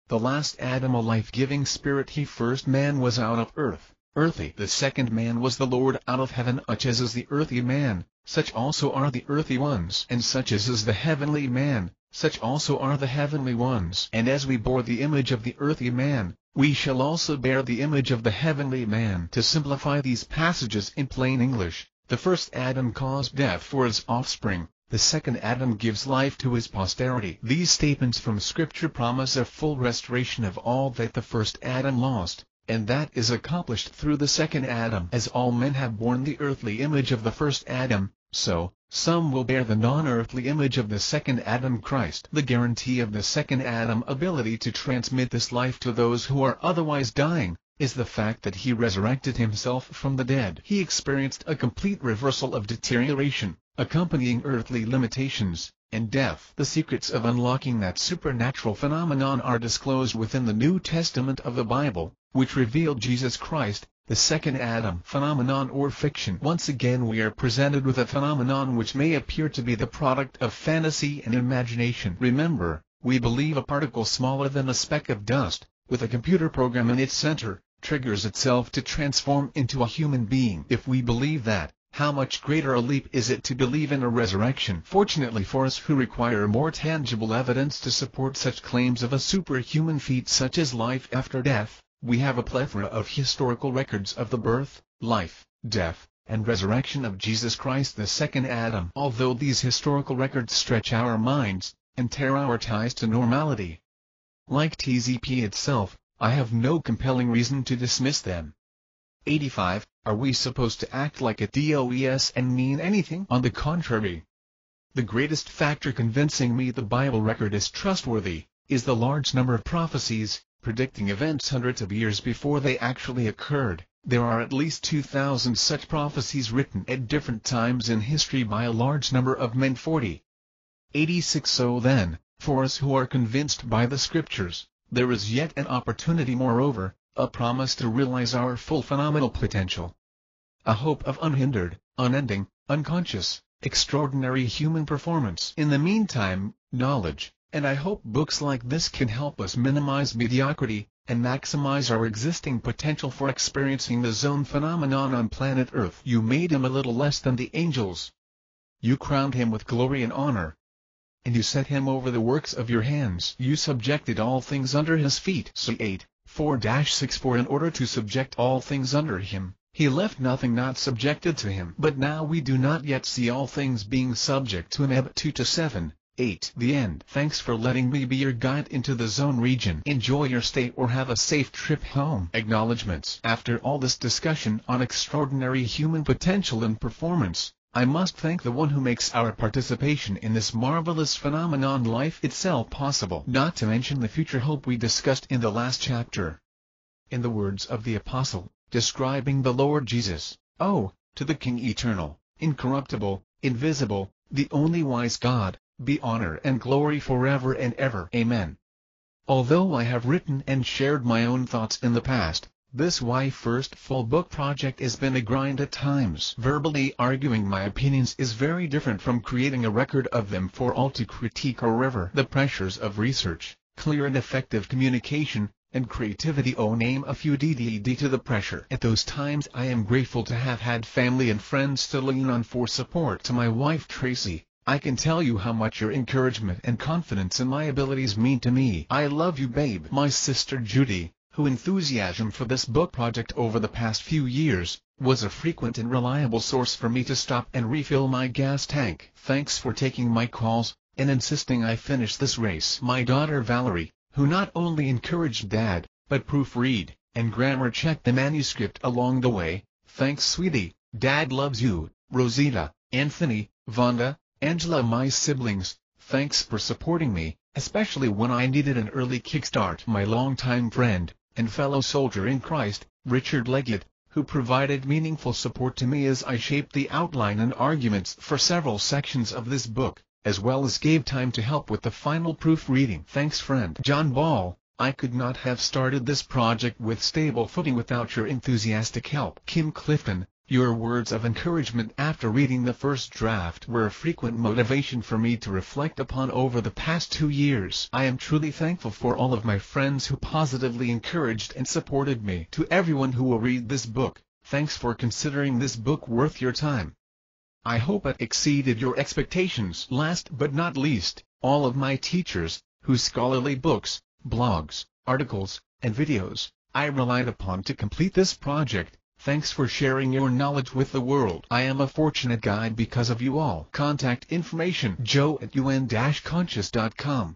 The last Adam a life-giving spirit. He first man was out of earth, earthy. The second man was the Lord out of heaven. Such as is the earthy man, such also are the earthy ones. And such as is the heavenly man, such also are the heavenly ones. And as we bore the image of the earthy man, we shall also bear the image of the heavenly man. To simplify these passages in plain English, the first Adam caused death for his offspring, the second Adam gives life to his posterity. These statements from Scripture promise a full restoration of all that the first Adam lost, and that is accomplished through the second Adam. As all men have borne the earthly image of the first Adam, so, some will bear the non-earthly image of the second Adam, Christ. The guarantee of the second Adam ability to transmit this life to those who are otherwise dying, is the fact that he resurrected himself from the dead. He experienced a complete reversal of deterioration, accompanying earthly limitations, and death. The secrets of unlocking that supernatural phenomenon are disclosed within the New Testament of the Bible, which revealed Jesus Christ, the second Adam. Phenomenon or fiction. Once again we are presented with a phenomenon which may appear to be the product of fantasy and imagination. Remember, we believe a particle smaller than a speck of dust, with a computer program in its center, triggers itself to transform into a human being. If we believe that, how much greater a leap is it to believe in a resurrection? Fortunately for us who require more tangible evidence to support such claims of a superhuman feat such as life after death, we have a plethora of historical records of the birth, life, death, and resurrection of Jesus Christ the second Adam. Although these historical records stretch our minds, and tear our ties to normality, like TZP itself, I have no compelling reason to dismiss them. 85. Are we supposed to act like a DOES and mean anything? On the contrary. The greatest factor convincing me the Bible record is trustworthy, is the large number of prophecies, predicting events hundreds of years before they actually occurred. There are at least 2,000 such prophecies written at different times in history by a large number of men. 40. 86. So then, for us who are convinced by the Scriptures, there is yet an opportunity, moreover, a promise to realize our full phenomenal potential. A hope of unhindered, unending, unconscious, extraordinary human performance. In the meantime, knowledge, and I hope books like this can help us minimize mediocrity, and maximize our existing potential for experiencing the zone phenomenon on planet Earth. You made him a little less than the angels. You crowned him with glory and honor, and you set him over the works of your hands. You subjected all things under his feet. C. 8, 4-6. For in order to subject all things under him, he left nothing not subjected to him. But now we do not yet see all things being subject to him. 2-7, 8. The end. Thanks for letting me be your guide into the zone region. Enjoy your stay or have a safe trip home. Acknowledgements. After all this discussion on extraordinary human potential and performance, I must thank the one who makes our participation in this marvelous phenomenon, life itself, possible. Not to mention the future hope we discussed in the last chapter. In the words of the Apostle, describing the Lord Jesus, "Oh, to the King eternal, incorruptible, invisible, the only wise God, be honor and glory forever and ever. Amen." Although I have written and shared my own thoughts in the past, this first full book project has been a grind at times. Verbally arguing my opinions is very different from creating a record of them for all to critique or revere. The pressures of research, clear and effective communication, and creativity name a few DDD to the pressure. At those times I am grateful to have had family and friends to lean on for support. To my wife Tracy, I can tell you how much your encouragement and confidence in my abilities mean to me. I love you, babe. My sister Judy, whose enthusiasm for this book project over the past few years was a frequent and reliable source for me to stop and refill my gas tank. Thanks for taking my calls and insisting I finish this race. My daughter Valerie, who not only encouraged Dad, but proofread and grammar checked the manuscript along the way. Thanks, sweetie. Dad loves you. Rosita, Anthony, Vonda, Angela, my siblings, thanks for supporting me, especially when I needed an early kickstart. My longtime friend and fellow soldier in Christ, Richard Leggett, who provided meaningful support to me as I shaped the outline and arguments for several sections of this book, as well as gave time to help with the final proofreading. Thanks, friend John Ball. I could not have started this project with stable footing without your enthusiastic help. Kim Clifton, your words of encouragement after reading the first draft were a frequent motivation for me to reflect upon over the past 2 years. I am truly thankful for all of my friends who positively encouraged and supported me. To everyone who will read this book, thanks for considering this book worth your time. I hope it exceeded your expectations. Last but not least, all of my teachers, whose scholarly books, blogs, articles, and videos I relied upon to complete this project. Thanks for sharing your knowledge with the world. I am a fortunate guide because of you all. Contact information: joe@un-conscious.com